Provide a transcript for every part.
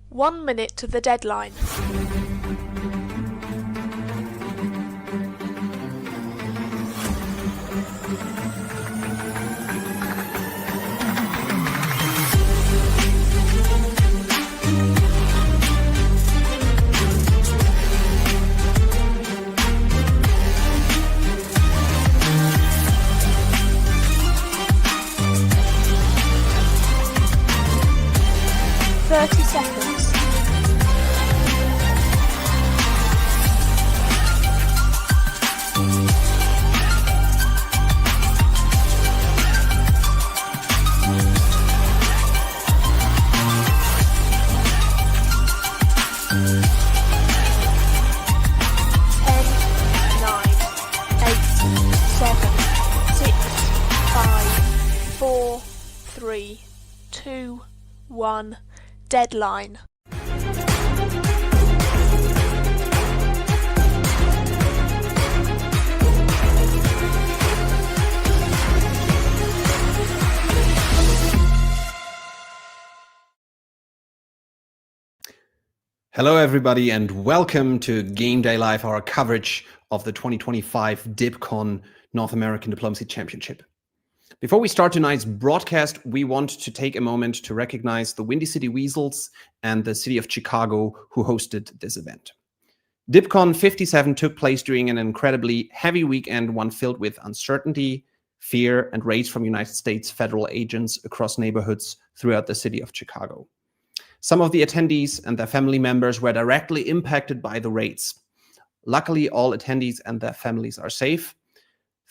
1 minute to the deadline. Seconds. 10, 9, 8, 7, 6, 5, 4, 3, 2, 1. Deadline. Hello, everybody, and welcome to Gameday Live, our coverage of the 2025 DipCon North American Diplomacy Championship. Before we start tonight's broadcast, we want to take a moment to recognize the Windy City Weasels and the city of Chicago who hosted this event. DipCon 57 took place during an incredibly heavy weekend, one filled with uncertainty, fear, and raids from United States federal agents across neighborhoods throughout the city of Chicago. Some of the attendees and their family members were directly impacted by the raids. Luckily, all attendees and their families are safe.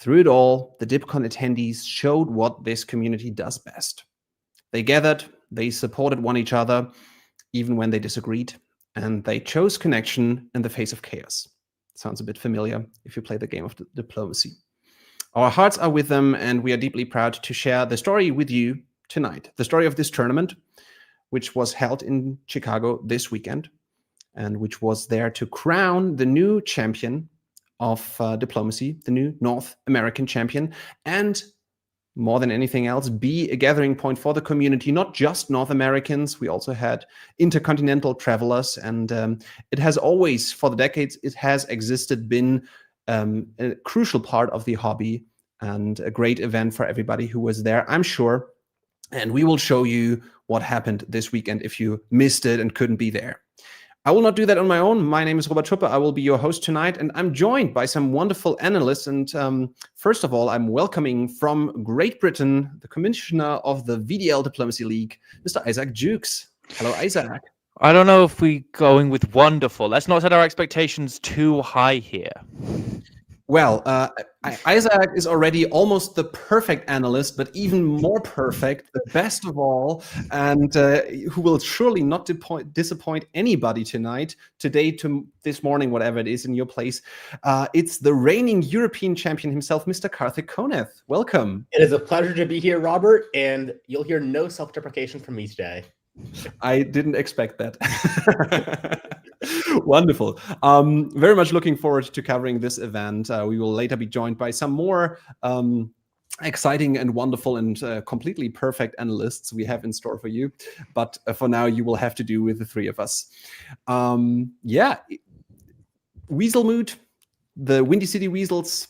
Through it all, the DipCon attendees showed what this community does best. They gathered, they supported one another, even when they disagreed, and they chose connection in the face of chaos. Sounds a bit familiar if you play the game of diplomacy. Our hearts are with them, and we are deeply proud to share the story with you tonight. The story of this tournament, which was held in Chicago this weekend, and which was there to crown the new champion of diplomacy, the new North American champion, and more than anything else, be a gathering point for the community, not just North Americans. We also had intercontinental travelers, and it has always, for the decades it has existed, been a crucial part of the hobby and a great event for everybody who was there, I'm sure. And we will show you what happened this weekend if you missed it and couldn't be there. I will not do that on my own. My name is Robert Schuppe. I will be your host tonight, and I'm joined by some wonderful analysts. And first of all, I'm welcoming from Great Britain, the commissioner of the VDL Diplomacy League, Mr. Isaac Jukes. Hello, Isaac. I don't know if we're going with wonderful. Let's not set our expectations too high here. Well, Isaac is already almost the perfect analyst, but even more perfect, the best of all, and who will surely not disappoint anybody tonight, today, to this morning, whatever it is in your place. It's the reigning European champion himself, Mr. Karthik Koneth. Welcome. It is a pleasure to be here, Robert, and you'll hear no self-deprecation from me today. I didn't expect that. Wonderful. Very much looking forward to covering this event. We will later be joined by some more exciting and wonderful and completely perfect analysts we have in store for you. But for now, you will have to do with the three of us. Weasel Moot, the Windy City Weasels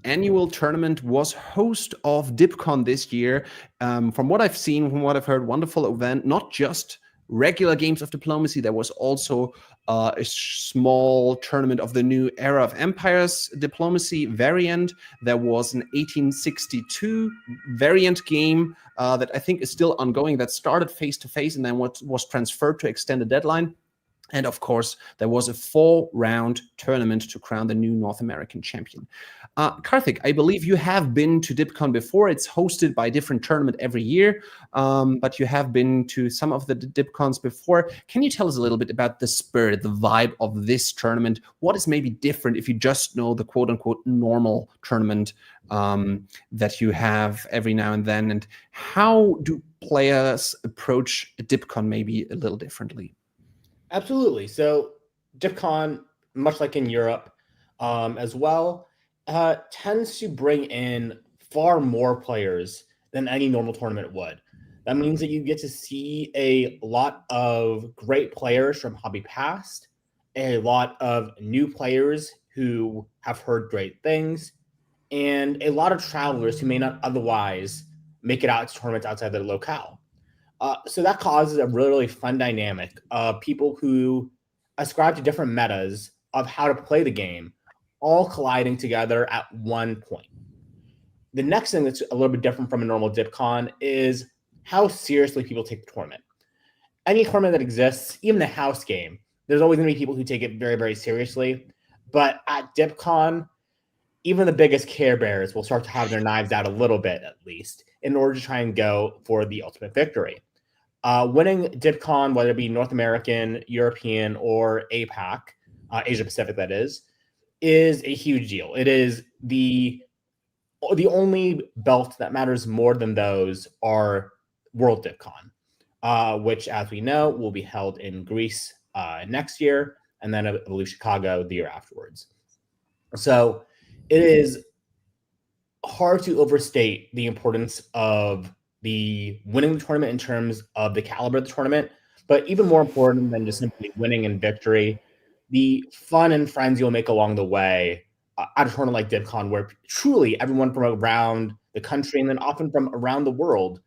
annual tournament, was host of DipCon this year. From what I've seen, from what I've heard, wonderful event, not just regular games of diplomacy. There was also a small tournament of the new Era of Empires diplomacy variant. There was an 1862 variant game that I think is still ongoing, that started face-to-face and then was transferred to extended deadline. And of course, there was a 4-round tournament to crown the new North American champion. Karthik, I believe you have been to DipCon before. It's hosted by a different tournament every year, but you have been to some of the DipCons before. Can you tell us a little bit about the spirit, the vibe of this tournament? What is maybe different if you just know the quote-unquote normal tournament that you have every now and then? And how do players approach a DipCon maybe a little differently? Absolutely. So DipCon, much like in Europe as well, tends to bring in far more players than any normal tournament would. That means that you get to see a lot of great players from hobby past, a lot of new players who have heard great things, and a lot of travelers who may not otherwise make it out to tournaments outside their locale. So that causes a really, really fun dynamic of people who ascribe to different metas of how to play the game, all colliding together at one point. The next thing that's a little bit different from a normal DipCon is how seriously people take the tournament. Any tournament that exists, even a house game, there's always going to be people who take it very, very seriously. But at DipCon, even the biggest Care Bears will start to have their knives out a little bit, at least, in order to try and go for the ultimate victory. Winning DipCon, whether it be North American, European, or APAC, Asia Pacific, that is a huge deal. It is the only belt that matters more than those are World DipCon, which, as we know, will be held in Greece next year, and then I believe Chicago the year afterwards. So it is hard to overstate the importance of the winning the tournament in terms of the caliber of the tournament, but even more important than just simply winning and victory, the fun and friends you'll make along the way at a tournament like DipCon, where truly everyone from around the country and then often from around the world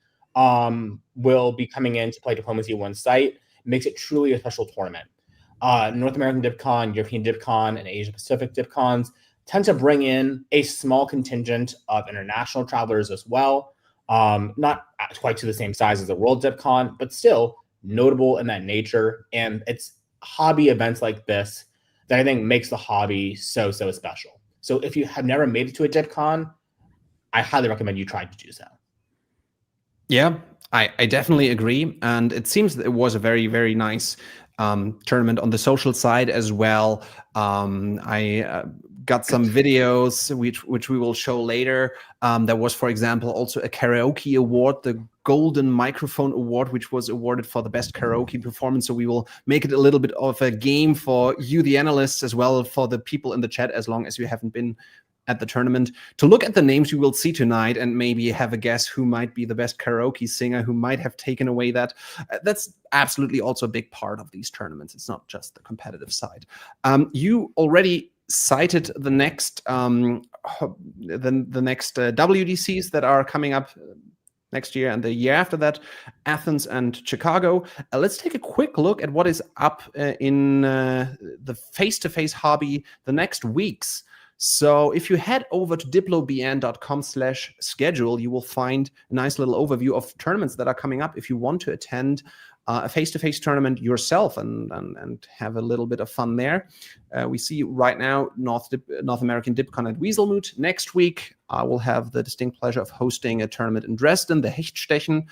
will be coming in to play Diplomacy at one site. It makes it truly a special tournament. North American DipCon, European DipCon, and Asia Pacific DipCons tend to bring in a small contingent of international travelers as well. Not quite to the same size as the World DipCon, but still notable in that nature. And it's hobby events like this that I think makes the hobby so special. So if you have never made it to a DipCon, I highly recommend you try to do so. Yeah, I definitely agree. And it seems that it was a very, very nice tournament on the social side as well. I got some videos which we will show later. There was, for example, also a karaoke award, the Golden Microphone Award, which was awarded for the best karaoke performance. So we will make it a little bit of a game for you, the analysts, as well for the people in the chat, as long as you haven't been at the tournament, to look at the names you will see tonight and maybe have a guess who might be the best karaoke singer, who might have taken away that. That's absolutely also a big part of these tournaments. It's not just the competitive side. You already cited the next WDCs that are coming up next year and the year after that, Athens and Chicago. Let's take a quick look at what is up in the face-to-face hobby the next weeks. So if you head over to diplobn.com/schedule, you will find a nice little overview of tournaments that are coming up if you want to attend a face-to-face tournament yourself and have a little bit of fun there. We see right now North American DipCon at Weasel Moot. Next week, I will have the distinct pleasure of hosting a tournament in Dresden, the Hechtstechen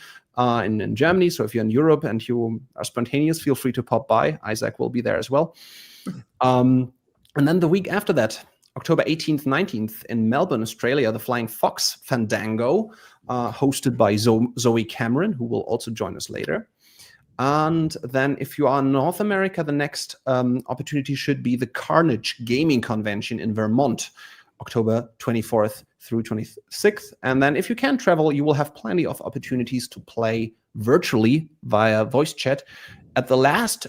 in Germany. So if you're in Europe and you are spontaneous, feel free to pop by. Isaac will be there as well. And then the week after that, October 18th, 19th in Melbourne, Australia, the Flying Fox Fandango, hosted by Zoe Cameron, who will also join us later. And then if you are in North America, the next opportunity should be the Carnage Gaming Convention in Vermont, October 24th through 26th. And then if you can travel, you will have plenty of opportunities to play virtually via voice chat at the last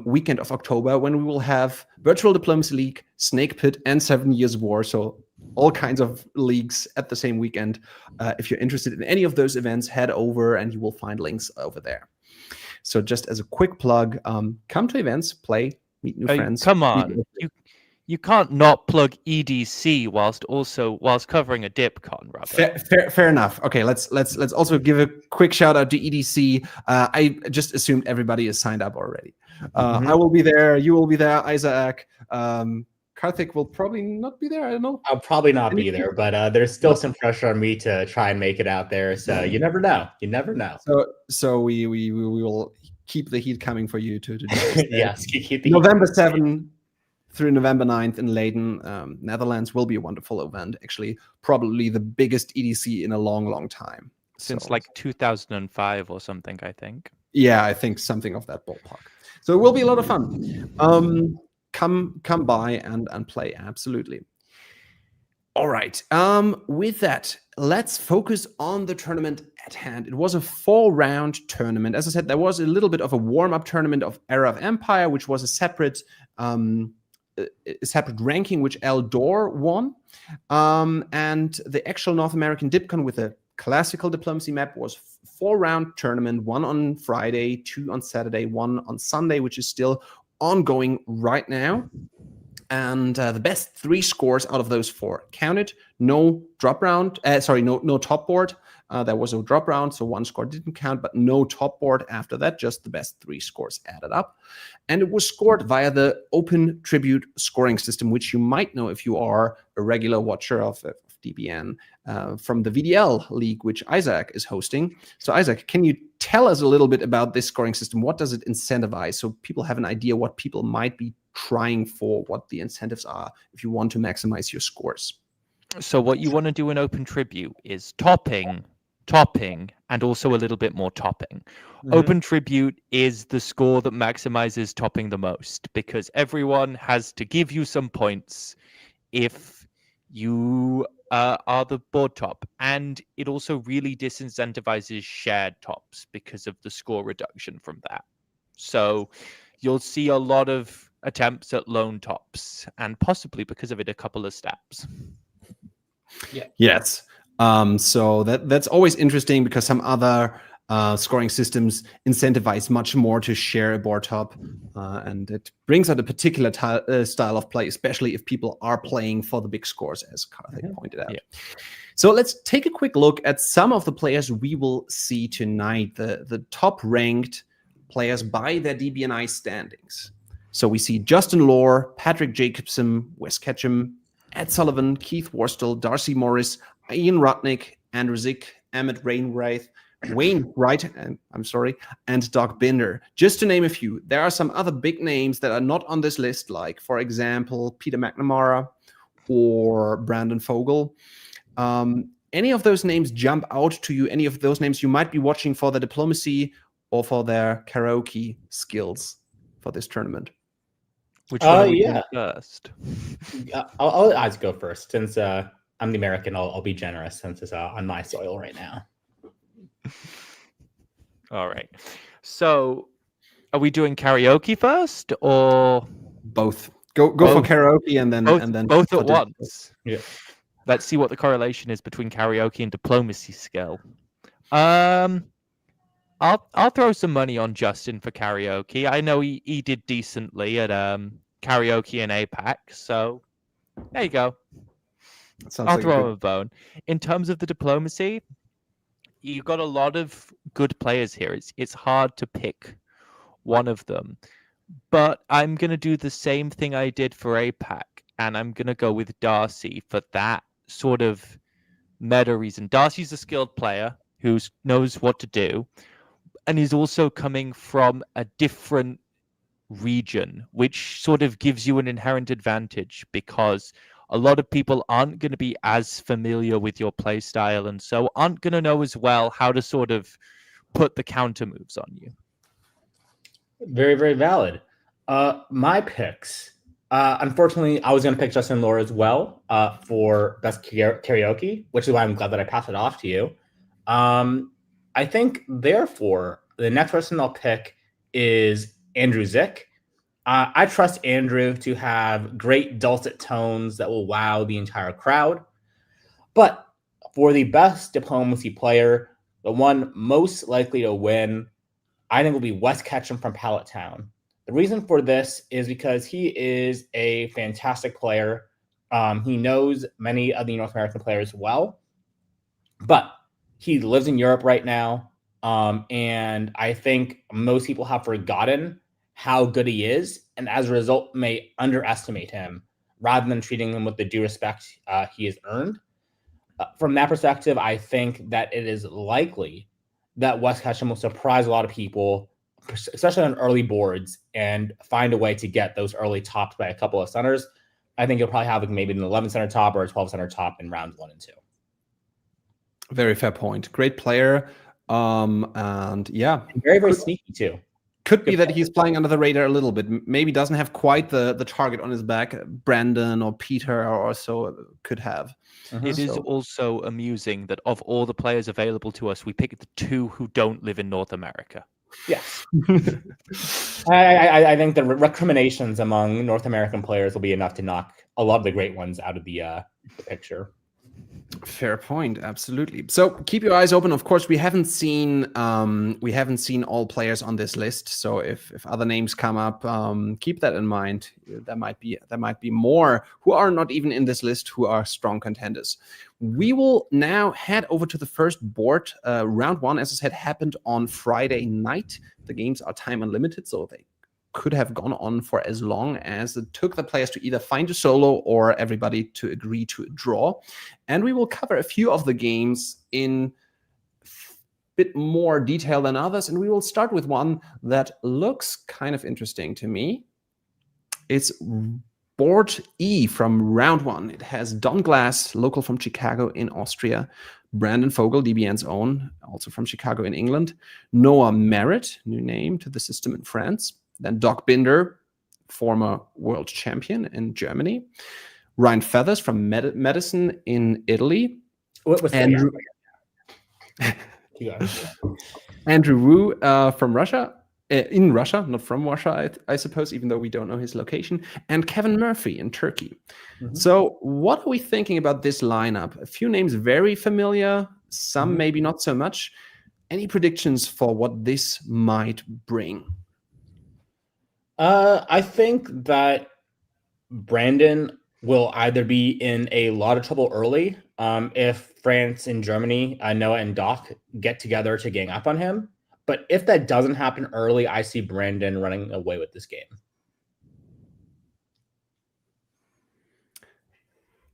weekend of October, when we will have Virtual Diplomacy League, Snake Pit, and 7 Years War. So all kinds of leagues at the same weekend. If you're interested in any of those events, head over and you will find links over there. So just as a quick plug, come to events, play, meet new friends. Come on, you can't not plug EDC whilst covering a DipCon, Robert. Fair enough. Okay, let's also give a quick shout out to EDC. I just assumed everybody is signed up already. I will be there. You will be there. Isaac. Karthik will probably not be there. I don't know. I'll probably not be there, but there's still some pressure on me to try and make it out there. So you never know. You never know. So we will keep the heat coming for you to do yes, keep the November 7th through November 9th in Leiden, Netherlands will be a wonderful event. Actually, probably the biggest EDC in a long time. Since like 2005 or something, I think. Yeah, I think something of that ballpark. So it will be a lot of fun. Come by and play, absolutely. All right. With that, let's focus on the tournament at hand. It was a 4-round tournament. As I said, there was a little bit of a warm-up tournament of Era of Empire, which was a separate ranking, which Eldor won. And the actual North American DipCon with a classical diplomacy map was 4-round tournament, 1 on Friday, 2 on Saturday, 1 on Sunday, which is still ongoing right now. And the best 3 scores out of those 4 counted. No drop round. No top board. There was a drop round, so 1 score didn't count, but no top board after that. Just the best 3 scores added up, and it was scored via the Open Tribute scoring system, which you might know if you are a regular watcher of DBN from the VDL League, which Isaac is hosting. So, Isaac, can you tell us a little bit about this scoring system? What does it incentivize, so people have an idea what people might be trying for, what the incentives are if you want to maximize your scores? So what you want to do in Open Tribute is topping, and also a little bit more topping. Open Tribute is the score that maximizes topping the most, because everyone has to give you some points if you are the board top. And it also really disincentivizes shared tops because of the score reduction from that. So you'll see a lot of attempts at lone tops, and possibly because of it, a couple of stabs. Yeah. Yes. So that's always interesting, because some other scoring systems incentivize much more to share a board top, and it brings out a particular style of play, especially if people are playing for the big scores, as Karthik pointed out. Yeah. So let's take a quick look at some of the players we will see tonight, the top ranked players by their DBNI standings. So we see Justin Lohr, Patrick Jacobson, Wes Ketchum, Ed Sullivan, Keith Worstel, Darcy Morris, Ian Rudnick, Andrew Zick, Emmett Wainwright, and Doug Binder, just to name a few. There are some other big names that are not on this list, like, for example, Peter McNamara or Brandon Fogel. Any of those names jump out to you? Any of those names you might be watching for their diplomacy or for their karaoke skills for this tournament? Which one are we doing first? I'll let Isaac go first, since I'm the American. I'll be generous, since it's on my soil right now. All right. So, are we doing karaoke first, or both? Go for karaoke and then both at once. Yeah. Let's see what the correlation is between karaoke and diplomacy skill. I'll throw some money on Justin for karaoke. I know he did decently at karaoke and APAC, so there you go. I'll throw him a bone. In terms of the diplomacy, you got a lot of good players here. It's hard to pick one of them, but I'm gonna do the same thing I did for APAC, and I'm gonna go with Darcy for that sort of meta reason. Darcy's a skilled player who knows what to do, and he's also coming from a different region, which sort of gives you an inherent advantage, because a lot of people aren't going to be as familiar with your play style, and so aren't going to know as well how to sort of put the counter moves on you. Very, very valid. My picks. Unfortunately, I was going to pick Justin Lohr as well for best karaoke, which is why I'm glad that I passed it off to you. I think, therefore, the next person I'll pick is Andrew Zick. I trust Andrew to have great dulcet tones that will wow the entire crowd. But for the best diplomacy player, the one most likely to win, I think will be Wes Ketchum from Pallet Town. The reason for this is because he is a fantastic player. He knows many of the North American players well, but he lives in Europe right now. And I think most people have forgotten how good he is, and as a result may underestimate him rather than treating him with the due respect he has earned. From that perspective, I think that it is likely that Wes Ketchum will surprise a lot of people, especially on early boards, and find a way to get those early tops by a couple of centers. I think you'll probably have maybe an 11 center top or a 12 center top in rounds 1 and 2. Very fair point. Great player. And yeah, very, very sneaky too. Could be that he's flying under the radar a little bit. Maybe doesn't have quite the target on his back. Brandon or Peter or so could have. It is also amusing that of all the players available to us, we pick the 2 who don't live in North America. Yes. I think the recriminations among North American players will be enough to knock a lot of the great ones out of the picture. Fair point, absolutely. So keep your eyes open. Of course, we haven't seen all players on this list. So if other names come up, keep that in mind. There might be more who are not even in this list who are strong contenders. We will now head over to the first board. Round 1, as I said, happened on Friday night. The games are time unlimited, so they could have gone on for as long as it took the players to either find a solo or everybody to agree to a draw. And we will cover a few of the games in a bit more detail than others. And we will start with one that looks kind of interesting to me. It's board E from round 1. It has Don Glass, local from Chicago in Austria, Brandon Fogel, DBN's own, also from Chicago in England, Noah Merritt, new name to the system in France, then Doc Binder, former world champion in Germany. Ryan Feathers from Medicine in Italy. What was Andrew Wu from Russia. In Russia, not from Russia, I suppose, even though we don't know his location. And Kevin Murphy in Turkey. Mm-hmm. So what are we thinking about this lineup? A few names very familiar, some maybe not so much. Any predictions for what this might bring? I think that Brandon will either be in a lot of trouble early if France and Germany, Noah and Doc, get together to gang up on him. But if that doesn't happen early, I see Brandon running away with this game.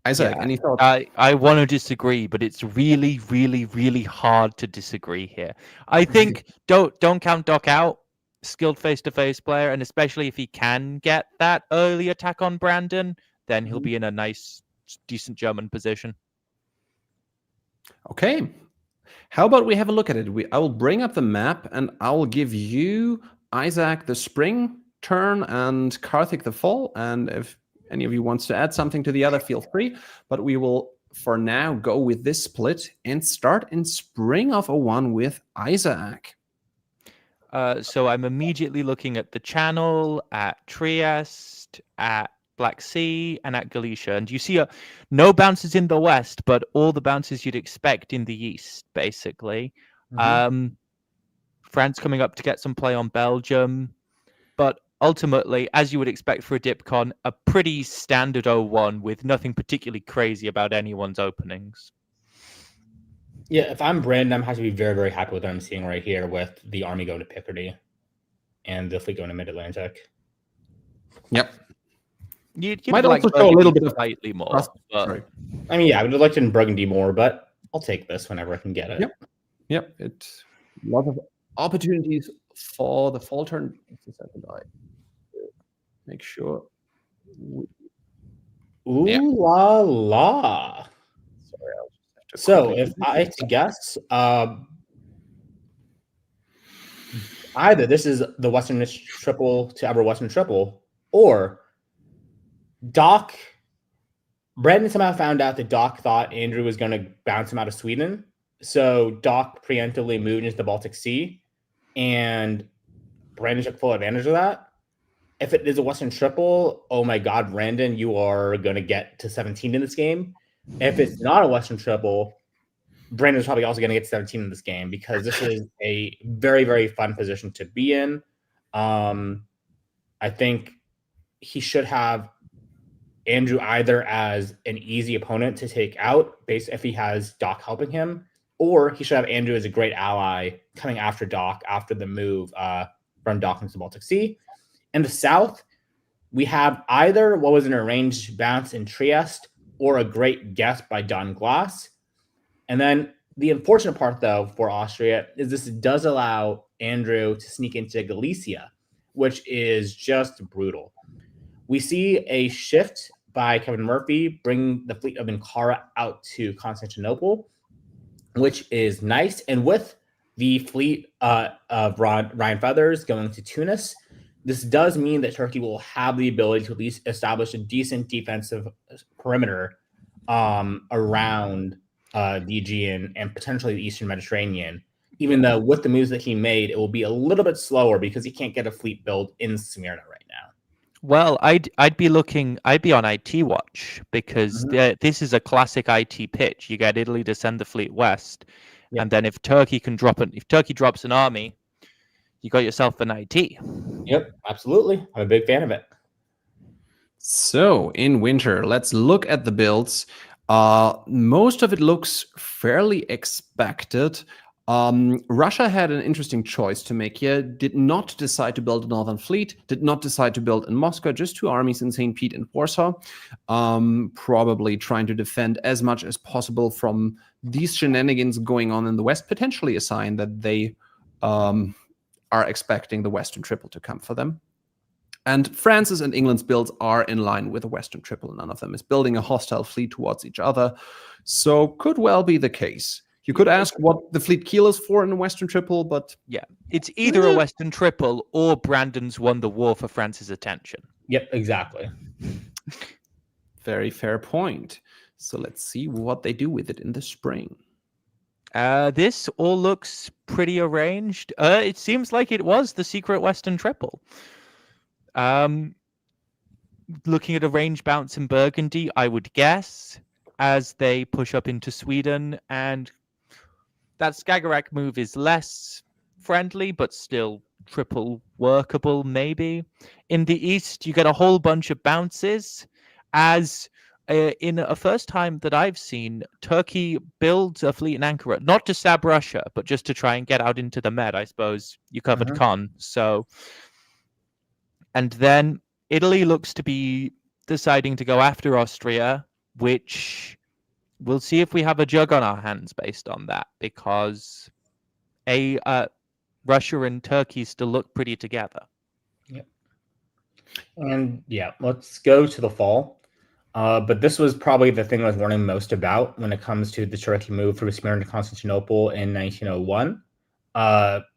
Isaac, any thoughts? I want to disagree, but it's really, really, really hard to disagree here. I think don't count Doc out. Skilled face-to-face player, and especially if he can get that early attack on Brandon, then he'll be in a nice, decent German position. Okay. How about we have a look at it? I will bring up the map, and I will give you, Isaac, the spring turn and Karthik the fall. And if any of you wants to add something to the other, feel free. But we will, for now, go with this split and start in spring of 01 with Isaac. So I'm immediately looking at the Channel, at Trieste, at Black Sea, and at Galicia. And you see no bounces in the west, but all the bounces you'd expect in the east, basically. France coming up to get some play on Belgium. But ultimately, as you would expect for a DipCon, a pretty standard 01 with nothing particularly crazy about anyone's openings. Yeah, if I'm Brandon, I'm have to be very, very happy with what I'm seeing right here with the army going to Picardy and the fleet going to Mid-Atlantic. Yep. You'd might also show a little bit of slightly more. Sorry. I mean, yeah, I would have liked it in Burgundy more, but I'll take this whenever I can get it. Yep. It's a lot of opportunities for the fall turn. Just a second, I make sure. La la. Sorry, so if I had to guess, either this is the Western triple to ever Western triple, or Doc. Brandon somehow found out that Doc thought Andrew was going to bounce him out of Sweden, so Doc preemptively moved into the Baltic Sea, and Brandon took full advantage of that. If it is a Western triple, oh my God, Brandon, you are going to get to 17 in this game. If it's not a Western triple, Brandon's probably also going to get 17 in this game because this is a very, very fun position to be in. I think he should have Andrew either as an easy opponent to take out based if he has Doc helping him, or he should have Andrew as a great ally coming after Doc after the move from Doc into the Baltic Sea. In the South, we have either what was an arranged bounce in Trieste or a great guess by Don Glass. And then the unfortunate part, though, for Austria is this does allow Andrew to sneak into Galicia, which is just brutal. We see a shift by Kevin Murphy bringing the fleet of Ankara out to Constantinople, which is nice. And with the fleet of Ryan Feathers going to Tunis. This does mean that Turkey will have the ability to at least establish a decent defensive perimeter around the Aegean and potentially the Eastern Mediterranean. Even though with the moves that he made, it will be a little bit slower because he can't get a fleet built in Smyrna right now. Well, I'd be on IT watch because this is a classic IT pitch. You get Italy to send the fleet west, and then if Turkey drops an army, you got yourself an IT. Yep, absolutely. I'm a big fan of it. So in winter, let's look at the builds. Most of it looks fairly expected. Russia had an interesting choice to make here. Did not decide to build a northern fleet, did not decide to build in Moscow, just 2 armies in St. Pete and Warsaw. Probably trying to defend as much as possible from these shenanigans going on in the West, potentially a sign that they are expecting the Western Triple to come for them. And France's and England's builds are in line with the Western Triple. None of them is building a hostile fleet towards each other. So could well be the case. You could ask what the fleet keel is for in the Western Triple, but... Yeah, it's either a Western Triple or Brandon's won the war for France's attention. Yep, exactly. Very fair point. So let's see what they do with it in the spring. This all looks pretty arranged. It seems like it was the secret Western Triple. Looking at a range bounce in Burgundy, I would guess, as they push up into Sweden, and that Skagerrak move is less friendly, but still triple workable, maybe. In the east, you get a whole bunch of bounces, as in a first time that I've seen, Turkey builds a fleet in Ankara, not to stab Russia, but just to try and get out into the Med. I suppose you covered Con, so... And then Italy looks to be deciding to go after Austria, which we'll see if we have a jug on our hands based on that, because Russia and Turkey still look pretty together. Yep. And yeah, let's go to the fall. But this was probably the thing I was warning most about when it comes to the Turkey move through Smyrna to Constantinople in 1901.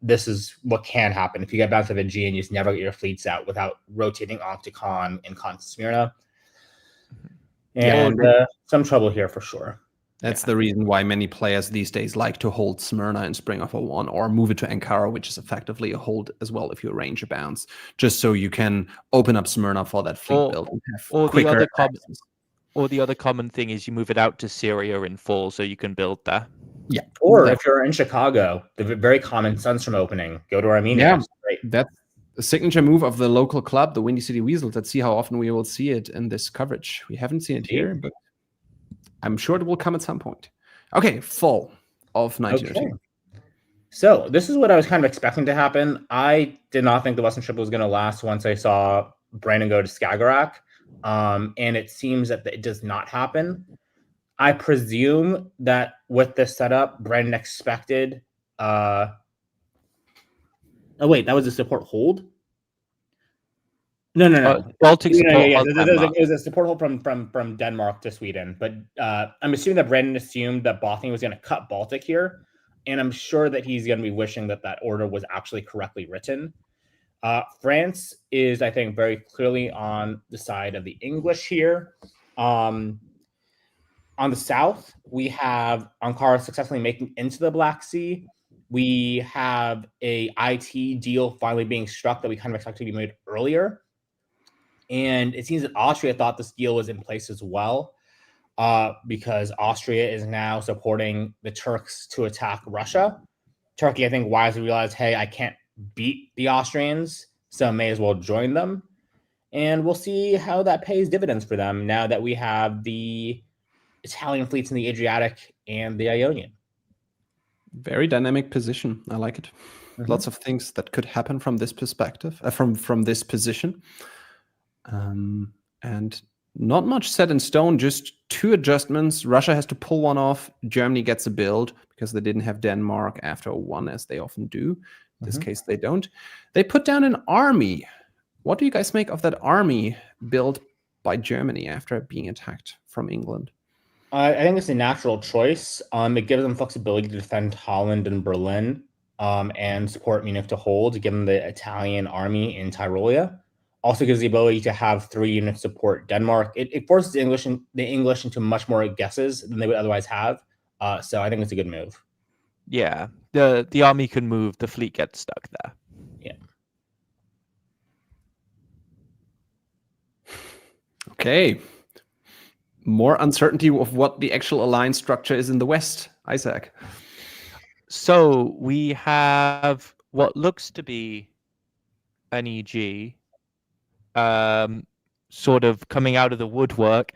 This is what can happen if you get back to the Aegean. You just never get your fleets out without rotating off to Con and Smyrna, and some trouble here for sure. That's the reason why many players these days like to hold Smyrna in Spring of 01 or move it to Ankara, which is effectively a hold as well if you arrange a bounce, just so you can open up Smyrna for that fleet build and have quicker access. Or the other common thing is you move it out to Syria in fall so you can build there. Yeah. Or if you're in Chicago, the very common Sunstrom opening, go to Armenia. Yeah, that's the signature move of the local club, the Windy City Weasels. Let's see how often we will see it in this coverage. We haven't seen it here, but I'm sure it will come at some point. Okay, fall of 1902. Okay. So this is what I was kind of expecting to happen. I did not think the Western Triple was going to last once I saw Brandon go to Skagerrak. And it seems that it does not happen. I presume that with this setup, Brandon expected... oh, wait, that was a support hold? No. Baltic support hold. It was a support hold from Denmark to Sweden. But I'm assuming that Brandon assumed that Bothnia was going to cut Baltic here. And I'm sure that he's going to be wishing that that order was actually correctly written. France is, I think, very clearly on the side of the English here. On the south, we have Ankara successfully making into the Black Sea. We have a IT deal finally being struck that we kind of expected to be made earlier. And it seems that Austria thought this deal was in place as well, because Austria is now supporting the Turks to attack Russia. Turkey, I think, wisely realized, hey, I can't beat the Austrians, so may as well join them. And we'll see how that pays dividends for them now that we have the Italian fleets in the Adriatic and the Ionian. Very dynamic position. I like it. Lots of things that could happen from this perspective, from this position. And not much set in stone, just 2 adjustments. Russia has to pull one off. Germany gets a build because they didn't have Denmark after 01, as they often do. In this case, they don't. They put down an army. What do you guys make of that army built by Germany after being attacked from England? I think it's a natural choice. It gives them flexibility to defend Holland and Berlin. and support Munich to hold, given the Italian army in Tyrolia. Also gives the ability to have 3 units support Denmark. It forces the English into much more guesses than they would otherwise have. So I think it's a good move. Yeah, the army can move, the fleet gets stuck there. Yeah. Okay. More uncertainty of what the actual alliance structure is in the West, Isaac. So we have what looks to be an EG, sort of coming out of the woodwork.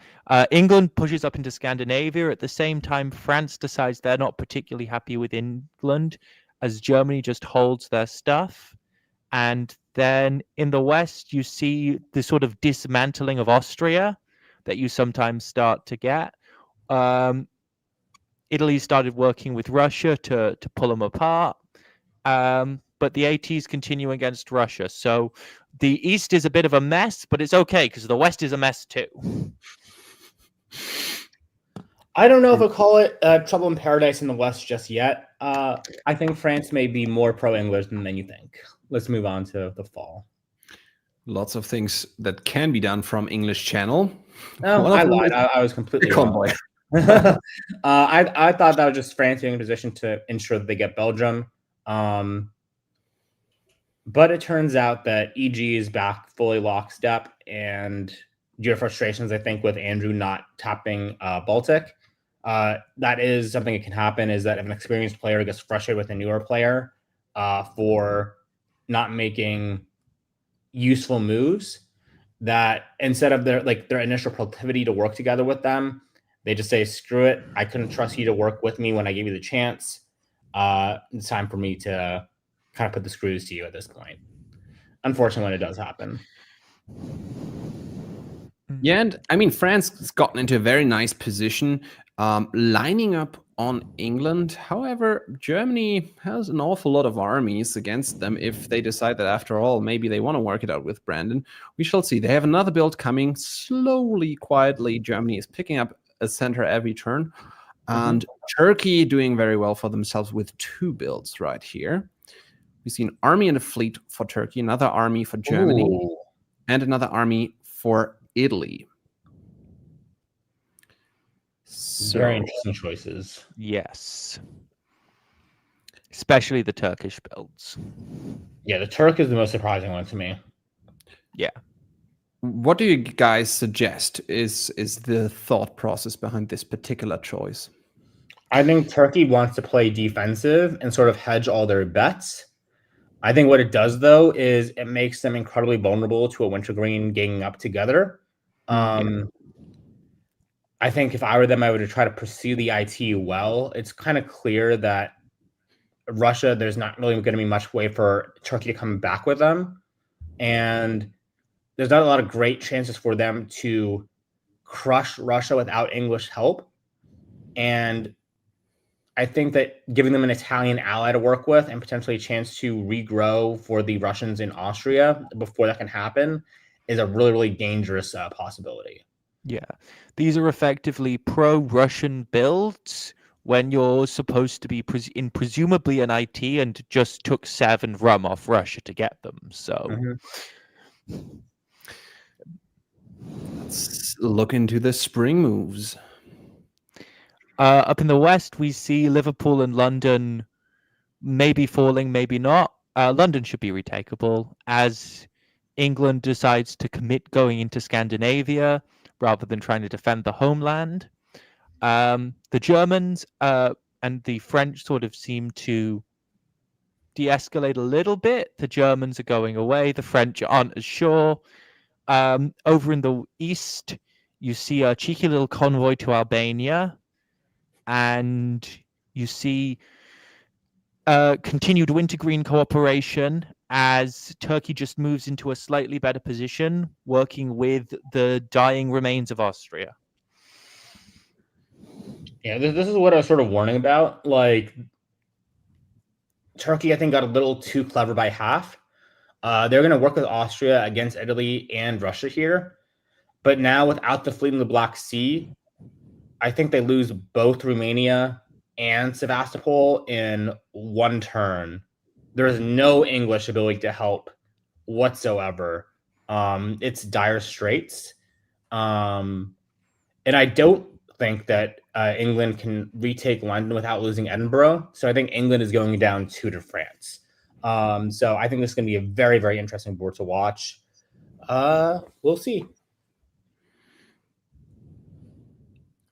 England pushes up into Scandinavia. At the same time, France decides they're not particularly happy with England, as Germany just holds their stuff. And then in the West, you see the sort of dismantling of Austria that you sometimes start to get. Italy started working with Russia to pull them apart. But the ATs continue against Russia. So the East is a bit of a mess, but it's okay because the West is a mess too. I don't know if I'll call it trouble in paradise in the West just yet. I think France may be more pro-English than you think. Let's move on to the fall. Lots of things that can be done from English Channel. No, I lied. I was completely wrong. I thought that was just France being in a position to ensure that they get Belgium. But it turns out that EG is back fully lockstep, and due to frustrations, I think, with Andrew not tapping Baltic, that is something that can happen, is that if an experienced player gets frustrated with a newer player for not making useful moves, that instead of their initial proclivity to work together with them, they just say, screw it, I couldn't trust you to work with me when I gave you the chance. It's time for me to kind of put the screws to you at this point. Unfortunately, when it does happen. Yeah, and I mean, France has gotten into a very nice position, lining up on England. However, Germany has an awful lot of armies against them if they decide that, after all, maybe they want to work it out with Brandon. We shall see. They have another build coming slowly, quietly. Germany is picking up a center every turn. And Turkey doing very well for themselves with 2 builds right here. We see an army and a fleet for Turkey, another army for Germany, and another army for Italy. So, very interesting choices. Yes. Especially the Turkish builds. Yeah, the Turk is the most surprising one to me. Yeah. What do you guys suggest is the thought process behind this particular choice? I think Turkey wants to play defensive and sort of hedge all their bets. I think what it does, though, is it makes them incredibly vulnerable to a wintergreen ganging up together. I think if I were them, I would try to pursue the IT well. It's kind of clear that Russia, there's not really going to be much way for Turkey to come back with them. And there's not a lot of great chances for them to crush Russia without English help. And I think that giving them an Italian ally to work with and potentially a chance to regrow for the Russians in Austria before that can happen is a really, really dangerous possibility. Yeah. These are effectively pro-Russian builds when you're supposed to be in presumably an IT and just took 7 rum off Russia to get them. So let's look into the spring moves. Up in the West, we see Liverpool and London maybe falling, maybe not. London should be retakeable as England decides to commit going into Scandinavia rather than trying to defend the homeland. The Germans and the French sort of seem to de-escalate a little bit. The Germans are going away. The French aren't as sure. Over in the East, you see a cheeky little convoy to Albania. And you see continued wintergreen cooperation as Turkey just moves into a slightly better position, working with the dying remains of Austria. Yeah, this is what I was sort of warning about. Like, Turkey, I think, got a little too clever by half. They're going to work with Austria against Italy and Russia here. But now, without the fleet in the Black Sea, I think they lose both Romania and Sevastopol in one turn. There is no English ability to help whatsoever. It's dire straits. And I don't think that England can retake London without losing Edinburgh. So I think England is going down 2 to France. So I think this is going to be a very, very interesting board to watch. We'll see.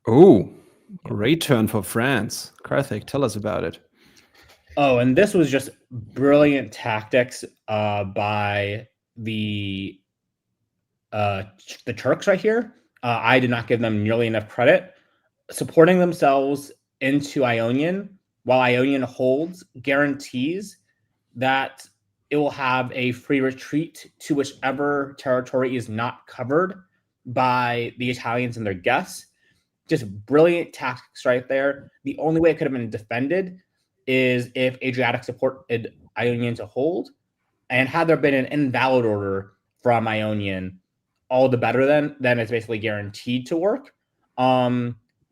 Oh, great turn for France. Karthik, tell us about it. Oh, and this was just brilliant tactics by the Turks right here. I did not give them nearly enough credit. Supporting themselves into Ionian, while Ionian holds, guarantees that it will have a free retreat to whichever territory is not covered by the Italians and their guests. Just brilliant tactics right there. The only way it could have been defended is if Adriatic supported Ionian to hold. And had there been an invalid order from Ionian, all the better then it's basically guaranteed to work.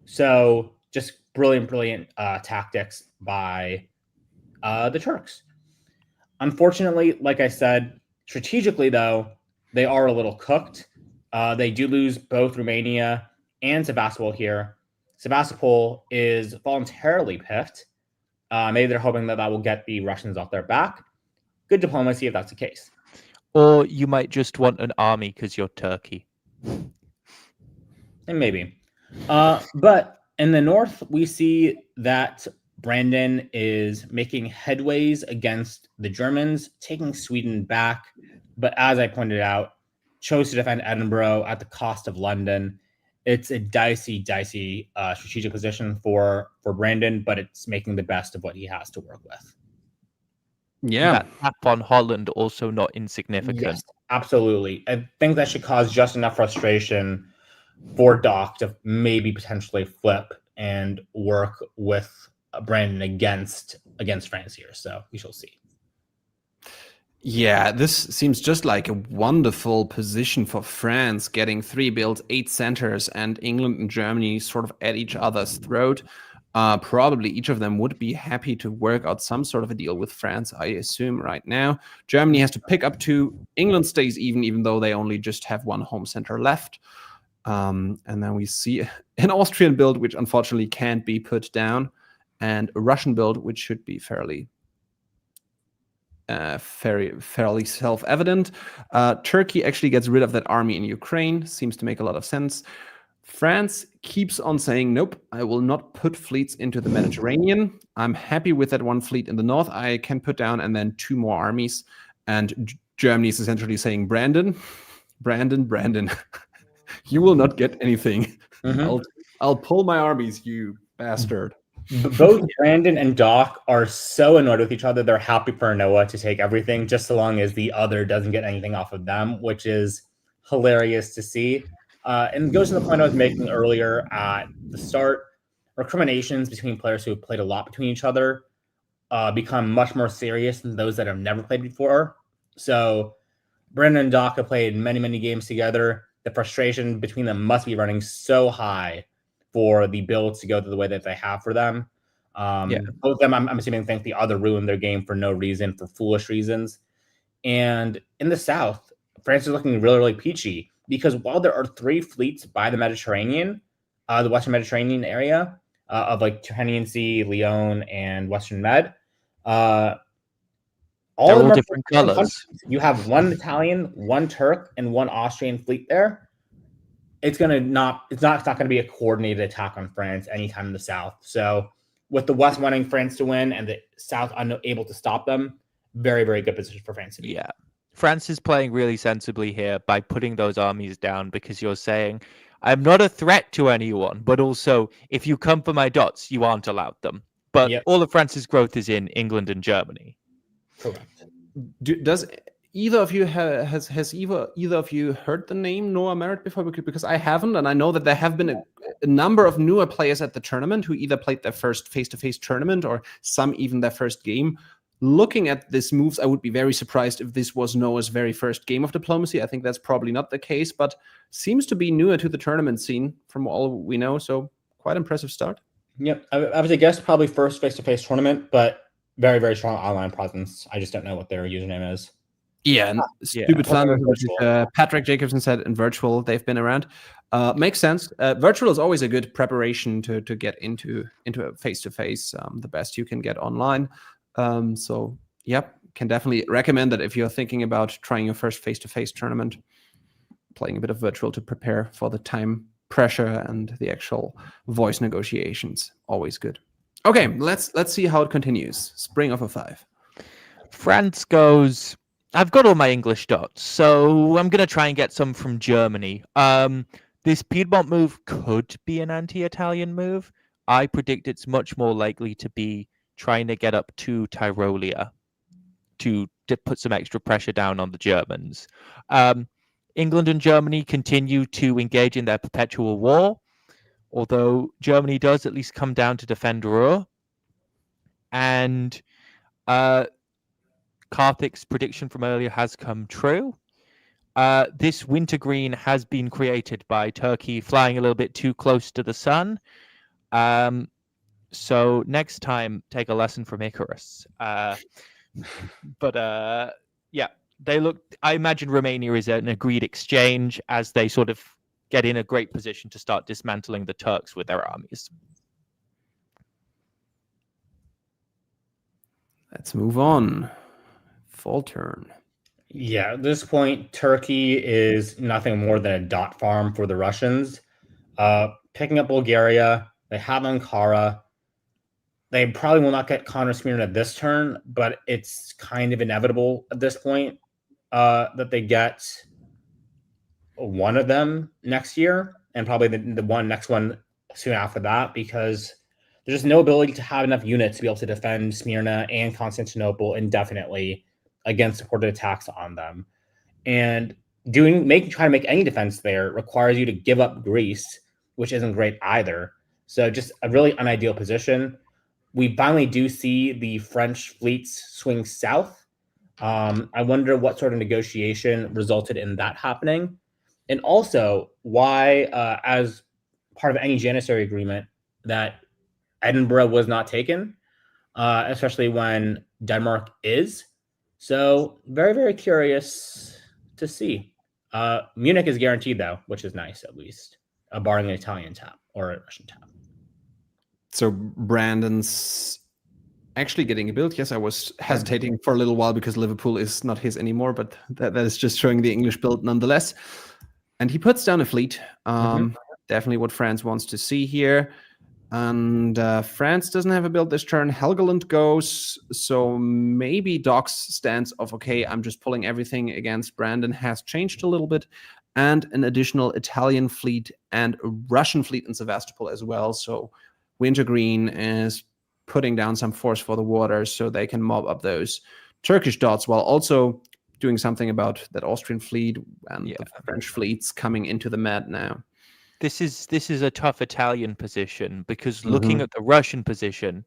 So just brilliant tactics by the Turks. Unfortunately, like I said, strategically, though, they are a little cooked. They do lose both Romania and Sevastopol here. Sevastopol is voluntarily picked. Maybe they're hoping that will get the Russians off their back. Good diplomacy if that's the case. Or you might just want an army because you're Turkey. And maybe. But in the north, we see that Brandon is making headways against the Germans, taking Sweden back. But as I pointed out, chose to defend Edinburgh at the cost of London. It's a dicey strategic position for Brandon, but it's making the best of what he has to work with. Yeah. That tap on Holland also not insignificant. Yes, absolutely. I think that should cause just enough frustration for Doc to maybe potentially flip and work with Brandon against France here. So we shall see. Yeah, this seems just like a wonderful position for France, getting 3 builds, 8 centers, and England and Germany sort of at each other's throat. Probably each of them would be happy to work out some sort of a deal with France, I assume, right now. Germany has to pick up 2. England stays even though they only just have 1 home center left. And then we see an Austrian build, which unfortunately can't be put down, and a Russian build, which should be fairly self-evident. Turkey actually gets rid of that army in Ukraine. Seems to make a lot of sense. France keeps on saying, nope, I will not put fleets into the Mediterranean. I'm happy with that 1 fleet in the north. I can put down and then 2 more armies. And Germany is essentially saying, Brandon, you will not get anything. Mm-hmm. I'll pull my armies, you bastard. Both Brandon and Doc are so annoyed with each other. They're happy for Noah to take everything just so long as the other doesn't get anything off of them, which is hilarious to see. And it goes to the point I was making earlier at the start. Recriminations between players who have played a lot between each other become much more serious than those that have never played before. So Brandon and Doc have played many games together. The frustration between them must be running so high for the builds to go the way that they have for them. Both of them, I'm assuming, think the other ruined their game for no reason, for foolish reasons. And in the south, France is looking really peachy because while there are 3 fleets by the Mediterranean, the Western Mediterranean area of like Tyrrhenian Sea, Lyon, and Western Med, all different colors. You have 1 Italian, 1 Turk, and 1 Austrian fleet there. It's not going to be a coordinated attack on France anytime in the south. So with the West wanting France to win and the South unable to stop them, very good position for France to be. Yeah. France is playing really sensibly here by putting those armies down because you're saying, I'm not a threat to anyone, but also if you come for my dots, you aren't allowed them. But all of France's growth is in England and Germany. Correct. Does either of you has either of you heard the name Noah Merritt before? Because I haven't, and I know that there have been a number of newer players at the tournament who either played their first face-to-face tournament or some even their first game. Looking at these moves, I would be very surprised if this was Noah's very first game of diplomacy. I think that's probably not the case, but seems to be newer to the tournament scene from all we know. So quite impressive start. Yep, I would guess probably first face-to-face tournament, but very, very strong online presence. I just don't know what their username is. Yeah, and Stupid Or Flanders, which virtual. is Patrick Jacobson said in virtual, they've been around. Makes sense. Virtual is always a good preparation to get into a face-to-face, the best you can get online. So, yep, can definitely recommend that if you're thinking about trying your first face-to-face tournament, playing a bit of virtual to prepare for the time pressure and the actual voice negotiations. Always good. Okay, let's see how it continues. Spring of a 5. France goes. I've got all my English dots, so I'm gonna try and get some from Germany. This Piedmont move could be an anti-Italian move. I predict it's much more likely to be trying to get up to Tyrolia to put some extra pressure down on the Germans. England and Germany continue to engage in their perpetual war, although Germany does at least come down to defend Ruhr. And Karthik's prediction from earlier has come true. This wintergreen has been created by Turkey flying a little bit too close to the sun. So next time, take a lesson from Icarus. But yeah, they look. I imagine Romania is an agreed exchange as they sort of get in a great position to start dismantling the Turks with their armies. Let's move on. Full turn. Yeah, at this point, Turkey is nothing more than a dot farm for the Russians. Picking up Bulgaria, they have Ankara. They probably will not get Connor Smyrna this turn, but it's kind of inevitable at this point that they get one of them next year, and probably the next one soon after that, because there's just no ability to have enough units to be able to defend Smyrna and Constantinople indefinitely against supported attacks on them. And trying to make any defense there requires you to give up Greece, which isn't great either. So just a really unideal position. We finally do see the French fleets swing south. I wonder what sort of negotiation resulted in that happening. And also why, as part of any Janissary agreement, that Edinburgh was not taken, especially when Denmark is. So very, very curious to see. Munich is guaranteed, though, which is nice, at least, barring an Italian tap or a Russian tap. So Brandon's actually getting a build. Yes, I was hesitating for a little while because Liverpool is not his anymore, but that is just showing the English build nonetheless. And he puts down a fleet. Definitely what France wants to see here. And France doesn't have a build this turn. Helgoland goes. So maybe Doc's stance of, okay, I'm just pulling everything against Brandon has changed a little bit. And an additional Italian fleet and a Russian fleet in Sevastopol as well. So Wintergreen is putting down some force for the waters so they can mob up those Turkish dots while also doing something about that Austrian fleet and the French fleets coming into the Med now. This is a tough Italian position because looking at the Russian position,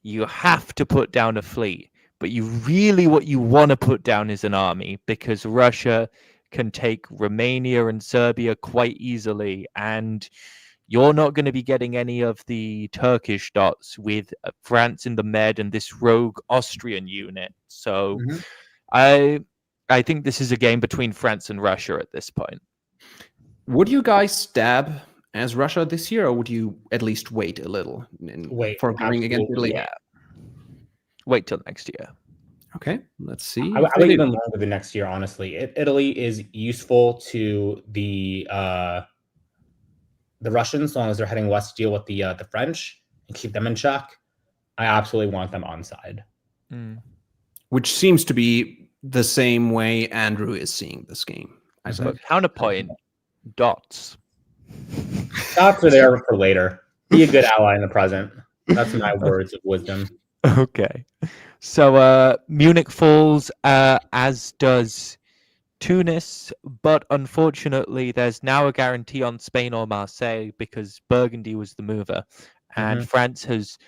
you have to put down a fleet, but what you want to put down is an army because Russia can take Romania and Serbia quite easily, and you're not going to be getting any of the Turkish dots with France in the Med and this rogue Austrian unit. So I think this is a game between France and Russia at this point. Would you guys stab as Russia this year, or would you at least wait a little for going against Italy? Yeah. Wait till next year. Okay, let's see. I would even longer than next year, honestly. Italy is useful to the Russians as long as they're heading west to deal with the French and keep them in check. I absolutely want them on side. Which seems to be the same way Andrew is seeing this game. But counterpoint, dots. Dots are there for later. Be a good ally in the present. That's my words of wisdom. Okay. So Munich falls, as does Tunis, but unfortunately there's now a guarantee on Spain or Marseille because Burgundy was the mover, and France has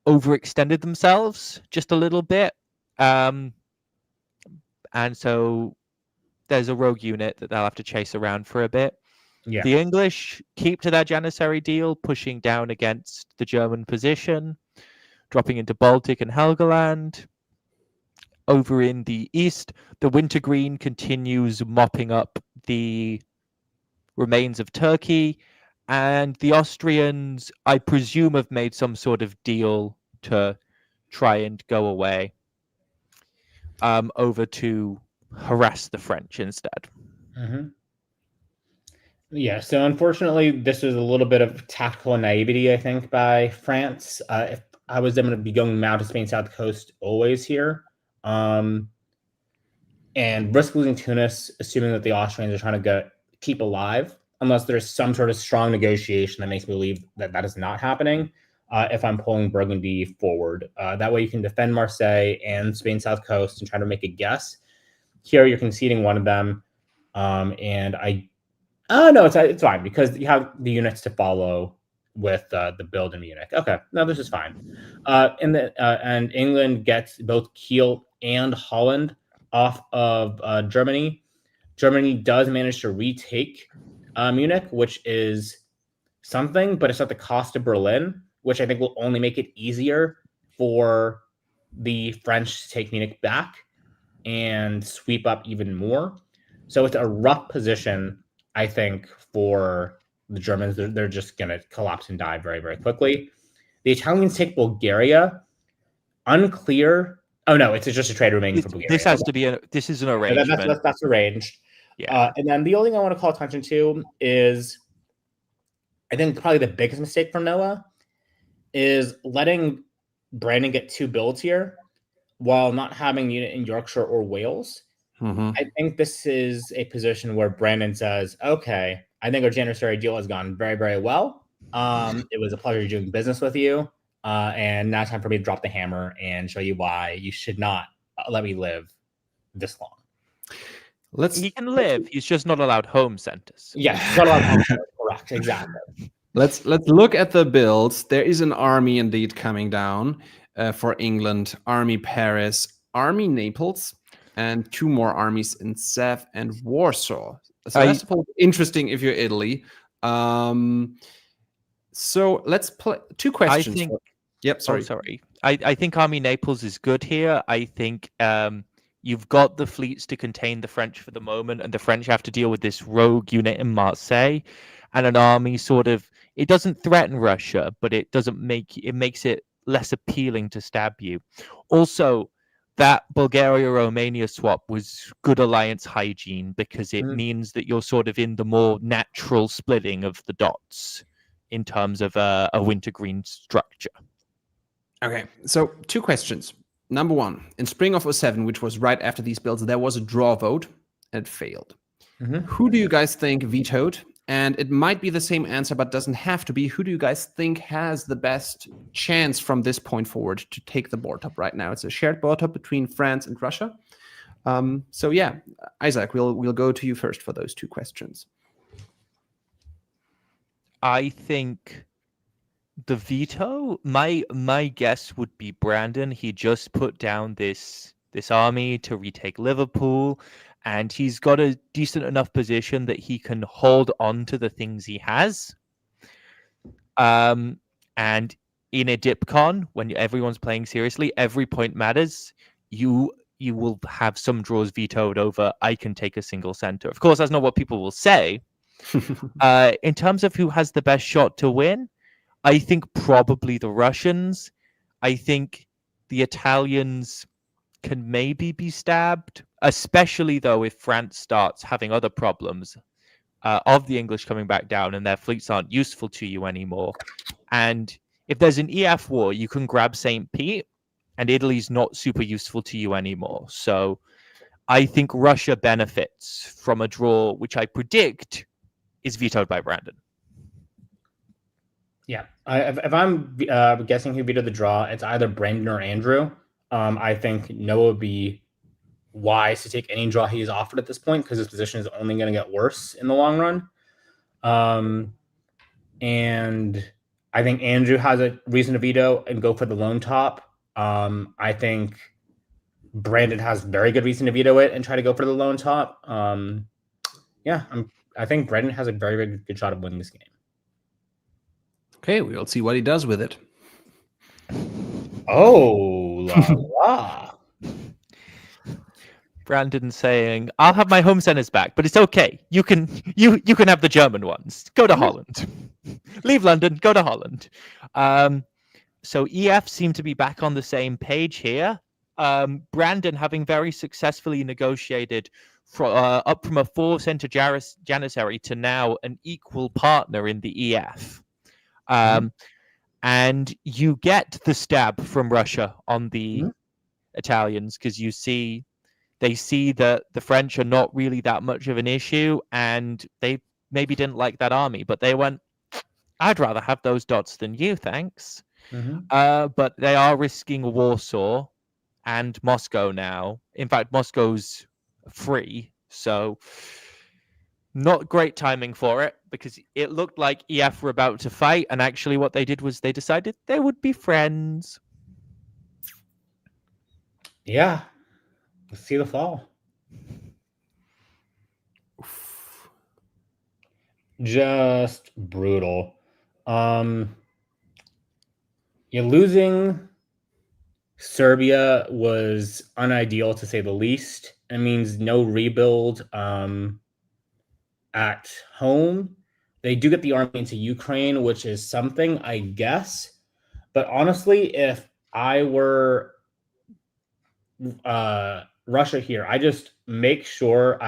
overextended themselves just a little bit. And so there's a rogue unit that they'll have to chase around for a bit. Yeah. The English keep to their Janissary deal, pushing down against the German position, dropping into Baltic and Helgoland. Over in the east, the Wintergreen continues mopping up the remains of Turkey, and the Austrians, I presume, have made some sort of deal to try and go away over to harass the French instead. Mm-hmm. Yeah, so unfortunately, this was a little bit of tactical naivety, I think, by France. If I was them to be going now to Spain South Coast always here, and risk losing Tunis, assuming that the Austrians are trying to keep alive, unless there's some sort of strong negotiation that makes me believe that that is not happening. If I'm pulling Burgundy forward, that way you can defend Marseille and Spain South Coast and try to make a guess. Here, you're conceding one of them, and no, it's fine because you have the units to follow with the build in Munich. Okay, no, this is fine. And England gets both Kiel and Holland off of Germany. Germany does manage to retake Munich, which is something, but it's at the cost of Berlin, which I think will only make it easier for the French to take Munich back and sweep up even more. So it's a rough position, I think, for the Germans. They're just going to collapse and die very, very quickly. The Italians take Bulgaria. Unclear. Oh, no, it's just a trade remaining for Bulgaria. This is an arrangement. That's arranged. Yeah. And then the only thing I want to call attention to is, I think probably the biggest mistake from Noah is letting Brandon get 2 builds here while not having a unit in Yorkshire or Wales. Mm-hmm. I think this is a position where Brandon says, okay, I think our Janissary deal has gone very, very well. It was a pleasure doing business with you. And now it's time for me to drop the hammer and show you why you should not let me live this long. He can live. He's just not allowed home centers. Yes, he's not allowed home centers. Correct, exactly. Let's look at the builds. There is an army indeed coming down for England. Army Paris, Army Naples, and 2 more armies in Sèvres and Warsaw. So I suppose interesting if you're Italy. So let's play 2 questions. Sorry. I think Army Naples is good here. I think you've got the fleets to contain the French for the moment, and the French have to deal with this rogue unit in Marseille, and an army it doesn't threaten Russia, but it makes it less appealing to stab you. Also, that Bulgaria-Romania swap was good alliance hygiene because it means that you're sort of in the more natural splitting of the dots in terms of a wintergreen structure. Okay, so 2 questions. Number 1, in spring of 2007, which was right after these builds, there was a draw vote and it failed. Mm-hmm. Who do you guys think vetoed? And it might be the same answer, but doesn't have to be. Who do you guys think has the best chance from this point forward to take the board top right now? It's a shared board top between France and Russia. So yeah, Isaac, we'll go to you first for those 2 questions. I think the veto, my guess would be Brandon. He just put down this army to retake Liverpool, and he's got a decent enough position that he can hold on to the things he has. And in a DipCon, when everyone's playing seriously, every point matters. You will have some draws vetoed over, I can take a single center. Of course, that's not what people will say. In terms of who has the best shot to win, I think probably the Russians. I think the Italians can maybe be stabbed, especially though if France starts having other problems of the English coming back down and their fleets aren't useful to you anymore. And if there's an EF war, you can grab St. Pete, and Italy's not super useful to you anymore. So I think Russia benefits from a draw, which I predict is vetoed by Brandon. Yeah, if I'm guessing who vetoed the draw, it's either Brandon or Andrew. I think Noah would be wise to take any draw he's offered at this point because his position is only going to get worse in the long run. And I think Andrew has a reason to veto and go for the lone top. I think Brandon has very good reason to veto it and try to go for the lone top. Yeah, I think Brendan has a very, very good shot of winning this game. Okay, we'll see what he does with it. Oh, la la. Brandon saying, "I'll have my home centers back, but it's okay. You can have the German ones. Go to Holland. Leave London. Go to Holland." So EF seem to be back on the same page here. Brandon having very successfully negotiated up from a 4-center janissary to now an equal partner in the EF. And you get the stab from Russia on the Italians because they see that the French are not really that much of an issue, and they maybe didn't like that army, but they went, "I'd rather have those dots than you, thanks." But they are risking Warsaw and Moscow now. In fact, Moscow's free, so not great timing for it, because it looked like EF were about to fight, and actually what they did was they decided they would be friends. Yeah. Let's see the fall. Just brutal. Losing Serbia was unideal, to say the least. It means no rebuild at home. They do get the army into Ukraine, which is something, I guess. But honestly, if I were Russia here, I just make sure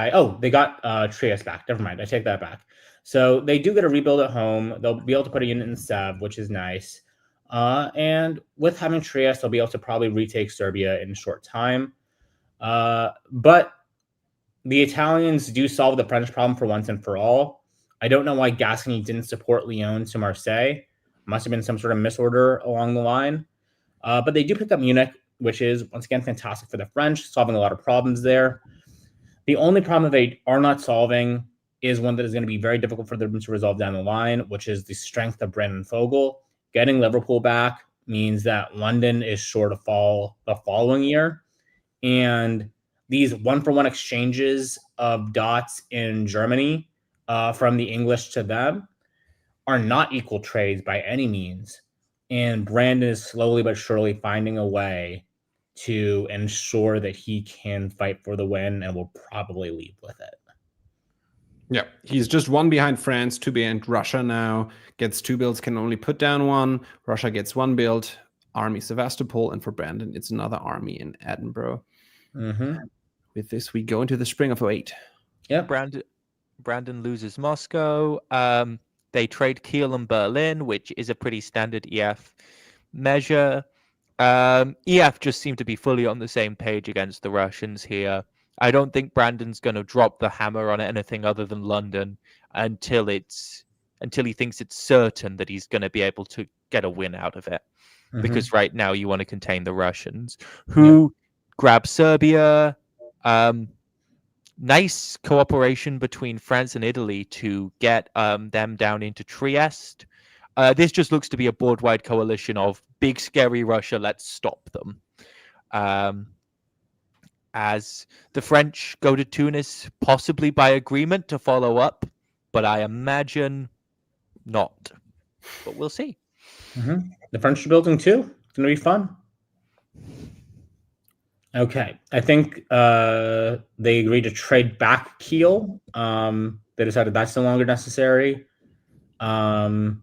they got Trieste back. Never mind, I take that back. So they do get a rebuild at home. They'll be able to put a unit in Sev, which is nice. And with having Trieste, they'll be able to probably retake Serbia in a short time. But the Italians do solve the French problem for once and for all. I don't know why Gascony didn't support Lyon to Marseille. Must have been some sort of misorder along the line. But they do pick up Munich, which is, once again, fantastic for the French, solving a lot of problems there. The only problem that they are not solving is one that is going to be very difficult for them to resolve down the line, which is the strength of Brandon Fogel. Getting Liverpool back means that London is sure to fall the following year. And these one-for-one exchanges of dots in Germany from the English to them are not equal trades by any means. And Brandon is slowly but surely finding a way to ensure that he can fight for the win and will probably leave with it. Yeah, he's just one behind France, 2 behind Russia now. Gets 2 builds, can only put down 1. Russia gets 1 build, army Sevastopol, and for Brandon, it's another army in Edinburgh. With this, we go into the spring of 08. Yeah, Brandon loses Moscow. They trade Kiel and Berlin, which is a pretty standard EF measure. EF just seem to be fully on the same page against the Russians here. I don't think Brandon's going to drop the hammer on anything other than London until he thinks it's certain that he's going to be able to get a win out of it. Because right now you want to contain the Russians, who grab Serbia. Nice cooperation between France and Italy to get them down into Trieste. This just looks to be a board-wide coalition of big, scary Russia, let's stop them. As the French go to Tunis, possibly by agreement to follow up, but I imagine not. But we'll see. The French are building too. It's going to be fun. Okay. I think they agreed to trade back Kiel. They decided that's no longer necessary. England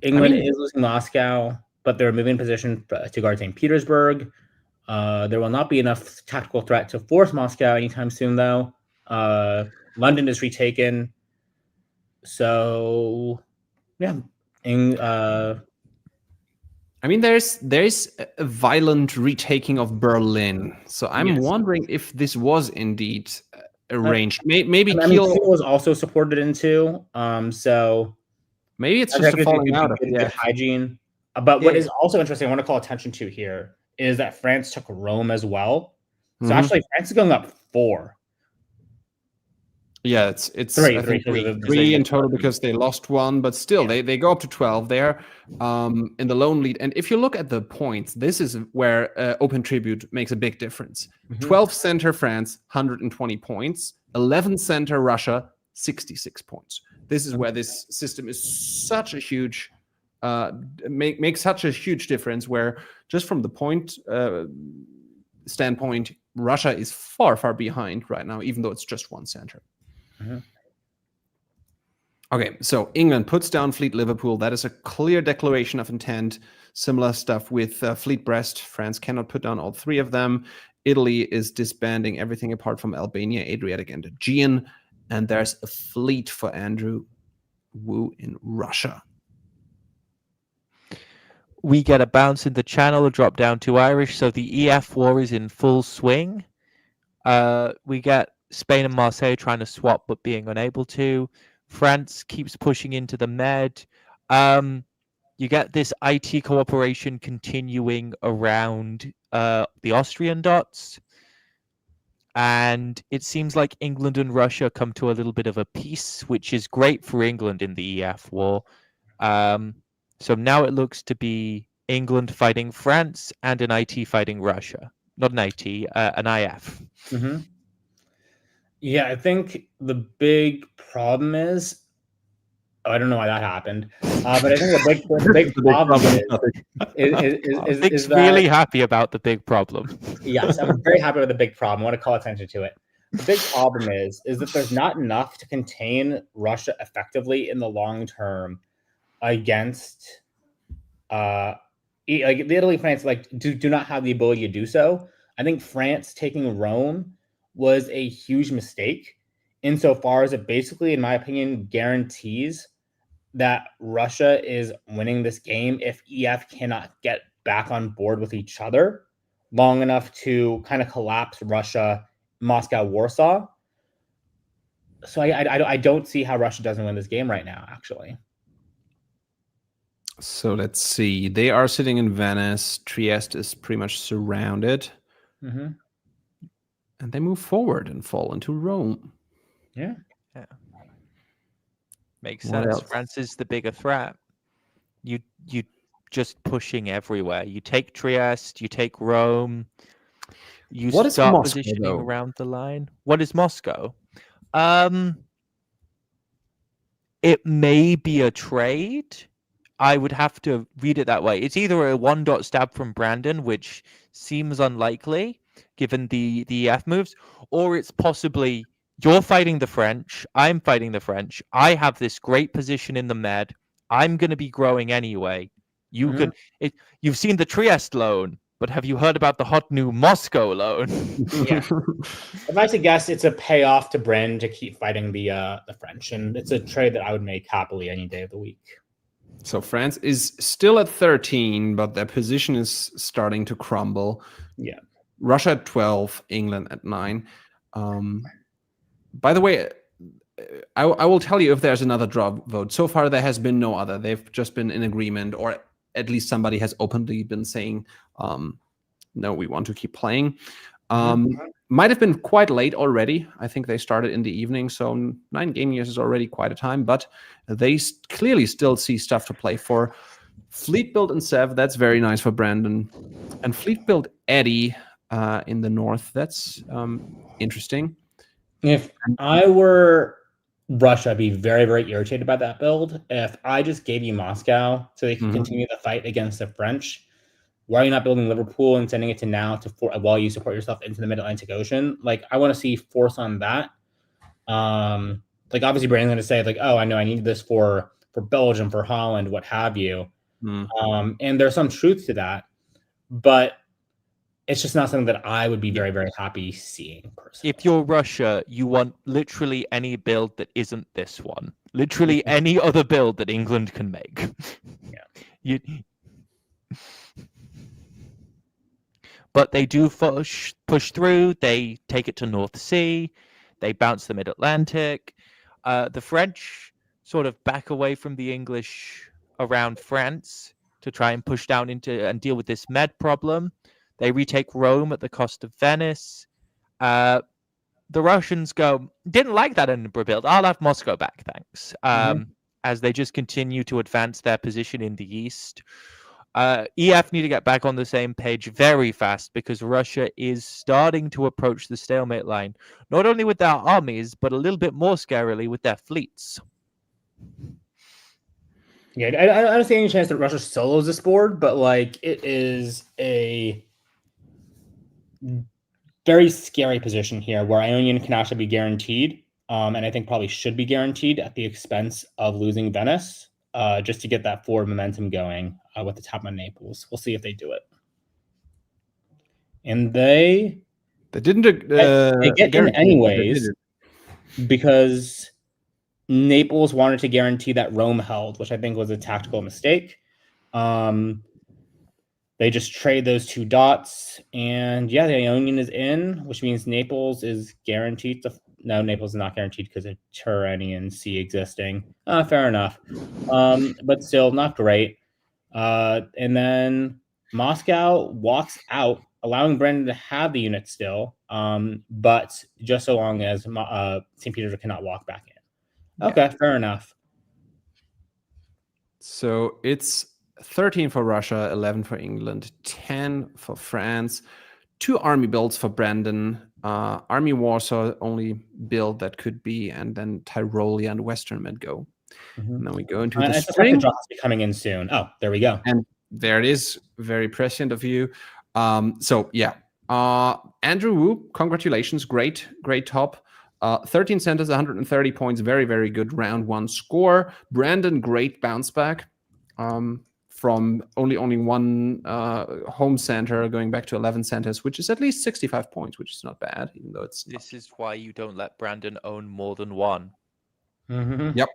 is losing Moscow, but they're moving position to guard St. Petersburg. There will not be enough tactical threat to force Moscow anytime soon, though. London is retaken. So, yeah. There's a violent retaking of Berlin. So I'm wondering if this was indeed arranged. Maybe Kiel was also supported into. So maybe it's just a falling out of hygiene. But what is also interesting, I want to call attention to here, is that France took Rome as well. So actually, France is going up 4. Yeah, it's three in total because they lost 1, but still they go up to 12 there in the lone lead. And if you look at the points, this is where Open Tribute makes a big difference. 12 center France, 120 points. 11th center, Russia, 66 points. This is where this system is such a huge, makes such a huge difference, where just from the point standpoint, Russia is far, far behind right now, even though it's just one center. Okay, so England puts down Fleet Liverpool. That is a clear declaration of intent. Similar stuff with Fleet Brest. France cannot put down all three of them. Italy is disbanding everything apart from Albania, Adriatic, and Aegean. And there's a fleet for Andrew Wu in Russia. We get a bounce in the Channel, a drop down to Irish. So the EF war is in full swing. We get Spain and Marseille trying to swap but being unable to. France keeps pushing into the Med. You get this IT cooperation continuing around the Austrian dots. And it seems like England and Russia come to a little bit of a peace, which is great for England in the EF war. So now it looks to be England fighting France and an IT fighting Russia. Not an IT, an IF. Yeah, I think the big problem is, I don't know why that happened, but I think the big problem is that, really happy about the big problem. Yes, I'm very happy with the big problem. I want to call attention to it. The big problem is that there's not enough to contain Russia effectively in the long term against like the Italy, France, like do not have the ability to do so. I think France taking Rome was a huge mistake insofar as it basically, in my opinion, guarantees that Russia is winning this game if EF cannot get back on board with each other long enough to kind of collapse Russia, Moscow, Warsaw. So I don't see how Russia doesn't win this game right now, actually. So let's see. They are sitting in Venice. Trieste is pretty much surrounded. And they move forward and fall into Rome. Yeah. Makes What sense. else? France is the bigger threat. You just pushing everywhere. You take Trieste, you take Rome. You What is start Moscow, positioning though? around the line. What is Moscow? It may be a trade. I would have to read it that way. It's either a 1-dot stab from Brandon, which seems unlikely given the EF moves, or it's possibly you're fighting the French, I'm fighting the French, I have this great position in the Med, I'm going to be growing anyway. You've seen the Trieste loan, but have you heard about the hot new Moscow loan? Yeah. If I had to guess, it's a payoff to Brandon to keep fighting the French, and it's a trade that I would make happily any day of the week. So France is still at 13, but their position is starting to crumble. Yeah. Russia at 12, England at 9. By the way, I will tell you if there's another draw vote. So far, there has been no other. They've just been in agreement, or at least somebody has openly been saying, no, we want to keep playing. Might have been quite late already. I think they started in the evening, so 9 game years is already quite a time, but they clearly still see stuff to play for. Fleet build and Sev, that's very nice for Brandon. And Fleet build Eddie in the north, that's interesting. If I were Russia, I'd be very, very irritated by that build. If I just gave you Moscow so they can continue the fight against the French, why are you not building Liverpool and sending it to now while you support yourself into the Mid-Atlantic Ocean? Like, I want to see force on that. Like, obviously, Brandon's going to say, like, oh, I know I need this for Belgium, for Holland, what have you. And there's some truth to that, but it's just not something that I would be very, very happy seeing personally. If you're Russia, you want literally any build that isn't this one. Literally any other build that England can make. Yeah. But they do push through. They take it to North Sea. They bounce the Mid-Atlantic. The French sort of back away from the English around France to try and push down into and deal with this Med problem. They retake Rome at the cost of Venice. The Russians didn't like that Edinburgh build. I'll have Moscow back, thanks. As they just continue to advance their position in the east. EF need to get back on the same page very fast because Russia is starting to approach the stalemate line, not only with their armies, but a little bit more scarily with their fleets. Yeah, I don't see any chance that Russia solos this board, but like it is a very scary position here where Ionian can actually be guaranteed, and I think probably should be guaranteed at the expense of losing Venice, just to get that forward momentum going with the top of Naples. We'll see if they do it. And they didn't. They get in anyways because Naples wanted to guarantee that Rome held, which I think was a tactical mistake. They just trade those 2 dots, and yeah, the Ionian is in, which means Naples is guaranteed to. No, Naples is not guaranteed because of Tyrrhenian Sea existing. Fair enough, but still not great. And then Moscow walks out, allowing Brendan to have the unit still, but just so long as St. Petersburg cannot walk back in. Okay, yeah. Fair enough. So it's 13 for Russia, 11 for England, 10 for France, 2 army builds for Brandon, Army Warsaw, only build that could be, and then Tyrolia and Western Med go. Mm-hmm. And then we go into the spring. The draw is coming in soon. Oh, there we go. And there it is. Very prescient of you. So yeah, Andrew Wu, congratulations. Great top. 13 centers, 130 points. Very, very good round 1 score. Brandon, great bounce back. From only 1 home center going back to 11 centers, which is at least 65 points, which is not bad, even though it's. This is why you don't let Brandon own more than 1. Mm-hmm. Yep.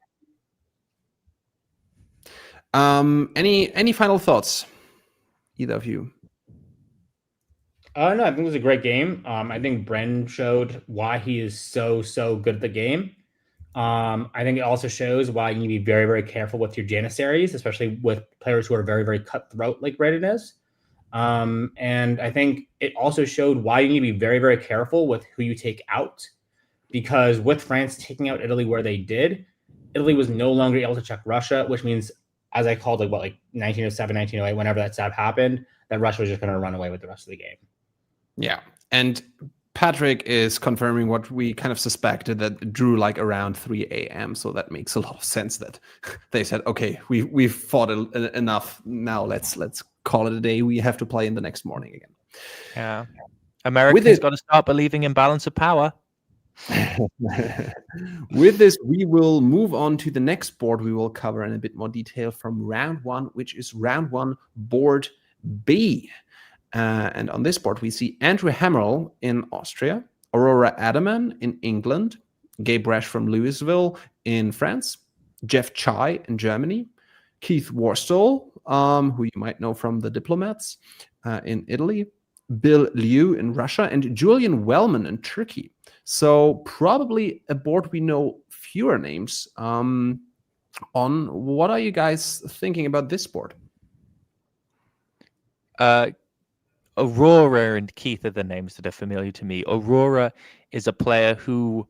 Any final thoughts, either of you? No, I think it was a great game. I think Bren showed why he is so good at the game. I think it also shows why you need to be very, very careful with your Janissaries, especially with players who are very, very cutthroat like Brendan is. And I think it also showed why you need to be very, very careful with who you take out, because with France taking out Italy where they did, Italy was no longer able to check Russia, which means, as I called, like 1907, 1908, whenever that stab happened, that Russia was just going to run away with the rest of the game. Yeah. And Patrick is confirming what we kind of suspected, that it drew like around 3 a.m. So that makes a lot of sense that they said, okay, we've fought enough. Now let's call it a day. We have to play in the next morning again. Yeah. America's got to start believing in balance of power. With this, we will move on to the next board we will cover in a bit more detail from round 1, which is round 1, board B. And on this board, we see Andrew Hammerl in Austria, Aurora Adaman in England, Gabe Rash from Louisville in France, Jeff Chai in Germany, Keith Warstall, who you might know from the Diplomats in Italy, Bill Liu in Russia, and Julian Wellman in Turkey. So probably a board we know fewer names on. What are you guys thinking about this board? Aurora and Keith are the names that are familiar to me. Aurora is a player who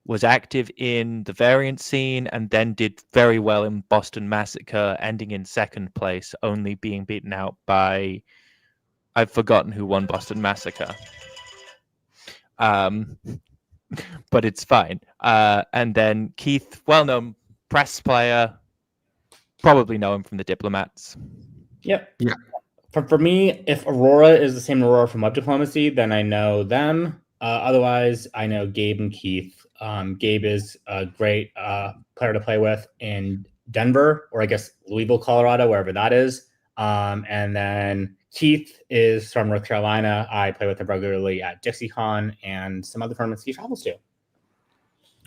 was active in the variant scene and then did very well in Boston Massacre, ending in 2nd place, only being beaten out by... I've forgotten who won Boston Massacre. But it's fine. And then Keith, well-known press player, probably know him from the Diplomats. Yep. Yeah. For me, if Aurora is the same Aurora from Web Diplomacy, then I know them. Otherwise, I know Gabe and Keith. Gabe is a great player to play with in Denver, or I guess Louisville, Colorado, wherever that is. And then Keith is from North Carolina. I play with him regularly at DipCon and some other tournaments he travels to.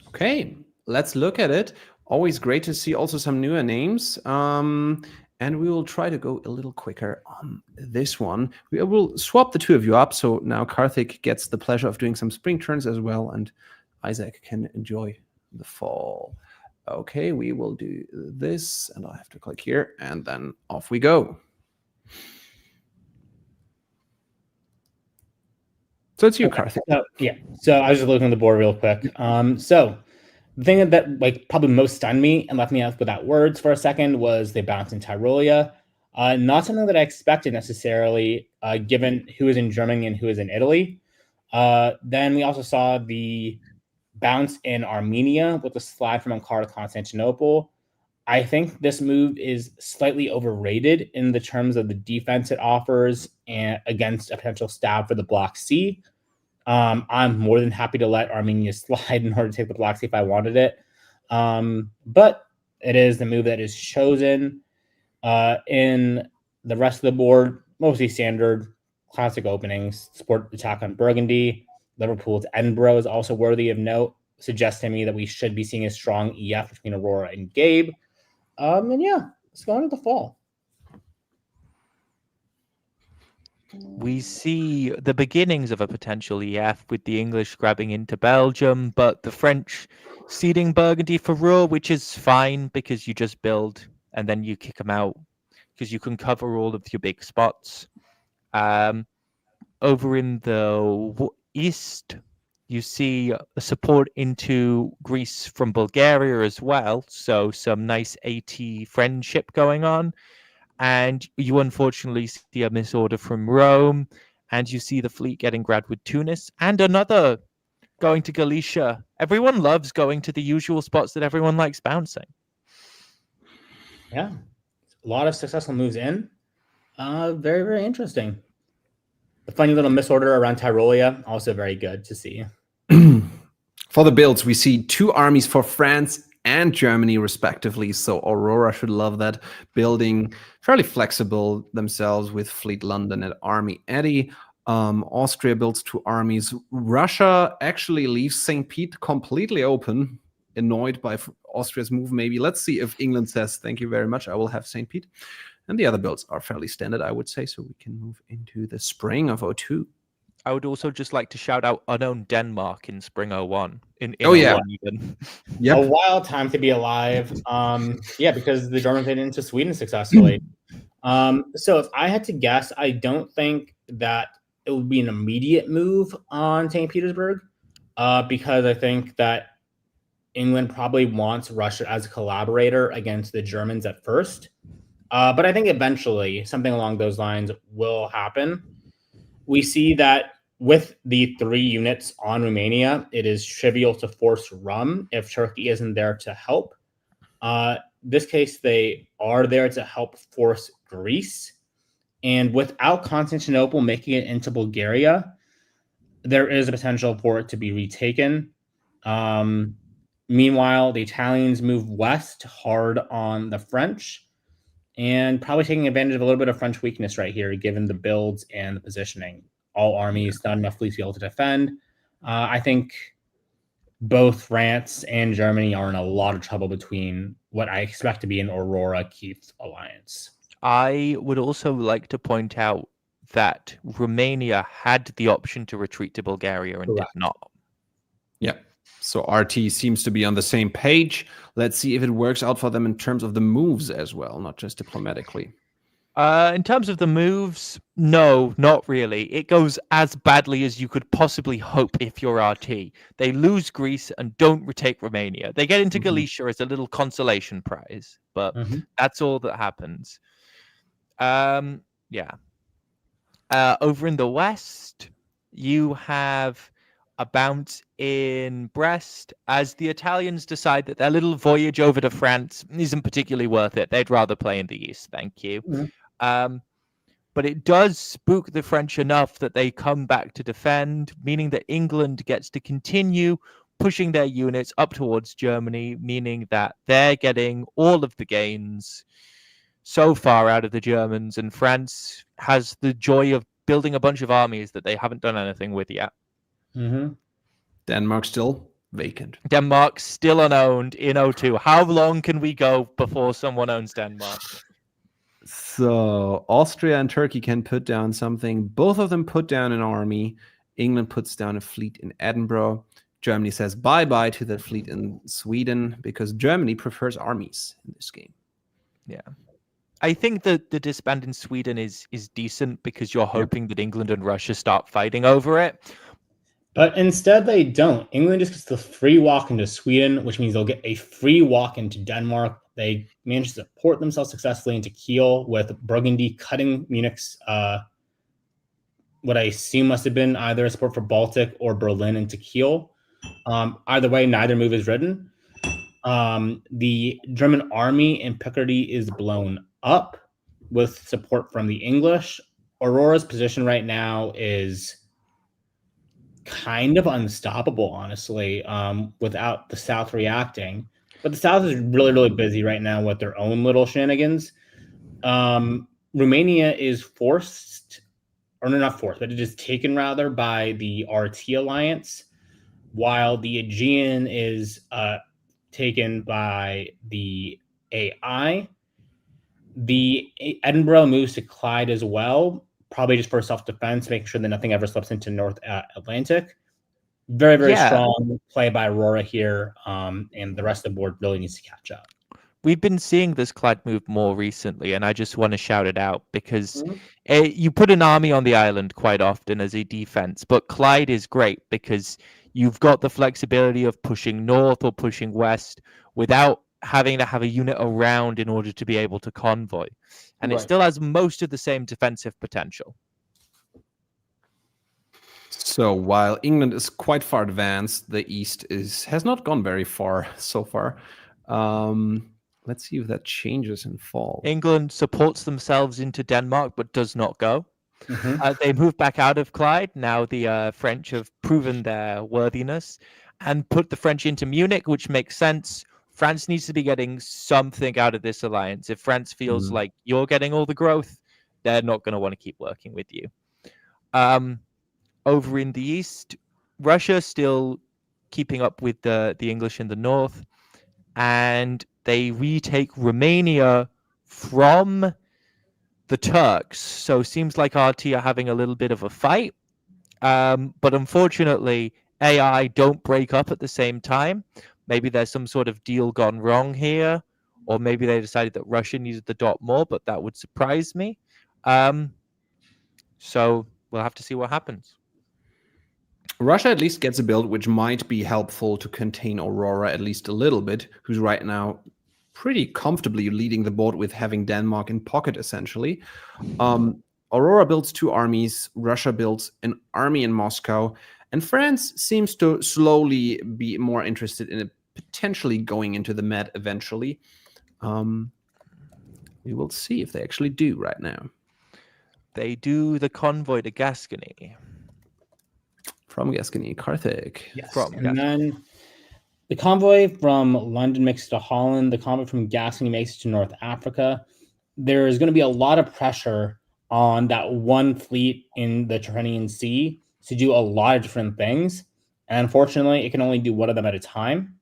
Okay, let's look at it. Always great to see also some newer names. And we will try to go a little quicker on this one. We will swap the 2 of you up. So now Karthik gets the pleasure of doing some spring turns as well. And Isaac can enjoy the fall. Okay, we will do this. And I have to click here. And then off we go. So it's you, Karthik. So I was just looking at the board real quick. So the thing that like probably most stunned me and left me out without words for a second was they bounced in Tyrolia. Not something that I expected necessarily, given who is in Germany and who is in Italy. Then we also saw the bounce in Armenia with the slide from Ankara to Constantinople. I think this move is slightly overrated in the terms of the defense it offers and against a potential stab for the Block C. I'm more than happy to let Armenia slide in order to take the Block C if I wanted it. But it is the move that is chosen. In the rest of the board, mostly standard classic openings. Sport attack on Burgundy. Liverpool to Edinburgh is also worthy of note, suggesting to me that we should be seeing a strong EF between Aurora and Gabe. And yeah, let's go into the fall. We see the beginnings of a potential EF with the English grabbing into Belgium, but the French ceding Burgundy for Ruhr, which is fine because you just build and then you kick them out because you can cover all of your big spots. Over in the east, you see a support into Greece from Bulgaria as well. So some nice AT friendship going on. And you unfortunately see a misorder from Rome. And you see the fleet getting grabbed with Tunis. And another going to Galicia. Everyone loves going to the usual spots that everyone likes bouncing. Yeah. A lot of successful moves in. Very, very interesting. The funny little misorder around Tyrolia, also very good to see. For the builds, we see 2 armies for France and Germany, respectively. So Aurora should love that. Building fairly flexible themselves with Fleet London and Army Eddie. Austria builds 2 armies. Russia actually leaves St. Pete completely open, annoyed by Austria's move, maybe. Let's see if England says, thank you very much, I will have St. Pete. And the other builds are fairly standard, I would say, so we can move into the spring of 02. I would also just like to shout out unknown Denmark in spring 01. In oh, yeah. 01 even. Yep. A wild time to be alive. Yeah, because the Germans made it into Sweden successfully. So if I had to guess, I don't think that it would be an immediate move on St. Petersburg, because I think that England probably wants Russia as a collaborator against the Germans at first. But I think eventually something along those lines will happen. We see that with the 3 units on Romania, it is trivial to force Rum if Turkey isn't there to help. This case, they are there to help force Greece. And without Constantinople making it into Bulgaria, there is a potential for it to be retaken. Meanwhile, the Italians move west hard on the French, and probably taking advantage of a little bit of French weakness right here, given the builds and the positioning. All armies, not enough fleets to be able to defend. I think both France and Germany are in a lot of trouble between what I expect to be an Aurora-Keith alliance. I would also like to point out that Romania had the option to retreat to Bulgaria and Correct. did not. Yeah. So RT seems to be on the same page. Let's see if it works out for them in terms of the moves as well, not just diplomatically. In terms of the moves, no, not really. It goes as badly as you could possibly hope if you're RT. They lose Greece and don't retake Romania. They get into Galicia as a little consolation prize, but that's all that happens. Yeah. Over in the West, you have a bounce in Brest as the Italians decide that their little voyage over to France isn't particularly worth it. They'd rather play in the East, thank you. But it does spook the French enough that they come back to defend, meaning that England gets to continue pushing their units up towards Germany, meaning that they're getting all of the gains so far out of the Germans, and France has the joy of building a bunch of armies that they haven't done anything with yet. Denmark still vacant. Denmark still unowned in 02. How long can we go before someone owns Denmark? So Austria and Turkey can put down something. Both of them put down an army. England puts down a fleet in Edinburgh. Germany says bye-bye to the fleet in Sweden because Germany prefers armies in this game. Yeah. I think that the disband in Sweden is decent because you're hoping that England and Russia start fighting over it. But instead they don't. England just gets the free walk into Sweden, which means they'll get a free walk into Denmark, They managed to support themselves successfully into Kiel, with Burgundy cutting Munich's what I assume must have been either a support for Baltic or Berlin into Kiel. Either way, neither move is written. The German army in Picardy is blown up with support from the English. Aurora's position right now is kind of unstoppable, honestly, without the South reacting. But the South is really, really busy right now with their own little shenanigans. Romania is forced, or no, not forced, but it is taken rather by the RT alliance, while the Aegean is taken by the AI. The Edinburgh moves to Clyde as well, probably just for self-defense, making sure that nothing ever slips into North Atlantic. Very, very strong play by Aurora here, and the rest of the board really needs to catch up. We've been seeing this Clyde move more recently, and I just want to shout it out because you put an army on the island quite often as a defense, but Clyde is great because you've got the flexibility of pushing north or pushing west without having to have a unit around in order to be able to convoy. And it still has most of the same defensive potential. So while England is quite far advanced, the East has not gone very far so far. Let's see if that changes in fall. England supports themselves into Denmark, but does not go. They move back out of Clyde. Now the French have proven their worthiness and put the French into Munich, which makes sense. France needs to be getting something out of this alliance. If France feels like you're getting all the growth, they're not going to want to keep working with you. Over in the East, Russia still keeping up with the English in the North, and they retake Romania from the Turks. So seems like RT are having a little bit of a fight. But unfortunately, AI don't break up at the same time. Maybe there's some sort of deal gone wrong here, or maybe they decided that Russia needed the dot more, but that would surprise me. So we'll have to see what happens. Russia at least gets a build which might be helpful to contain Aurora at least a little bit, who's right now pretty comfortably leading the board with having Denmark in pocket, essentially. Aurora builds 2 armies, Russia builds an army in Moscow, and France seems to slowly be more interested in potentially going into the Med eventually. We will see if they actually do right now. They do the convoy to Gascony. From Gascony, Carthage. Yes, and then the convoy from London makes it to Holland. The convoy from Gascony makes it to North Africa. There is going to be a lot of pressure on that one fleet in the Tyrrhenian Sea to do a lot of different things. And unfortunately, it can only do one of them at a time.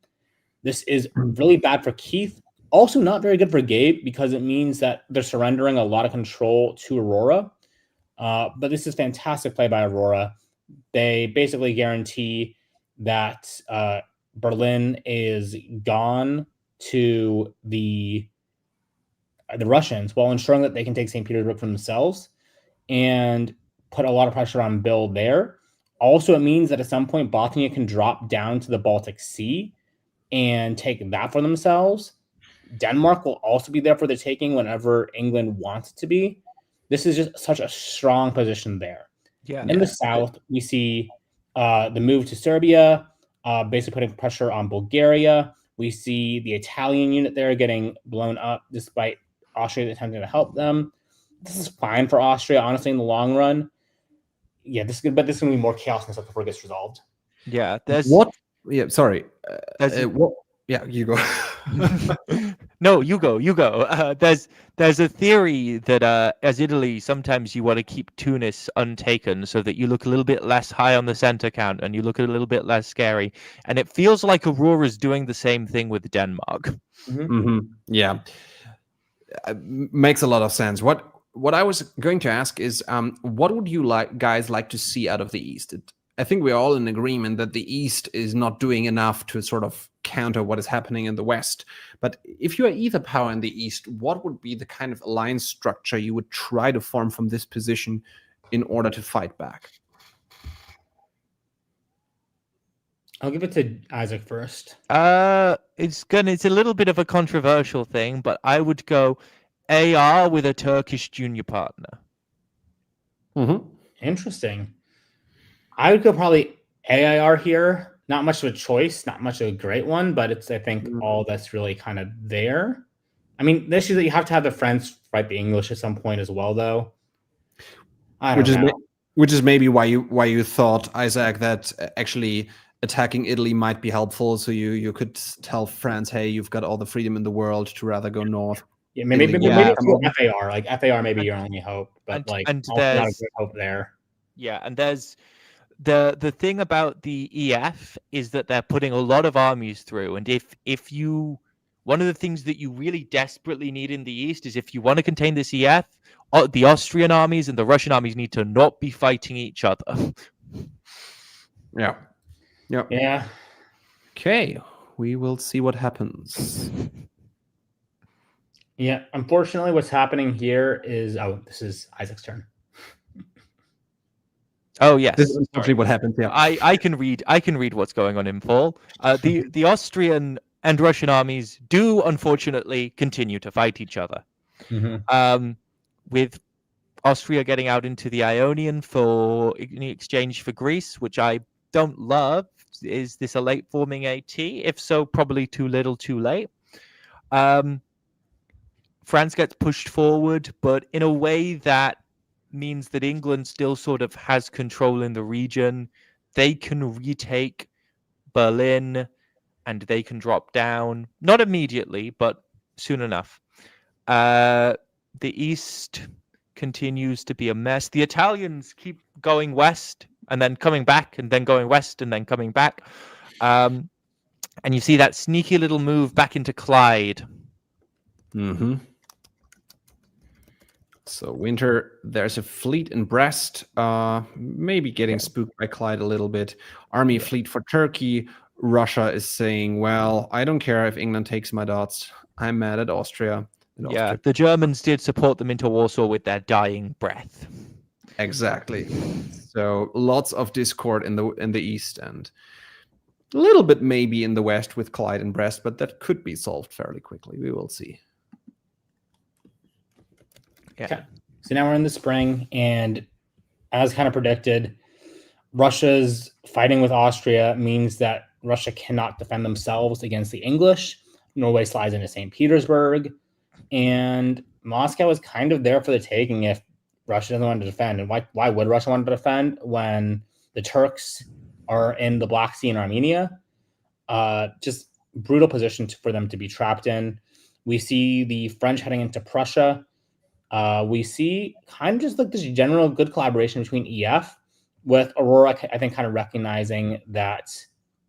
This is really bad for Keith. Also not very good for Gabe because it means that they're surrendering a lot of control to Aurora. But this is fantastic play by Aurora. They basically guarantee that Berlin is gone to the Russians while ensuring that they can take St. Petersburg for themselves and put a lot of pressure on Bill there. Also, it means that at some point, Bothnia can drop down to the Baltic Sea and take that for themselves. Denmark will also be there for the taking whenever England wants it to be. This is just such a strong position there. In the south, we see the move to Serbia, basically putting pressure on Bulgaria. We see the Italian unit there getting blown up despite Austria attempting to help them. This is fine for Austria, honestly, in the long run. Yeah, this is good, but this is going to be more chaos and stuff before it gets resolved. Yeah, there's what? Yeah, sorry. What? Yeah, you go. No, you go. There's a theory that as Italy, sometimes you want to keep Tunis untaken so that you look a little bit less high on the center count and you look a little bit less scary. And it feels like Aurora's doing the same thing with Denmark. Yeah, makes a lot of sense. What I was going to ask is, what would you guys like to see out of the East? I think we're all in agreement that the East is not doing enough to sort of counter what is happening in the West. But if you are either power in the East, what would be the kind of alliance structure you would try to form from this position in order to fight back? I'll give it to Isaac first. it's a little bit of a controversial thing, but I would go AR with a Turkish junior partner. Interesting. I would go probably AIR here. Not much of a choice, not much of a great one, but it's, I think, all that's really kind of there. I mean, the issue that you have to have the French write the English at some point as well, though. I don't know. Which is maybe why you thought, Isaac, that actually attacking Italy might be helpful. So you could tell France, hey, you've got all the freedom in the world to rather go north. Yeah, maybe FAR. Like FAR, maybe your only hope, but also not a good hope there. Yeah, and there's the thing about the EF is that they're putting a lot of armies through, and if you one of the things that you really desperately need in the East is if you want to contain this EF, the Austrian armies and the Russian armies need to not be fighting each other. Yeah. Yeah. Okay, we will see what happens. Yeah, unfortunately, what's happening here is this is Isaac's turn. Oh yes, this is actually what happens. Yeah, I can read what's going on in Paul. The Austrian and Russian armies do unfortunately continue to fight each other. With Austria getting out into the Ionian in exchange for Greece, which I don't love. Is this a late forming AT? If so, probably too little, too late. France gets pushed forward, but in a way that means that England still sort of has control in the region. They can retake Berlin and they can drop down, not immediately, but soon enough. The East continues to be a mess. The Italians keep going west and then coming back and then going west and then coming back. And you see that sneaky little move back into Clyde. So Winter, there's a fleet in Brest, maybe getting spooked by Clyde a little bit. Army fleet for Turkey. Russia is saying, well, I don't care if England takes my dots. I'm mad at Austria. The Germans did support them into Warsaw with their dying breath. Exactly. So lots of discord in the East and a little bit maybe in the West with Clyde and Brest, but that could be solved fairly quickly. We will see. Yeah. Okay. So now we're in the spring, and as kind of predicted, Russia's fighting with Austria means that Russia cannot defend themselves against the English. Norway slides into St. Petersburg, and Moscow is kind of there for the taking if Russia doesn't want to defend. And why would Russia want to defend when the Turks are in the Black Sea and Armenia? Just brutal position for them to be trapped in. We see the French heading into Prussia. We see kind of just like this general good collaboration between EF with Aurora, I think, kind of recognizing that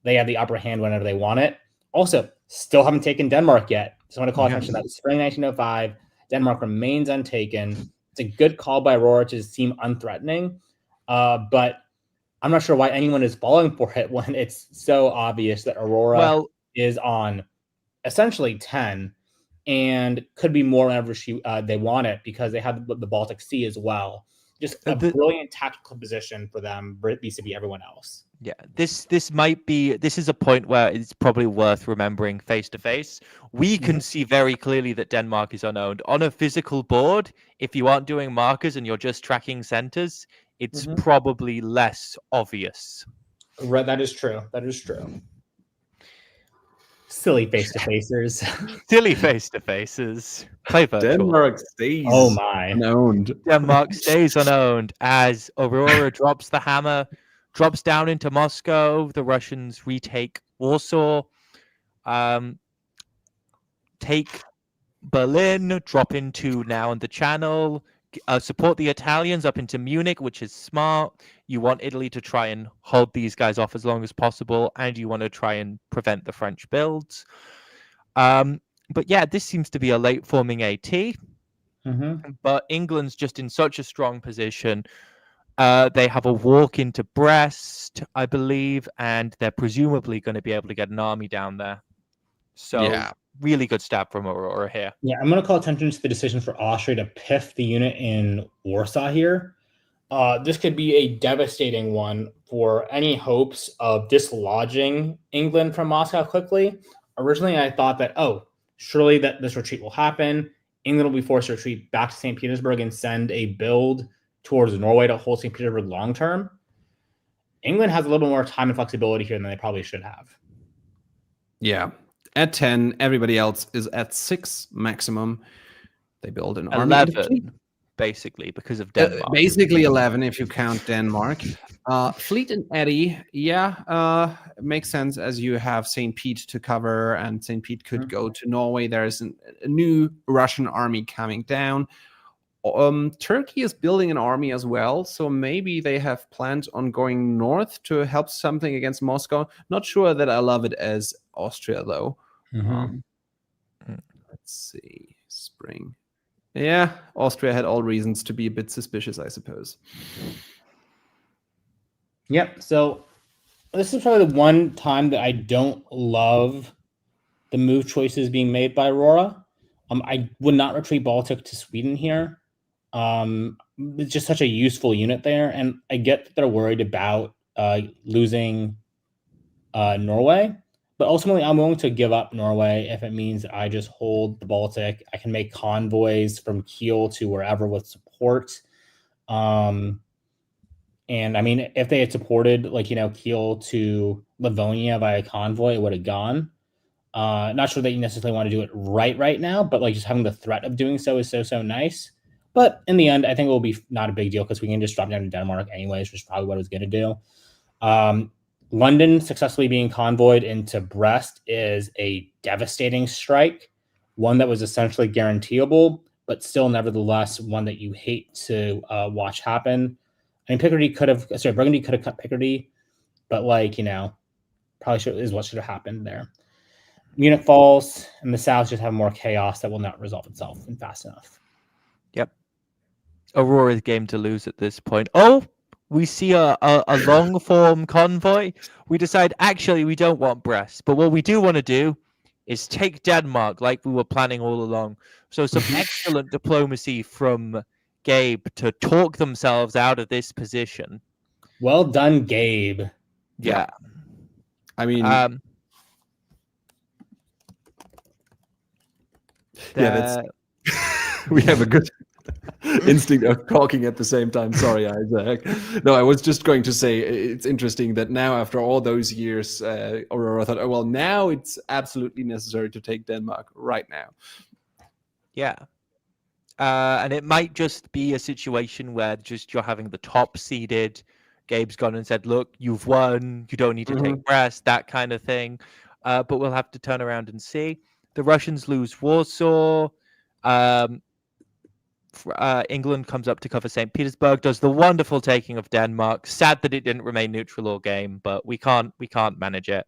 they have the upper hand whenever they want it. Also, still haven't taken Denmark yet. Just want to call attention to that. Spring 1905, Denmark remains untaken. It's a good call by Aurora to seem unthreatening, but I'm not sure why anyone is falling for it when it's so obvious that Aurora is on essentially 10 and could be more whenever they want it because they have the Baltic Sea as well. Just a brilliant tactical position for them vis-a-vis everyone else. Yeah, this is a point where it's probably worth remembering face to face. We can see very clearly that Denmark is unowned. On a physical board, if you aren't doing markers and you're just tracking centers, it's probably less obvious. Right, that is true. That is true. Silly face-to-facers. Silly face-to-faces. Play virtual. Denmark stays unowned. Denmark stays unowned as Aurora drops the hammer, drops down into Moscow. The Russians retake Warsaw, take Berlin, drop into now in the Channel, support the Italians up into Munich, which is smart. You want Italy to try and hold these guys off as long as possible, and you want to try and prevent the French builds. But yeah, this seems to be a late forming AT. But England's just in such a strong position. They have a walk into Brest, I believe, and they're presumably going to be able to get an army down there. So really good stab from Aurora here. Yeah, I'm going to call attention to the decision for Austria to piff the unit in Warsaw here. This could be a devastating one for any hopes of dislodging England from Moscow quickly. originally I thought that, surely that this retreat will happen. England will be forced to retreat back to St. Petersburg and send a build towards Norway to hold St. Petersburg long term. England has a little more time and flexibility here than they probably should have. Yeah. At 10, everybody else is at 6 maximum. They build an army. 11, basically, because of Denmark. Basically 11 if you count Denmark. Fleet and Eddie, it makes sense as you have St. Pete to cover, and St. Pete could go to Norway. There is a new Russian army coming down. Turkey is building an army as well, so maybe they have plans on going north to help something against Moscow. Not sure that I love it as Austria, though. Let's see. Spring. Yeah, Austria had all reasons to be a bit suspicious, I suppose. Yep. So this is probably the one time that I don't love the move choices being made by Aurora. I would not retreat Baltic to Sweden here. It's just such a useful unit there, and I get that they're worried about losing Norway. But ultimately, I'm willing to give up Norway if it means that I just hold the Baltic. I can make convoys from Kiel to wherever with support. And I mean, if they had supported, Kiel to Livonia via convoy, it would have gone. Not sure that you necessarily want to do it right now, but just having the threat of doing so is so nice. But in the end, I think it will be not a big deal because we can just drop down to Denmark anyways, which is probably what I was going to do. London successfully being convoyed into Brest is a devastating strike, one that was essentially guaranteeable, but still nevertheless one that you hate to watch happen. I mean, Burgundy could have cut Picardy, but probably is what should have happened there. Munich falls, and the South just have more chaos that will not resolve itself fast enough. Yep. Aurora's game to lose at this point. Oh, we see a long form convoy. We decide actually we don't want Brest, but what we do want to do is take Denmark like we were planning all along. So some excellent diplomacy from Gabe to talk themselves out of this position. Well done, Gabe. Yeah. I mean, that's we have a good instinct of talking at the same time. Sorry, Isaac. No, I was just going to say it's interesting that now, after all those years, Aurora thought, oh, well, now it's absolutely necessary to take Denmark right now. Yeah. And it might just be a situation where just you're having the top seeded. Gabe's gone and said, look, you've won. You don't need to take Brest, that kind of thing. But we'll have to turn around and see. The Russians lose Warsaw. England comes up to cover St. Petersburg, does the wonderful taking of Denmark. Sad that it didn't remain neutral all game, but we can't manage it.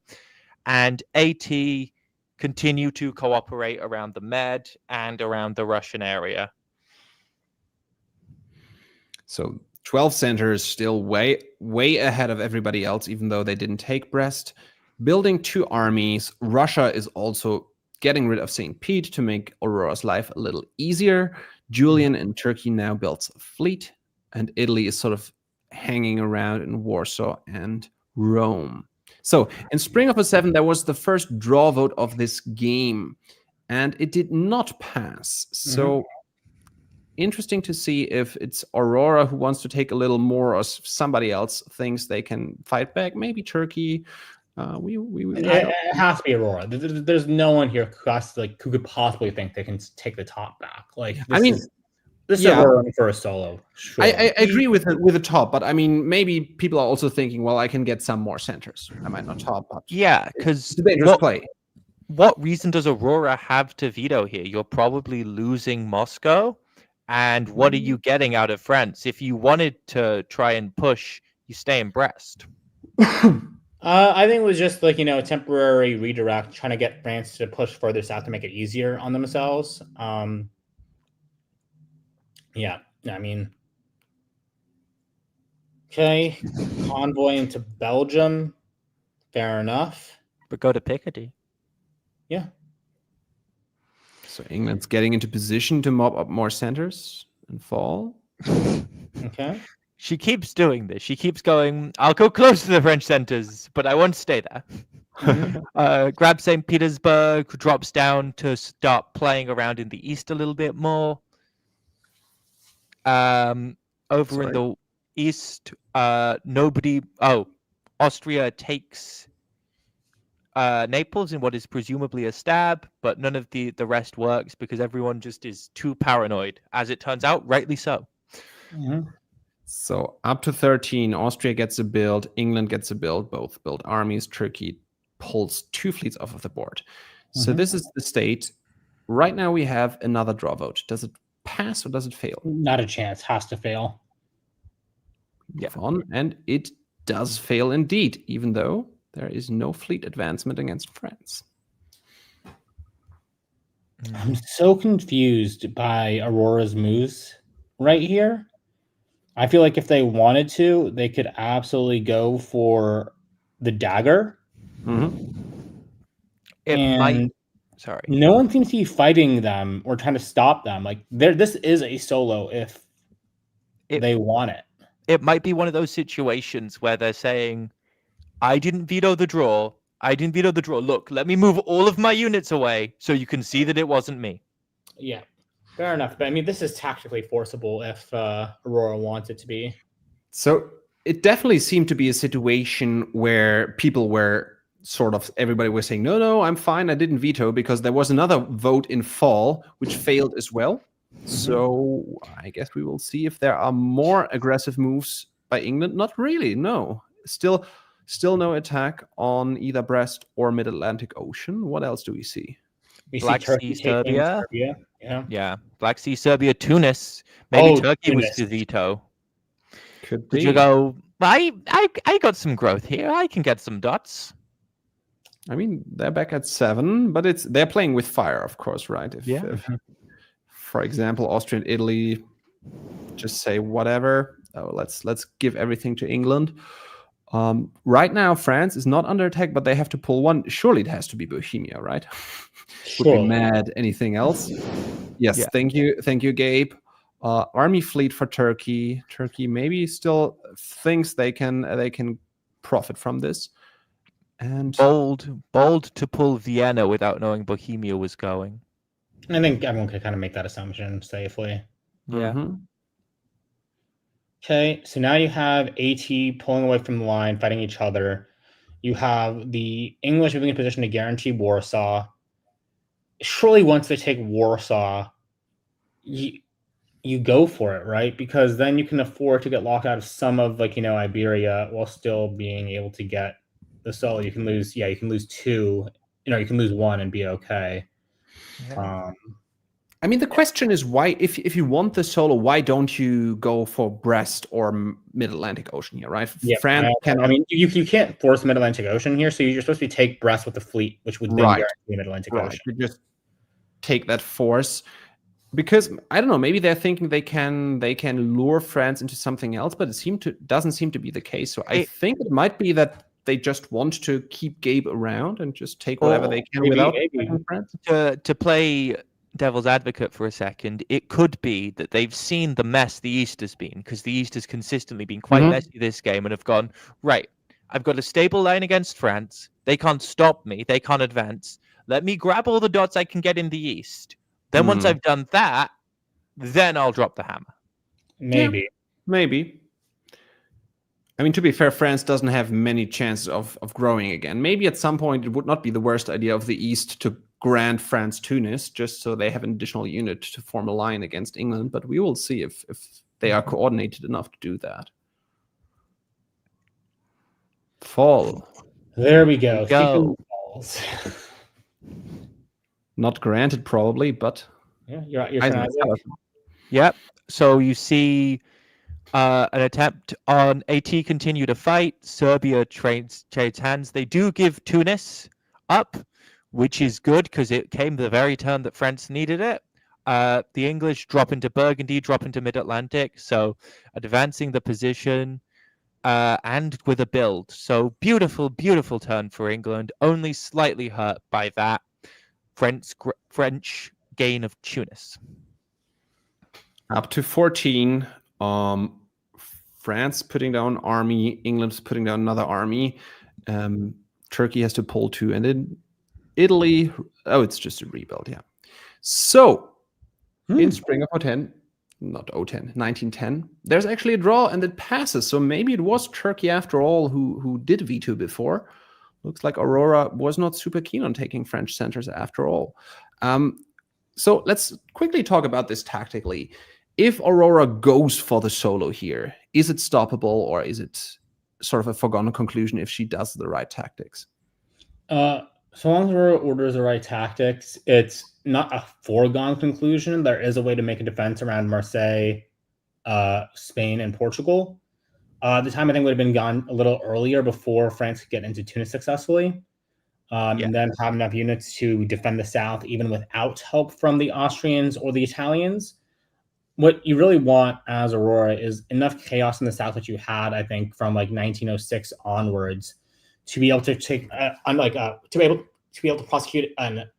And AT continue to cooperate around the Med and around the Russian area. So 12 centers still way ahead of everybody else, even though they didn't take Brest. Building 2 armies. Russia is also getting rid of St. Pete to make Aurora's life a little easier. Julian in Turkey now builds a fleet, and Italy is sort of hanging around in Warsaw and Rome. So in spring of 07, there was the first draw vote of this game, and it did not pass. So interesting to see if it's Aurora who wants to take a little more, or somebody else thinks they can fight back. Maybe Turkey. It has to be Aurora. There's no one here who could possibly think they can take the top back. This is Aurora for a solo. Sure. I agree with the top, but I mean, maybe people are also thinking, well, I can get some more centers. I might not top, but yeah, because it's a dangerous play. What reason does Aurora have to veto here? You're probably losing Moscow, and what are you getting out of France? If you wanted to try and push, you stay in Brest. I think it was just a temporary redirect, trying to get France to push further south to make it easier on themselves. Yeah, I mean, okay, convoy into Belgium, fair enough. But go to Picardy. Yeah. So England's getting into position to mop up more centers and fall. Okay. She keeps doing this. She keeps going, I'll go close to the French centers, but I won't stay there. Grabs St. Petersburg, drops down to start playing around in the east a little bit more. Over in the east, Austria takes Naples in what is presumably a stab, but none of the rest works because everyone just is too paranoid. As it turns out, rightly so. So up to 13, Austria gets a build, England gets a build, both build armies. Turkey pulls 2 fleets off of the board. So this is the state. Right now we have another draw vote. Does it pass or does it fail? Not a chance. Has to fail. Move on, and it does fail indeed, even though there is no fleet advancement against France. I'm so confused by Aurora's moves right here. I feel like if they wanted to, they could absolutely go for the dagger. Sorry. No one seems to be fighting them or trying to stop them. Like this is a solo if they want it. It might be one of those situations where they're saying, I didn't veto the draw. Look, let me move all of my units away so you can see that it wasn't me. Yeah, fair enough. But I mean, this is tactically forcible if Aurora wants it to be. So it definitely seemed to be a situation where people were everybody was saying, no, I'm fine. I didn't veto, because there was another vote in fall, which failed as well. So I guess we will see if there are more aggressive moves by England. Not really, no. Still no attack on either Brest or Mid-Atlantic Ocean. What else do we see? We Black see Turkey Sea, Serbia. Yeah. Black Sea, Serbia, Tunis. Maybe Turkey Tunis. was to veto. Could be. Did you go, I got some growth here. I can get some dots. I mean, they're back at 7, but they're playing with fire, of course, right? If for example, Austria and Italy just say whatever, let's give everything to England. Right now, France is not under attack, but they have to pull one. Surely it has to be Bohemia, right? Would be mad anything else. Yes, Yeah. Thank you, Gabe. Army fleet for Turkey. Turkey maybe still thinks they can profit from this. And bold to pull Vienna without knowing Bohemia was going. I think everyone could kind of make that assumption safely. Yeah. Okay, so now you have AT pulling away from the line, fighting each other. You have the English moving in position to guarantee Warsaw. Surely once they take Warsaw, you go for it, right? Because then you can afford to get locked out of some of Iberia while still being able to get the solo. You can lose 2, you can lose 1 and be okay. Yeah. I mean, the question is why, if you want the solo, why don't you go for Brest or Mid-Atlantic Ocean here, right? Yeah, France cannot. I mean, you can't force Mid-Atlantic Ocean here, so you're supposed to take Brest with the fleet, which would then guarantee Mid-Atlantic Ocean. You just take that force, because I don't know, maybe they're thinking they can lure France into something else, but it doesn't seem to be the case. So I think it might be that they just want to keep Gabe around and just take whatever they can without France. To play devil's advocate for a second, it could be that they've seen the mess the East has been, because the East has consistently been quite messy this game, and have gone, right, I've got a stable line against France. They can't stop me. They can't advance. Let me grab all the dots I can get in the East. Then once I've done that, then I'll drop the hammer. Maybe. Yeah, maybe. I mean, to be fair, France doesn't have many chances of growing again. Maybe at some point it would not be the worst idea of the East to grant France Tunis, just so they have an additional unit to form a line against England. But we will see if they are coordinated enough to do that. Fall. There we go. Falls. Not granted, probably, but yeah, you're trying to. Yep. So you see an attempt on AT continue to fight. Serbia trades hands. They do give Tunis up, which is good because it came the very turn that France needed it. The English drop into Burgundy, drop into Mid-Atlantic, so advancing the position and with a build. So beautiful, beautiful turn for England, only slightly hurt by that French gain of Tunis. Up to 14. France putting down army, England's putting down another army. Turkey has to pull 2, and then Italy. Oh, it's just a rebuild. Yeah. So in spring of 010, not 010, 1910, there's actually a draw and it passes. So maybe it was Turkey after all who did V2 before. Looks like Aurora was not super keen on taking French centers after all. So let's quickly talk about this tactically. If Aurora goes for the solo here, is it stoppable, or is it sort of a foregone conclusion if she does the right tactics? So long as Aurora orders the right tactics, it's not a foregone conclusion. There is a way to make a defense around Marseille, Spain, and Portugal. The time I think would have been gone a little earlier before France could get into Tunis successfully. And then have enough units to defend the south, even without help from the Austrians or the Italians. What you really want as Aurora is enough chaos in the south that you had, I think, from like 1906 onwards, to be able to take, to be able to prosecute an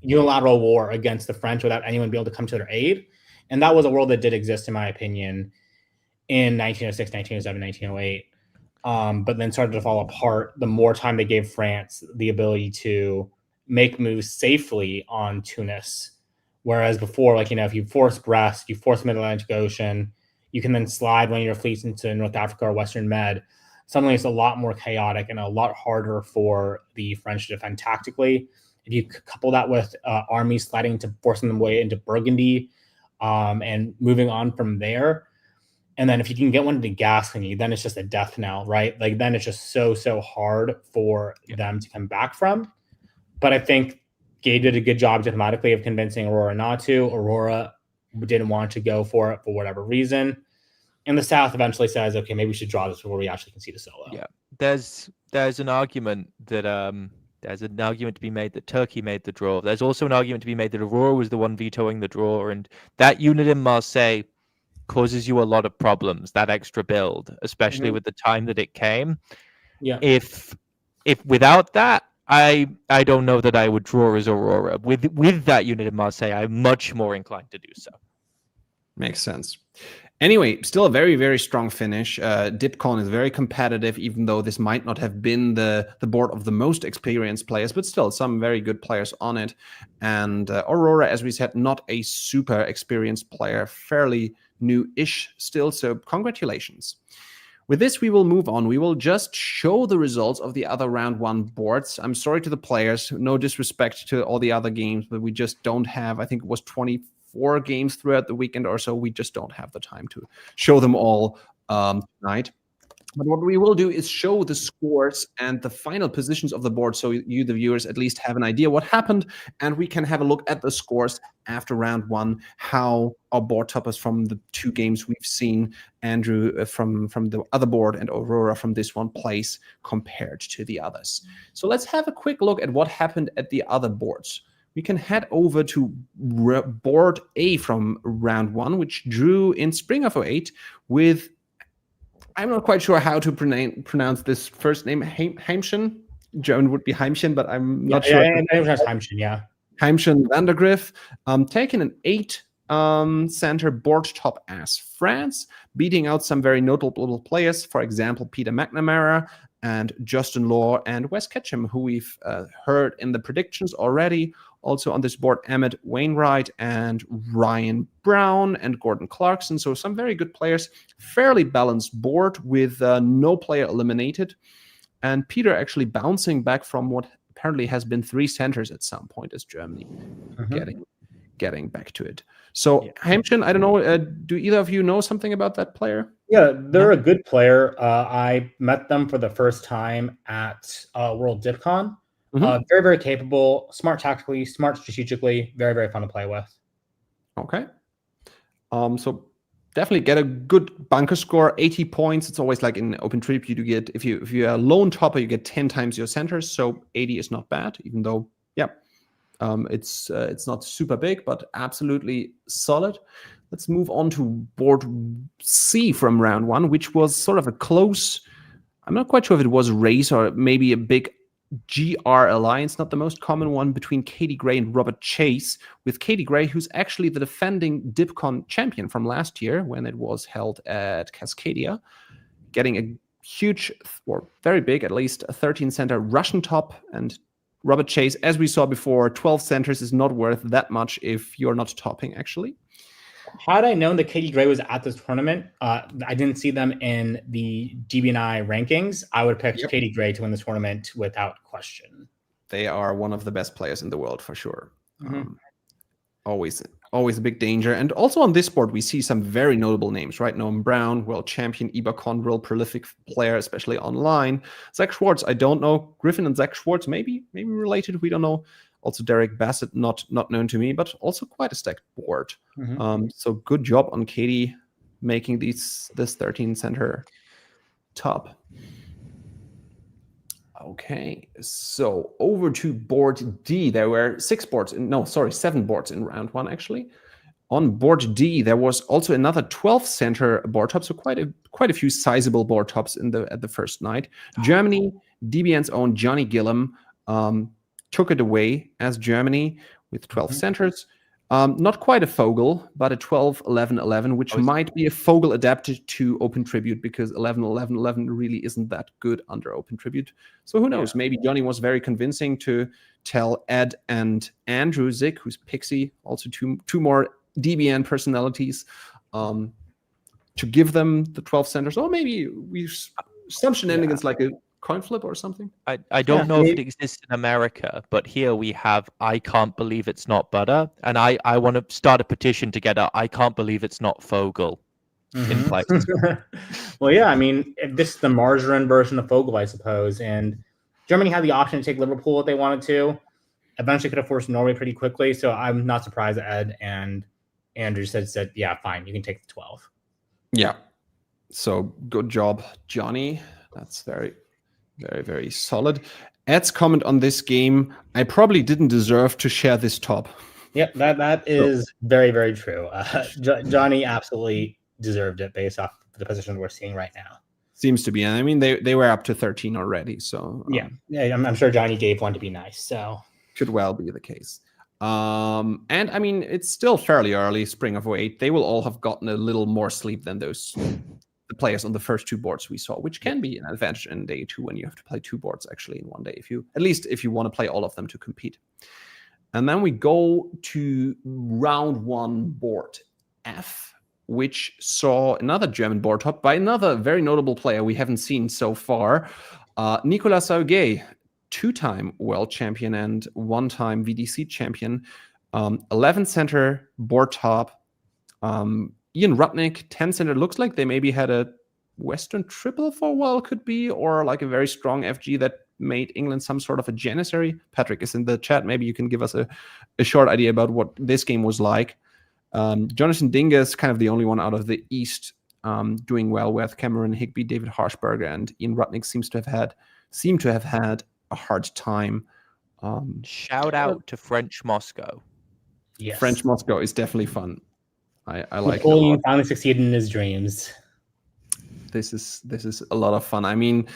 unilateral war against the French without anyone being able to come to their aid. And that was a world that did exist, in my opinion, in 1906, 1907, 1908. But then started to fall apart the more time they gave France the ability to make moves safely on Tunis. Whereas before, if you force Brest, you force the Mid-Atlantic Ocean, you can then slide one of your fleets into North Africa or Western Med. Suddenly it's a lot more chaotic and a lot harder for the French to defend tactically. If you couple that with armies sliding to forcing them way into Burgundy and moving on from there, and then if you can get one into Gascony, then it's just a death knell, right? Then it's just so hard for them to come back from. But I think Gabe did a good job diplomatically of convincing Aurora not to. Aurora didn't want to go for it for whatever reason. And the South eventually says, okay, maybe we should draw this before we actually concede a solo. Yeah, there's an argument that to be made that Turkey made the draw. There's also an argument to be made that Aurora was the one vetoing the draw, and that unit in Marseille causes you a lot of problems, that extra build, especially with the time that it came. Yeah. If without that, I don't know that I would draw as Aurora. With that unit in Marseille, I'm much more inclined to do so. Makes sense. Anyway, still a very, very strong finish. DipCon is very competitive, even though this might not have been the board of the most experienced players, but still some very good players on it. And Aurora, as we said, not a super experienced player, fairly new-ish still, so congratulations. With this, we will move on. We will just show the results of the other round 1 boards. I'm sorry to the players, no disrespect to all the other games, but we just don't have, I think it was 24 games throughout the weekend or so. We just don't have the time to show them all tonight. But what we will do is show the scores and the final positions of the board, so you, the viewers, at least have an idea what happened, and we can have a look at the scores after round 1, how our board toppers from the 2 games we've seen, Andrew from the other board and Aurora from this one, place compared to the others. So let's have a quick look at what happened at the other boards. We can head over to board A from round 1, which drew in spring of 08 with, I'm not quite sure how to pronounce this first name, Heimchen. German would be Heimchen, but I'm not sure. Yeah, Heimchen, yeah. Heimchen Vandergriff, taking an 8 center board top as France, beating out some very notable players, for example, Peter McNamara and Justin Law and Wes Ketchum, who we've heard in the predictions already. Also on this board, Emmett Wainwright and Ryan Brown and Gordon Clarkson. So some very good players, fairly balanced board with no player eliminated. And Peter actually bouncing back from what apparently has been 3 centers at some point as Germany getting back to it. So Heimchen, I don't know, do either of you know something about that player? Yeah, they're a good player. I met them for the first time at World DipCon. Very, very capable, smart tactically, smart strategically, very, very fun to play with. Okay. So definitely get a good bunker score, 80 points. It's always like in Open Trip, you do get, if you're a lone topper, you get 10 times your centers. So 80 is not bad, even though, it's not super big, but absolutely solid. Let's move on to board C from round 1, which was sort of a close, I'm not quite sure if it was a race or maybe a big GR alliance, not the most common one, between Katie Gray and Robert Chase, with Katie Gray, who's actually the defending DipCon champion from last year when it was held at Cascadia, getting a huge, or very big at least, a 13 center Russian top. And Robert Chase, as we saw before, 12 centers is not worth that much if you're not topping, actually. Had I known that Katie Gray was at this tournament, I didn't see them in the GBNI rankings. I would have picked Katie Gray to win this tournament without question. They are one of the best players in the world for sure. Always a big danger. And also on this board, we see some very notable names, right? Noam Brown, world champion, Ibacon, real prolific player, especially online. Zach Schwartz, I don't know. Griffin and Zach Schwartz, maybe related, we don't know. Also Derek Bassett, not known to me, but also quite a stacked board. So good job on Katie making this 13 center top. Okay, so over to board D. There were 7 boards in round 1, actually. On board D, there was also another 12 center board top, so quite a few sizable board tops at the first night. Germany, DBN's own Johnny Gillum, took it away as Germany with 12 centers. Not quite a Fogel, but a 12-11-11, which might be a Fogel adapted to Open Tribute, because 11-11-11 really isn't that good under Open Tribute. So who knows? Maybe Johnny was very convincing to tell Ed and Andrew Zick, who's Pixie, also two more DBN personalities, to give them the 12 centers. Or maybe some shenanigans like a coin flip or something. I don't know if it exists in America, but here we have I can't believe it's not butter, and I want to start a petition to get a I can't believe it's not Fogel in place. Well, yeah, I mean, this is the margarine version of Fogel, I suppose, and Germany had the option to take Liverpool if they wanted to. Eventually could have forced Norway pretty quickly, so I'm not surprised that Ed and Andrew said, yeah, fine, you can take the 12. Yeah. So good job, Johnny. That's very, very solid. Ed's comment on this game: I probably didn't deserve to share this top. Yep, that is very, very true. Johnny absolutely deserved it based off the position we're seeing right now. Seems to be. I mean, they were up to 13 already, so yeah, I'm sure Johnny gave one to be nice. So could well be the case. And I mean, it's still fairly early, spring of 08. They will all have gotten a little more sleep than the players on the first 2 boards we saw, which can be an advantage in day 2 when you have to play 2 boards actually in one day, if you want to play all of them to compete. And then we go to round 1, board F, which saw another German board top by another very notable player we haven't seen so far, Nicolas Sauguet, 2-time world champion and 1-time VDC champion, 11 center board top. Ian Rudnick, 10 center. Looks like they maybe had a Western triple for a while, could be, or like a very strong FG that made England some sort of a Janissary. Patrick is in the chat. Maybe you can give us a short idea about what this game was like. Jonathan Dingus, kind of the only one out of the East doing well, with Cameron Higby, David Harshberger, and Ian Rudnick seem to have had a hard time. Shout out to French Moscow. Yes. French Moscow is definitely fun. I like Napoleon finally succeeded in his dreams. This is a lot of fun. I mean,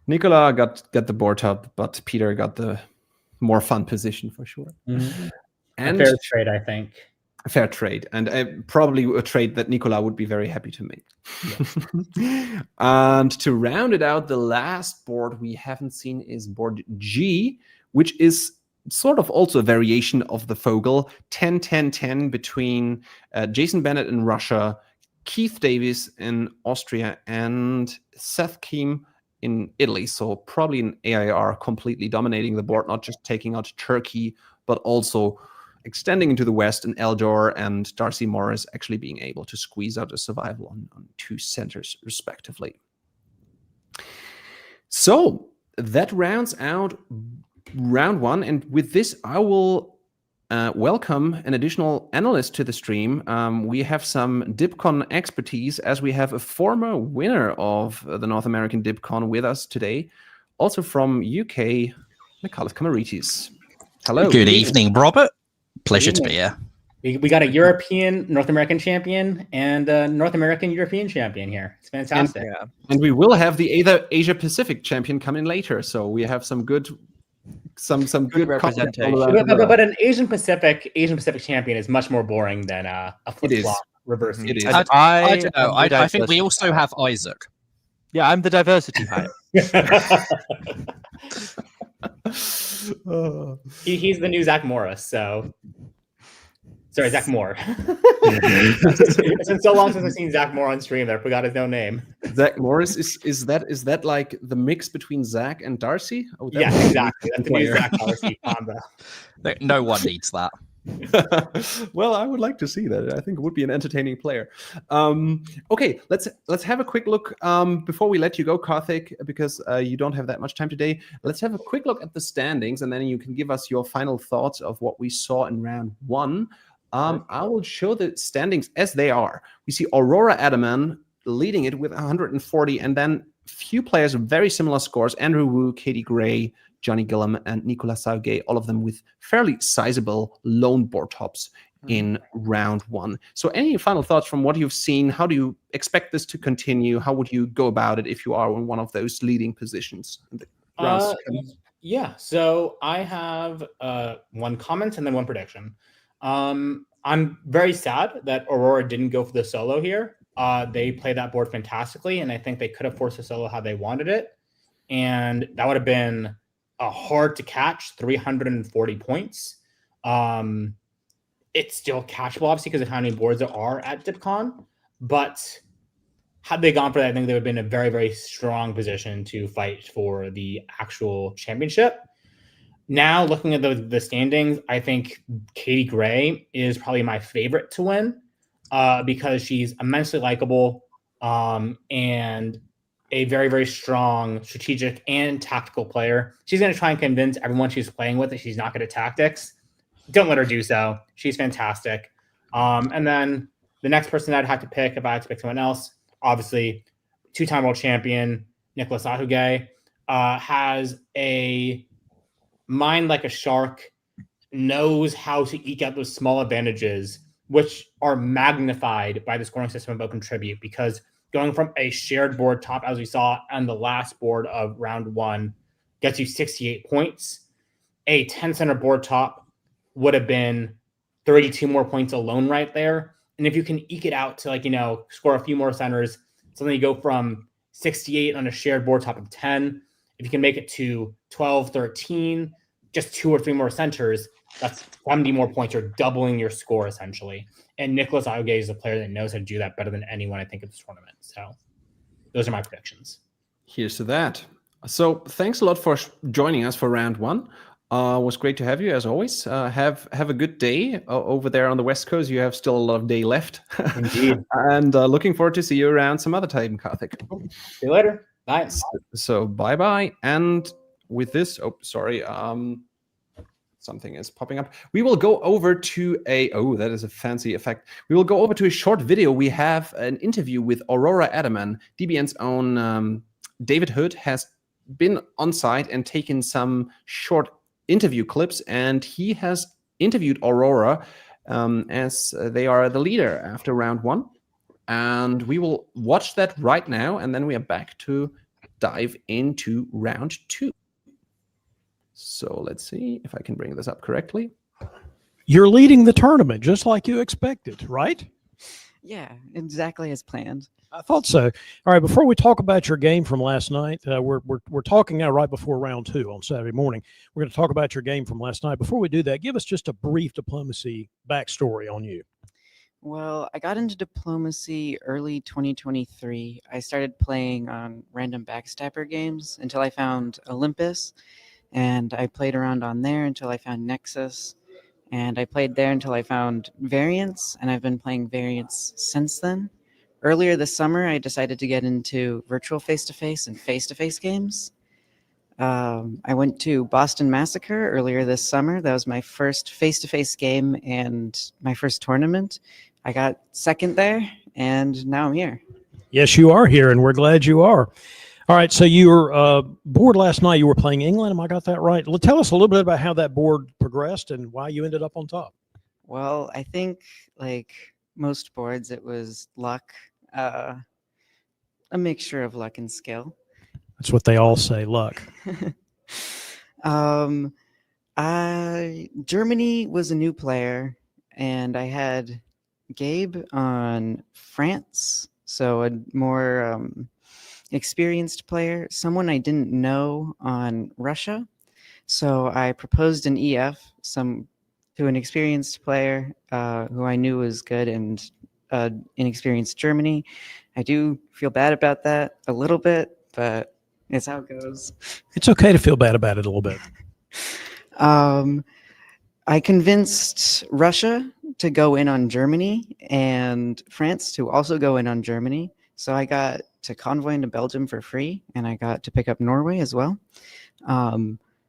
Nicola got the board top, but Peter got the more fun position for sure. Mm-hmm. And a fair trade, I think. A fair trade, and probably a trade that Nicola would be very happy to make. Yeah. And to round it out, the last board we haven't seen is board G, which is sort of also a variation of the Fogel, 10-10-10 between Jason Bennett in Russia, Keith Davies in Austria, and Seth Keem in Italy. So probably an AIR completely dominating the board, not just taking out Turkey, but also extending into the West, and Eldor and Darcy Morris actually being able to squeeze out a survival on 2 centers, respectively. So that rounds out round 1, and with this, I will welcome an additional analyst to the stream. We have some DipCon expertise, as we have a former winner of the North American DipCon with us today, also from UK, Nicholas Kamaritis. Hello. Good evening, Robert. Pleasure to be here. We got a European North American champion and a North American European champion here. It's fantastic. And we will have the Asia Pacific champion come in later, so we have some good representation. But an Asian Pacific champion is much more boring than a flip-flop reverse. It is. I don't know. I think we also have Isaac. Yeah, I'm the diversity hire. He's the new Zach Morris. So, sorry, Zach Moore. It's been so long since I've seen Zach Moore on stream that I forgot his own name. Zach Morris is that like the mix between Zach and Darcy? Oh, Yeah, exactly. That's the new Zach Darcy combo. No one needs that. Well, I would like to see that. I think it would be an entertaining player. Okay, let's have a quick look before we let you go, Karthik, because you don't have that much time today. Let's have a quick look at the standings, and then you can give us your final thoughts of what we saw in round one. I will show the standings as they are. We see Aurora Adaman leading it with 140, and then few players with very similar scores: Andrew Wu, Katie Gray, Johnny Gillum, and Nicolas Sauge, all of them with fairly sizable lone board tops in round one. So any final thoughts from what you've seen? How do you expect this to continue? How would you go about it if you are in one of those leading positions? Yeah, so I have one comment and then one prediction. I'm very sad that Aurora didn't go for the solo here. They played that board fantastically, and I think they could have forced the solo how they wanted it. And that would have been a hard to catch 340 points. It's still catchable, obviously, because of how many boards there are at DipCon. But had they gone for that, I think they would have been in a very, very strong position to fight for the actual championship. Now, looking at the standings, I think Katie Gray is probably my favorite to win because she's immensely likable and a very, very strong strategic and tactical player. She's going to try and convince everyone she's playing with that she's not good at tactics. Don't let her do so. She's fantastic. And then the next person I'd have to pick, if I had to pick someone else, obviously, two-time world champion Nicolas Sauge has a mind like a shark, knows how to eke out those small advantages, which are magnified by the scoring system of Open Tribute, because going from a shared board top, as we saw on the last board of round one, gets you 68 points. A 10-center board top would have been 32 more points alone right there. And if you can eke it out to, score a few more centers, so then you go from 68 on a shared board top of 10. If you can make it to 12, 13, just 2 or 3 more centers, that's 70 more points. You're doubling your score, essentially. And Nicolas Sauge is a player that knows how to do that better than anyone, I think, in this tournament. So those are my predictions. Here's to that. So thanks a lot for joining us for round one. It was great to have you, as always. Have a good day over there on the West Coast. You have still a lot of day left. Indeed. And looking forward to see you around some other time, Karthik. See you later. Bye. So bye-bye. And with this, something is popping up. We will go over to that is a fancy effect. We will go over to a short video. We have an interview with Aurora Adaman. DBN's own David Hood has been on site and taken some short interview clips, and he has interviewed Aurora as they are the leader after round one. And we will watch that right now, and then we are back to dive into round two. So let's see if I can bring this up correctly. You're leading the tournament just like you expected, right? Yeah, exactly as planned. I thought so. All right, before we talk about your game from last night, we're talking now right before round two on Saturday morning. We're going to talk about your game from last night. Before we do that, give us just a brief diplomacy backstory on you. Well, I got into diplomacy early 2023. I started playing on random backstabber games until I found Olympus, and I played around on there until I found Nexus, and I played there until I found Variants, and I've been playing Variants since then. Earlier this summer, I decided to get into virtual face-to-face and face-to-face games. I went to Boston Massacre earlier this summer. That was my first face-to-face game and my first tournament. I got second there, and now I'm here. Yes, you are here, and we're glad you are. All right, so you were bored last night. You were playing England. Am I got that right? Well, tell us a little bit about how that board progressed and why you ended up on top. Well, I think like most boards, it was luck, a mixture of luck and skill. That's what they all say, luck. Germany was a new player, and I had Gabe on France, so a more experienced player, someone I didn't know on Russia. So I proposed an EF to an experienced player who I knew was good, and inexperienced Germany. I do feel bad about that a little bit, but it's how it goes. It's okay to feel bad about it a little bit. I convinced Russia to go in on Germany and France to also go in on Germany. So I got to convoy into Belgium for free, and I got to pick up Norway as well.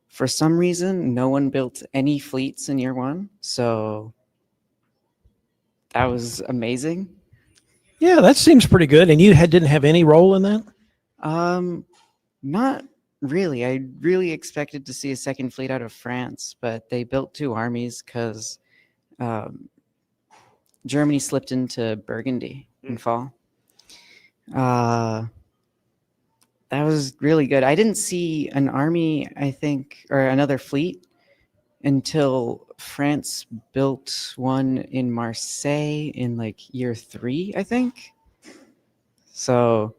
For some reason, no one built any fleets in year one, so that was amazing. Yeah, that seems pretty good. And you didn't have any role in that? Not really. I really expected to see a second fleet out of France, but they built 2 armies because Germany slipped into Burgundy in fall. That was really good. I didn't see an army, I think, or another fleet until France built one in Marseille in like year 3, I think. So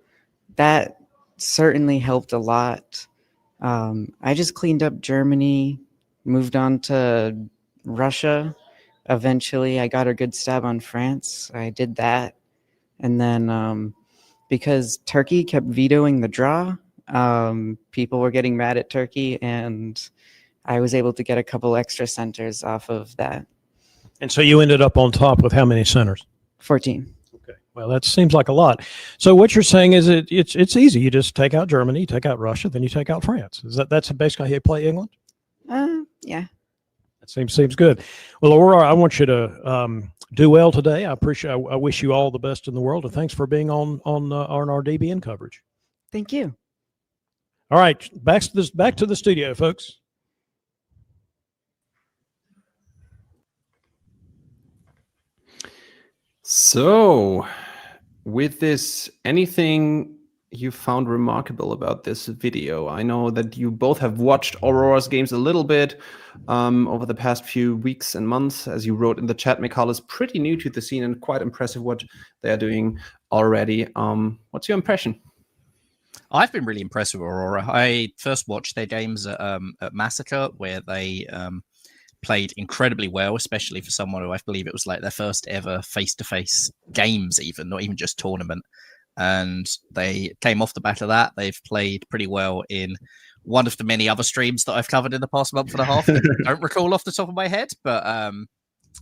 that certainly helped a lot. I just cleaned up Germany, moved on to Russia. Eventually, I got a good stab on France. I did that. And then because Turkey kept vetoing the draw, people were getting mad at Turkey, and I was able to get a couple extra centers off of that. And so you ended up on top with how many centers? 14. Okay. Well, that seems like a lot. So what you're saying is it's easy. You just take out Germany, you take out Russia, then you take out France. That's basically how you play England? Yeah. That seems good. Well, Aurora, I want you to do well today. I wish you all the best in the world, and thanks for being on our DBN coverage. Thank you. All right, back to the studio, folks. So, with this, anything you found remarkable about this video? I know that you both have watched Aurora's games a little bit over the past few weeks and months. As you wrote in the chat, Mikhail is pretty new to the scene and quite impressive what they're doing already. What's your impression? I've been really impressed with Aurora. I first watched their games at Massacre, where they played incredibly well, especially for someone who I believe it was like their first ever face-to-face games, even not even just tournament. And they came off the back of that. They've played pretty well in one of the many other streams that I've covered in the past month and a half. I don't recall off the top of my head, but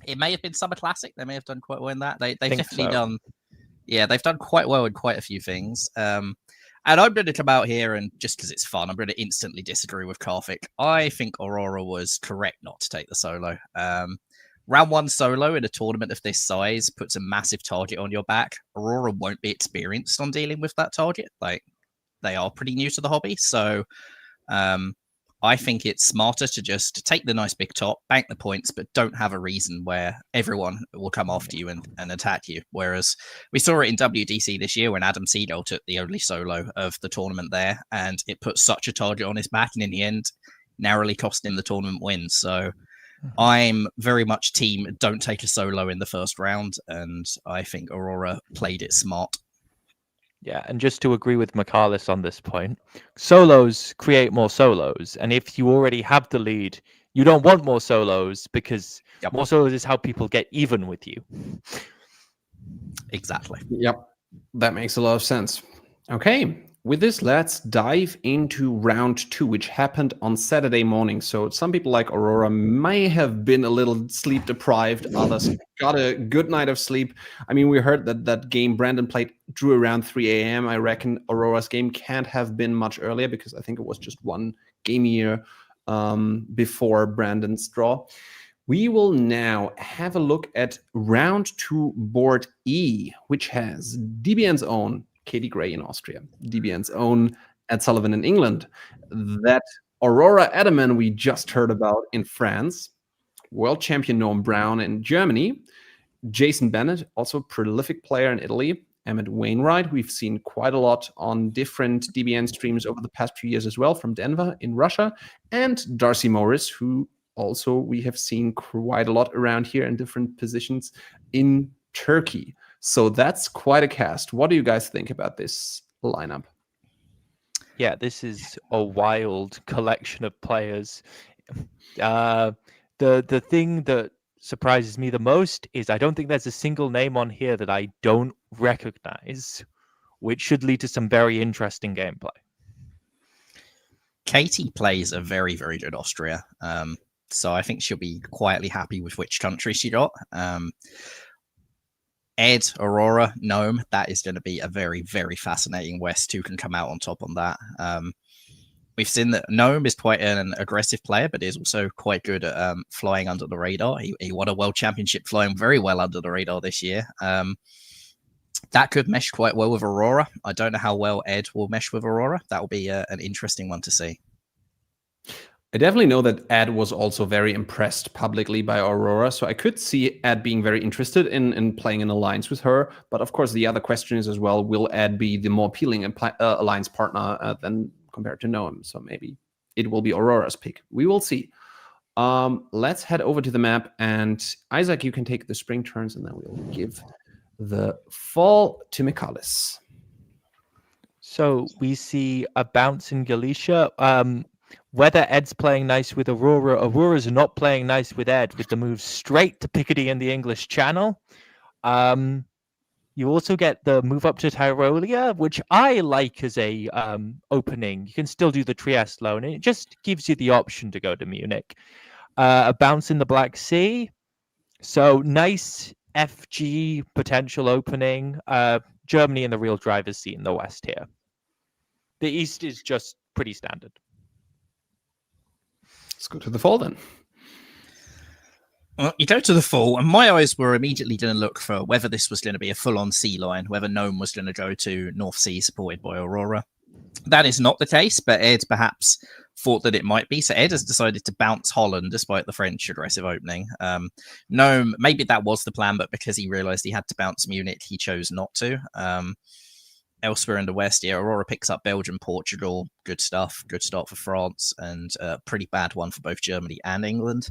it may have been Summer Classic. They may have done quite well in that. They've definitely done. Yeah, they've done quite well in quite a few things. And I'm going to come out here and just because it's fun, I'm going to instantly disagree with Karthik. I think Aurora was correct not to take the solo. Round 1 solo in a tournament of this size puts a massive target on your back. Aurora won't be experienced on dealing with that target. Like, they are pretty new to the hobby. So I think it's smarter to just take the nice big top, bank the points, but don't have a reason where everyone will come after you and attack you. Whereas we saw it in WDC this year when Adam Siegel took the only solo of the tournament there, and it put such a target on his back, and in the end, narrowly cost him the tournament win. So I'm very much team don't take a solo in the first round, and I think Aurora played it smart. Yeah, and just to agree with Michaelis on this point, solos create more solos. And if you already have the lead, you don't want more solos because more solos is how people get even with you. Exactly. Yep, that makes a lot of sense. Okay, with this, let's dive into round 2, which happened on Saturday morning. So some people like Aurora may have been a little sleep deprived. Others got a good night of sleep. I mean, we heard that game Brandon played drew around 3 a.m. I reckon Aurora's game can't have been much earlier because I think it was just one game year before Brandon's draw. We will now have a look at round 2 board E, which has DBN's own Katie Gray in Austria, DBN's own Ed Sullivan in England, that Aurora Edelman we just heard about in France, world champion Norm Brown in Germany, Jason Bennett, also prolific player in Italy, Emmett Wainwright, we've seen quite a lot on different DBN streams over the past few years as well, from Denver in Russia, and Darcy Morris, who also we have seen quite a lot around here in different positions in Turkey. So that's quite a cast. What do you guys think about this lineup? Yeah, this is a wild collection of players. The thing that surprises me the most is I don't think there's a single name on here that I don't recognize, which should lead to some very interesting gameplay. Katie plays a very, very good Austria. So I think she'll be quietly happy with which country she got. Ed, Aurora, Gnome, that is going to be a very, very fascinating West who can come out on top on that. We've seen that Gnome is quite an aggressive player, but is also quite good at flying under the radar. He won a world championship flying very well under the radar this year. That could mesh quite well with Aurora. I don't know how well Ed will mesh with Aurora. That will be an interesting one to see. I definitely know that Ed was also very impressed publicly by Aurora, so I could see Ed being very interested in playing an alliance with her. But of course, the other question is as well, will Ed be the more appealing alliance partner than compared to Gnome? So maybe it will be Aurora's pick. We will see. Let's head over to the map, and Isaac, you can take the spring turns, and then we'll give the fall to Michalis. So we see a bounce in Galicia. Whether Ed's playing nice with Aurora, Aurora's not playing nice with Ed with the move straight to Picardy in the English Channel. You also get the move up to Tyrolia, which I like as a opening. You can still do the Trieste loan, and it just gives you the option to go to Munich. A bounce in the Black Sea. So nice FG potential opening. Germany in the real driver's seat in the West here. The East is just pretty standard. Let's go to the fall then. Well, you go to the fall, and my eyes were immediately going to look for whether this was going to be a full-on sea line, whether Gnome was going to go to North Sea supported by Aurora. That is not the case, but Ed perhaps thought that it might be. So Ed has decided to bounce Holland despite the French aggressive opening. Gnome, maybe that was the plan, but because he realized he had to bounce Munich, he chose not to. Elsewhere in the West, yeah, Aurora picks up Belgium, Portugal. Good stuff. Good start for France, and a pretty bad one for both Germany and England.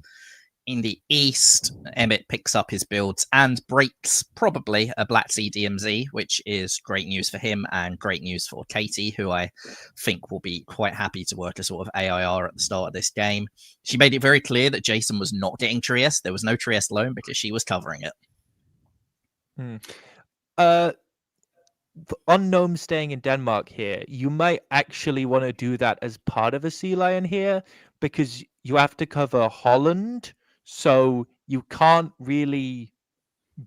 In the East, Emmett picks up his builds and breaks probably a Black Sea DMZ, which is great news for him and great news for Katie, who I think will be quite happy to work a sort of AIR at the start of this game. She made it very clear that Jason was not getting Trieste. There was no Trieste loan because she was covering it. On Gnome staying in Denmark here, you might actually want to do that as part of a Sea Lion here, because you have to cover Holland, so you can't really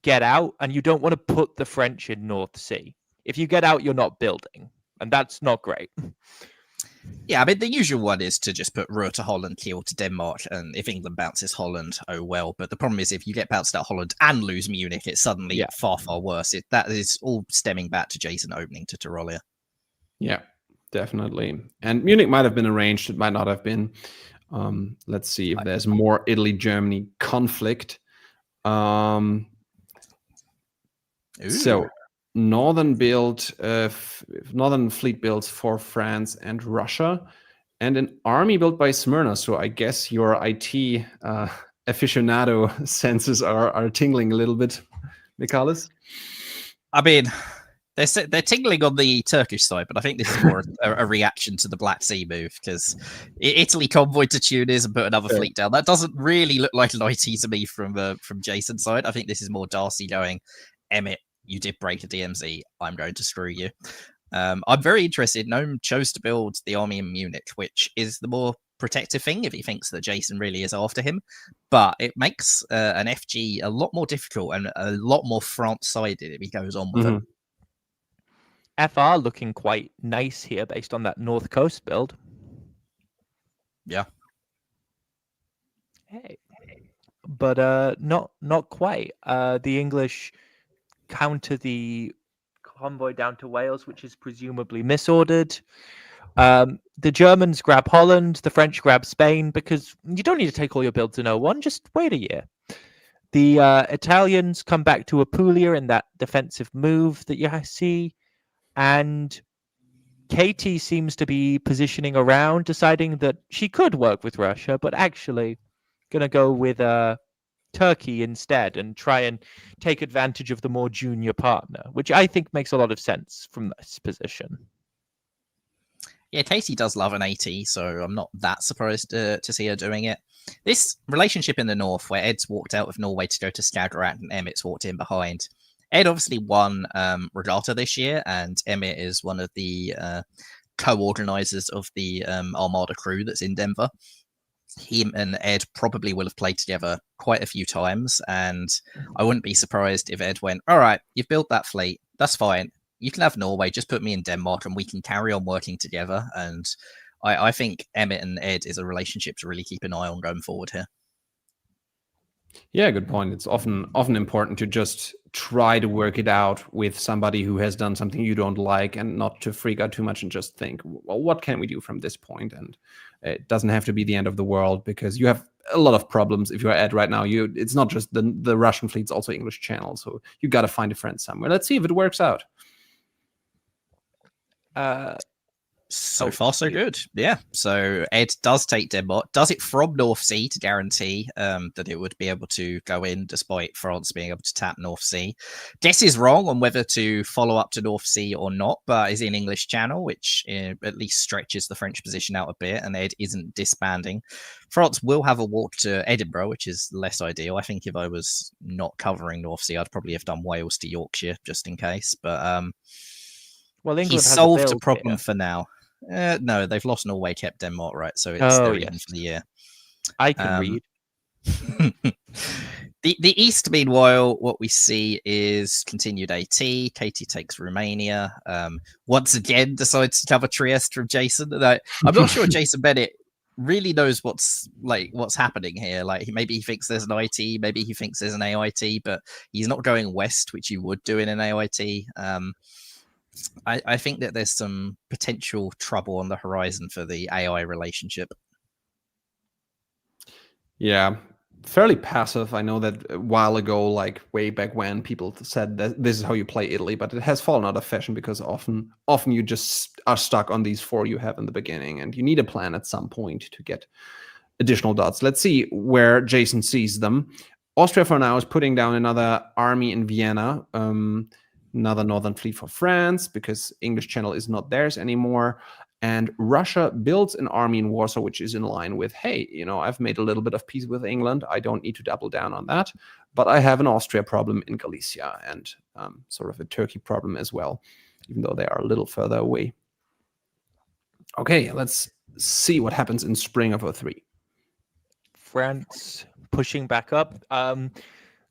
get out, and you don't want to put the French in North Sea. If you get out, you're not building, and that's not great. Yeah, I mean, the usual one is to just put Ruhr to Holland, Kiel to Denmark, and if England bounces Holland, oh well. But the problem is if you get bounced out Holland and lose Munich, it's suddenly far, far worse. That is all stemming back to Jason opening to Tyrolia. Yeah, definitely. And Munich might have been arranged. It might not have been. Let's see if there's more Italy-Germany conflict. So Northern Fleet builds for France and Russia, and an army built by Smyrna. So I guess your IT aficionado senses are tingling a little bit, Michalis. I mean, they're tingling on the Turkish side, but I think this is more a reaction to the Black Sea move, because Italy convoyed to Tunis and put another fleet down. That doesn't really look like an IT to me from Jason's side. I think this is more Darcy going, Emmett, you did break a DMZ. I'm going to screw you. I'm very interested. Gnome chose to build the army in Munich, which is the more protective thing if he thinks that Jason really is after him. But it makes an FG a lot more difficult and a lot more France-sided if he goes on with it. FR looking quite nice here based on that North Coast build. Yeah. Hey. But not quite. The English counter the convoy down to Wales, which is presumably misordered. The Germans grab Holland, the French grab Spain, because you don't need to take all your builds in 01, just wait a year. The Italians come back to Apulia in that defensive move that you see, and Katie seems to be positioning around, deciding that she could work with Russia, but actually going to go with Turkey instead and try and take advantage of the more junior partner, which I think makes a lot of sense from this position. Yeah, Katie does love an 80, so I'm not that surprised to see her doing it. This relationship in the north, where Ed's walked out of Norway to go to Skagerrak and Emmett's walked in behind. Ed obviously won Regatta this year, and Emmett is one of the co-organizers of the Armada crew that's in Denver. He and Ed probably will have played together quite a few times, and I wouldn't be surprised if Ed went, all right, you've built that fleet, that's fine. You can have Norway, just put me in Denmark and we can carry on working together. And I think Emmett and Ed is a relationship to really keep an eye on going forward here. Yeah, good point. It's often important to just try to work it out with somebody who has done something you don't like, and not to freak out too much and just think, well, what can we do from this point? And it doesn't have to be the end of the world, because you have a lot of problems if you're Ed right now. It's not just the Russian fleet, it's also English Channel. So you got to find a friend somewhere. Let's see if it works out. So far, so good. Yeah. So Ed does take Denmark, does it from North Sea to guarantee that it would be able to go in, despite France being able to tap North Sea. Guess is wrong on whether to follow up to North Sea or not, but is in English Channel, which at least stretches the French position out a bit, and Ed isn't disbanding. France will have a walk to Edinburgh, which is less ideal. I think if I was not covering North Sea, I'd probably have done Wales to Yorkshire just in case. But well, England he's has solved a a problem here. for now. No, they've lost Norway, kept Denmark, right? So it's they're even for the year. I can read. The East, meanwhile, what we see is continued AT. Katie takes Romania. Once again, decides to cover Trieste from Jason. I'm not sure Jason Bennett really knows what's happening here. Like, maybe he thinks there's an IT, maybe he thinks there's an AIT, but he's not going west, which you would do in an AIT. I think that there's some potential trouble on the horizon for the AI relationship. Yeah, fairly passive. I know that a while ago, like way back when, people said that this is how you play Italy, but it has fallen out of fashion because often you just are stuck on these 4 you have in the beginning, and you need a plan at some point to get additional dots. Let's see where Jason sees them. Austria for now is putting down another army in Vienna. Another Northern Fleet for France, because English Channel is not theirs anymore. And Russia builds an army in Warsaw, which is in line with, hey, I've made a little bit of peace with England. I don't need to double down on that. But I have an Austria problem in Galicia, and sort of a Turkey problem as well, even though they are a little further away. Okay, let's see what happens in spring of 2003. France pushing back up.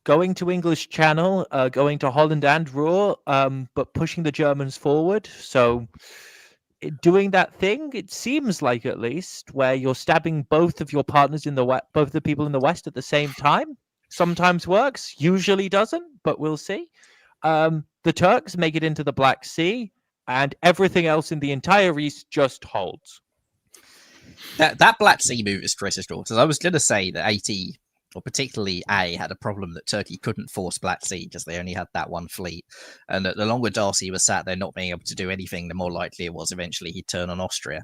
Going to English Channel, going to Holland and Ruhr, but pushing the Germans forward. So doing that thing, it seems like, at least, where you're stabbing both of your partners in the west, both the people in the west at the same time. Sometimes works, usually doesn't, but we'll see. The Turks make it into the Black Sea, and everything else in the entire east just holds. That Black Sea move is critical. So I was going to say that AT, or particularly A, had a problem that Turkey couldn't force Black Sea because they only had that one fleet. And that the longer Darcy was sat there not being able to do anything, the more likely it was eventually he'd turn on Austria.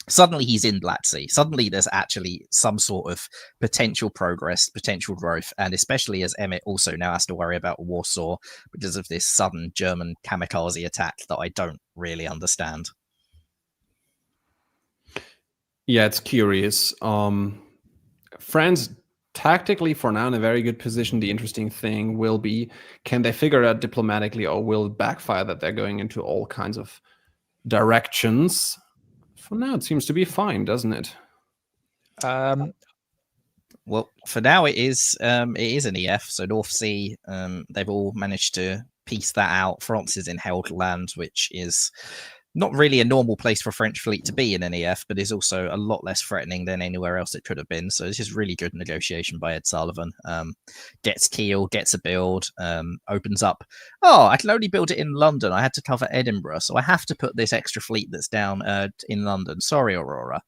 Suddenly he's in Black Sea. Suddenly there's actually some sort of potential progress, potential growth, and especially as Emmett also now has to worry about Warsaw because of this sudden German kamikaze attack that I don't really understand. Yeah, it's curious. France tactically for now in a very good position. The interesting thing will be, can they figure it out diplomatically, or will it backfire that they're going into all kinds of directions? For now, it seems to be fine, doesn't it? Well, for now it is an EF, so North Sea. They've all managed to piece that out. France is in held land, which is not really a normal place for a French fleet to be in an EF, but is also a lot less threatening than anywhere else it could have been. So this is really good negotiation by Ed Sullivan. Gets Kiel, gets a build, opens up. Oh, I can only build it in London. I had to cover Edinburgh, so I have to put this extra fleet that's down in London. Sorry, Aurora.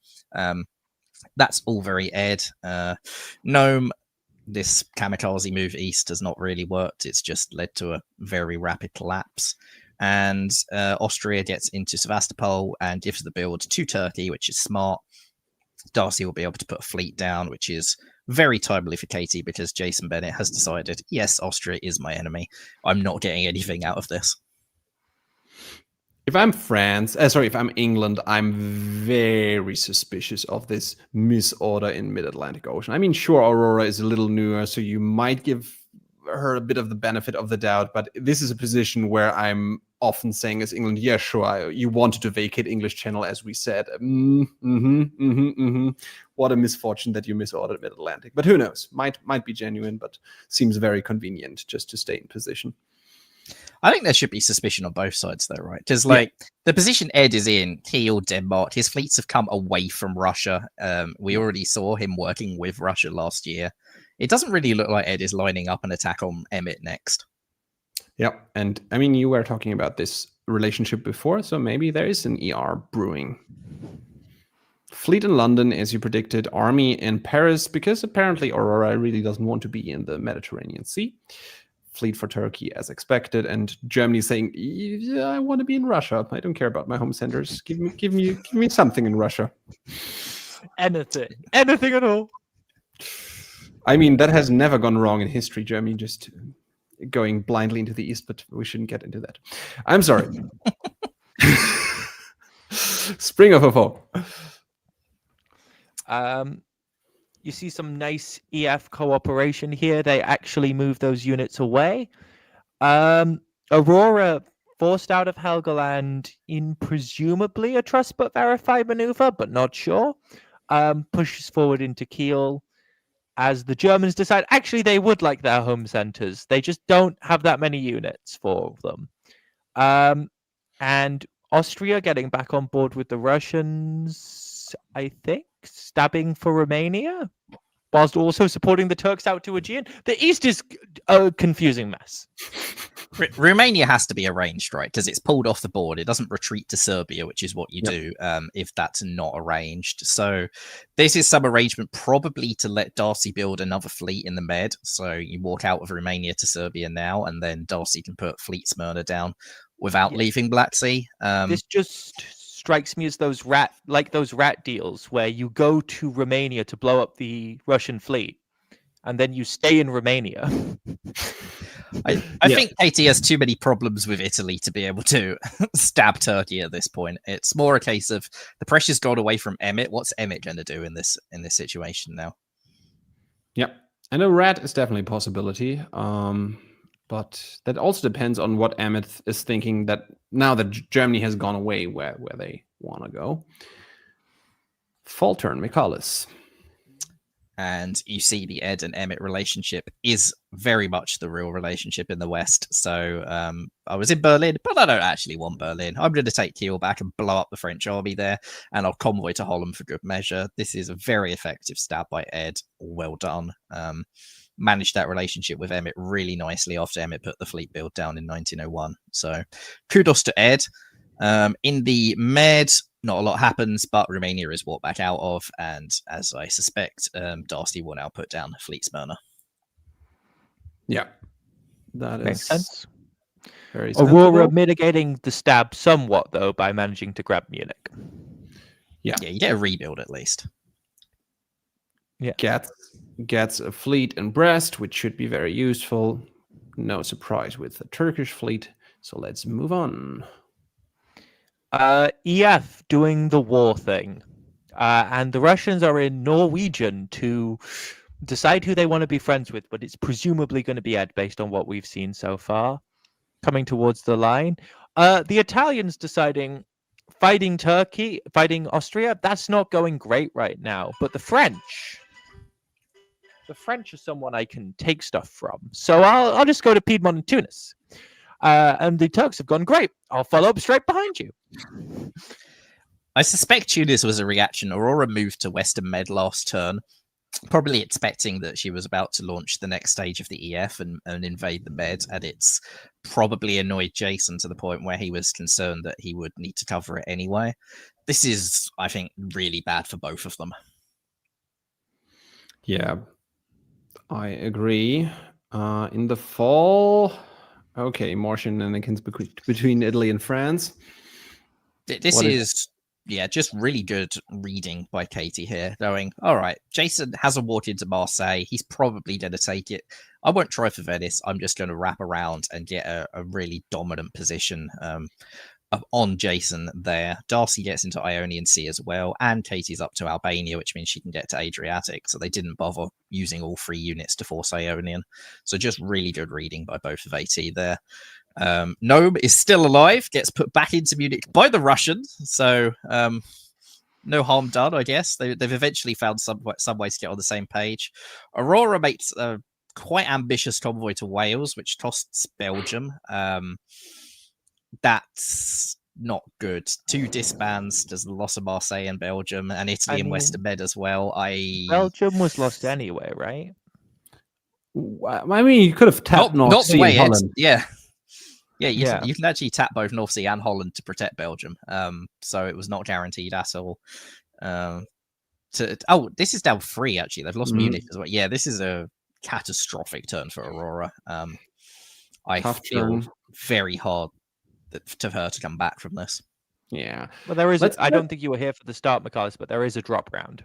That's all very Ed. Nome, this kamikaze move east has not really worked. It's just led to a very rapid collapse. And Austria gets into Sevastopol and gives the build to Turkey, which is smart. Darcy will be able to put a fleet down, which is very timely for Katie because Jason Bennett has decided, yes, Austria is my enemy. I'm not getting anything out of this. If I'm if I'm England, I'm very suspicious of this misorder in Mid-Atlantic Ocean. I mean, sure, Aurora is a little newer, so you might give her a bit of the benefit of the doubt, but this is a position where I'm often saying as England, yeah, sure, you wanted to vacate English Channel, as we said. What a misfortune that you misordered Mid-Atlantic. But who knows? Might be genuine, but seems very convenient just to stay in position. I think there should be suspicion on both sides, though, right? Because, like, the position Ed is in, Kiel, Denmark, his fleets have come away from Russia. We already saw him working with Russia last year. It doesn't really look like Ed is lining up an attack on Emmett next. Yeah, and I mean, you were talking about this relationship before, so maybe there is an ER brewing. Fleet in London, as you predicted, army in Paris, because apparently Aurora really doesn't want to be in the Mediterranean Sea. Fleet for Turkey as expected, and Germany saying, yeah, I want to be in Russia. I don't care about my home centers. Give me something in Russia. Anything at all. I mean, that has never gone wrong in history. Germany just going blindly into the east, but we shouldn't get into that. I'm sorry. Spring of a fall. You see some nice EF cooperation here. They actually move those units away. Aurora forced out of Helgoland in presumably a trust but verify maneuver, but not sure. Pushes forward into Kiel as the Germans decide actually they would like their home centers. They just don't have that many units for them. And Austria getting back on board with the Russians, I think, stabbing for Romania, whilst also supporting the Turks out to Aegean. The East is a confusing mess. Romania has to be arranged, right? Because it's pulled off the board. It doesn't retreat to Serbia, which is what you do if that's not arranged. So this is some arrangement probably to let Darcy build another fleet in the Med. So you walk out of Romania to Serbia now, and then Darcy can put Fleet Smyrna down without leaving Black Sea. This just strikes me as those rat deals where you go to Romania to blow up the Russian fleet, and then you stay in Romania. I think Katie has too many problems with Italy to be able to stab Turkey at this point. It's more a case of the pressure's gone away from Emmett. What's Emmett going to do in this situation now? Yeah, I know rat is definitely a possibility. But that also depends on what Emmett is thinking that now that Germany has gone away where they want to go. Fall turn, Michalis. And you see the Ed and Emmett relationship is very much the real relationship in the West. So I was in Berlin, but I don't actually want Berlin. I'm going to take Kiel back and blow up the French army there, and I'll convoy to Holland for good measure. This is a very effective stab by Ed. Well done. Managed that relationship with Emmett really nicely after Emmett put the fleet build down in 1901. So kudos to Ed. In the Med, not a lot happens, but Romania is walked back out of, and as I suspect, Darcy will now put down Fleet Smyrna. Yeah, that makes sense. Very Aurora mitigating the stab somewhat, though, by managing to grab Munich. Yeah, you get a rebuild at least. Yeah, gets a fleet in Brest, which should be very useful. No surprise with the Turkish fleet. So let's move on. EF doing the war thing. And the Russians are in Norwegian to decide who they want to be friends with, but it's presumably going to be Ed based on what we've seen so far. Coming towards the line. The Italians deciding fighting Turkey, fighting Austria, that's not going great right now. But the French are someone I can take stuff from. So I'll just go to Piedmont and Tunis. And the Turks have gone great. I'll follow up straight behind you. I suspect Tunis was a reaction. Aurora moved to Western Med last turn, probably expecting that she was about to launch the next stage of the EF and invade the Med, and it's probably annoyed Jason to the point where he was concerned that he would need to cover it anyway. This is, I think, really bad for both of them. Yeah, I agree. In the fall, okay, more shenanigans between Italy and France. This is just really good reading by Katie here, going, all right, Jason hasn't walked into Marseille. He's probably going to take it. I won't try for Venice. I'm just going to wrap around and get a really dominant position on Jason there. Darcy gets into Ionian Sea as well, and Katie's up to Albania, which means she can get to Adriatic. So they didn't bother using all 3 units to force Ionian. So just really good reading by both of AT there. Gnome is still alive, gets put back into Munich by the Russians. So no harm done, I guess. They've eventually found some ways to get on the same page. Aurora makes a quite ambitious convoy to Wales, which costs Belgium. That's not good. 2 disbands. There's the loss of Marseille and Belgium, and Italy and Western Med as well. Belgium was lost anyway, right? I mean, you could have tapped North Sea and Holland. Yeah, you can actually tap both North Sea and Holland to protect Belgium. So it was not guaranteed at all. This is down 3 actually. They've lost Munich as well. Yeah, this is a catastrophic turn for Aurora. I feel very hard to her to come back from this. Yeah. Well, there is. I don't think you were here for the start, Michaelis, but there is a drop round.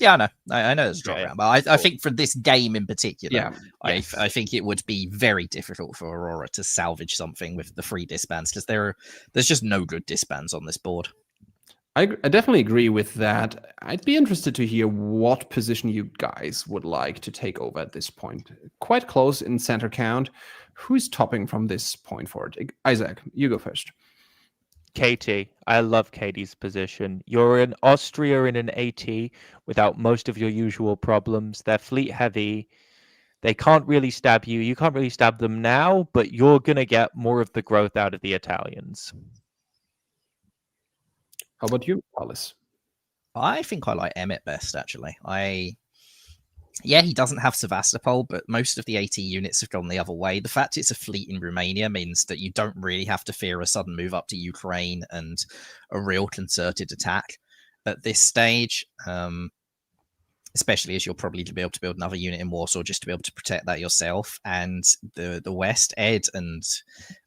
Yeah, I know. I know there's a drop round, but I think for this game in particular, I think it would be very difficult for Aurora to salvage something with the 3 disbands because there's just no good disbands on this board. I definitely agree with that. I'd be interested to hear what position you guys would like to take over at this point. Quite close in center count. Who's topping from this point forward? Isaac, you go first. Katie. I love Katie's position. You're in Austria in an AT without most of your usual problems. They're fleet heavy. They can't really stab you. You can't really stab them now, but you're going to get more of the growth out of the Italians. How about you, Alice? I think I like Emmett best, actually. He doesn't have Sevastopol, but most of the AT units have gone the other way. The fact it's a fleet in Romania means that you don't really have to fear a sudden move up to Ukraine and a real concerted attack at this stage, especially as you'll probably be able to build another unit in Warsaw just to be able to protect that yourself. And the West, Ed and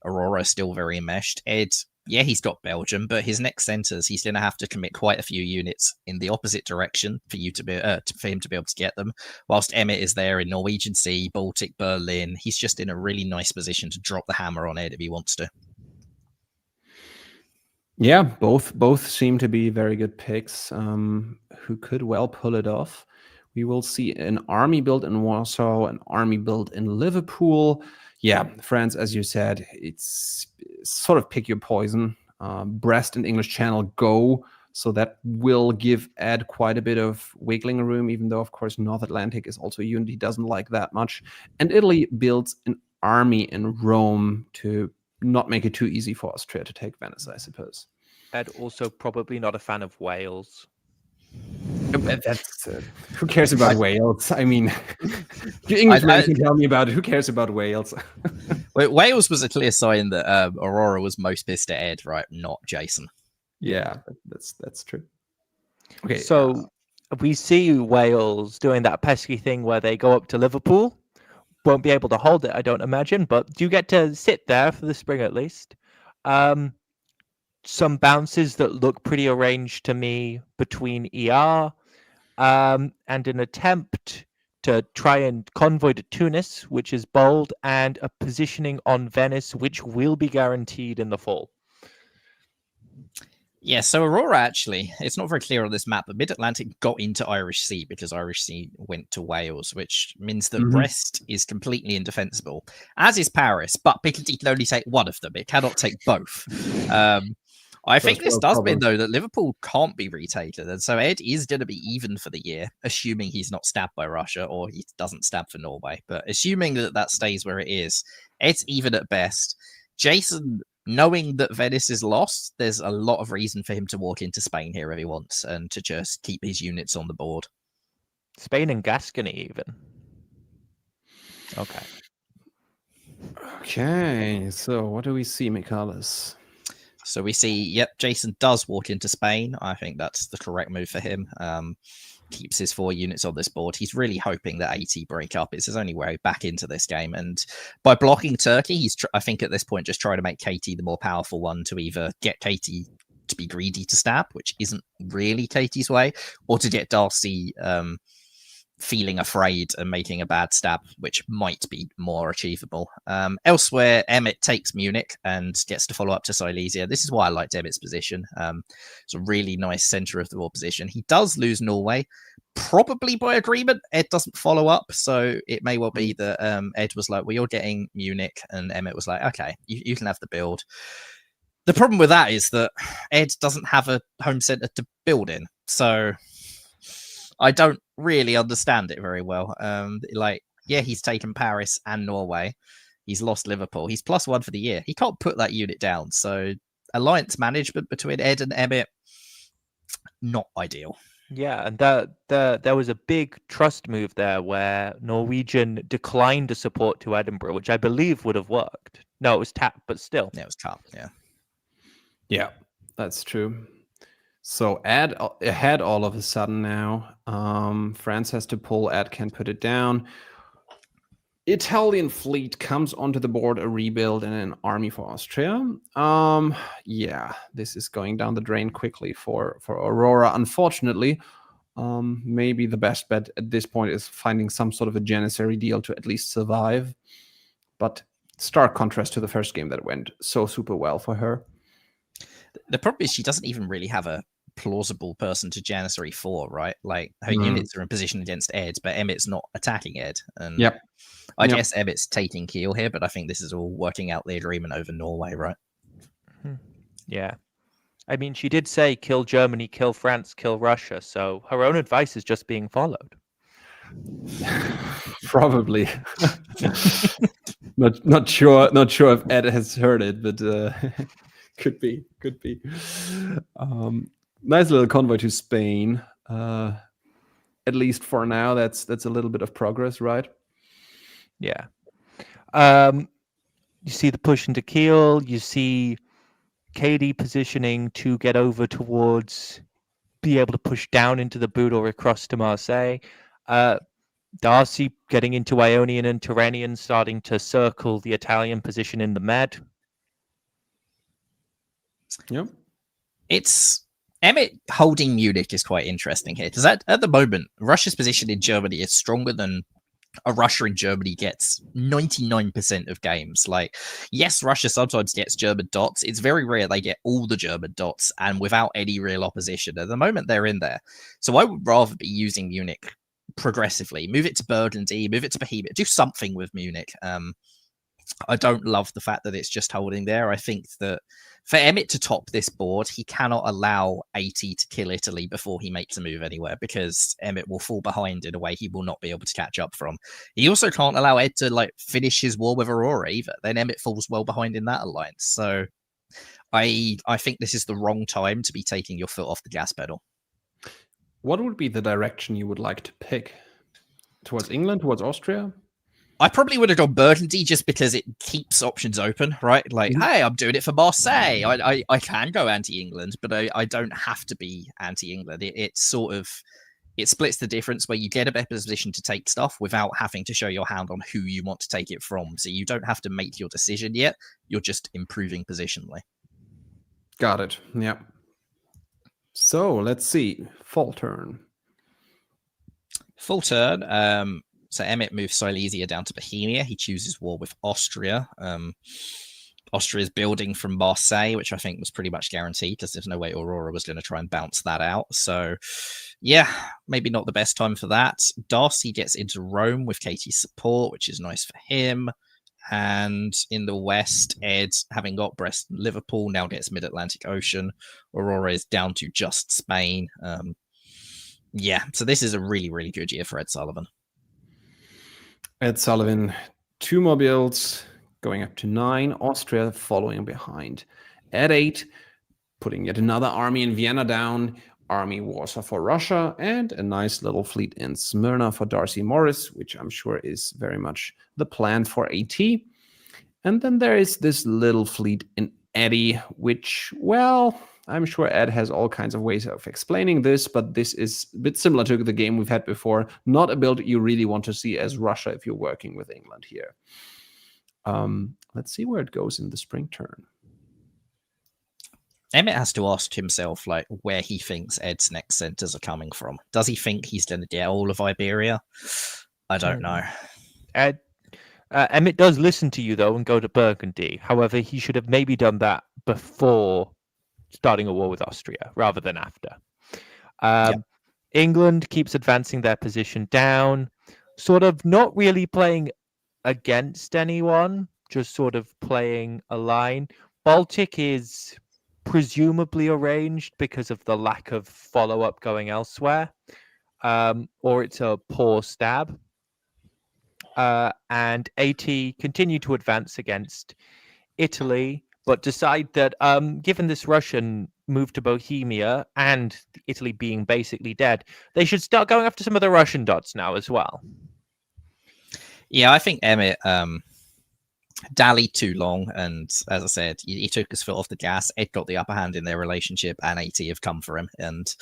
Aurora are still very enmeshed. Ed, he's got Belgium, but his next centers, he's going to have to commit quite a few units in the opposite direction for him to be able to get them. Whilst Emmett is there in Norwegian Sea, Baltic, Berlin, he's just in a really nice position to drop the hammer on Ed if he wants to. Yeah, both seem to be very good picks who could well pull it off. We will see an army built in Warsaw, an army built in Liverpool. Yeah, France, as you said, it's sort of pick your poison. Brest and English Channel go, so that will give Ed quite a bit of wiggling room, even though, of course, North Atlantic is also a unit he doesn't like that much. And Italy builds an army in Rome to not make it too easy for Austria to take Venice, I suppose. Ed also probably not a fan of Wales. That's who cares about Wales? I mean, you English man can tell me about it. Who cares about Wales? Wales was a clear sign that Aurora was most pissed at Ed, right? Not Jason. Yeah, that's true. Okay, so we see Wales doing that pesky thing where they go up to Liverpool. Won't be able to hold it, I don't imagine, but you get to sit there for the spring at least. Some bounces that look pretty arranged to me between ER and an attempt to try and convoy to Tunis, which is bold, and a positioning on Venice, which will be guaranteed in the fall. Yeah, so Aurora actually, it's not very clear on this map, but Mid-Atlantic got into Irish Sea because Irish Sea went to Wales, which means that Brest is completely indefensible, as is Paris, but Picardy can only take one of them. It cannot take both. I think this does mean, though, that Liverpool can't be retaken, and so Ed is going to be even for the year, assuming he's not stabbed by Russia or he doesn't stab for Norway. But assuming that stays where it is, Ed's even at best. Jason, knowing that Venice is lost, there's a lot of reason for him to walk into Spain here if he wants and to just keep his units on the board. Spain and Gascony, even. Okay, so what do we see, Michaelis? So we see, Jason does walk into Spain. I think that's the correct move for him. Keeps his 4 units on this board. He's really hoping that AT break up. It's his only way back into this game. And by blocking Turkey, he's, I think at this point, just trying to make Katie the more powerful one to either get Katie to be greedy to stab, which isn't really Katie's way, or to get Darcy feeling afraid and making a bad stab, which might be more achievable. Elsewhere, Emmett takes Munich and gets to follow up to Silesia. This is why I liked Emmett's position. It's a really nice center of the war position. He does lose Norway, probably by agreement. Ed doesn't follow up, so it may well be that Ed was like, well, you're getting Munich, and Emmett was like, okay, you can have the build. The problem with that is that Ed doesn't have a home center to build in, so I don't really understand it very well. He's taken Paris and Norway. He's lost Liverpool. He's +1 for the year. He can't put that unit down. So alliance management between Ed and Emmett, not ideal. Yeah, and there was a big trust move there where Norwegian declined to support to Edinburgh, which I believe would have worked. No, it was tapped, but still. Yeah, it was tapped, yeah. Yeah, that's true. So Ed ahead all of a sudden now. France has to pull. Ed can put it down. Italian fleet comes onto the board, a rebuild and an army for Austria. Yeah, this is going down the drain quickly for Aurora. Unfortunately, maybe the best bet at this point is finding some sort of a Janissary deal to at least survive. But stark contrast to the first game that went so super well for her. The problem is she doesn't even really have a plausible person to Janissary for, right? Like her units are in position against Ed, but Emmett's not attacking Ed. And I guess Emmett's taking Kiel here, but I think this is all working out the agreement over Norway, right? Yeah. I mean, she did say kill Germany, kill France, kill Russia, so her own advice is just being followed. Probably. not sure if Ed has heard it, but could be. Nice little convoy to Spain. At least for now, that's a little bit of progress, right? Yeah. You see the push into Kiel. You see KD positioning to get over towards, be able to push down into the boot or across to Marseille. Darcy getting into Ionian and Tyrrhenian, starting to circle the Italian position in the Med. Yep. It's Emmett holding Munich is quite interesting here because at the moment, Russia's position in Germany is stronger than a Russia in Germany gets 99% of games. Like, yes, Russia sometimes gets German dots. It's very rare they get all the German dots and without any real opposition. At the moment, they're in there. So I would rather be using Munich progressively. Move it to Burgundy, move it to Bohemia, do something with Munich. I don't love the fact that it's just holding there. I think that for Emmett to top this board, he cannot allow 80 to kill Italy before he makes a move anywhere because Emmett will fall behind in a way he will not be able to catch up from. He also can't allow Ed to finish his war with Aurora either. Then Emmett falls well behind in that alliance. So I think this is the wrong time to be taking your foot off the gas pedal. What would be the direction you would like to pick? Towards England, towards Austria? I probably would have gone Burgundy just because it keeps options open, right? Like, hey, I'm doing it for Marseille. I can go anti-England, but I don't have to be anti-England. It splits the difference where you get a better position to take stuff without having to show your hand on who you want to take it from. So you don't have to make your decision yet. You're just improving positionally. Got it. Yeah. So let's see. Full turn. So Emmett moves Silesia down to Bohemia. He chooses war with Austria. Austria's building from Marseille, which I think was pretty much guaranteed because there's no way Aurora was going to try and bounce that out. So, yeah, maybe not the best time for that. Darcy gets into Rome with Katie's support, which is nice for him. And in the West, Ed, having got Brest and Liverpool, now gets Mid-Atlantic Ocean. Aurora is down to just Spain. So this is a really, really good year for Ed Sullivan. Ed Sullivan, 2 more builds, going up to 9. Austria following behind. At 8, putting yet another army in Vienna down. Army Warsaw for Russia. And a nice little fleet in Smyrna for Darcy Morris, which I'm sure is very much the plan for AT. And then there is this little fleet in Eddie, which, well, I'm sure Ed has all kinds of ways of explaining this, but this is a bit similar to the game we've had before. Not a build you really want to see as Russia if you're working with England here. Let's see where it goes in the spring turn. Emmett has to ask himself, like, where he thinks Ed's next centers are coming from. Does he think he's going to get all of Iberia? I don't know. Emmett does listen to you, though, and go to Burgundy. However, he should have maybe done that before starting a war with Austria rather than after. England keeps advancing their position down, sort of not really playing against anyone, just sort of playing a line. Baltic is presumably arranged because of the lack of follow-up going elsewhere, or it's a poor stab. And AT continue to advance against Italy, but decide that given this Russian move to Bohemia and Italy being basically dead, they should start going after some of the Russian dots now as well. Yeah, I think Emmett dallied too long, and as I said, he took his foot off the gas. Ed got the upper hand in their relationship, and AT have come for him. And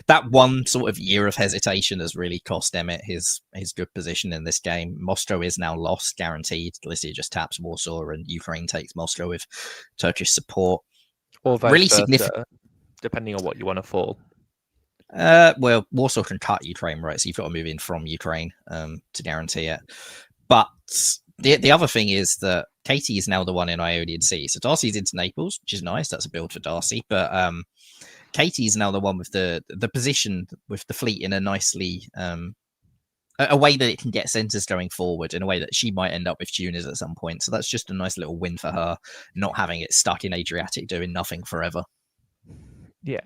that one sort of year of hesitation has really cost Emmett his good position in this game. Moscow is now lost, guaranteed. Lycia just taps Warsaw, and Ukraine takes Moscow with Turkish support. Or vice really versa, significant, depending on what you want to fall. Well, Warsaw can cut Ukraine, right? So you've got to move in from Ukraine to guarantee it. But the other thing is that Katie is now the one in Ionian Sea. So Darcy's into Naples, which is nice. That's a build for Darcy. But Katie is now the one with the position with the fleet in a nicely a way that it can get centers going forward in a way that she might end up with Tunis at some point. So that's just a nice little win for her, not having it stuck in Adriatic doing nothing forever. Yeah.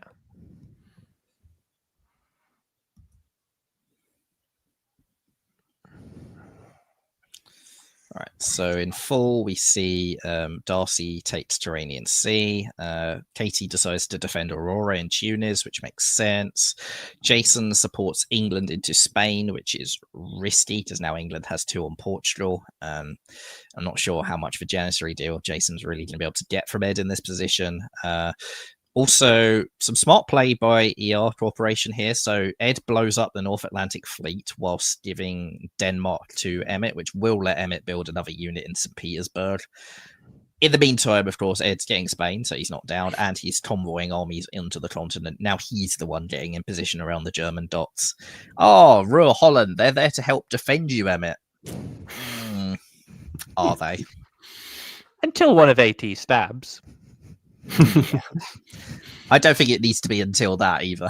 All right, so in full, we see Darcy takes Tyrrhenian Sea. Katie decides to defend Aurora in Tunis, which makes sense. Jason supports England into Spain, which is risky because now England has 2 on Portugal. I'm not sure how much of a Janissary deal Jason's really going to be able to get from Ed in this position. Also, some smart play by ER Corporation here. So Ed blows up the North Atlantic Fleet whilst giving Denmark to Emmett, which will let Emmett build another unit in St. Petersburg. In the meantime, of course, Ed's getting Spain, so he's not down, and he's convoying armies into the continent. Now he's the one getting in position around the German dots. Oh, Ruhr Holland, they're there to help defend you, Emmett. Are they? Until one of AT stabs. I don't think it needs to be until that either.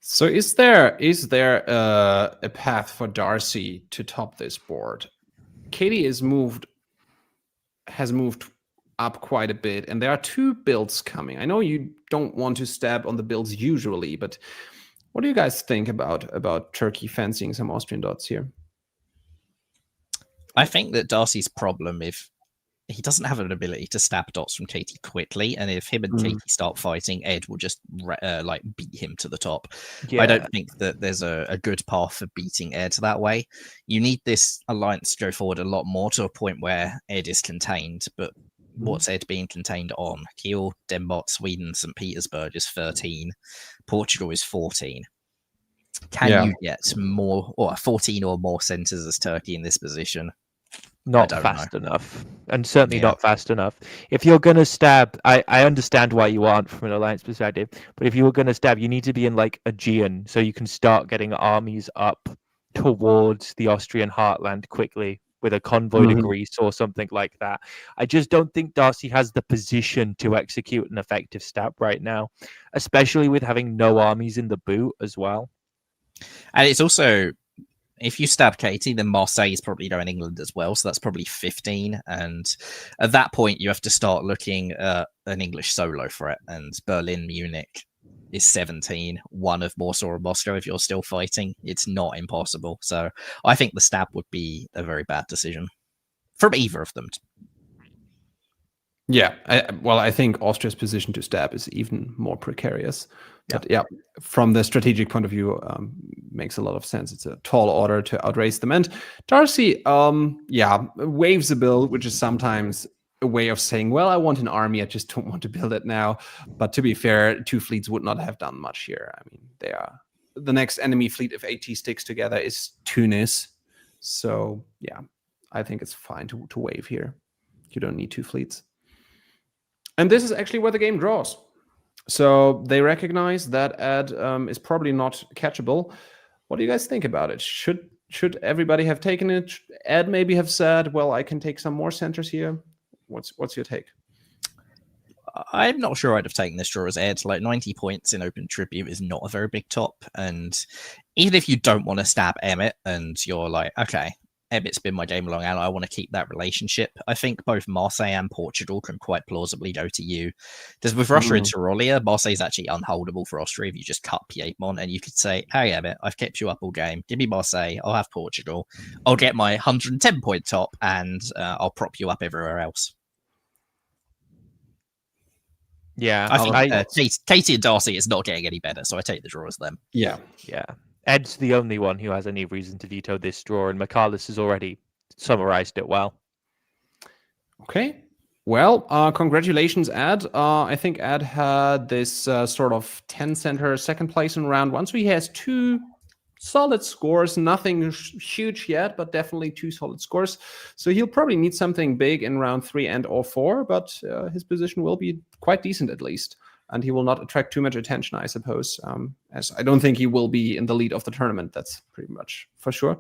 So is there a path for Darcy to top this board? Katie has moved up quite a bit, and there are 2 builds coming. I know you don't want to stab on the builds usually, but what do you guys think about Turkey fancying some Austrian dots here? I think that Darcy's problem, if he doesn't have an ability to stab dots from Katie quickly, and if him and Katie start fighting, Ed will just like beat him to the top. Yeah. I don't think that there's a good path for beating Ed that way. You need this alliance to go forward a lot more to a point where Ed is contained, but what's Ed being contained on? Kiel, Denmark, Sweden, St. Petersburg is 13. Portugal is 14. Can you get more, or 14 or more centers as Turkey in this position? Not fast enough, and certainly not fast enough. If you're going to stab, I understand why you aren't from an alliance perspective, but if you were going to stab, you need to be in like Aegean, so you can start getting armies up towards the Austrian heartland quickly with a convoy to Greece or something like that. I just don't think Darcy has the position to execute an effective stab right now, especially with having no armies in the boot as well. And it's also, if you stab Katie, then Marseille is probably going England as well. So that's probably 15. And at that point, you have to start looking at an English solo for it. And Berlin, Munich is 17. One of Warsaw and Moscow if you're still fighting. It's not impossible. So I think the stab would be a very bad decision from either of them. Yeah, I think Austria's position to stab is even more precarious. But yeah, from the strategic point of view, makes a lot of sense. It's a tall order to outrace them. And Darcy, waves a build, which is sometimes a way of saying, well, I want an army, I just don't want to build it now. But to be fair, 2 fleets would not have done much here. I mean, the next enemy fleet, if AT sticks together, is Tunis. So yeah, I think it's fine to wave here. You don't need 2 fleets. And this is actually where the game draws. So they recognize that Ed is probably not catchable. What do you guys think about it? Should everybody have taken it? Ed maybe have said, well, I can take some more centers here. What's your take? I'm not sure I'd have taken this draw as Ed. Like 90 points in Open Tribute is not a very big top. And even if you don't want to stab Emmett and you're like, okay, Emmett's been my game long ally, I want to keep that relationship, I think both Marseille and Portugal can quite plausibly go to you. Because with Russia and Tyrolia, Marseille is actually unholdable for Austria if you just cut Piedmont and you could say, hey, Emmett, I've kept you up all game. Give me Marseille. I'll have Portugal. I'll get my 110 point top and I'll prop you up everywhere else. Yeah, I think Katie and Darcy is not getting any better, so I take the draw as them. Yeah. Ed's the only one who has any reason to veto this draw, and Michalis has already summarized it well. Okay. Well, congratulations, Ed. I think Ed had this sort of 10 center second place in round one, so he has 2 solid scores, nothing huge yet, but definitely 2 solid scores. So he'll probably need something big in round 3 and or 4, but his position will be quite decent at least. And he will not attract too much attention, I suppose, as I don't think he will be in the lead of the tournament. That's pretty much for sure.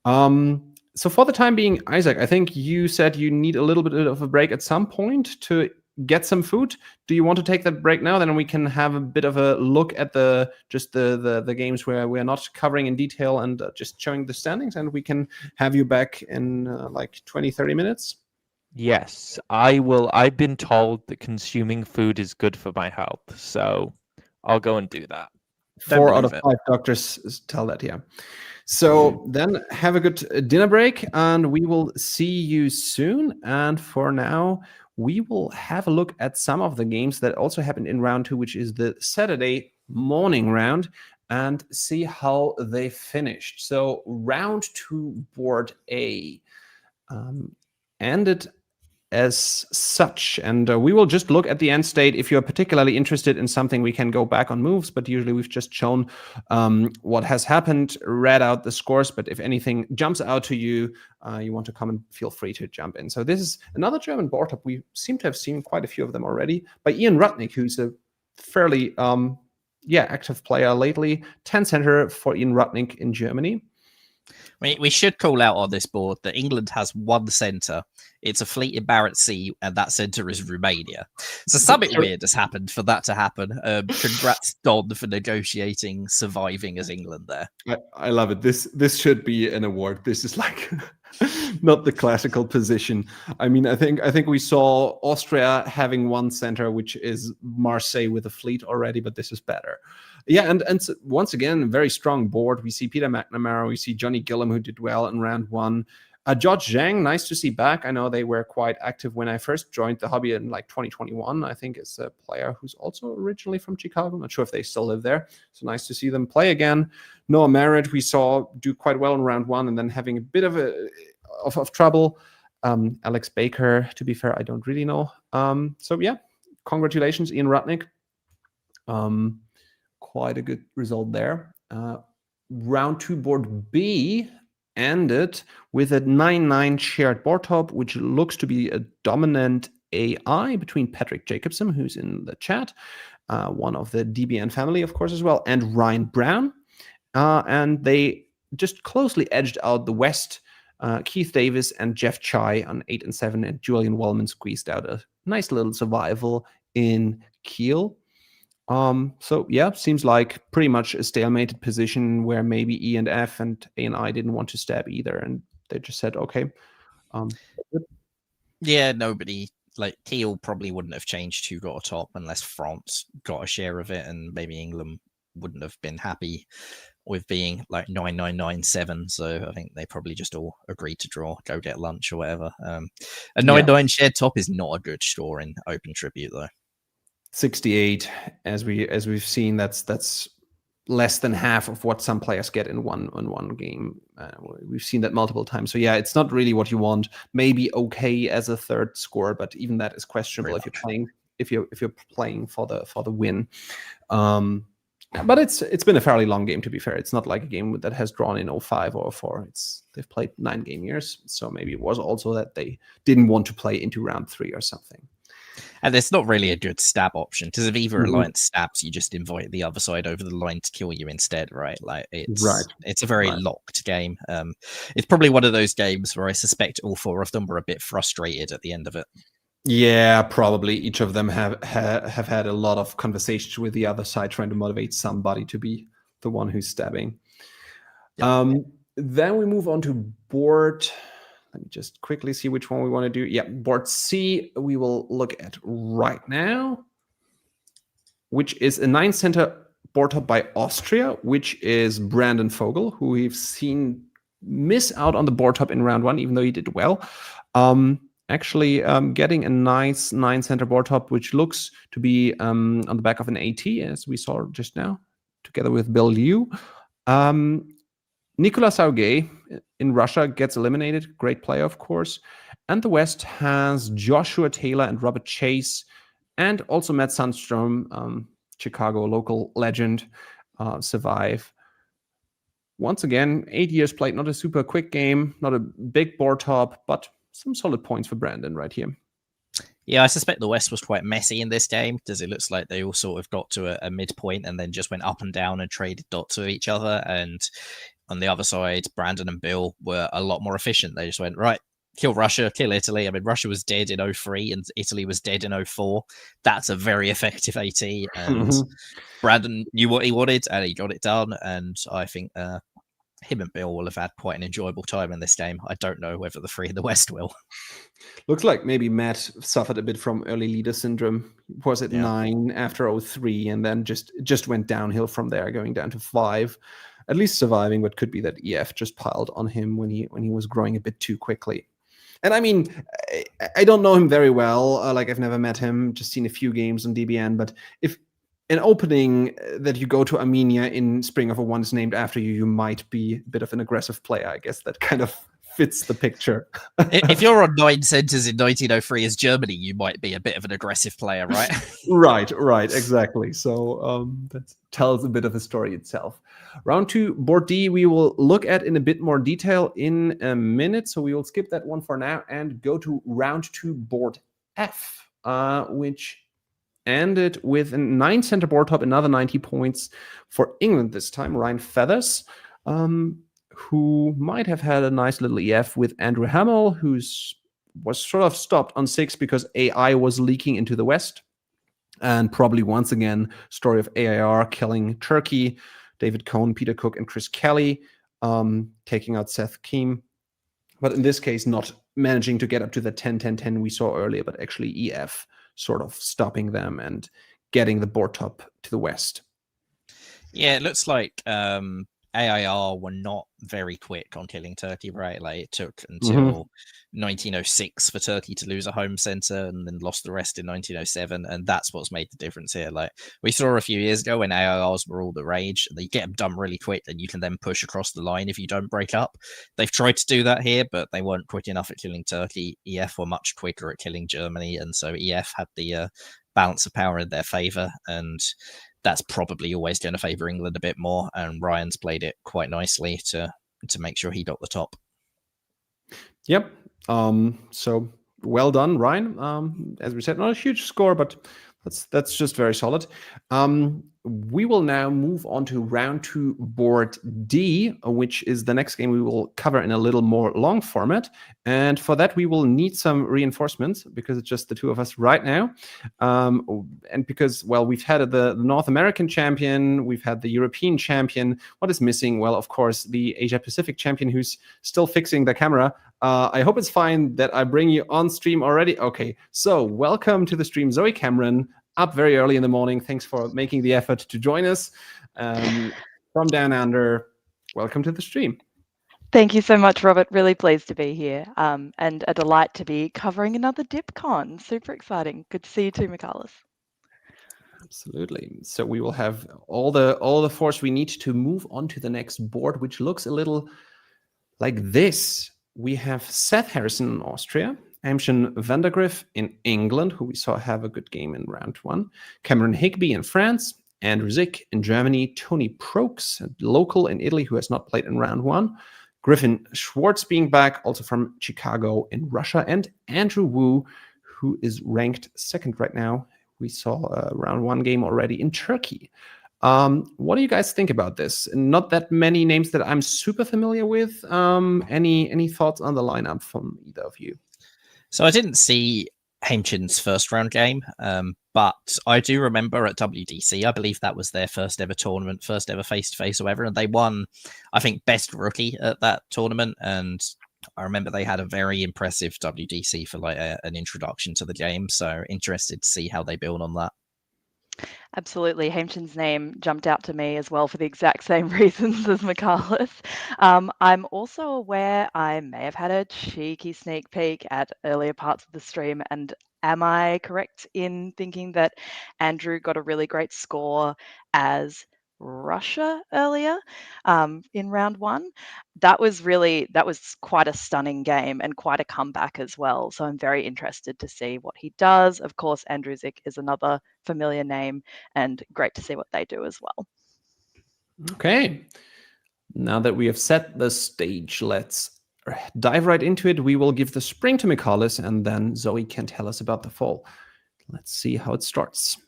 So for the time being, Isaac, I think you said you need a little bit of a break at some point to get some food. Do you want to take that break now? Then we can have a bit of a look at the games where we're not covering in detail and just showing the standings, and we can have you back in like 20-30 minutes. Yes, I will. I've been told that consuming food is good for my health, so I'll go and do that. 4 out of 5 doctors tell that, yeah. So then have a good dinner break, and we will see you soon. And for now, we will have a look at some of the games that also happened in round 2, which is the Saturday morning round, and see how they finished. So round 2, board A, ended as such, and we will just look at the end state. If you're particularly interested in something, we can go back on moves, but usually we've just shown what has happened, read out the scores, but if anything jumps out to you, you want to comment, feel free to jump in. So this is another German board top. We seem to have seen quite a few of them already, by Ian Rudnick, who's a fairly active player lately. 10 center for Ian Rudnick in Germany. We should call out on this board that England has 1 centre. It's a fleet in Barrett Sea, and that centre is Romania. So something weird has happened for that to happen. Congrats, Don, for negotiating, surviving as England there. I love it. This should be an award. This is like not the classical position. I mean, I think we saw Austria having 1 centre, which is Marseille with a fleet already, but this is better. Yeah, and once again, very strong board. We see Peter McNamara, we see Johnny Gillam, who did well in round 1. George Zhang, nice to see back. I know they were quite active when I first joined the hobby in like 2021. I think it's a player who's also originally from Chicago. I'm not sure if they still live there. So nice to see them play again. Noah Merritt, we saw do quite well in round 1 and then having a bit of trouble. Alex Baker, to be fair, I don't really know. So yeah, congratulations, Ian Rudnick. Quite a good result there. Round 2, board B ended with a 9-9 shared board top, which looks to be a dominant AI between Patrick Jacobson, who's in the chat, one of the DBN family, of course, as well, and Ryan Brown. And they just closely edged out the West. Keith Davis and Jeff Chai on 8 and 7, and Julian Wellman squeezed out a nice little survival in Kiel. So yeah, seems like pretty much a stalemated position where maybe E and F and A and I didn't want to stab either, and they just said, okay. Yeah, nobody, like Kiel probably wouldn't have changed who got a top unless France got a share of it, and maybe England wouldn't have been happy with being like 9-9-9-7. So I think they probably just all agreed to draw, go get lunch or whatever. A 9-9 shared top is not a good score in Open Tribute though. 68, as we've seen, that's less than half of what some players get in one game. We've seen that multiple times. So yeah, it's not really what you want. Maybe okay as a third score, but even that is questionable if you're playing for the win. But it's been a fairly long game, to be fair. It's not like a game that has drawn in 05 or 04. They've played 9 game years, so maybe it was also that they didn't want to play into round 3 or something. And there's not really a good stab option, because if either Mhm. alliance stabs, you just invite the other side over the line to kill you instead, right? Like Right. it's a very Right. locked game. It's probably one of those games where I suspect all four of them were a bit frustrated at the end of it. Yeah, probably each of them have had a lot of conversations with the other side, trying to motivate somebody to be the one who's stabbing. Yeah. Then we move on to board. Let me just quickly see which one we want to do. Yeah, board C we will look at right now, which is a 9-center board top by Austria, which is Brandon Vogel, who we've seen miss out on the board top in round 1, even though he did well. Actually getting a nice 9-center board top, which looks to be on the back of an AT, as we saw just now, together with Bill Liu. Nicolas Auguet in Russia gets eliminated. Great player, of course. And the West has Joshua Taylor and Robert Chase, and also Matt Sundstrom, Chicago local legend, survive. Once again, 8 years played, not a super quick game, not a big board top, but some solid points for Brandon right here. Yeah, I suspect the West was quite messy in this game, because it looks like they all sort of got to a midpoint and then just went up and down and traded dots with each other. And on the other side, Brandon and Bill were a lot more efficient. They just went, right, kill Russia, kill Italy. I mean, Russia was dead in 03 and Italy was dead in 04. That's a very effective AT. And Brandon knew what he wanted and he got it done. And I think him and Bill will have had quite an enjoyable time in this game. I don't know whether the three in the West will. Looks like maybe Matt suffered a bit from early leader syndrome. Was it 9 after 03, and then just went downhill from there, going down to 5. At least surviving, but could be that EF just piled on him when he was growing a bit too quickly. And I mean, I don't know him very well. Like, I've never met him, just seen a few games on DBN. But if an opening that you go to Armenia in Spring of a One is named after you, you might be a bit of an aggressive player. I guess that kind of fits the picture. If you're on 9 centers in 1903 as Germany, you might be a bit of an aggressive player, right? Right, exactly. So that tells a bit of the story itself. Round 2, board D, we will look at in a bit more detail in a minute. So we will skip that one for now and go to round 2, board F, which ended with a 9-center board top, another 90 points for England this time. Ryan Feathers, who might have had a nice little EF with Andrew Hamill, was sort of stopped on 6 because AI was leaking into the West. And probably once again, story of AIR killing Turkey, David Cohn, Peter Cook, and Chris Kelly, taking out Seth Keem. But in this case, not managing to get up to the 10-10-10 we saw earlier, but actually EF sort of stopping them and getting the board top to the West. Yeah, it looks like AIR were not very quick on killing Turkey, right? Like, it took until 1906 for Turkey to lose a home center and then lost the rest in 1907. And that's what's made the difference here. Like, we saw a few years ago when AIRs were all the rage, they get them done really quick and you can then push across the line if you don't break up. They've tried to do that here, but they weren't quick enough at killing Turkey. EF were much quicker at killing Germany. And so EF had the balance of power in their favor. And that's probably always going to favor England a bit more, and Ryan's played it quite nicely to make sure he got the top. Yep. So well done, Ryan. As we said, not a huge score, but that's just very solid. We will now move on to round 2, board D, which is the next game we will cover in a little more long format. And for that, we will need some reinforcements because it's just the two of us right now. And because, well, we've had the North American champion, we've had the European champion. What is missing? Well, of course, the Asia Pacific champion who's still fixing the camera. I hope it's fine that I bring you on stream already. Okay, so welcome to the stream, Zoe Cameron. Up very early in the morning. Thanks for making the effort to join us. From down under, welcome to the stream. Thank you so much, Robert. Really pleased to be here, and a delight to be covering another DipCon. Super exciting. Good to see you too, Michalis. Absolutely. So we will have all the force we need to move on to the next board, which looks a little like this. We have Seth Harrison in Austria, Amshin Vandergriff in England, who we saw have a good game in round 1, Cameron Higby in France, Andrew Zick in Germany, Tony Prokes, a local in Italy who has not played in round 1, Griffin Schwartz being back, also from Chicago in Russia, and Andrew Wu, who is ranked second right now. We saw a round 1 game already in Turkey. What do you guys think about this? Not that many names that I'm super familiar with. Any thoughts on the lineup from either of you? So I didn't see Heimchin's first round game, but I do remember at WDC, I believe that was their first ever tournament, first ever face-to-face or whatever, and they won, I think, best rookie at that tournament, and I remember they had a very impressive WDC for like an introduction to the game, so interested to see how they build on that. Absolutely. Heimchin's name jumped out to me as well for the exact same reasons as Michalis. I'm also aware I may have had a cheeky sneak peek at earlier parts of the stream, and am I correct in thinking that Andrew got a really great score as Russia earlier in round 1? That was quite a stunning game and quite a comeback as well. So I'm very interested to see what he does. Of course, Andrewzik is another familiar name, and great to see what they do as well. Okay. Now that we have set the stage, let's dive right into it. We will give the spring to Michalis, and then Zoe can tell us about the fall. Let's see how it starts.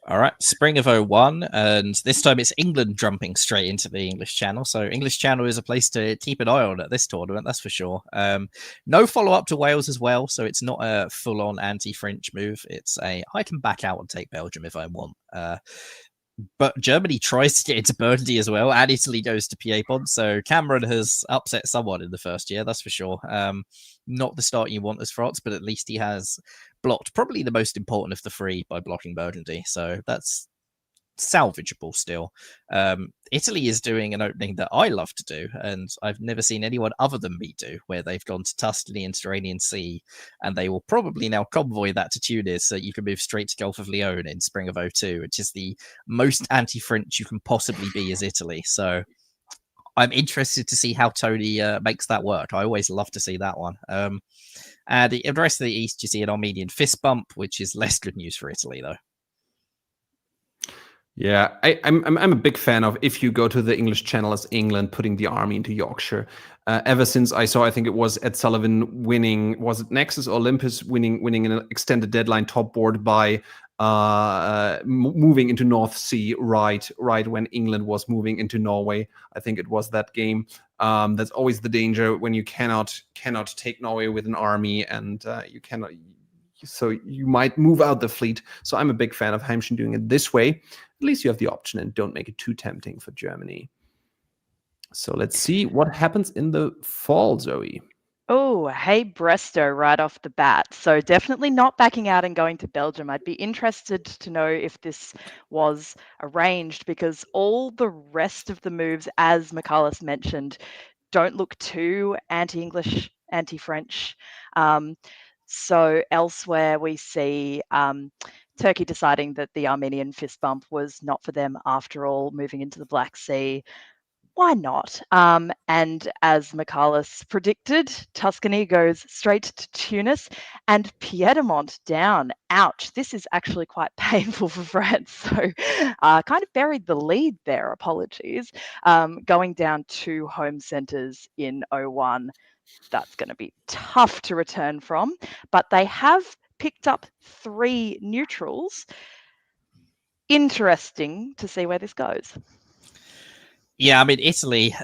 All right, spring of 01, and this time it's England jumping straight into the English Channel. So English Channel is a place to keep an eye on at this tournament, that's for sure. No follow-up to Wales as well, so it's not a full-on anti-French move. It's I can back out and take Belgium if I want. But Germany tries to get into Burgundy as well, and Italy goes to Piedmont. So Cameron has upset someone in the first year, that's for sure. Not the start you want as France, but at least he has blocked probably the most important of the 3 by blocking Burgundy. So that's salvageable still. Italy is doing an opening that I love to do, and I've never seen anyone other than me do, where they've gone to Tuscany and Tyrrhenian Sea, and they will probably now convoy that to Tunis so you can move straight to Gulf of Leon in spring of 02, which is the most anti-French you can possibly be as Italy. So I'm interested to see how Tony makes that work. I always love to see that one. And the rest of the East, you see an Armenian fist bump, which is less good news for Italy, though. Yeah, I'm a big fan of, if you go to the English Channel as England, putting the army into Yorkshire. Ever since I saw, I think it was Ed Sullivan winning, was it Nexus or Olympus winning an extended deadline top board by moving into North Sea right when England was moving into Norway. I think it was that game. That's always the danger when you cannot take Norway with an army, and you cannot. So you might move out the fleet. So I'm a big fan of Heimchen doing it this way. At least you have the option and don't make it too tempting for Germany. So let's see what happens in the fall, Zoe. Oh, hey, Bresto right off the bat. So definitely not backing out and going to Belgium. I'd be interested to know if this was arranged, because all the rest of the moves, as Michalis mentioned, don't look too anti-English, anti-French. So elsewhere we see Turkey deciding that the Armenian fist bump was not for them after all, moving into the Black Sea. Why not? And as Michalis predicted, Tuscany goes straight to Tunis and Piedmont down. Ouch. This is actually quite painful for France. So kind of buried the lead there. Apologies. Going down 2 home centres in 01. That's going to be tough to return from. But they have picked up 3 neutrals. Interesting to see where this goes. Yeah, I mean, Italy,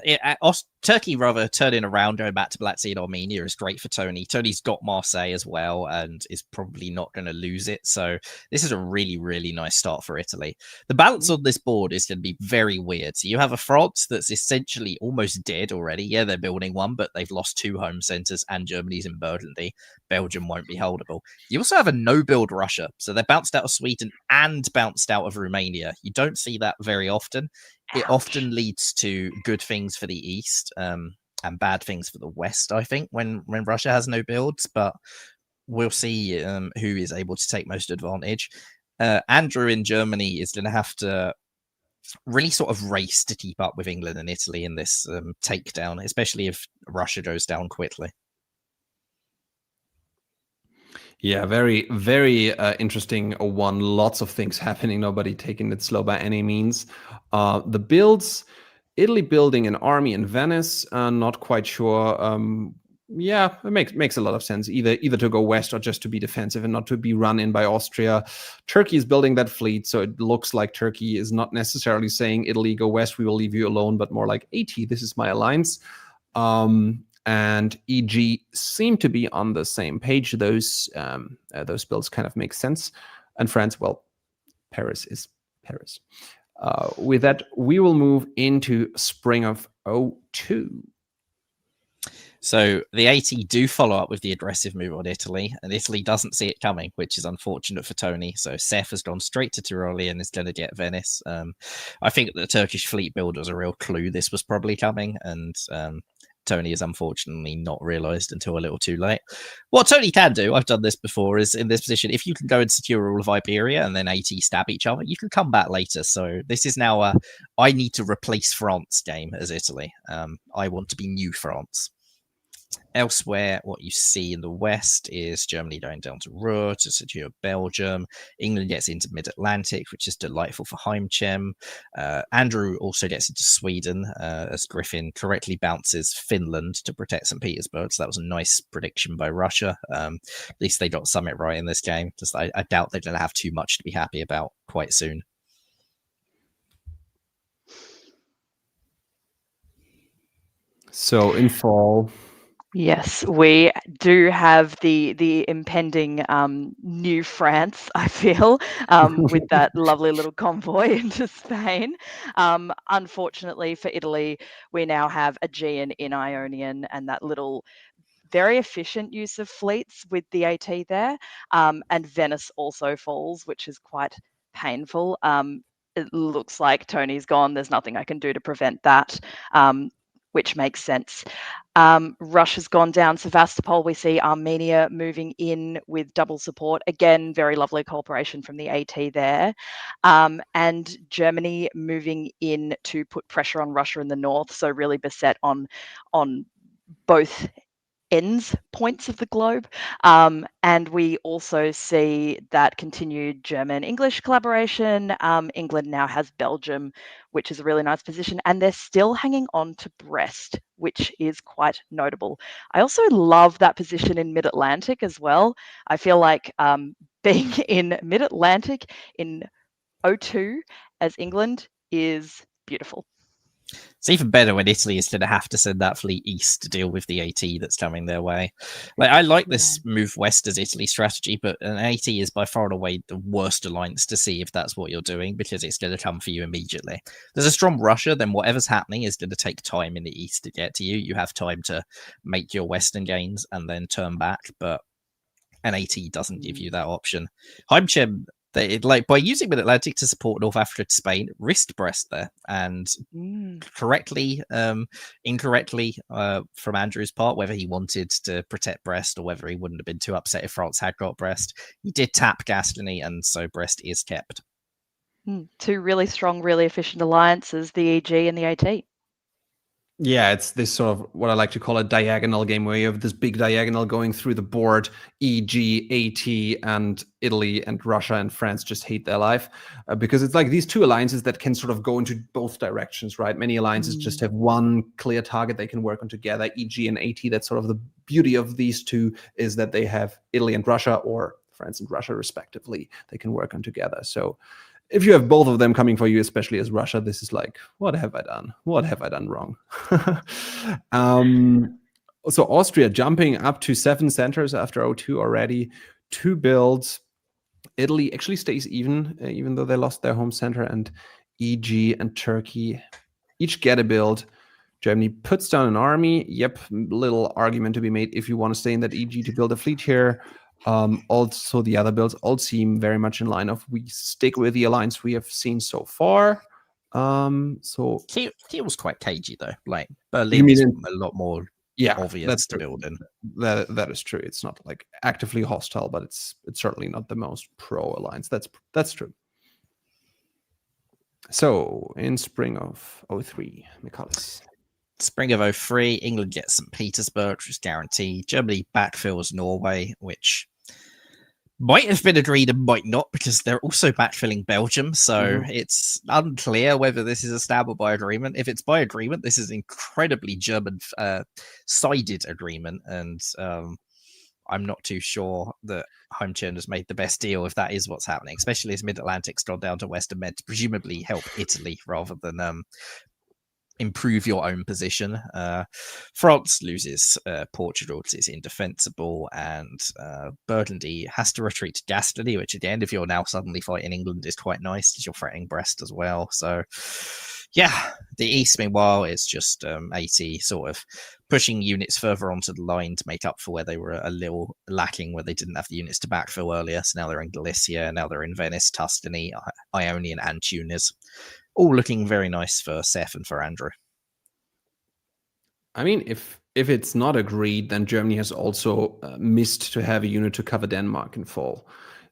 Turkey rather turning around, going back to Black Sea and Armenia is great for Tony. Tony's got Marseille as well and is probably not going to lose it. So this is a really, really nice start for Italy. The balance on this board is going to be very weird. So you have a France that's essentially almost dead already. Yeah, they're building one, but they've lost 2 home centres and Germany's in Burgundy. Belgium won't be holdable. You also have a no-build Russia. So they're bounced out of Sweden and bounced out of Romania. You don't see that very often. It often leads to good things for the East and bad things for the West, I think, when Russia has no builds. But we'll see who is able to take most advantage. Andrew in Germany is going to have to really sort of race to keep up with England and Italy in this takedown, especially if Russia goes down quickly. Yeah, very, very interesting one. Lots of things happening. Nobody taking it slow by any means. The builds, Italy building an army in Venice. Not quite sure Yeah, it makes a lot of sense. Either to go west or just to be defensive and not to be run in by Austria. Turkey is building that fleet, so it looks like Turkey is not necessarily saying Italy go west, we will leave you alone, but more like AT, this is my alliance. And EG seem to be on the same page. Those builds kind of make sense. And France, well, Paris is Paris. With that, we will move into spring of 02. So the AT do follow up with the aggressive move on Italy, and Italy doesn't see it coming, which is unfortunate for Tony. So Seth has gone straight to Tiroli and is going to get Venice. I think the Turkish fleet build was a real clue this was probably coming, and Tony has unfortunately not realised until a little too late. What Tony can do, I've done this before, is in this position, if you can go and secure all of Iberia and then AT stab each other, you can come back later. So this is now a I need to replace France game as Italy. I want to be new France. Elsewhere, what you see in the west is Germany going down to Ruhr to secure Belgium. England gets into mid-Atlantic, which is delightful for Heimchem. Andrew also gets into Sweden as Griffin correctly bounces Finland to protect St. Petersburg. So that was a nice prediction by Russia. At least they got something right in this game. Just I doubt they're going to have too much to be happy about quite soon. So in fall... Yes, we do have the impending new France, I feel, with that lovely little convoy into Spain. Unfortunately for Italy, we now have Aegean in Ionian and that little very efficient use of fleets with the AT there. And Venice also falls, which is quite painful. It looks like Tony's gone. There's nothing I can do to prevent that. Which makes sense. Russia's gone down Sevastopol. We see Armenia moving in with double support. Again, very lovely cooperation from the AT there. And Germany moving in to put pressure on Russia in the north. So really beset on both points of the globe. And we also see that continued German-English collaboration. England now has Belgium, which is a really nice position, and they're still hanging on to Brest, which is quite notable. I also love that position in Mid-Atlantic as well. I feel like being in Mid-Atlantic in 02 as England is beautiful. It's even better when Italy is going to have to send that fleet east to deal with the AT that's coming their way. Like, I like this move west as Italy strategy, but an AT is by far and away the worst alliance to see if that's what you're doing, because it's going to come for you immediately. There's a strong Russia, then whatever's happening is going to take time in the east to get to you. You have time to make your western gains and then turn back, but an AT doesn't give you that option. Heimchem, by using Mid-Atlantic to support North Africa to Spain, risked Brest there, and incorrectly from Andrew's part, whether he wanted to protect Brest or whether he wouldn't have been too upset if France had got Brest, he did tap Gascony, and so Brest is kept. Two really strong, really efficient alliances, the EG and the AT. Yeah, it's this sort of what I like to call a diagonal game, where you have this big diagonal going through the board. EG, AT, and Italy and Russia and France just hate their life because it's like these two alliances that can sort of go into both directions, right? Many alliances just have one clear target they can work on together. EG and AT, that's sort of the beauty of these two, is that they have Italy and Russia, or France and Russia respectively, they can work on together. So if you have both of them coming for you, especially as Russia, this is like, what have I done? What have I done wrong? So Austria jumping up to 7 centers after 02 already. 2 builds. Italy actually stays even though they lost their home center. And EG and Turkey each get a build. Germany puts down an army. Yep, little argument to be made if you want to stay in that EG to build a fleet here. Also, the other builds all seem very much in line of we stick with the alliance we have seen so far. So Kiel's quite cagey though. Like Berlin is a lot more obvious to build in. That is true. It's not like actively hostile, but it's certainly not the most pro alliance. That's true. So in spring of 03, Michalis. Spring of 03, England gets St. Petersburg, which is guaranteed. Germany backfills Norway, which might have been agreed and might not, because they're also backfilling Belgium. So it's unclear whether this is a stab or by agreement. If it's by agreement, this is incredibly German sided agreement. And I'm not too sure that Heimchen has made the best deal if that is what's happening, especially as Mid-Atlantic's gone down to Western Med to presumably help Italy rather than improve your own position. France loses Portugal because it's indefensible, and Burgundy has to retreat to Gascony, which again, if you're now suddenly fighting England, is quite nice because you're threatening Brest as well. So yeah, the East, meanwhile, is just 80 sort of pushing units further onto the line to make up for where they were a little lacking, where they didn't have the units to backfill earlier. So now they're in Galicia, now they're in Venice, Tuscany, Ionian, and Tunis. All looking very nice for Seth and for Andrew. I mean, if it's not agreed, then Germany has also missed to have a unit to cover Denmark in fall.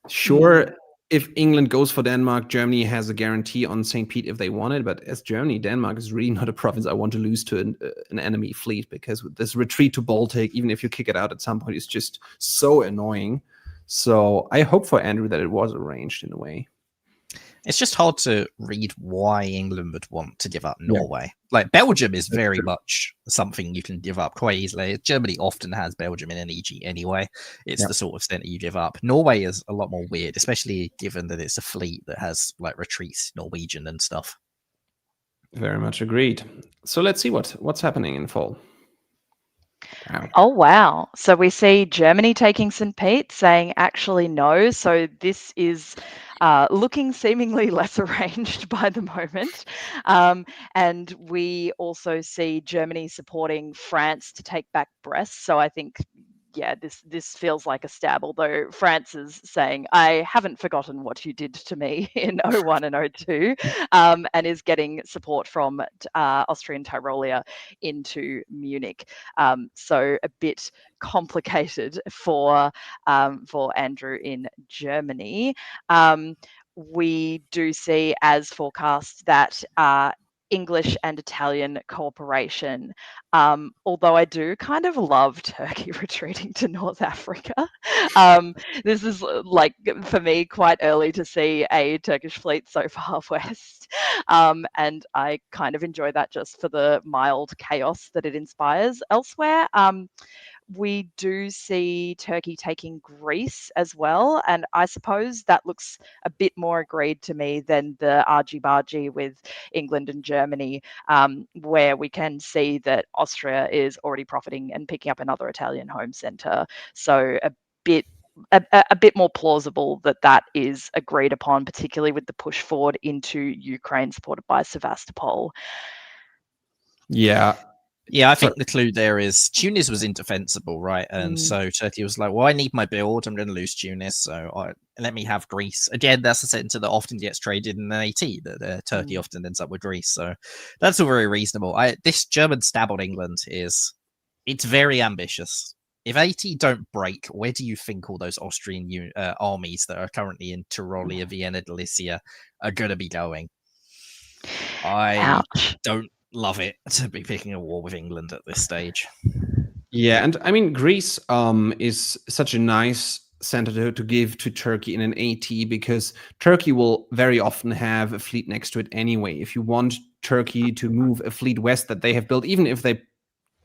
Sure, if England goes for Denmark, Germany has a guarantee on St. Pete if they want it. But as Germany, Denmark is really not a province I want to lose to an enemy fleet, because this retreat to Baltic, even if you kick it out at some point, is just so annoying. So I hope for Andrew that it was arranged in a way. It's just hard to read why England would want to give up Norway. Yeah. Like, Belgium is very much something you can give up quite easily. Germany often has Belgium in an EG anyway. It's the sort of center you give up. Norway is a lot more weird, especially given that it's a fleet that has like retreats Norwegian and stuff. Very much agreed. So let's see what's happening in fall. Wow. Oh, wow. So we see Germany taking St. Pete, saying actually no. So this is looking seemingly less arranged by the moment. And we also see Germany supporting France to take back Brest. So I think, yeah, this feels like a stab, although France is saying, I haven't forgotten what you did to me in 01 and 02, and is getting support from Austrian Tyrolia into Munich. So a bit complicated for Andrew in Germany. We do see, as forecast, that English and Italian cooperation. Although I do kind of love Turkey retreating to North Africa. This is, like, for me, quite early to see a Turkish fleet so far west. And I kind of enjoy that just for the mild chaos that it inspires elsewhere. We do see Turkey taking Greece as well, and I suppose that looks a bit more agreed to me than the argy-bargy with England and Germany, where we can see that Austria is already profiting and picking up another Italian home centre. So a bit more plausible that is agreed upon, particularly with the push forward into Ukraine supported by Sevastopol. Yeah. Yeah, I think the clue there is Tunis was indefensible, right? And so Turkey was like, well, I need my build. I'm going to lose Tunis, so let me have Greece. Again, that's a centre that often gets traded in an AT, that Turkey often ends up with Greece. So that's all very reasonable. This German stab on England it's very ambitious. If AT don't break, where do you think all those Austrian armies that are currently in Tyrolia, Vienna, Galicia are going to be going? I don't love it to be picking a war with England at this stage. Yeah, and I mean, Greece is such a nice center to give to Turkey in an AT, because Turkey will very often have a fleet next to it anyway. If you want Turkey to move a fleet west that they have built, even if they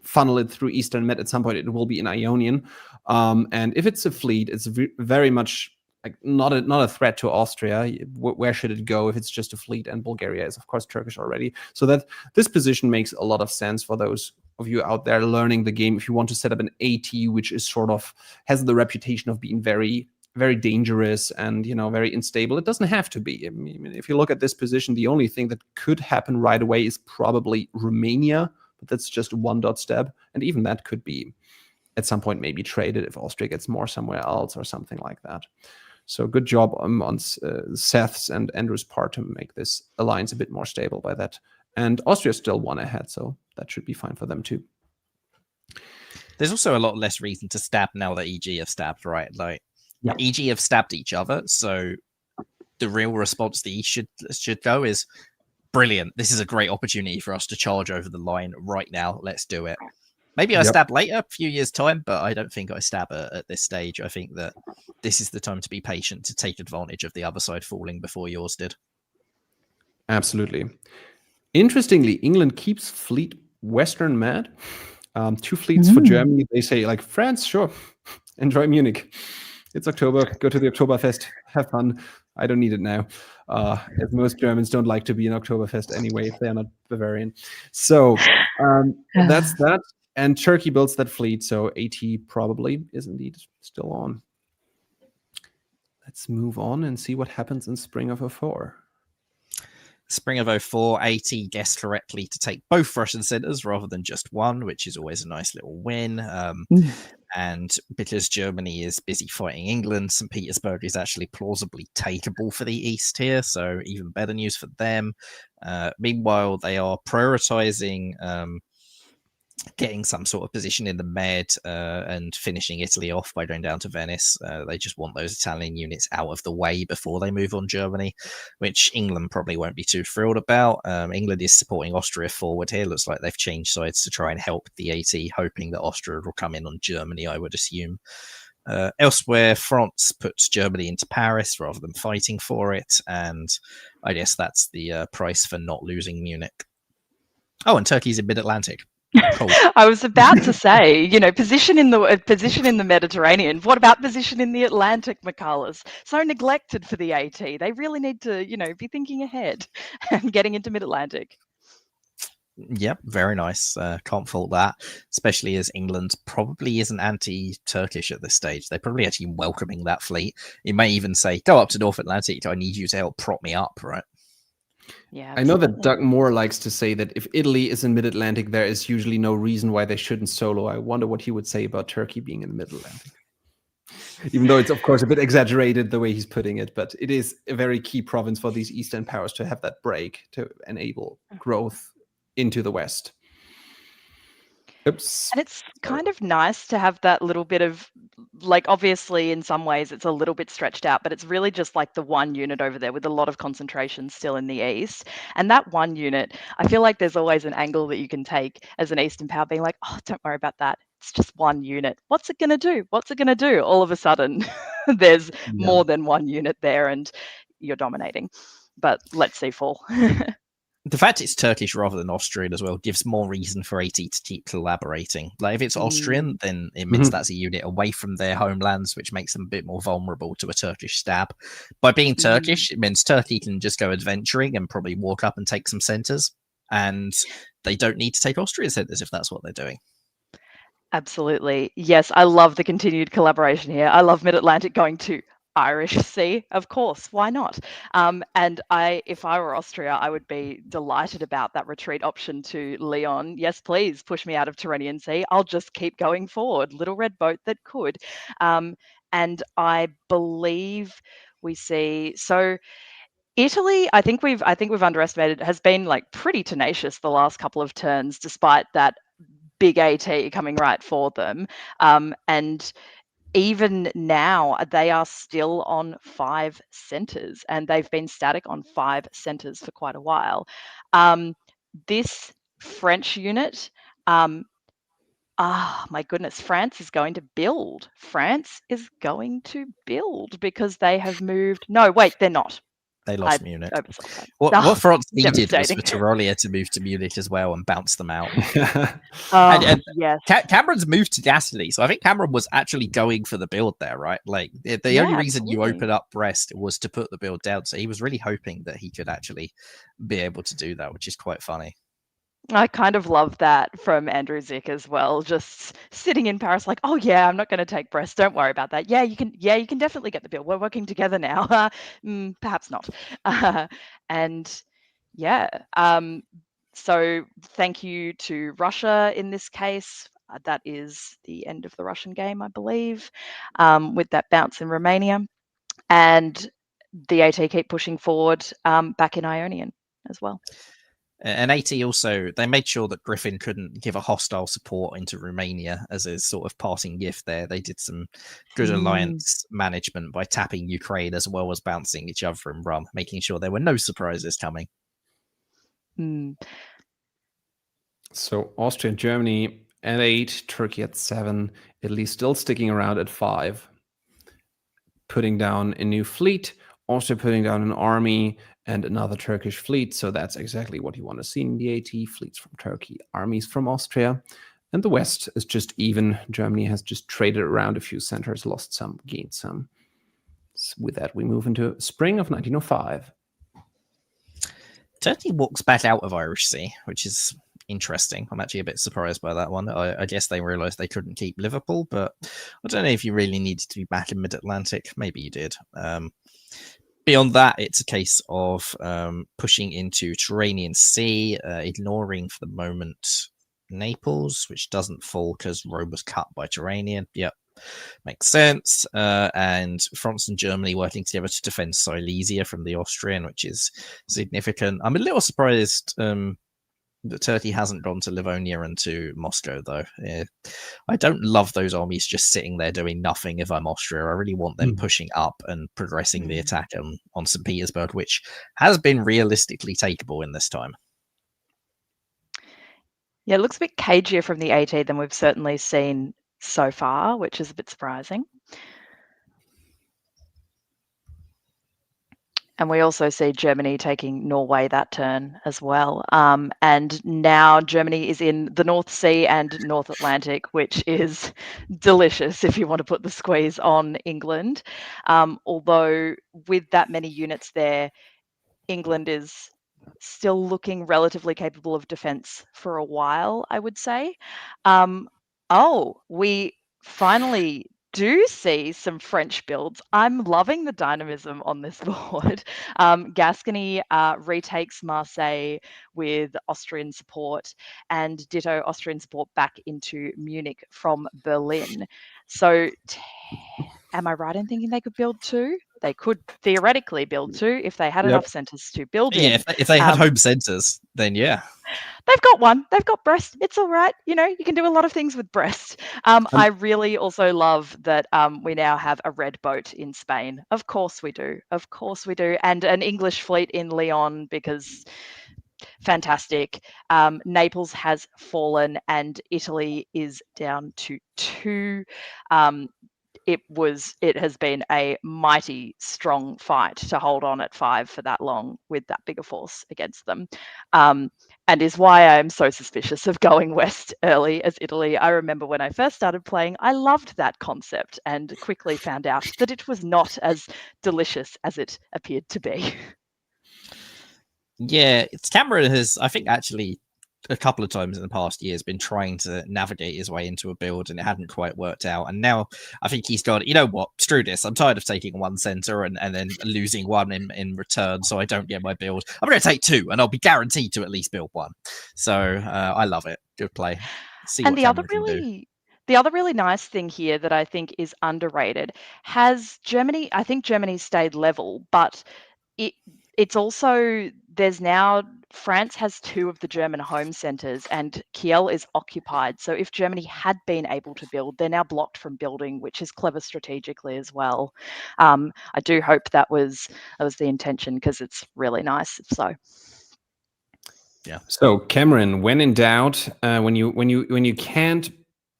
funnel it through Eastern Med at some point, it will be in Ionian. And if it's a fleet, it's very much like not a threat to Austria. Where should it go if it's just a fleet? And Bulgaria is, of course, Turkish already. So that this position makes a lot of sense for those of you out there learning the game. If you want to set up an AT, which is sort of has the reputation of being very, very dangerous and, very unstable, it doesn't have to be. I mean, if you look at this position, the only thing that could happen right away is probably Romania, but that's just a one-dot stab. And even that could be at some point maybe traded if Austria gets more somewhere else or something like that. So good job on Seth's and Andrew's part to make this alliance a bit more stable by that. And Austria still one ahead, so that should be fine for them too. There's also a lot less reason to stab now that EG have stabbed, right? Like, EG have stabbed each other, so the real response the East should go is, brilliant, this is a great opportunity for us to charge over the line right now, let's do it. Maybe I stab later, a few years' time, but I don't think I stab at this stage. I think that this is the time to be patient, to take advantage of the other side falling before yours did. Absolutely. Interestingly, England keeps fleet Western mad. 2 fleets for Germany. They say, like, France, sure, enjoy Munich. It's October. Go to the Oktoberfest. Have fun. I don't need it now. As most Germans don't like to be in Oktoberfest anyway if they're not Bavarian. So that's that. And Turkey builds that fleet. So AT probably is indeed still on. Let's move on and see what happens in spring of 04. Spring of 04, AT guessed correctly to take both Russian centers rather than just one, which is always a nice little win. And because Germany is busy fighting England, St. Petersburg is actually plausibly takeable for the East here, so even better news for them. Meanwhile, they are prioritizing getting some sort of position in the Med and finishing Italy off by going down to Venice. They just want those Italian units out of the way before they move on Germany, which England probably won't be too thrilled about. England is supporting Austria forward here. Looks like they've changed sides to try and help the AT, hoping that Austria will come in on Germany, I would assume. Elsewhere, France puts Germany into Paris rather than fighting for it, and I guess that's the price for not losing Munich. Oh, and Turkey's in mid-Atlantic. Cool. I was about to say, position in the Mediterranean. What about position in the Atlantic, Michalis? So neglected for the AT. They really need to, be thinking ahead and getting into mid-Atlantic. Yep, very nice. Can't fault that, especially as England probably isn't anti-Turkish at this stage. They're probably actually welcoming that fleet. It may even say, go up to North Atlantic. I need you to help prop me up, right? Yeah, I know that Doug Moore likes to say that if Italy is in mid-Atlantic, there is usually no reason why they shouldn't solo. I wonder what he would say about Turkey being in the mid-Atlantic. Even though it's, of course, a bit exaggerated the way he's putting it, but it is a very key province for these Eastern powers to have that break to enable growth into the West. Oops. And it's kind of nice to have that little bit of, obviously in some ways it's a little bit stretched out, but it's really just like the one unit over there with a lot of concentration still in the East. And that one unit, I feel like there's always an angle that you can take as an Eastern power being like, oh, don't worry about that. It's just one unit. What's it going to do? What's it going to do? All of a sudden, there's more than one unit there and you're dominating. But let's see fall. The fact it's Turkish rather than Austrian as well gives more reason for AT to keep collaborating. Like if it's Austrian, then it means that's a unit away from their homelands, which makes them a bit more vulnerable to a Turkish stab. By being Turkish, it means Turkey can just go adventuring and probably walk up and take some centers, and they don't need to take Austrian centers if that's what they're doing. Absolutely. Yes, I love the continued collaboration here. I love Mid-Atlantic going to Irish Sea, of course. Why not? And if I were Austria, I would be delighted about that retreat option to Leon. Yes, please push me out of Tyrrhenian Sea. I'll just keep going forward. Little red boat that could. And I believe we see so. Italy, I think we've underestimated, has been pretty tenacious the last couple of turns, despite that big AT coming right for them. And even now, they are still on 5 centers, and they've been static on 5 centers for quite a while. This French unit, my goodness, France is going to build. France is going to build because they have moved. No, wait, they're not. They lost Munich. What France needed was for Tyrolia to move to Munich as well and bounce them out. Yes. Cameron's moved to Gascony, so I think Cameron was actually going for the build there, right? Like the only reason you opened up Brest was to put the build down, so he was really hoping that he could actually be able to do that, which is quite funny. I kind of love that from Andrew Zick as well. Just sitting in Paris, like, oh yeah, I'm not going to take Brest. Don't worry about that. Yeah, you can definitely get the bill. We're working together now. Perhaps not. And yeah. So thank you to Russia in this case. That is the end of the Russian game, I believe, with that bounce in Romania, and the AT keep pushing forward back in Ionian as well. And AT also, they made sure that Griffin couldn't give a hostile support into Romania as a sort of parting gift there. They did some good alliance management by tapping Ukraine as well as bouncing each other in Rum, making sure there were no surprises coming. So Austria and Germany at 8, Turkey at 7, Italy still sticking around at 5, putting down a new fleet, also putting down an army and another Turkish fleet. So that's exactly what you want to see in the AT: fleets from Turkey, armies from Austria. And the West is just even. Germany has just traded around a few centers, lost some, gained some. So with that, we move into spring of 1905. Turkey walks back out of Irish Sea, which is interesting. I'm actually a bit surprised by that one. I guess they realized they couldn't keep Liverpool, but I don't know if you really needed to be back in mid-Atlantic. Maybe you did. Beyond that, it's a case of pushing into Tyrrhenian Sea, ignoring for the moment Naples, which doesn't fall because Rome was cut by Tyrrhenian. Yep, makes sense. And France and Germany working together to defend Silesia from the Austrian, which is significant. I'm a little surprised that Turkey hasn't gone to Livonia and to Moscow, though. I don't love those armies just sitting there doing nothing if I'm Austria. I really want them pushing up and progressing the attack on St. Petersburg, which has been realistically takeable in this time. Yeah, it looks a bit cagier from the AT than we've certainly seen so far, which is a bit surprising. And we also see Germany taking Norway that turn as well. And now Germany is in the North Sea and North Atlantic, which is delicious if you want to put the squeeze on England. Although with that many units there, England is still looking relatively capable of defense for a while, I would say. We finally do see some French builds. I'm loving the dynamism on this board. Gascony retakes Marseille with Austrian support, and ditto Austrian support back into Munich from Berlin. So am I right in thinking they could build 2? They could theoretically build 2 if they had enough centres to build in. Yeah, if they had home centres, then yeah. They've got one. They've got Brest. It's all right. You can do a lot of things with Brest. I really also love that we now have a red boat in Spain. Of course we do. Of course we do. And an English fleet in Leon, because fantastic. Naples has fallen and Italy is down to 2. It has been a mighty strong fight to hold on at 5 for that long with that bigger force against them, and is why I'm so suspicious of going west early as Italy. I remember when I first started playing, I loved that concept and quickly found out that it was not as delicious as it appeared to be. Yeah, Cameron has, I think, actually a couple of times in the past years been trying to navigate his way into a build and it hadn't quite worked out. And now I think he's got, you know what, screw this. I'm tired of taking 1 center and then losing 1 in return so I don't get my build. I'm going to take 2 and I'll be guaranteed to at least build 1. So I love it. Good play. See and what the other Cameron can do. The other really nice thing here that I think is underrated has Germany. I think Germany stayed level, but it's also, there's now, France has 2 of the German home centres and Kiel is occupied. So if Germany had been able to build, they're now blocked from building, which is clever strategically as well. I do hope that was the intention, because it's really nice. So yeah. So Cameron, when in doubt, when you can't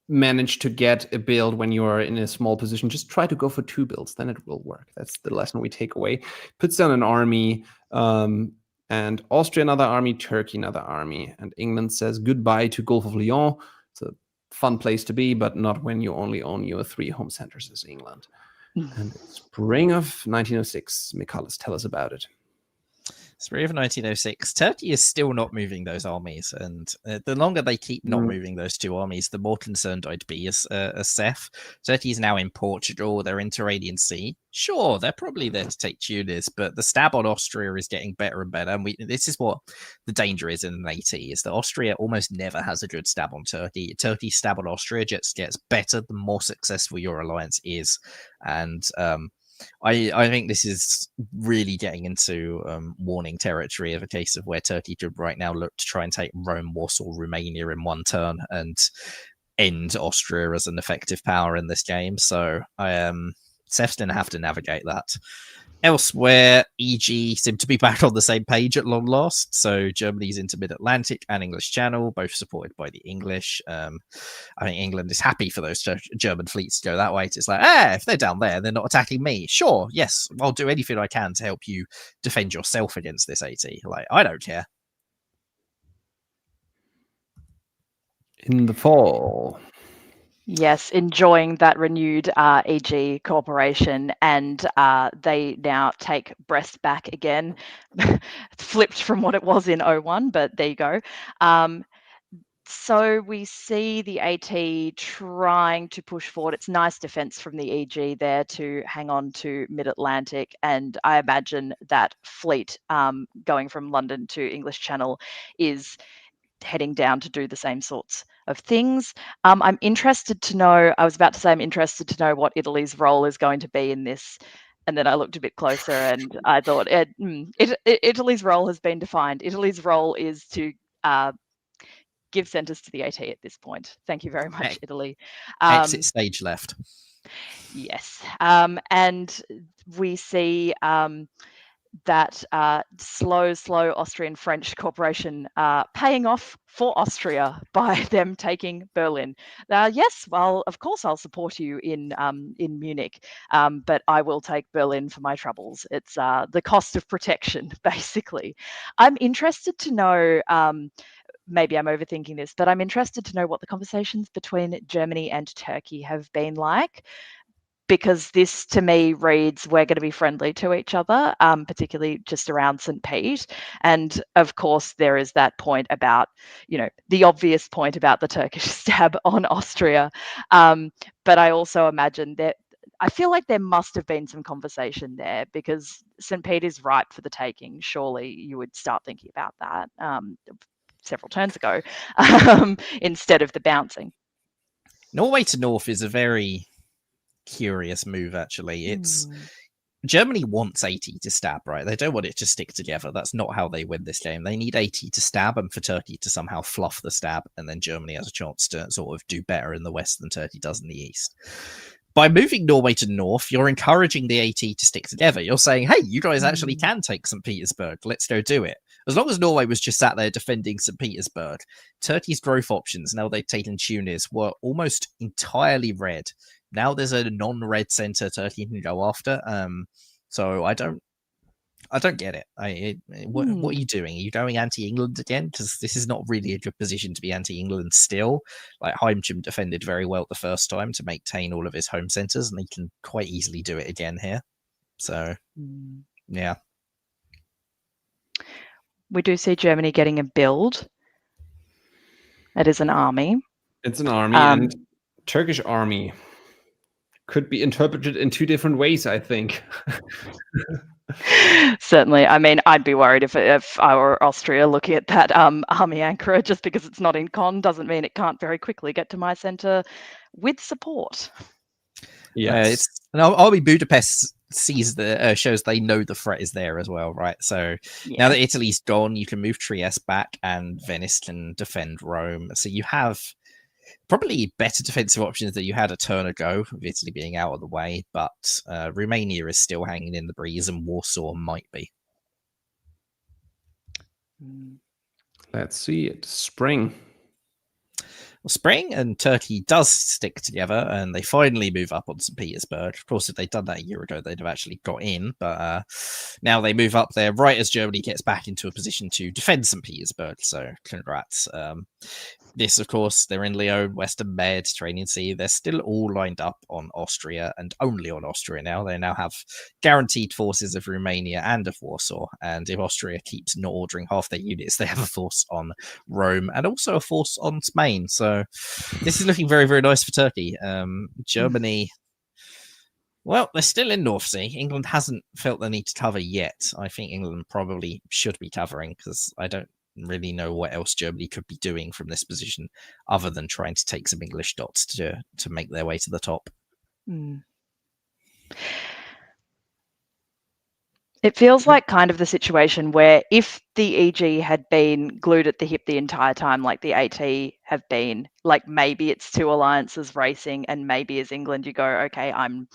manage to get a build when you are in a small position, just try to go for 2 builds, then it will work. That's the lesson we take away. Puts down an army, and Austria another army, Turkey another army, and England says goodbye to Gulf of Lyon. It's a fun place to be, but not when you only own your 3 home centers as England. And spring of 1906, Michalis, tell us about it. Spring of 1906, Turkey is still not moving those armies, and the longer they keep not moving those 2 armies, the more concerned I'd be as Seth. Turkey is now in Portugal, they're in Tyrrhenian Sea. Sure, they're probably there to take Tunis, but the stab on Austria is getting better and better, and this is what the danger is in an AT, is that Austria almost never has a good stab on Turkey. Turkey's stab on Austria just gets better the more successful your alliance is, and I think this is really getting into warning territory of a case of where Turkey could right now look to try and take Rome, Warsaw, Romania in 1 turn and end Austria as an effective power in this game. So Seth's going to have to navigate that. Elsewhere, EG seem to be back on the same page at long last. So Germany's into Mid-Atlantic and English Channel, both supported by the English. I think England is happy for those German fleets to go that way. It's like, if they're down there, they're not attacking me. Sure, yes, I'll do anything I can to help you defend yourself against this AT. Like, I don't care. In the fall. Yes, enjoying that renewed EG cooperation, and they now take Brest back again. Flipped from what it was in 01, but there you go. So we see the AT trying to push forward. It's nice defense from the EG there to hang on to Mid-Atlantic, and I imagine that fleet going from London to English Channel is heading down to do the same sorts of things. I'm interested to know, I was about to say I'm interested to know what Italy's role is going to be in this. And then I looked a bit closer and I thought Italy's role has been defined. Italy's role is to give centres to the AT at this point. Thank you very much, Italy. Exit stage left. Yes. And we see that slow Austrian-French cooperation paying off for Austria by them taking Berlin. Yes, well, of course I'll support you in Munich, but I will take Berlin for my troubles. It's the cost of protection, basically. I'm interested to know, maybe I'm overthinking this, but I'm interested to know what the conversations between Germany and Turkey have been like, because this to me reads we're going to be friendly to each other, particularly just around St. Pete. And of course, there is that point about, the obvious point about the Turkish stab on Austria. But I also imagine that I feel like there must have been some conversation there, because St. Pete is ripe for the taking. Surely you would start thinking about that several turns ago instead of the bouncing. Norway to North is a very curious move, actually. It's Germany wants AT to stab, right? They don't want it to stick together. That's not how they win this game. They need AT to stab and for Turkey to somehow fluff the stab, and then Germany has a chance to sort of do better in the west than Turkey does in the east. By moving Norway to north, you're encouraging the AT to stick together. You're saying, hey, you guys actually can take St. Petersburg. Let's go do it. As long as Norway was just sat there defending St. Petersburg, Turkey's growth options, now they've taken Tunis, were almost entirely red. Now there's a non-red center Turkey can go after. So I don't get it. What are you doing? Are you going anti-England again? Because this is not really a good position to be anti-England still. Like, Heimchum defended very well the first time to maintain all of his home centers, and he can quite easily do it again here. So, yeah. We do see Germany getting a build. It is an army. It's an army, and Turkish army could be interpreted in two different ways, I think. Certainly. I mean, I'd be worried if I were Austria looking at that army anchor. Just because it's not in con doesn't mean it can't very quickly get to my center with support. Yes. And Army Budapest shows they know the threat is there as well, right? So now that Italy's gone, you can move Trieste back and Venice can defend Rome. So you have probably better defensive options than you had a turn ago, with Italy being out of the way, but Romania is still hanging in the breeze and Warsaw might be. Let's see it. Spring. Spring and Turkey does stick together, and they finally move up on St. Petersburg. Of course, if they'd done that a year ago, they'd have actually got in, but now they move up there right as Germany gets back into a position to defend St. Petersburg, so congrats. This, of course, they're in Lyon, Western Mediterranean Sea. They're still all lined up on Austria, and only on Austria now. They now have guaranteed forces of Romania and of Warsaw, and if Austria keeps not ordering half their units, they have a force on Rome and also a force on Spain. So this is looking very, very nice for Turkey. Germany, well, they're still in North Sea. England hasn't felt the need to cover yet. I think England probably should be covering, because I don't really know what else Germany could be doing from this position other than trying to take some English dots to make their way to the top. It feels like kind of the situation where if the EG had been glued at the hip the entire time, like the AT have been, like maybe it's two alliances racing, and maybe as England you go, okay, I'm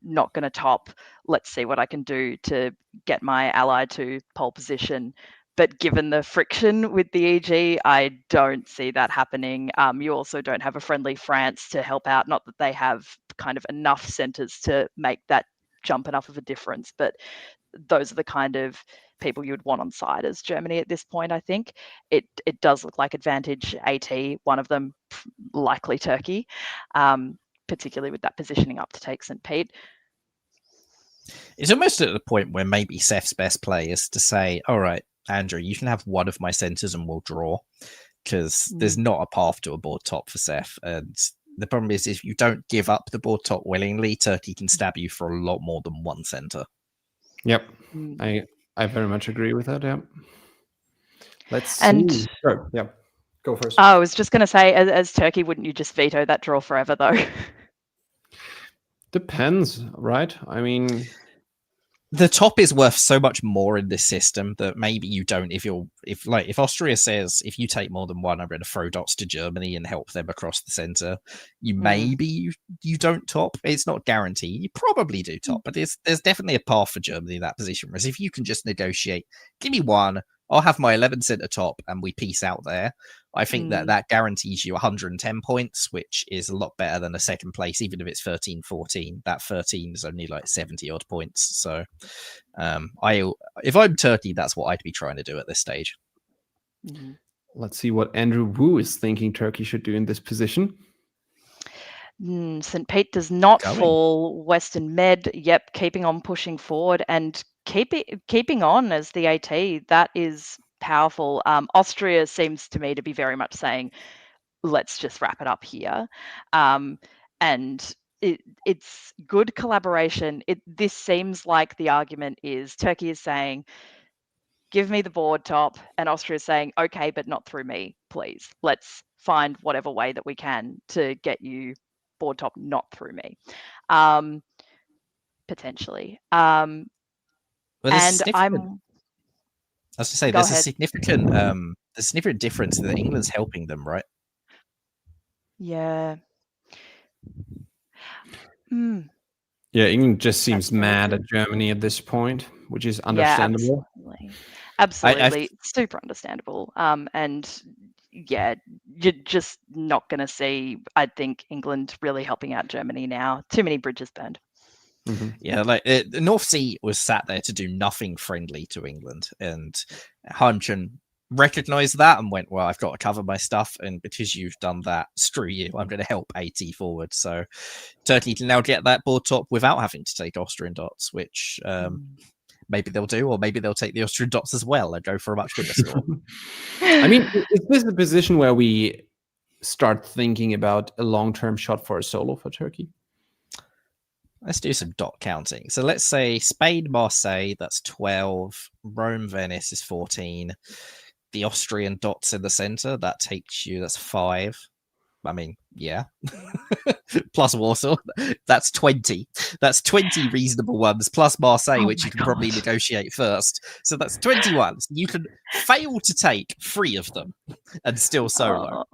not going to top. Let's see what I can do to get my ally to pole position. But given the friction with the EG, I don't see that happening. You also don't have a friendly France to help out. Not that they have kind of enough centres to make that jump enough of a difference, but those are the kind of people you would want on side as Germany at this point. I think it does look like advantage AT, one of them likely Turkey, particularly with that positioning up to take St. Pete. It's almost at the point where maybe Seth's best play is to say, all right, Andrew, you can have one of my centres and we'll draw, because there's not a path to a board top for Seth. And the problem is, if you don't give up the board top willingly, Turkey can stab you for a lot more than one centre. Yep. I very much agree with that. Yeah. Let's see. Sure. Yeah. Go first. I was just going to say, as Turkey, wouldn't you just veto that draw forever, though? Depends, right? I mean, the top is worth so much more in this system that maybe you don't. If Austria says, if you take more than one, I'm going to throw dots to Germany and help them across the center, maybe you don't top. It's not guaranteed. You probably do top, but there's definitely a path for Germany in that position. Whereas if you can just negotiate, give me one, I'll have my 11 center top and we peace out there. I think that guarantees you 110 points, which is a lot better than a second place, even if it's 13-14. That 13 is only like 70 odd points. So if I'm Turkey, that's what I'd be trying to do at this stage. Let's see what Andrew Wu is thinking Turkey should do in this position. St. Pete does not fall. Western Med, yep, keeping on pushing forward and keeping on as the AT. That is powerful. Austria seems to me to be very much saying, let's just wrap it up here. And it's good collaboration. This seems like the argument is Turkey is saying, give me the board top, and Austria is saying, okay, but not through me, please. Let's find whatever way that we can to get you board top, not through me, potentially. Well, and I was to say, there's a significant difference that England's helping them, right? Yeah. Yeah, England just seems mad at Germany at this point, which is understandable. Yeah, absolutely. Super understandable. And yeah, you're just not going to see, I think, England really helping out Germany now. Too many bridges burned. Yeah, like the North Sea was sat there to do nothing friendly to England, and Hunchen recognized that and went, well, I've got to cover my stuff, and because you've done that, screw you, I'm going to help AT forward. So Turkey can now get that board top without having to take Austrian dots, which maybe they'll do, or maybe they'll take the Austrian dots as well and go for a much bigger score. I mean, is this a position where we start thinking about a long-term shot for a solo for Turkey? Let's do some dot counting. So let's say Spain, Marseille, that's 12. Rome, Venice is 14. The Austrian dots in the center, that takes you, that's 5. I mean, yeah. Plus Warsaw, that's 20. That's 20 reasonable ones, plus Marseille, which you can probably negotiate first. So that's 21. So you can fail to take 3 of them and still solo.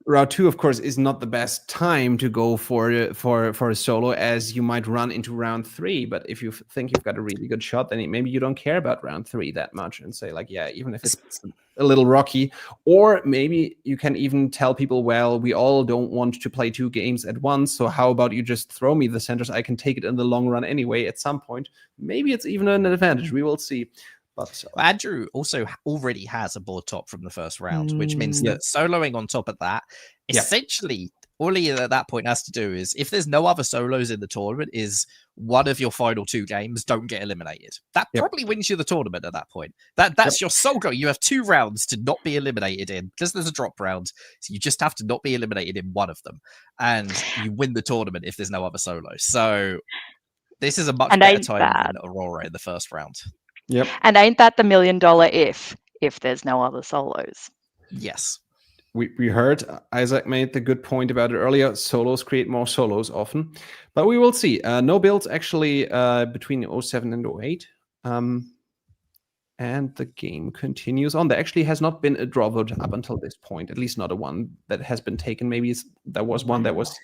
Round 2, of course, is not the best time to go for a solo, as you might run into round 3. But if you think you've got a really good shot, then maybe you don't care about round 3 that much and say, like, yeah, even if it's a little rocky. Or maybe you can even tell people, well, we all don't want to play 2 games at once, so how about you just throw me the centers? I can take it in the long run anyway at some point. Maybe it's even an advantage. We will see. But Andrew also already has a board top from the first round, which means that soloing on top of that, essentially, all he at that point has to do is, if there's no other solos in the tournament, is one of your final 2 games don't get eliminated. That probably wins you the tournament at that point. That's your sole goal. You have 2 rounds to not be eliminated in, because there's a drop round. So you just have to not be eliminated in one of them. And you win the tournament if there's no other solos. So this is a much better time than Aurora in the first round. Yep. And ain't that the $1 million if there's no other solos? Yes. We heard Isaac made the good point about it earlier. Solos create more solos often. But we will see. No builds actually between 07 and 08. And the game continues on. There actually has not been a draw vote up until this point, at least not a one that has been taken. Maybe there was one that was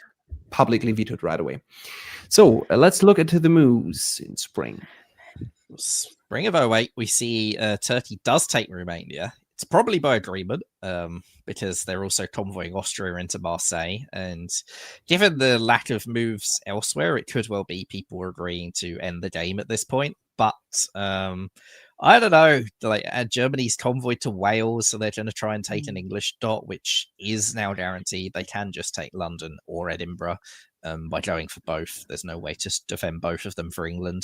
publicly vetoed right away. So let's look into the moves in spring. Spring of 08, we see Turkey does take Romania. It's probably by agreement, because they're also convoying Austria into Marseille. And given the lack of moves elsewhere, it could well be people agreeing to end the game at this point. But I don't know. Like Germany's convoy to Wales, so they're going to try and take an English dot, which is now guaranteed. They can just take London or Edinburgh by going for both. There's no way to defend both of them for England.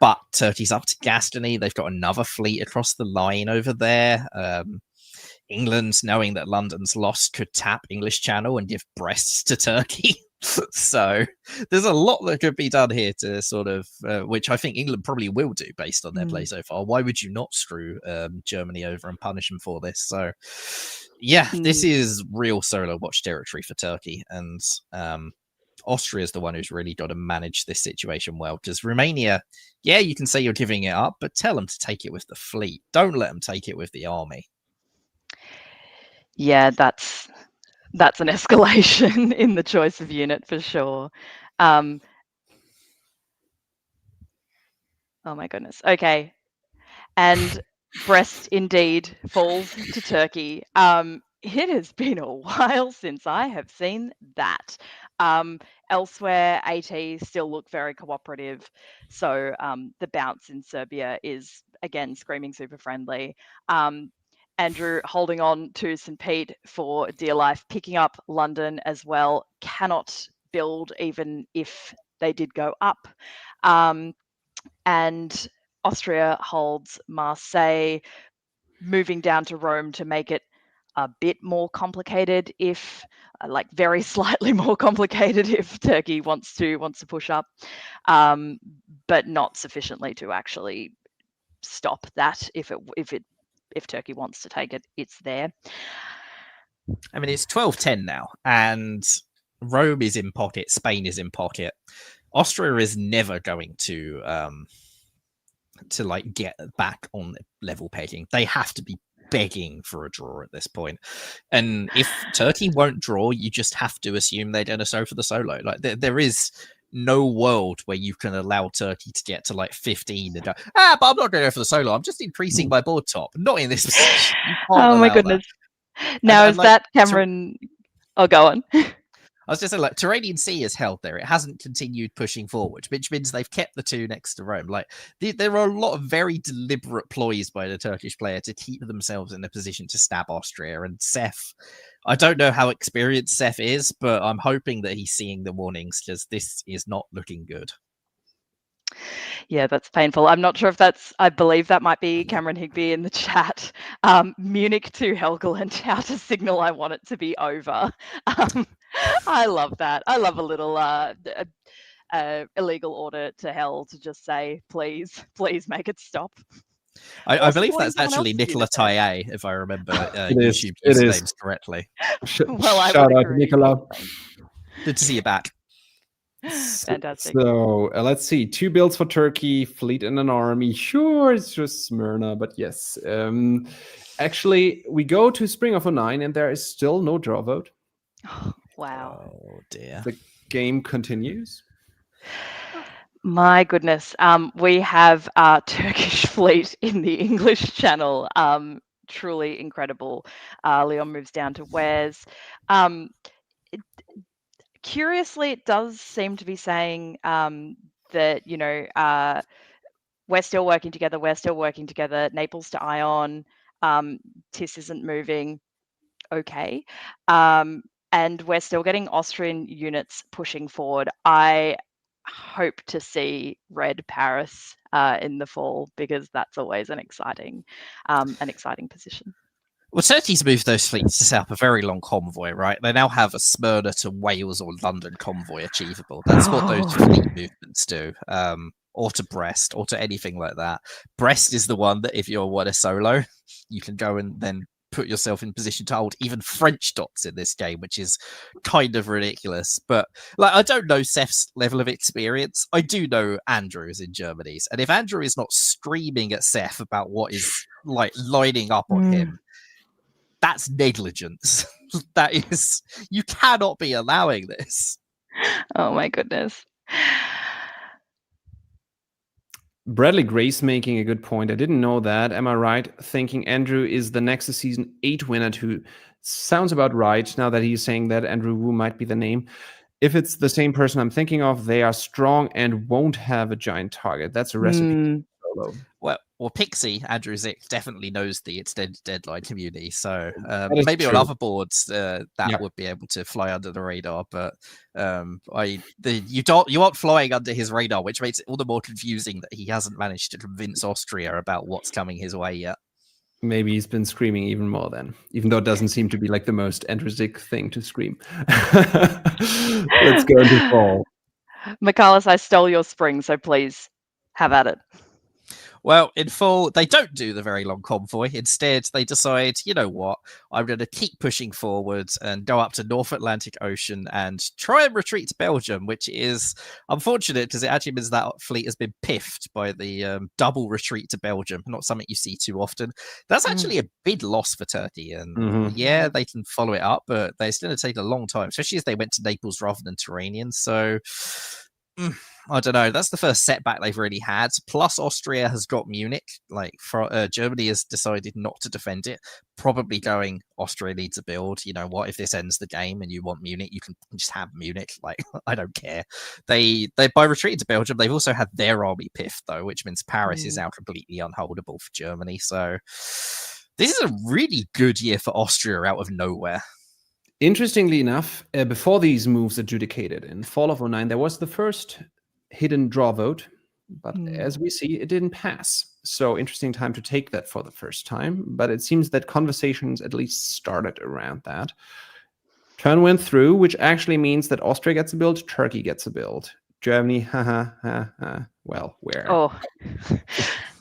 But Turkey's up to Gascony. They've got another fleet across the line over there. England, knowing that London's lost, could tap English Channel and give Brest to Turkey. So there's a lot that could be done here to sort of, which I think England probably will do based on their play so far. Why would you not screw Germany over and punish them for this? So yeah, this is real solo watch territory for Turkey. And Austria is the one who's really got to manage this situation well, because Romania, yeah, you can say you're giving it up, but tell them to take it with the fleet. Don't let them take it with the army. Yeah, that's an escalation in the choice of unit for sure. Oh my goodness. Okay. And Brest indeed falls to Turkey. It has been a while since I have seen that. Elsewhere, AT still look very cooperative. So the bounce in Serbia is, again, screaming super friendly. Andrew holding on to St. Pete for dear life, picking up London as well, cannot build even if they did go up. And Austria holds Marseille, moving down to Rome to make it a bit more complicated, if like very slightly more complicated, if Turkey wants to push up, but not sufficiently to actually stop that. If Turkey wants to take it, it's there. I mean, it's 12-10 now, and Rome is in pocket, Spain is in pocket. Austria is never going to like get back on level pegging. They have to be begging for a draw at this point. And if Turkey won't draw, you just have to assume they're going to go for the solo. Like there is no world where you can allow Turkey to get to like 15 and go, but I'm not going to go for the solo. I'm just increasing my board top. Not in this position. Oh my goodness. That. Now, and is that Cameron? Oh, go on. I was just saying, like, Tyrrhenian Sea is held there. It hasn't continued pushing forward, which means they've kept the two next to Rome. Like, there are a lot of very deliberate ploys by the Turkish player to keep themselves in a position to stab Austria. And Seth, I don't know how experienced Seth is, but I'm hoping that he's seeing the warnings, because this is not looking good. Yeah, that's painful. I'm not sure if that's, I believe that might be Cameron Higby in the chat. Munich to Helgoland, how to signal I want it to be over. I love that. I love a little illegal order to hell to just say, please make it stop. I believe that's actually Nicola Taye, if I remember YouTube names correctly. Well, shout out to Nicola. Good to see you back. Fantastic. So let's see. 2 builds for Turkey, fleet and an army. Sure, it's just Smyrna, but yes. Actually, we go to Spring of 09 and there is still no draw vote. Oh, wow. Oh dear. The game continues. My goodness. We have a Turkish fleet in the English Channel. Truly incredible. Leon moves down to Wes. Curiously, it does seem to be saying that, you know, we're still working together. Naples to Ion. Tis isn't moving. Okay. And we're still getting Austrian units pushing forward. I hope to see Red Paris in the fall, because that's always an exciting position. Well, Turkey's moved those fleets to set up a very long convoy, right? They now have a Smyrna to Wales or London convoy achievable. That's what those fleet movements do. Or to Brest, or to anything like that. Brest is the one that if you're a solo, you can go and then put yourself in position to hold even French dots in this game, which is kind of ridiculous. But like, I don't know Seth's level of experience. I do know Andrew's in Germany's. And if Andrew is not screaming at Seth about what is like lining up on him, That's negligence. That is, you cannot be allowing this. Oh my goodness. Bradley Grace making a good point. I didn't know that. Am I right? Thinking Andrew is the Nexus Season 8 winner too. Sounds about right now that he's saying that Andrew Wu might be the name. If it's the same person I'm thinking of, they are strong and won't have a giant target. That's a recipe. Solo. Well, Pixie, Andrew Zick, definitely knows the extended deadline community. So is maybe true. on other boards that would be able to fly under the radar. But you aren't flying under his radar, which makes it all the more confusing that he hasn't managed to convince Austria about what's coming his way yet. Maybe he's been screaming even more then, even though it doesn't seem to be like the most Andrew Zick thing to scream. Let's go into fall. Michaelis, I stole your spring, so please have at it. Well, in fall, they don't do the very long convoy. Instead, they decide, you know what, I'm going to keep pushing forward and go up to North Atlantic Ocean and try and retreat to Belgium, which is unfortunate because it actually means that fleet has been piffed by the double retreat to Belgium. Not something you see too often. That's actually a big loss for Turkey. And yeah, they can follow it up, but it's going to take a long time, especially as they went to Naples rather than Turanian. So I don't know. That's the first setback they've really had. Plus, Austria has got Munich. Germany has decided not to defend it. Probably going, Austria needs a build. You know what? If this ends the game and you want Munich, you can just have Munich. Like, I don't care. They by retreating to Belgium, they've also had their army piffed though, which means Paris is now completely unholdable for Germany. So this is a really good year for Austria out of nowhere. Interestingly enough, before these moves adjudicated in fall of 09, there was the first hidden draw vote, but as we see, it didn't pass. So interesting time to take that for the first time, but it seems that conversations at least started around that. Turn went through, which actually means that Austria gets a build, Turkey gets a build. Germany, well, where? Oh,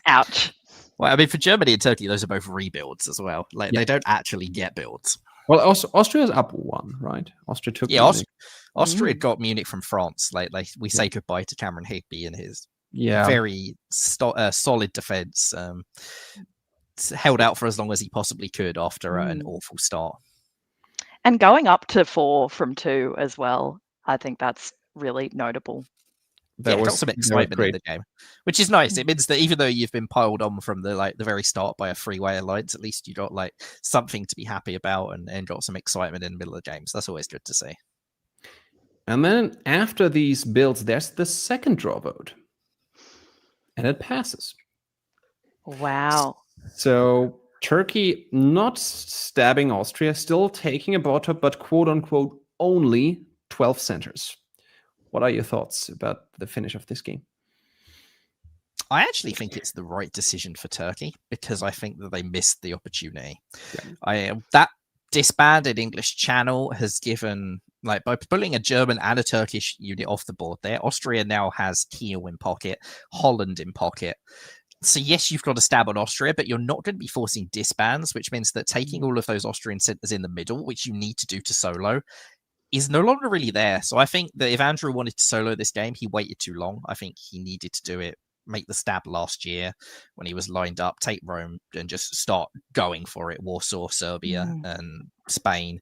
ouch. Well, I mean, for Germany and Turkey, those are both rebuilds as well. Like, they don't actually get builds. Well, Austria's up one, right? Austria took Munich. Austria got Munich from France. Like we say goodbye to Cameron Higby and his very solid defense. Held out for as long as he possibly could after an awful start. And going up to 4 from 2 as well. I think that's really notable. Got some excitement in the game, which is nice. It means that even though you've been piled on from the very start by a freeway alliance, at least you got like something to be happy about and got some excitement in the middle of the game. So that's always good to see. And then after these builds, there's the second draw vote, and it passes. Wow. So Turkey not stabbing Austria, still taking a bottom, but quote unquote only 12 centers. What are your thoughts about the finish of this game? I actually think it's the right decision for Turkey because I think that they missed the opportunity. That disbanded English Channel has given, like, by pulling a German and a Turkish unit off the board there, Austria now has Kiel in pocket, Holland in pocket. So yes, you've got to stab on Austria, but you're not going to be forcing disbands, which means that taking all of those Austrian centers in the middle, which you need to do to solo, is no longer really there. So I think that if Andrew wanted to solo this game, he waited too long. I think he needed to do it, make the stab last year when he was lined up, take Rome and just start going for it. Warsaw, Serbia and Spain.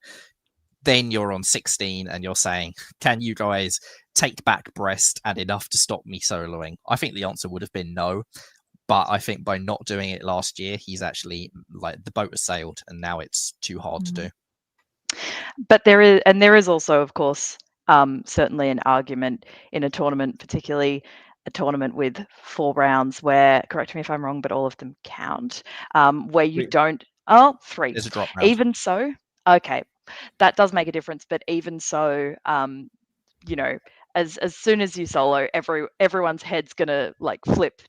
Then you're on 16 and you're saying, can you guys take back Brest and enough to stop me soloing? I think the answer would have been no. But I think by not doing it last year, he's actually, like, the boat has sailed and now it's too hard to do. But there is also, of course, certainly an argument in a tournament, particularly a tournament with 4 rounds where, correct me if I'm wrong, but all of them count, where you don't... Oh, 3. There's a drop round. Even so, okay, that does make a difference. But even so, you know, as soon as you solo, everyone's head's gonna like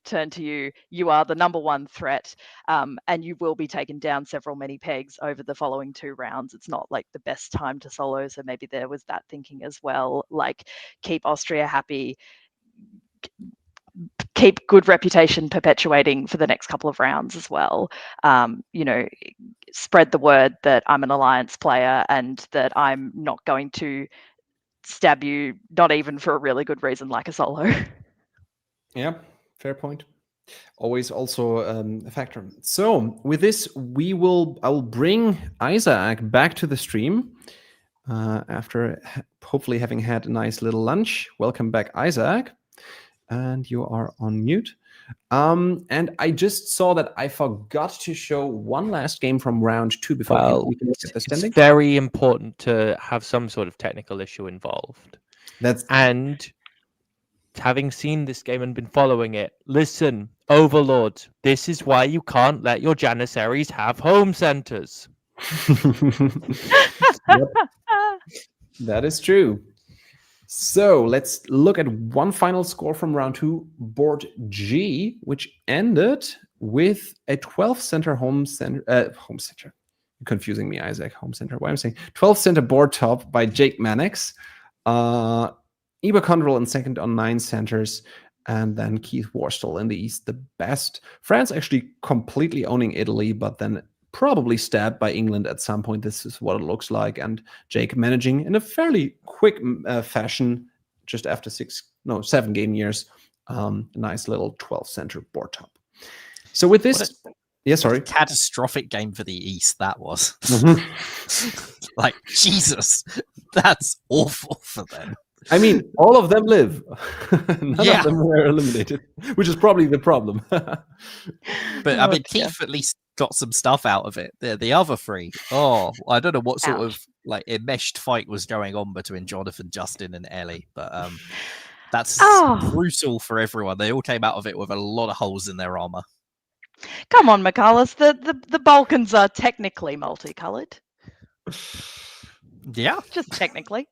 turn to you. You are the number 1 threat, and you will be taken down many pegs over the following 2 rounds. It's not like the best time to solo, so maybe there was that thinking as well. Like, keep Austria happy, keep good reputation perpetuating for the next couple of rounds as well. You know, spread the word that I'm an alliance player and that I'm not going to stab you, not even for a really good reason like a solo. Yeah, fair point. Always also a factor. So with this, I will bring Isaac back to the stream after hopefully having had a nice little lunch. Welcome back, Isaac. And you are on mute. And I just saw that I forgot to show one last game from round 2 before we can look at the standings. It's very important to have some sort of technical issue involved. And having seen this game and been following it, listen, Overlord, this is why you can't let your Janissaries have home centers. Yep. That is true. So let's look at one final score from round 2, board G, which ended with a 12 center home center. You're confusing me, Isaac. Home center. Why am I saying 12 center board top by Jake Mannix. Iba Condrel in second on 9 centers. And then Keith Worstel in the East, the best. France actually completely owning Italy, but then probably stabbed by England at some point. This is what it looks like. And Jake managing in a fairly quick fashion, just after 7 game years, a nice little 12 center board top. So with this, sorry. Catastrophic game for the East, that was. Mm-hmm. Like, Jesus, that's awful for them. I mean, all of them live. None of them were eliminated, which is probably the problem. But I mean, Keith at least got some stuff out of it. The other 3, I don't know what sort of like enmeshed fight was going on between Jonathan, Justin, and Ellie, but that's brutal for everyone. They all came out of it with a lot of holes in their armor. Come on, Michaelis. The Balkans are technically multicolored. Yeah, just technically.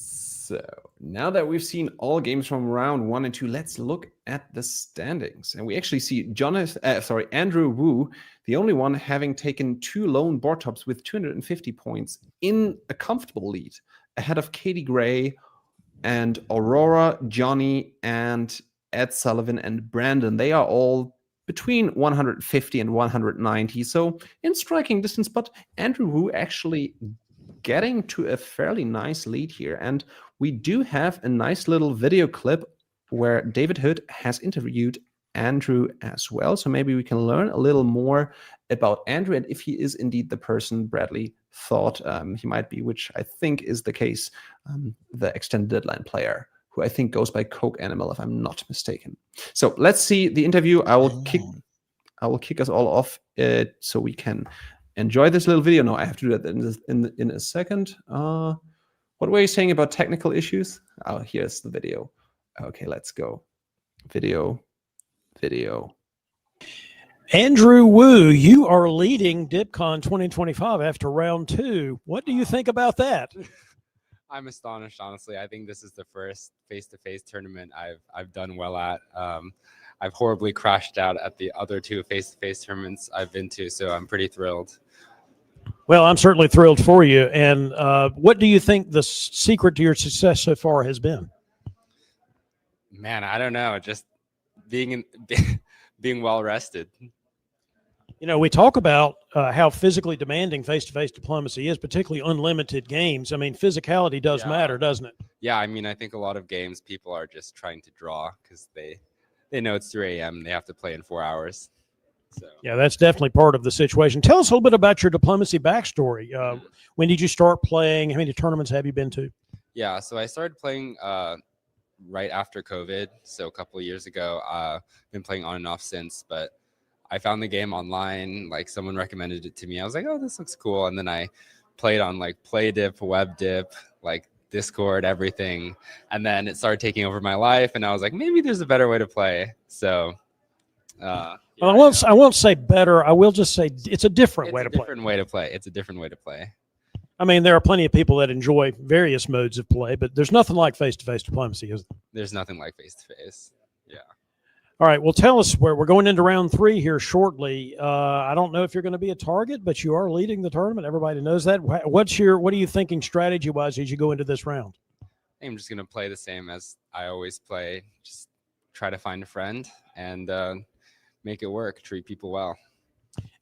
So now that we've seen all games from round 1 and 2, let's look at the standings. And we actually see Andrew Wu, the only one having taken 2 lone board tops with 250 points in a comfortable lead, ahead of Katie Gray and Aurora, Johnny, and Ed Sullivan and Brandon. They are all between 150 and 190, so in striking distance, but Andrew Wu actually getting to a fairly nice lead here. And we do have a nice little video clip where David Hood has interviewed Andrew as well. So maybe we can learn a little more about Andrew and if he is indeed the person Bradley thought he might be, which I think is the case, the extended deadline player, who I think goes by Coke Animal, if I'm not mistaken. So let's see the interview. I will kick us all off so we can enjoy this little video. No, I have to do that in a second. What were you saying about technical issues? Oh, here's the video. Okay, let's go. Video. Andrew Wu, you are leading DipCon 2025 after round 2. What do you think about that? I'm astonished, honestly. I think this is the first face-to-face tournament I've done well at. I've horribly crashed out at the other 2 face-to-face tournaments I've been to, so I'm pretty thrilled. Well, I'm certainly thrilled for you. And what do you think the secret to your success so far has been? Man, I don't know. Just being well rested. You know, we talk about how physically demanding face-to-face diplomacy is, particularly unlimited games. I mean, physicality does matter, doesn't it? Yeah, I mean, I think a lot of games people are just trying to draw because they know it's 3 a.m. and they have to play in 4 hours. So yeah, that's definitely part of the situation. Tell us a little bit about your diplomacy backstory. When did you start playing? How many tournaments have you been to? Yeah, so I started playing right after COVID, so a couple of years ago. Been playing on and off since, but I found the game online. Like, someone recommended it to me. I was like, oh, this looks cool. And then I played on like PlayDip, WebDip, like Discord, everything. And then it started taking over my life. And I was like, maybe there's a better way to play. So, well, I won't say better. I will just say it's a different way to play. It's a different way to play. It's a different way to play. I mean, there are plenty of people that enjoy various modes of play, but there's nothing like face-to-face diplomacy, is there? There's nothing like face-to-face. Yeah. All right. Well, tell us where we're going into round 3 here shortly. I don't know if you're going to be a target, but you are leading the tournament. Everybody knows that. What are you thinking strategy-wise as you go into this round? I'm just going to play the same as I always play. Just try to find a friend and make it work. Treat people well.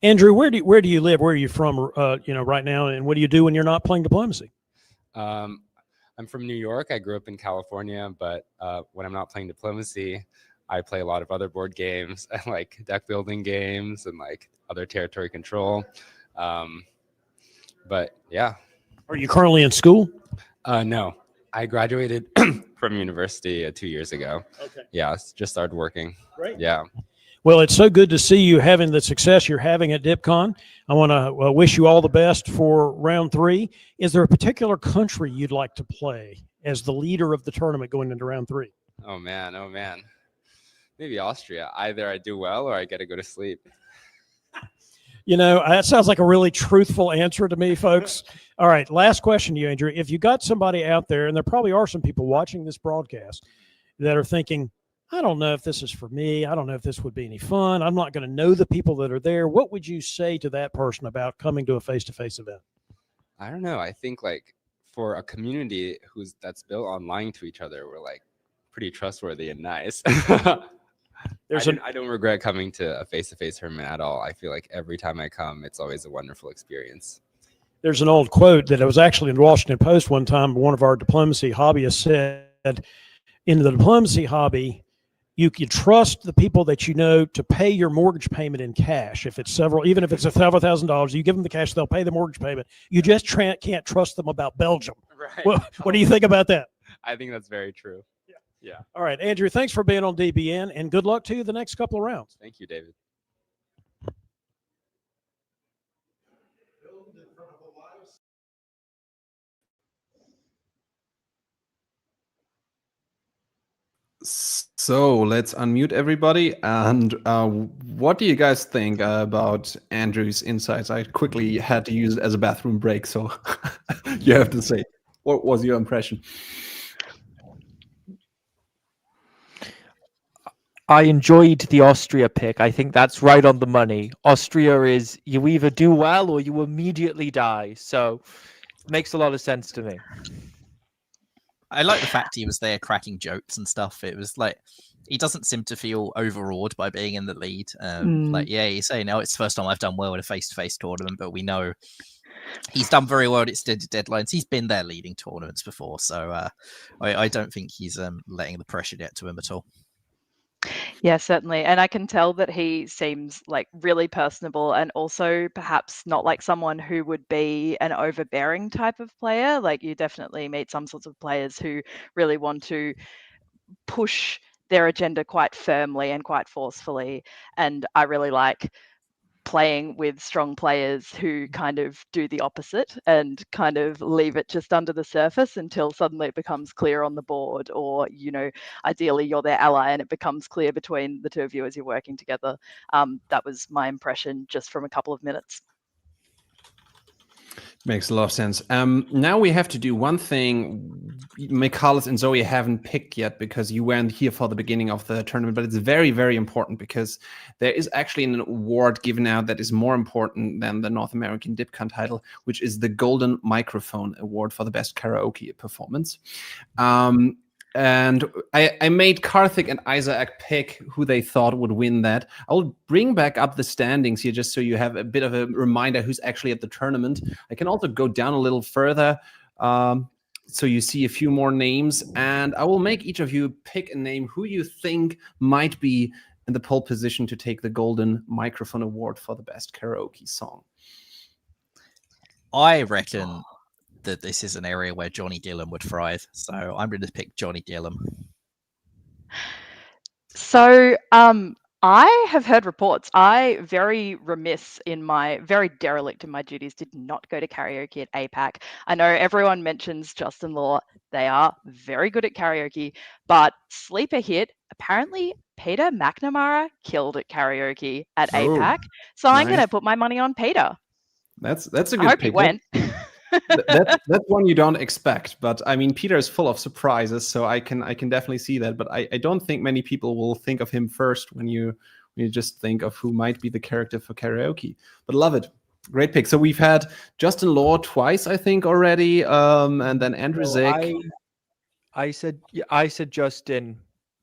Andrew, where do you live? Where are you from? Right now, and what do you do when you're not playing diplomacy? I'm from New York. I grew up in California, but when I'm not playing diplomacy, I play a lot of other board games and like deck building games and like other territory control. But yeah. Are you currently in school? No, I graduated from university 2 years ago. Okay. Yeah, just started working. Great. Yeah. Well, it's so good to see you having the success you're having at DipCon. I want to wish you all the best for round 3. Is there a particular country you'd like to play as the leader of the tournament going into round 3? Oh man. Maybe Austria. Either I do well or I get to go to sleep. You know, that sounds like a really truthful answer to me, folks. All right, last question to you, Andrew. If you got somebody out there, and there probably are some people watching this broadcast that are thinking, I don't know if this is for me. I don't know if this would be any fun. I'm not going to know the people that are there. What would you say to that person about coming to a face-to-face event? I don't know. I think like for a community that's built on lying to each other, we're like pretty trustworthy and nice. I don't regret coming to a face-to-face tournament at all. I feel like every time I come, it's always a wonderful experience. There's an old quote that was actually in the Washington Post one time. One of our diplomacy hobbyists said, in the diplomacy hobby, you can trust the people that you know to pay your mortgage payment in cash. If it's even if it's several $1,000s, you give them the cash, they'll pay the mortgage payment. You just can't trust them about Belgium. Right. What do you think about that? I think that's very true. Yeah. All right, Andrew, thanks for being on DBN, and good luck to you the next couple of rounds. Thank you, David. So let's unmute everybody. And what do you guys think about Andrew's insights? I quickly had to use it as a bathroom break, so you have to say, what was your impression? I enjoyed the Austria pick. I think that's right on the money. Austria is you either do well or you immediately die. So it makes a lot of sense to me. I like the fact he was there cracking jokes and stuff. It was like he doesn't seem to feel overawed by being in the lead. Like, yeah, he's saying, "No, it's the first time I've done well in a face-to-face tournament," but we know he's done very well at extended deadlines. He's been there leading tournaments before, so I don't think he's letting the pressure get to him at all. Yeah, certainly. And I can tell that he seems like really personable and also perhaps not like someone who would be an overbearing type of player. Like you definitely meet some sorts of players who really want to push their agenda quite firmly and quite forcefully. And I really like playing with strong players who kind of do the opposite and kind of leave it just under the surface until suddenly it becomes clear on the board, or ideally you're their ally and it becomes clear between the two of you as you're working together. That was my impression just from a couple of minutes. Makes a lot of sense. Now we have to do one thing Michalis and Zoe haven't picked yet because you weren't here for the beginning of the tournament, but it's very, very important because there is actually an award given out that is more important than the North American DipCon title, which is the Golden Microphone Award for the best karaoke performance. And I made Karthik and Isaac pick who they thought would win that. I'll bring back up the standings here just so you have a bit of a reminder who's actually at the tournament. I can also go down a little further so you see a few more names. And I will make each of you pick a name who you think might be in the pole position to take the Golden Microphone Award for the best karaoke song. I reckon that this is an area where Johnny Gillum would thrive. So I'm going to pick Johnny Gillum. So I have heard reports. I very derelict in my duties, did not go to karaoke at APAC. I know everyone mentions Justin Law. They are very good at karaoke, but sleeper hit, apparently Peter McNamara killed at karaoke at APAC. So I'm going to put my money on Peter. That's a good I hope pick. He went. That's one you don't expect, but I mean, Peter is full of surprises, so I can definitely see that. But I don't think many people will think of him first when you just think of who might be the character for karaoke. But love it, great pick. So we've had Justin Law twice, I think, already, and then Andrew Zick. I said Justin.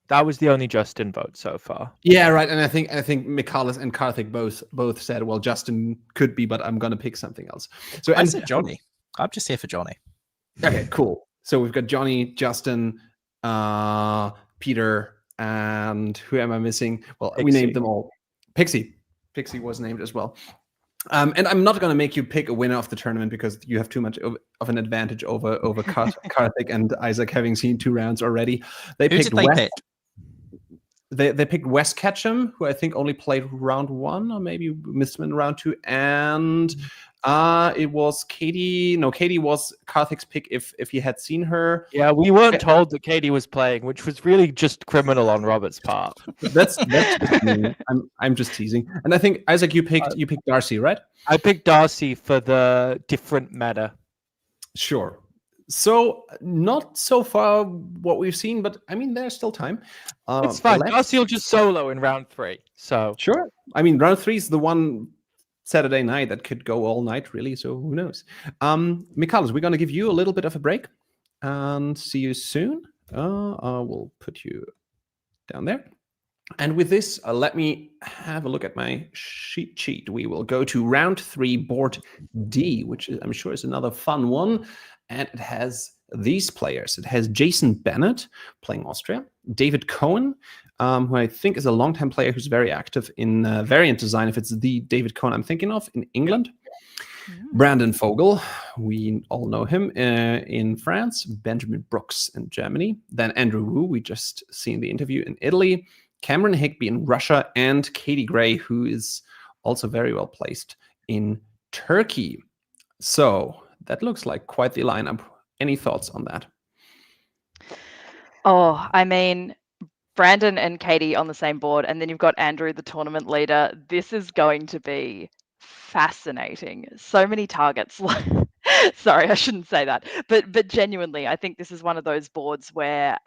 That was the only Justin vote so far. Yeah, right. And I think Michalis and Karthik both said, well, Justin could be, but I'm gonna pick something else. So I said Johnny. I'm just here for Johnny. Okay, cool. So we've got Johnny, Justin, Peter, and who am I missing? Well, we Pixie. named them all. Pixie was named as well. And I'm not going to make you pick a winner of the tournament because you have too much of an advantage over Karthik and Isaac, having seen 2 rounds already. Who did they pick? They picked Wes Ketchum, who I think only played round 1 or maybe missed him in round 2, and it was Katie. No, Katie was Karthik's pick if he had seen her. Yeah, we weren't told that Katie was playing, which was really just criminal on Robert's part. That's I'm just teasing. And I think Isaac, you picked Darcy, right? I picked Darcy for the different meta. Sure. So not so far what we've seen, but I mean there's still time. It's fine. Darcy will just solo in round 3. So sure. I mean round 3 is the one Saturday night that could go all night, really. So who knows? Mikalis, we're going to give you a little bit of a break and see you soon. We'll put you down there. And with this, let me have a look at my sheet. We will go to round 3, board D, which I'm sure is another fun one. And it has these players. It has Jason Bennett playing Austria, David Cohen, who I think is a longtime player who's very active in variant design, if it's the David Cohen I'm thinking of, in England. Brandon Fogel, we all know him in France. Benjamin Brooks in Germany. Then Andrew Wu, we just seen the interview, in Italy. Cameron Higby in Russia. And Katie Gray, who is also very well placed in Turkey. So that looks like quite the lineup. Any thoughts on that? Oh, I mean, Brandon and Katie on the same board, and then you've got Andrew, the tournament leader. This is going to be fascinating. So many targets. Sorry, I shouldn't say that, but genuinely, I think this is one of those boards where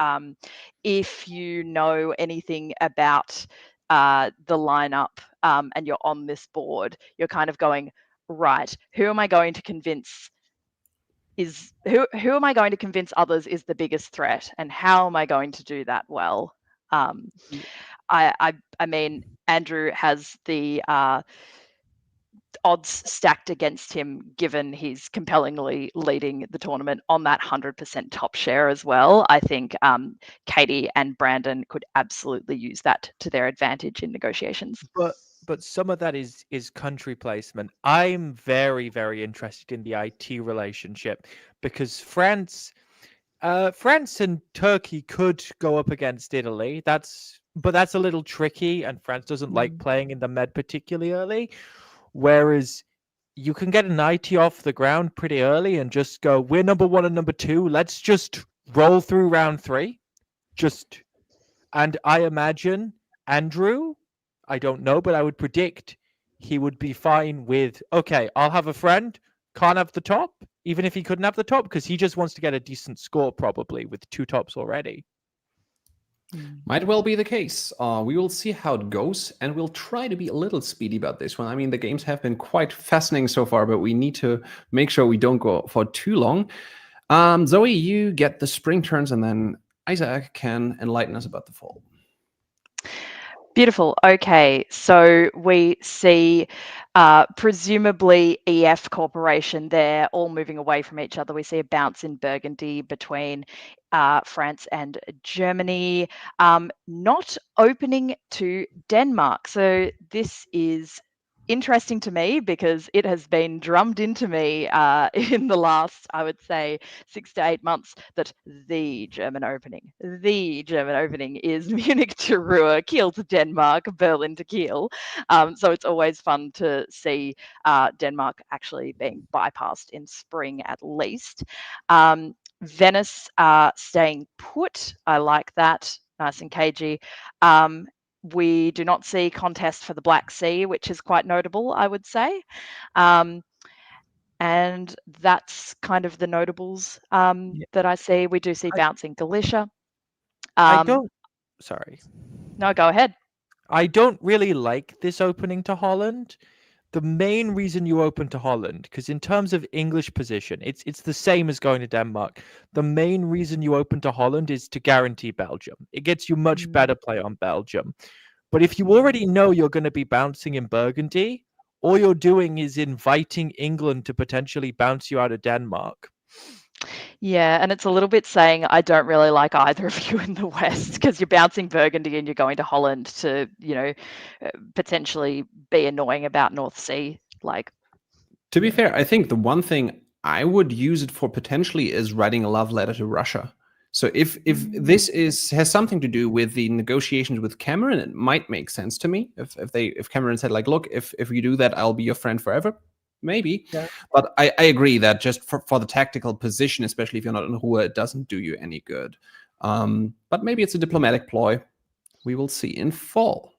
if you know anything about the lineup and you're on this board, you're kind of going, right, who am I going to convince who am I going to convince others is the biggest threat, and how am I going to do that well? I mean, Andrew has the odds stacked against him, given he's compellingly leading the tournament on that 100% top share as well. I think Katie and Brandon could absolutely use that to their advantage in negotiations. But some of that is country placement. I'm very, very interested in the IT relationship, because France and Turkey could go up against Italy. But that's a little tricky, and France doesn't like playing in the med particularly early. Whereas you can get an IT off the ground pretty early and just go, we're number 1 and number 2. Let's just roll through round 3. And I imagine Andrew, I don't know, but I would predict he would be fine with, okay, I'll have a friend, can't have the top, even if he couldn't have the top, because he just wants to get a decent score probably with 2 tops already. Might well be the case. We will see how it goes, and we'll try to be a little speedy about this one. I mean, the games have been quite fascinating so far, but we need to make sure we don't go for too long. Zoe, you get the spring turns, and then Isaac can enlighten us about the fall. Beautiful. Okay, so we see presumably EF Corporation, they're all moving away from each other. We see a bounce in Burgundy between France and Germany, not opening to Denmark. So this is interesting to me because it has been drummed into me in the last, I would say, 6 to 8 months that the German opening is Munich to Ruhr, Kiel to Denmark, Berlin to Kiel. So it's always fun to see Denmark actually being bypassed in spring at least. Venice staying put. I like that. Nice and cagey. We do not see contest for the Black Sea, which is quite notable, I would say. And that's kind of the notables that I see. We do see bouncing Galicia. Sorry. No, go ahead. I don't really like this opening to Holland. The main reason you open to Holland, because in terms of English position, it's the same as going to Denmark. The main reason you open to Holland is to guarantee Belgium. It gets you much better play on Belgium. But if you already know you're going to be bouncing in Burgundy, all you're doing is inviting England to potentially bounce you out of Denmark. Yeah, and it's a little bit saying I don't really like either of you in the West because you're bouncing Burgundy and you're going to Holland to, potentially be annoying about North Sea. Like, To be fair, I think the one thing I would use it for potentially is writing a love letter to Russia. So if this has something to do with the negotiations with Cameron, it might make sense to me. If Cameron said like, look, if you do that, I'll be your friend forever. Maybe. Yeah. But I agree that just for the tactical position, especially if you're not in Ruhr, it doesn't do you any good. But maybe it's a diplomatic ploy. We will see in fall.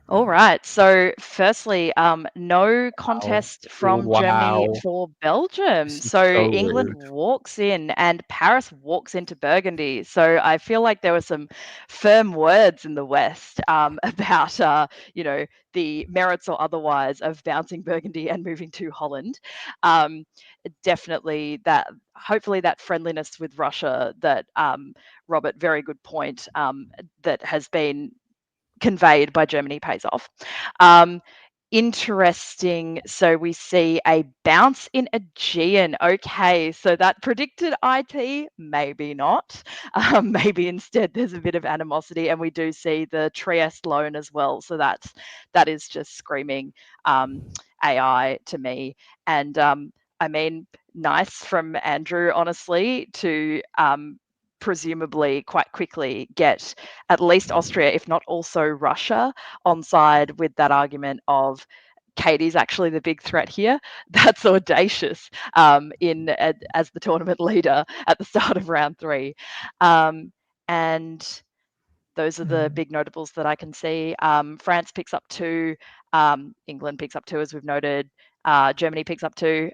All right. So, firstly, no contest from Germany Wow. for Belgium. This is So, so England rude. walks in and Paris walks into Burgundy. So, I feel like there were some firm words in the West about, the merits or otherwise of bouncing Burgundy and moving to Holland. Definitely that, hopefully, that friendliness with Russia that, Robert, very good point, that has been conveyed by Germany pays off. Interesting. So we see a bounce in Aegean. Okay, so that predicted IT, maybe not. Maybe instead there's a bit of animosity, and we do see the Trieste loan as well. So that is just screaming AI to me. And I mean, nice from Andrew, honestly, to presumably quite quickly get at least Austria, if not also Russia, on side with that argument of Katie's actually the big threat here. That's audacious as the tournament leader at the start of round 3. And those are the big notables that I can see. France picks up 2. England picks up 2, as we've noted. Germany picks up 2.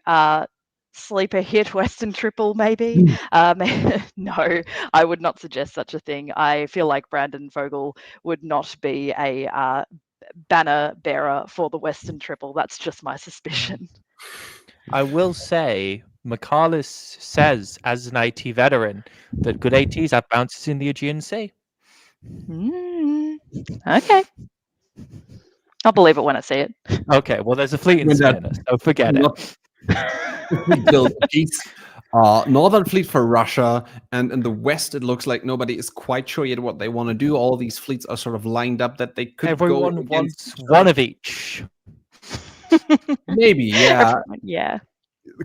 Sleeper hit Western triple, maybe. No, I would not suggest such a thing. I feel like Brandon Vogel would not be a banner bearer for the Western triple. That's just my suspicion. I will say, Michalis says, as an AT veteran, that good ATs have bounces in the Aegean Sea. Okay. I'll believe it when I see it. Okay, well, there's a fleet in Smyrna, so forget it. We build a piece. Northern Fleet for Russia, and in the West, it looks like nobody is quite sure yet what they want to do. All these fleets are sort of lined up that they could Everyone go wants one of each. Maybe, yeah. Yeah.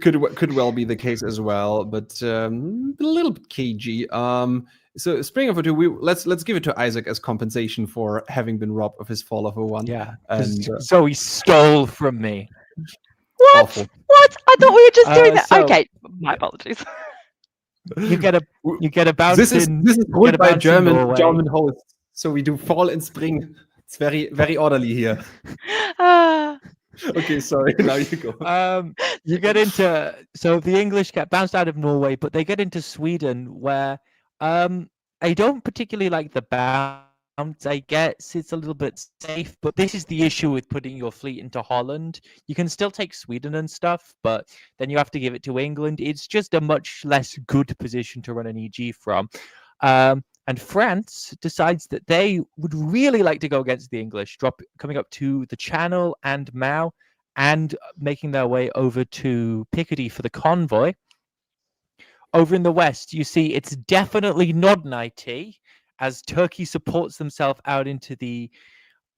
Could well be the case as well, but a little bit cagey. So Springer for 2, let's give it to Isaac as compensation for having been robbed of his fall of a 1. Yeah, and so he stole from me. What? Awful. What? I thought we were just doing that. So- Okay, my apologies. You get a bounce This is in. ruled by bounce in Norway. German hosts. So we do fall and spring. It's very very orderly here. Okay, sorry. Now you go. You get into, so the English get bounced out of Norway, but they get into Sweden, where I don't particularly like the bounce. I guess it's a little bit safe, but this is the issue with putting your fleet into Holland. You can still take Sweden and stuff, but then you have to give it to England. It's just a much less good position to run an EG from. And France decides that they would really like to go against the English, coming up to the Channel and Mao, and making their way over to Picardy for the convoy. Over in the West, you see it's definitely not an IT, as Turkey supports themselves out into the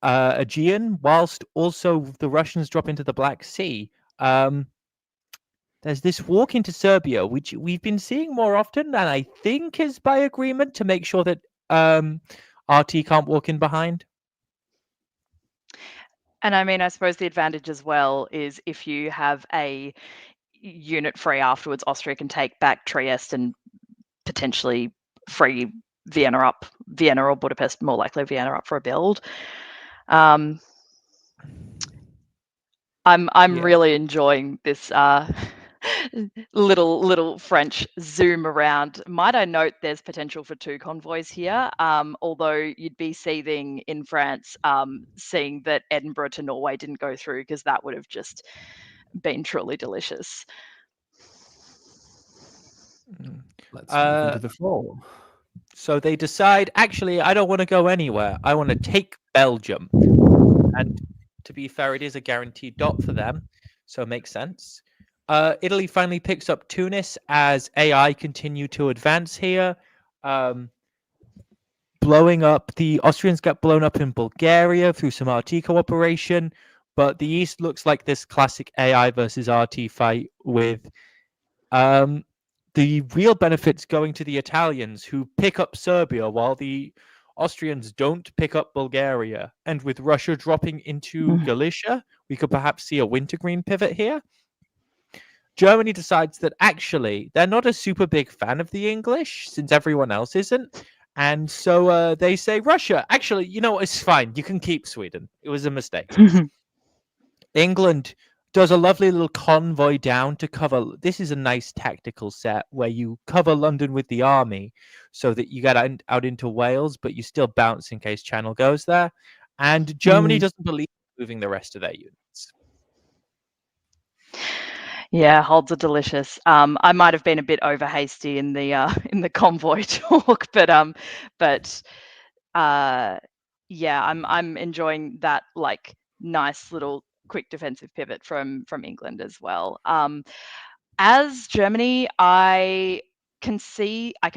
Aegean, whilst also the Russians drop into the Black Sea. There's this walk into Serbia, which we've been seeing more often, and I think is by agreement to make sure that RT can't walk in behind. And I mean, I suppose the advantage as well is if you have a unit free afterwards, Austria can take back Trieste and potentially free Vienna or Budapest, more likely Vienna up for a build. I'm really enjoying this little French zoom around. Might I note there's potential for 2 convoys here, although you'd be seething in France seeing that Edinburgh to Norway didn't go through, because that would have just been truly delicious. Let's move into the fall. So they decide, actually, I don't want to go anywhere. I want to take Belgium. And to be fair, it is a guaranteed dot for them, so it makes sense. Italy finally picks up Tunis as AI continue to advance here. Blowing up, the Austrians get blown up in Bulgaria through some RT cooperation, but the East looks like this classic AI versus RT fight with the real benefits going to the Italians, who pick up Serbia while the Austrians don't pick up Bulgaria. And with Russia dropping into Galicia, we could perhaps see a wintergreen pivot here. Germany decides that actually they're not a super big fan of the English, since everyone else isn't. And so they say, Russia, actually, you know, it's fine. You can keep Sweden. It was a mistake. England does a lovely little convoy down to cover. This is a nice tactical set where you cover London with the army so that you get out into Wales, but you still bounce in case Channel goes there. And Germany doesn't believe in moving the rest of their units. Yeah, holds are delicious. I might have been a bit over hasty in the convoy talk, but yeah, I'm enjoying that like nice little quick defensive pivot from England as well. As Germany, I can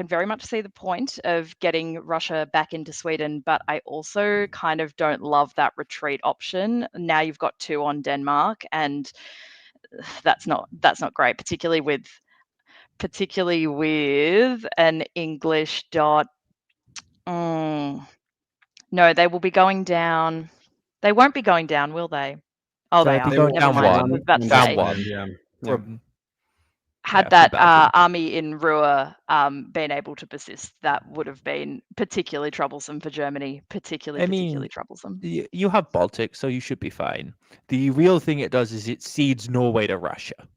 very much see the point of getting Russia back into Sweden, but I also kind of don't love that retreat option. Now you've got 2 on Denmark, and that's not great, particularly with an English dot. No, they will be going down. They won't be going down, will they? Oh, So they they'll are. be going Never down mind. I one. was about to Down say, one. Yeah. From, had from that Belgium. army in Ruhr been able to persist, that would have been particularly troublesome for Germany. Particularly troublesome. You have Baltic, so you should be fine. The real thing it does is it cedes Norway to Russia.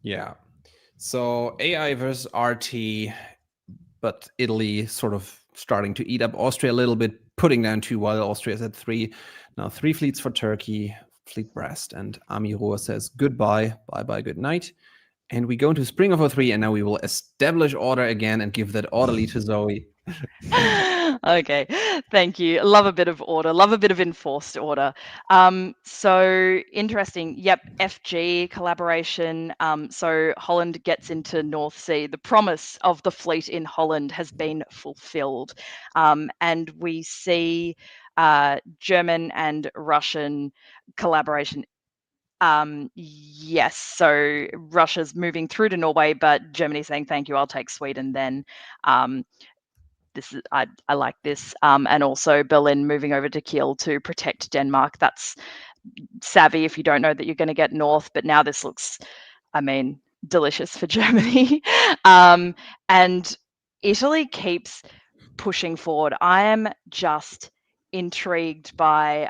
Yeah. So AI versus RT, but Italy sort of starting to eat up Austria a little bit, putting down 2 while Austria's at 3. Now 3 fleets for Turkey, Fleet Brest, and Army Ruhr says goodbye, bye-bye, good night. And we go into Spring of 03, and now we will establish order again and give that orderly to Zoe. Okay, thank you. Love a bit of order, love a bit of enforced order. So interesting. Yep, FG collaboration. So Holland gets into North Sea. The promise of the fleet in Holland has been fulfilled. And we see German and Russian collaboration. Yes, so Russia's moving through to Norway, but Germany's saying, thank you, I'll take Sweden then. This is I like this. And also Berlin moving over to Kiel to protect Denmark. That's savvy if you don't know that you're going to get north, but now this looks, I mean, delicious for Germany. And Italy keeps pushing forward. I am just intrigued by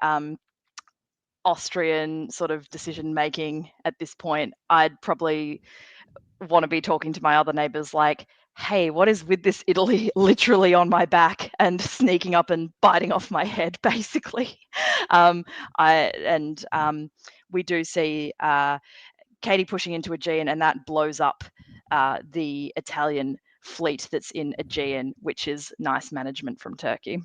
Austrian sort of decision making at this point. I'd probably want to be talking to my other neighbors like, hey, what is with this Italy literally on my back and sneaking up and biting off my head, basically. We do see Katie pushing into Aegean, and that blows up the Italian fleet that's in Aegean, which is nice management from Turkey.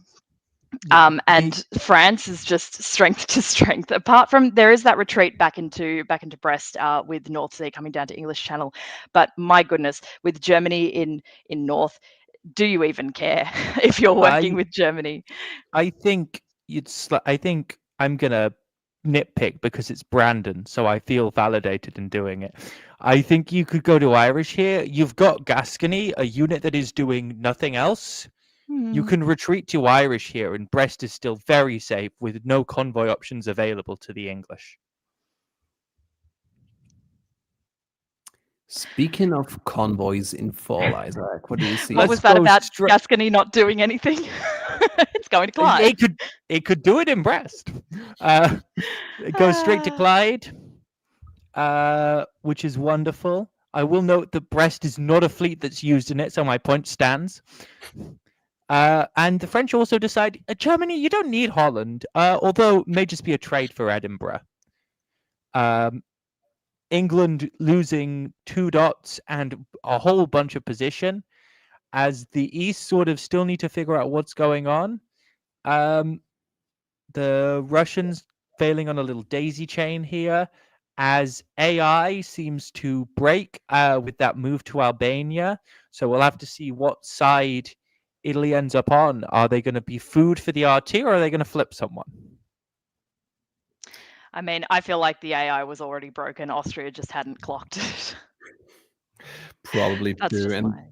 And France is just strength to strength. Apart from there is that retreat back into Brest with North Sea coming down to English Channel, but my goodness, with Germany in North, do you even care if you're working with Germany? I think I'm gonna nitpick because it's Brandon, so I feel validated in doing it. I think you could go to Irish here. You've got Gascony, a unit that is doing nothing else. You can retreat to Irish here, and Brest is still very safe with no convoy options available to the English. Speaking of convoys in fall, Isaac, what do you see? What was that about Gascony not doing anything? It's going to Clyde. It could do it in Brest. It goes straight to Clyde, which is wonderful. I will note that Brest is not a fleet that's used in it, so my point stands. And the French also decide, Germany, you don't need Holland, although it may just be a trade for Edinburgh. England losing 2 dots and a whole bunch of position, as the East sort of still need to figure out what's going on. The Russians failing on a little daisy chain here, as AI seems to break with that move to Albania. So we'll have to see what side Italy ends up on. Are they going to be food for the RT, or are they going to flip someone? I mean, I feel like the AI was already broken. Austria just hadn't clocked it. Probably That's true. just my.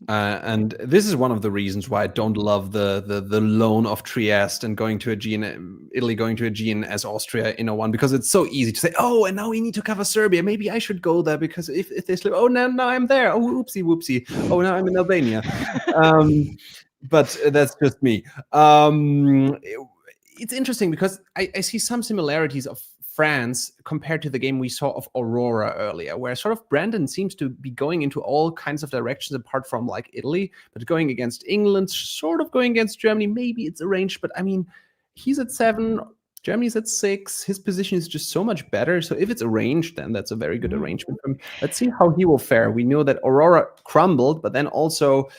And this is one of the reasons why I don't love the loan of Trieste and going to Aegean, Italy going to Aegean as Austria in a one, because it's so easy to say, oh, and now we need to cover Serbia. Maybe I should go there because if they slip, oh, now I'm there. Oh, oopsie whoopsie. Oh, now I'm in Albania. But that's just me. It's interesting because I see some similarities of France compared to the game we saw of Aurora earlier, where sort of Brandon seems to be going into all kinds of directions apart from like Italy, but going against England, sort of going against Germany. Maybe it's arranged, but I mean, he's at 7, Germany's at 6. His position is just so much better. So if it's arranged, then that's a very good arrangement for him. Let's see how he will fare. We know that Aurora crumbled, but then also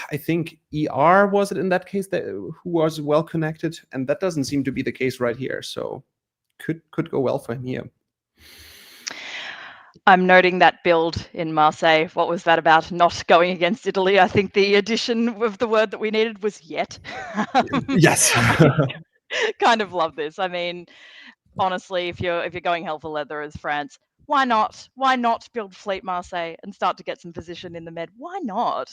I think ER was it in that case that who was well connected, and that doesn't seem to be the case right here. So could go well for him here. I'm noting that build in Marseille. What was that about? Not going against Italy. I think the addition of the word that we needed was yet. Yes. Kind of love this. I mean, honestly, if you're going hell for leather as France, why not? Why not build Fleet Marseille and start to get some position in the Med? Why not?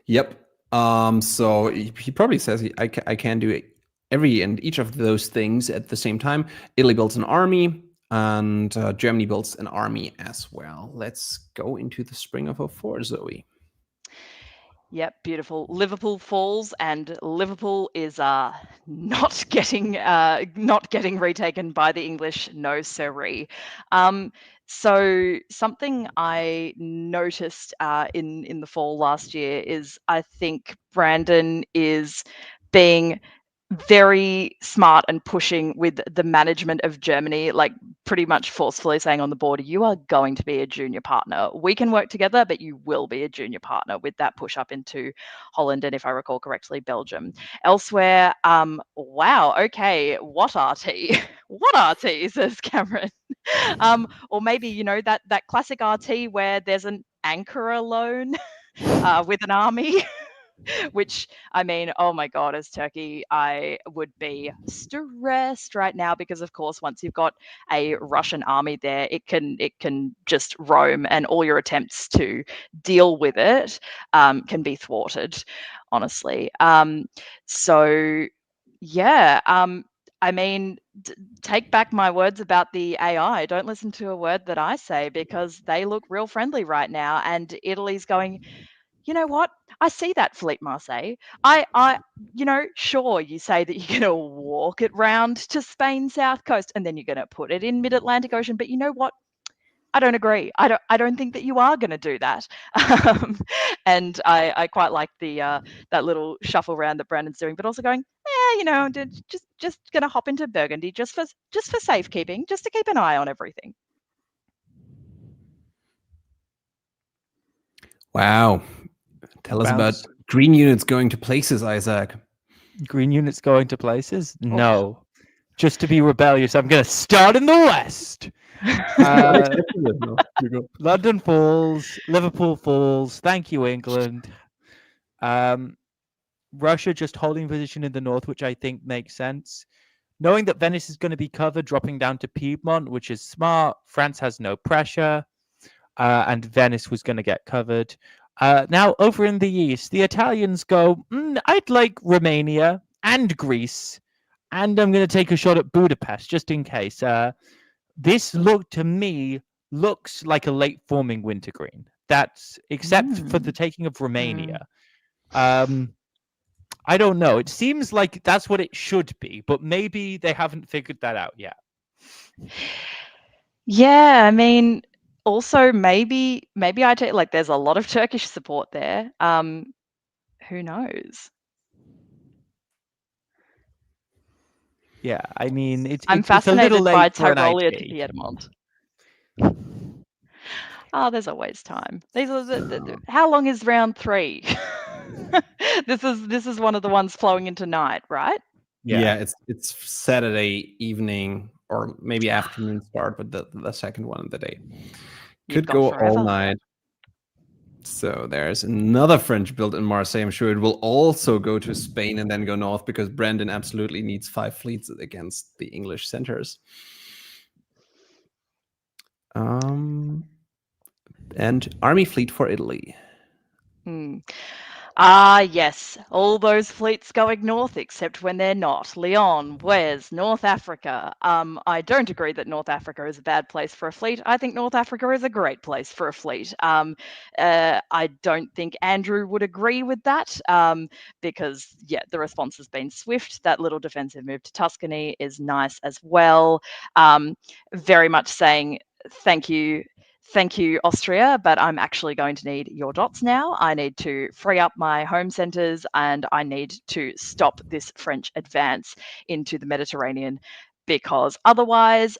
Yep. So he probably says I can do every and each of those things at the same time. Italy builds an army, and Germany builds an army as well. Let's go into the spring of 04, Zoe. Yep, beautiful. Liverpool falls, and Liverpool is not getting retaken by the English. No siree. So something I noticed in the fall last year is I think Brandon is being very smart and pushing with the management of Germany, like pretty much forcefully saying on the board, you are going to be a junior partner. We can work together, but you will be a junior partner, with that push up into Holland and, if I recall correctly, Belgium. Elsewhere, wow, okay, what RT? What RT, says Cameron. Or maybe, that classic RT where there's an anchor alone with an army. Which, I mean, oh my God, as Turkey, I would be stressed right now because, of course, once you've got a Russian army there, it can just roam, and all your attempts to deal with it can be thwarted, honestly. So, yeah. I mean, take back my words about the AI. Don't listen to a word that I say, because they look real friendly right now, and Italy's going, you know what? I see that, Philippe Marseille. Sure, you say that you're going to walk it round to Spain's south coast and then you're going to put it in mid-Atlantic Ocean. But you know what? I don't agree. I don't think that you are going to do that. And I quite like the that little shuffle around that Brandon's doing, but also going, just going to hop into Burgundy just for safekeeping, just to keep an eye on everything. Wow. Tell us about green units going to places, Isaac. Green units going to places? Oh. No. Just to be rebellious, I'm going to start in the West. London falls, Liverpool falls. Thank you, England. Russia just holding position in the north, which I think makes sense. Knowing that Venice is going to be covered, dropping down to Piedmont, which is smart. France has no pressure, and Venice was going to get covered. Now, over in the east, the Italians go, I'd like Romania and Greece, and I'm going to take a shot at Budapest, just in case. This looks like a late forming wintergreen. That's, except for the taking of Romania. I don't know. It seems like that's what it should be, but maybe they haven't figured that out yet. Yeah, I mean, also maybe I take, like, there's a lot of Turkish support there. Who knows? Yeah, I mean, I'm fascinated by Tyrolia to Piedmont. Oh, there's always time. These are how long is round 3? This is one of the ones flowing into night, right? Yeah, it's Saturday evening or maybe afternoon start, but the second one of the day. You've Could got go forever. all night. So there's another French build in Marseille. I'm sure it will also go to Spain and then go north because Brandon absolutely needs 5 fleets against the English centers. And army fleet for Italy. Yes, all those fleets going north except when they're not. Leon, where's North Africa? I don't agree that North Africa is a bad place for a fleet. I think North Africa is a great place for a fleet. I don't think Andrew would agree with that because, yeah, the response has been swift. That little defensive move to Tuscany is nice as well. Very much saying thank you, Austria, but I'm actually going to need your dots now. I need to free up my home centres and I need to stop this French advance into the Mediterranean because otherwise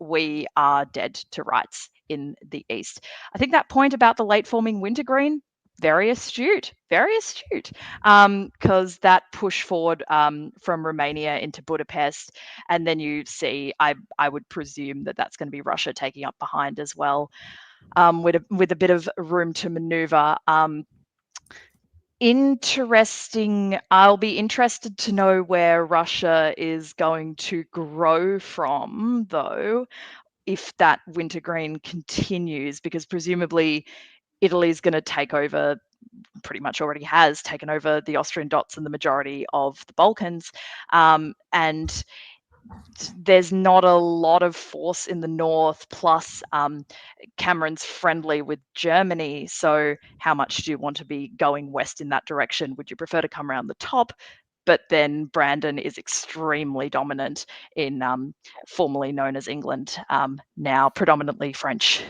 we are dead to rights in the east. I think that point about the late forming wintergreen, very astute, because that push forward from Romania into Budapest, and then you see, I would presume that that's going to be Russia taking up behind as well, with a bit of room to maneuver. Interesting. I'll be interested to know where Russia is going to grow from, though, if that wintergreen continues, because presumably Italy's going to take over, pretty much already has taken over the Austrian dots and the majority of the Balkans. And there's not a lot of force in the north, plus Cameron's friendly with Germany. So how much do you want to be going west in that direction? Would you prefer to come around the top? But then Brandon is extremely dominant in formerly known as England, now predominantly French.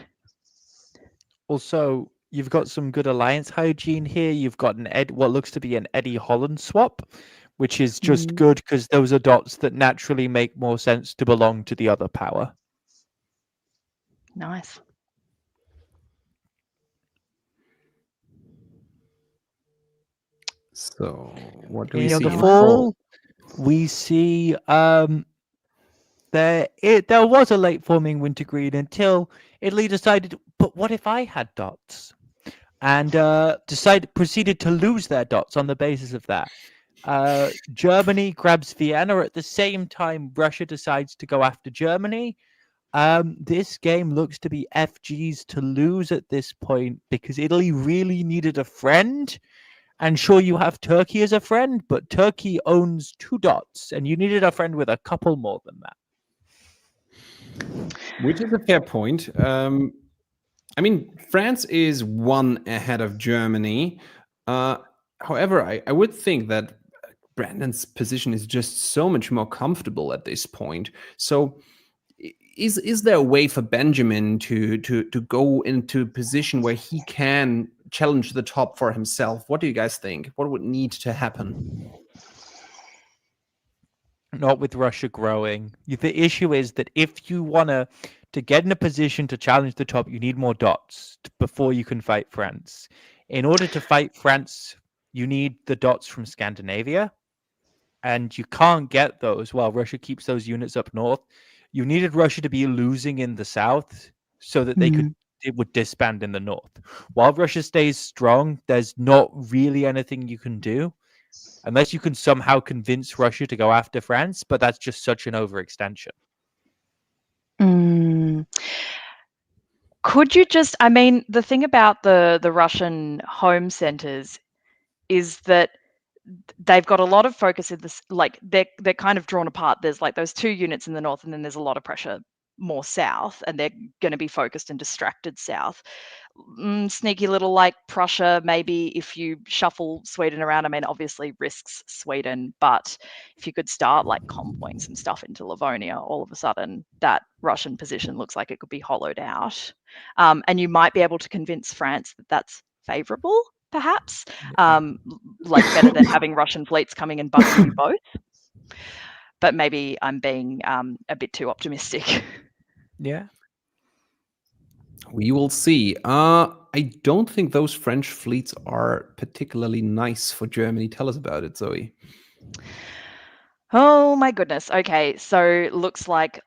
Also, you've got some good alliance hygiene here. You've got what looks to be an Eddie Holland swap, which is just good because those are dots that naturally make more sense to belong to the other power. Nice. So what do we In see? the fall, we see there was a late forming wintergreen until Italy decided, but what if I had dots? And proceeded to lose their dots on the basis of that. Germany grabs Vienna at the same time Russia decides to go after Germany. This game looks to be FG's to lose at this point because Italy really needed a friend. And sure, you have Turkey as a friend, but Turkey owns 2 dots, and you needed a friend with a couple more than that. Which is a fair point. I mean, France is 1 ahead of Germany. However, I would think that Brandon's position is just so much more comfortable at this point. So is there a way for Benjamin to go into a position where he can challenge the top for himself? What do you guys think? What would need to happen? Not with Russia growing. The issue is that if you want to get in a position to challenge the top, you need more dots before you can fight France. In order to fight France, you need the dots from Scandinavia, and you can't get those while Russia keeps those units up north. You needed Russia to be losing in the south so that it would disband in the north. While Russia stays strong, there's not really anything you can do. Unless you can somehow convince Russia to go after France, but that's just such an overextension. Could you just, I mean, the thing about the Russian home centers is that they've got a lot of focus in this, like they're kind of drawn apart. There's like those 2 units in the north, and then there's a lot of pressure more south, and they're going to be focused and distracted south. Sneaky little like Prussia, maybe if you shuffle Sweden around. I mean, obviously risks Sweden, but if you could start like convoying some stuff into Livonia, all of a sudden that Russian position looks like it could be hollowed out. And you might be able to convince France that that's favorable, perhaps, like better than having Russian fleets coming and bugging you both. But maybe I'm being a bit too optimistic. Yeah. We will see. I don't think those French fleets are particularly nice for Germany. Tell us about it, Zoe. Oh my goodness. Okay, so looks like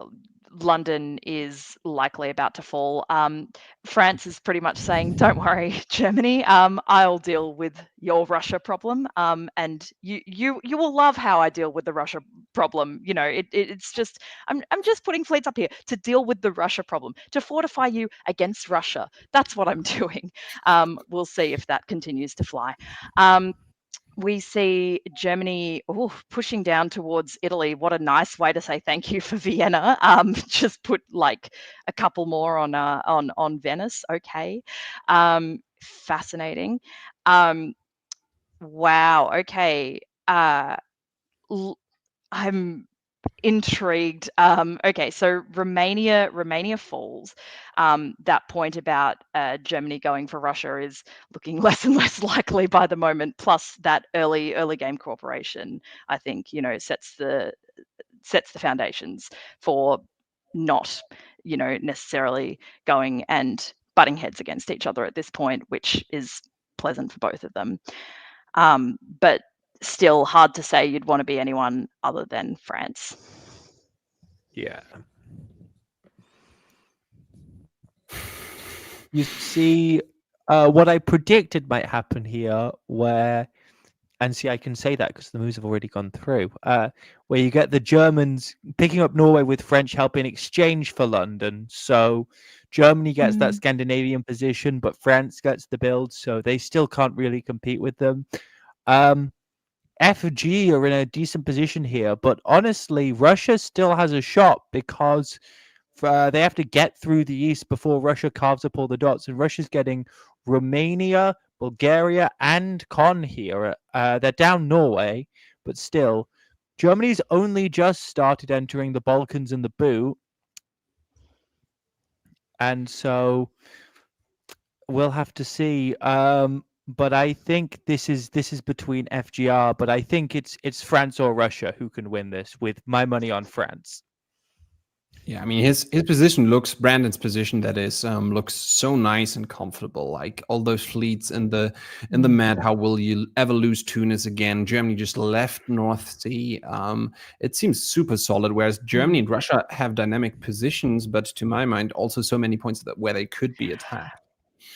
London is likely about to fall. France is pretty much saying, "Don't worry, Germany. I'll deal with your Russia problem. And you will love how I deal with the Russia problem. You know, it's just I'm just putting fleets up here to deal with the Russia problem, to fortify you against Russia. That's what I'm doing. We'll see if that continues to fly." We see Germany pushing down towards Italy. What a nice way to say thank you for Vienna. Just put like a couple more on Venice. Okay, fascinating. Wow. Okay. I'm intrigued. Okay, so Romania falls. That point about Germany going for Russia is looking less and less likely by the moment. Plus, that early game cooperation, I think, sets the foundations for not, necessarily going and butting heads against each other at this point, which is pleasant for both of them. But still hard to say you'd want to be anyone other than France. Yeah. You see, what I predicted might happen here, and see, I can say that because the moves have already gone through, where you get the Germans picking up Norway with French help in exchange for London. So Germany gets that Scandinavian position, but France gets the build, so they still can't really compete with them. FG are in a decent position here, but honestly, Russia still has a shot because they have to get through the east before Russia carves up all the dots, and Russia's getting Romania, Bulgaria, and Con here. They're down Norway, but still, Germany's only just started entering the Balkans and the boot, and so we'll have to see. But I think this is between FGR, but I think it's France or Russia who can win this, with my money on France. Yeah, I mean his position Brandon's position that is looks so nice and comfortable. Like all those fleets in the Med, how will you ever lose Tunis again? Germany just left North Sea. It seems super solid. Whereas Germany and Russia have dynamic positions, but to my mind, also so many points where they could be attacked.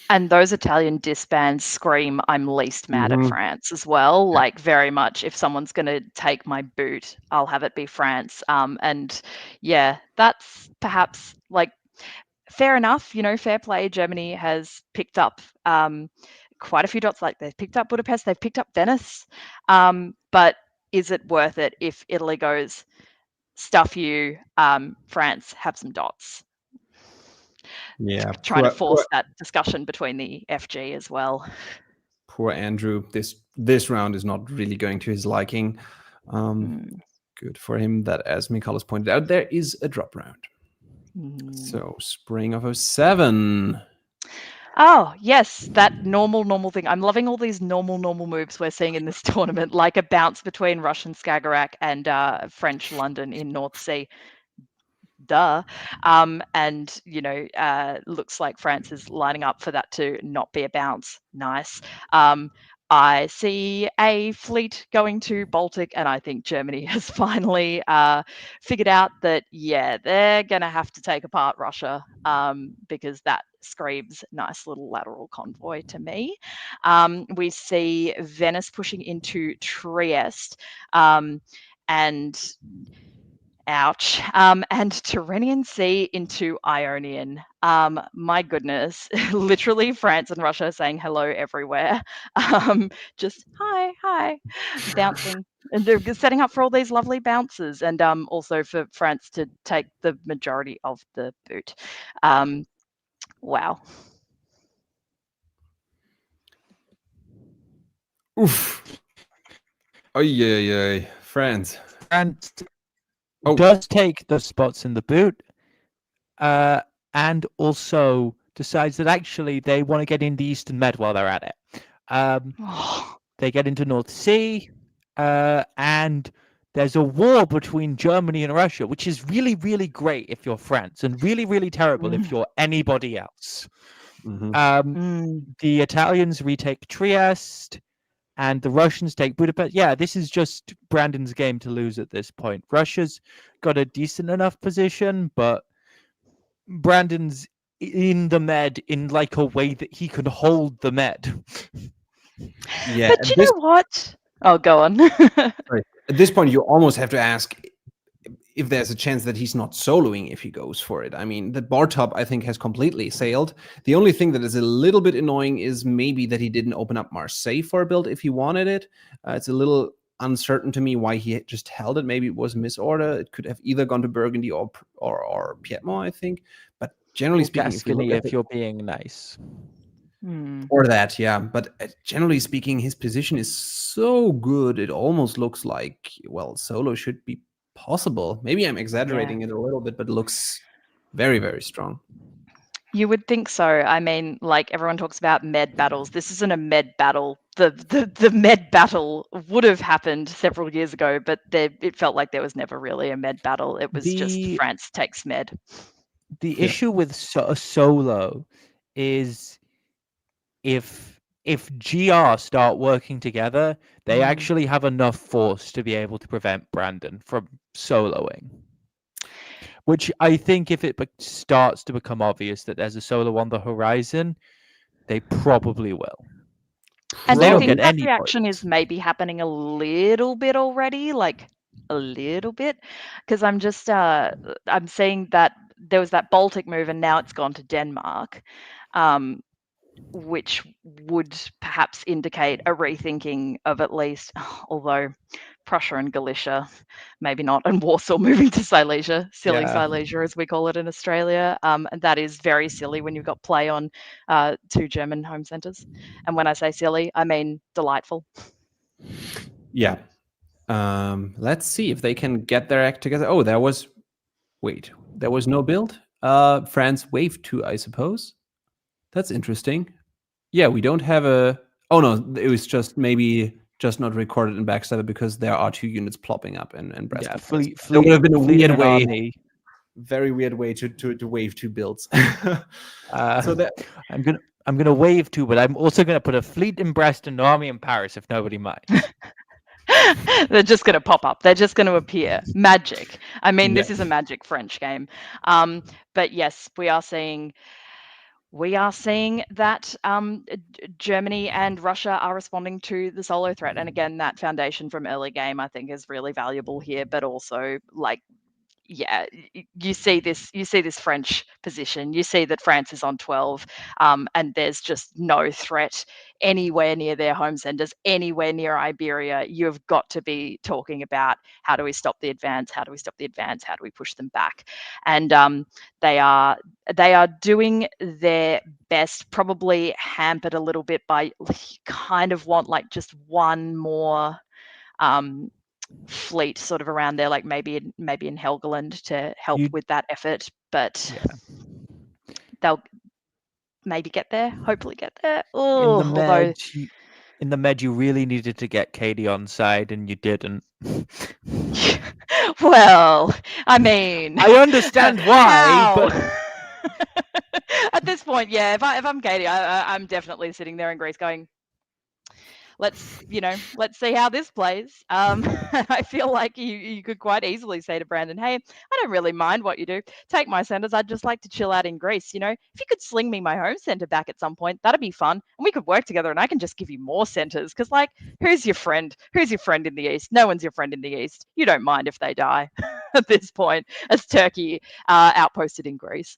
And those Italian disbands scream, "I'm least mad at France" as well. Yeah. Like very much, if someone's going to take my boot, I'll have it be France. And yeah, that's perhaps like fair enough. Fair play. Germany has picked up quite a few dots. Like they've picked up Budapest, they've picked up Venice. But is it worth it if Italy goes, stuff you, France, have some dots? Yeah, trying to force that discussion between the FG as well. Poor Andrew. This round is not really going to his liking. Good for him that, as Mikalos pointed out, there is a drop round. So spring of 07. Oh, yes, that normal thing. I'm loving all these normal moves we're seeing in this tournament, like a bounce between Russian Skagerrak and French London in North Sea. Duh. And looks like France is lining up for that to not be a bounce. Nice. I see a fleet going to Baltic, and I think Germany has finally figured out that they're gonna have to take apart Russia, because that screams nice little lateral convoy to me. We see Venice pushing into Trieste, and ouch. And Tyrrhenian Sea into Ionian. My goodness, literally France and Russia saying hello everywhere. Just hi, bouncing. And they're setting up for all these lovely bounces, and also for France to take the majority of the boot. Wow. Oof. Oh, France. France does take the spots in the boot, and also decides that actually they want to get in the Eastern Med while they're at it. They get into North Sea, and there's a war between Germany and Russia, which is really, really great if you're France, and really, really terrible if you're anybody else. The Italians retake Trieste. and the Russians take Budapest. Yeah, this is just Brandon's game to lose at this point. Russia's got a decent enough position, but Brandon's in the med in like a way that he can hold the med. Yeah, But you know what? Oh, go on. sorry. At this point, you almost have to ask if there's a chance that he's not soloing if he goes for it. I mean, the bar top, I think, has completely sailed. The only thing that is a little bit annoying is maybe that he didn't open up Marseille for a build if he wanted it. It's a little uncertain to me why he just held it. Maybe it was a misorder. It could have either gone to Burgundy or Piedmont, I think. But generally speaking, Gascony, if you're being nice. Or that, yeah. But generally speaking, his position is so good, it almost looks like, well, solo should be possible. Maybe I'm exaggerating it a little bit, but it looks very, very strong. You would think so. I mean, like everyone talks about med battles. This isn't a med battle. The med battle would have happened several years ago, but it felt like there was never really a med battle. It was just France takes med. The issue with a solo is if GR start working together, they actually have enough force to be able to prevent Brandon from soloing. Which I think if it starts to become obvious that there's a solo on the horizon, they probably will. And I think that reaction is maybe happening a little bit already, like a little bit, because I'm just I'm seeing that there was that Baltic move and now it's gone to Denmark. Which would perhaps indicate a rethinking of at least, although Prussia and Galicia, maybe not, and Warsaw moving to Silesia, Silesia as we call it in Australia. And that is very silly when you've got play on 2 German home centres. And when I say silly, I mean delightful. Yeah. Let's see if they can get their act together. Oh, there was no build. France Wave 2, I suppose. That's interesting. Yeah, we don't have a... Oh, no, it was just maybe just not recorded in Backstabber because there are 2 units plopping up in Brest. Yeah, It would have been a weird way, army. very weird way to wave 2 builds. So that I'm gonna wave 2, but I'm also gonna put a fleet in Brest and an army in Paris if nobody minds. They're just going to pop up. They're just going to appear. Magic. I mean, this is a magic French game. But yes, we are seeing that Germany and Russia are responding to the solo threat. And again, that foundation from early game, I think, is really valuable here. But also, like, yeah, you see this French position. You see that France is on 12, and there's just no threat anywhere near their home centres, anywhere near Iberia. You've got to be talking about how do we stop the advance? How do we stop the advance? How do we push them back? And they are doing their best, probably hampered a little bit by you kind of want like just one more fleet sort of around there, like maybe in Helgoland to help with that effort, but they'll maybe get there, hopefully get there. In the med, you really needed to get Katie on side, and you didn't. Well, I mean, I understand why, but at this point, yeah, if I'm Katie, I'm definitely sitting there in Greece going, let's see how this plays. I feel like you could quite easily say to Brandon, hey, I don't really mind what you do. Take my centers. I'd just like to chill out in Greece. If you could sling me my home center back at some point, that'd be fun. And we could work together and I can just give you more centers. Because, like, who's your friend? Who's your friend in the East? No one's your friend in the East. You don't mind if they die at this point as Turkey outposted in Greece.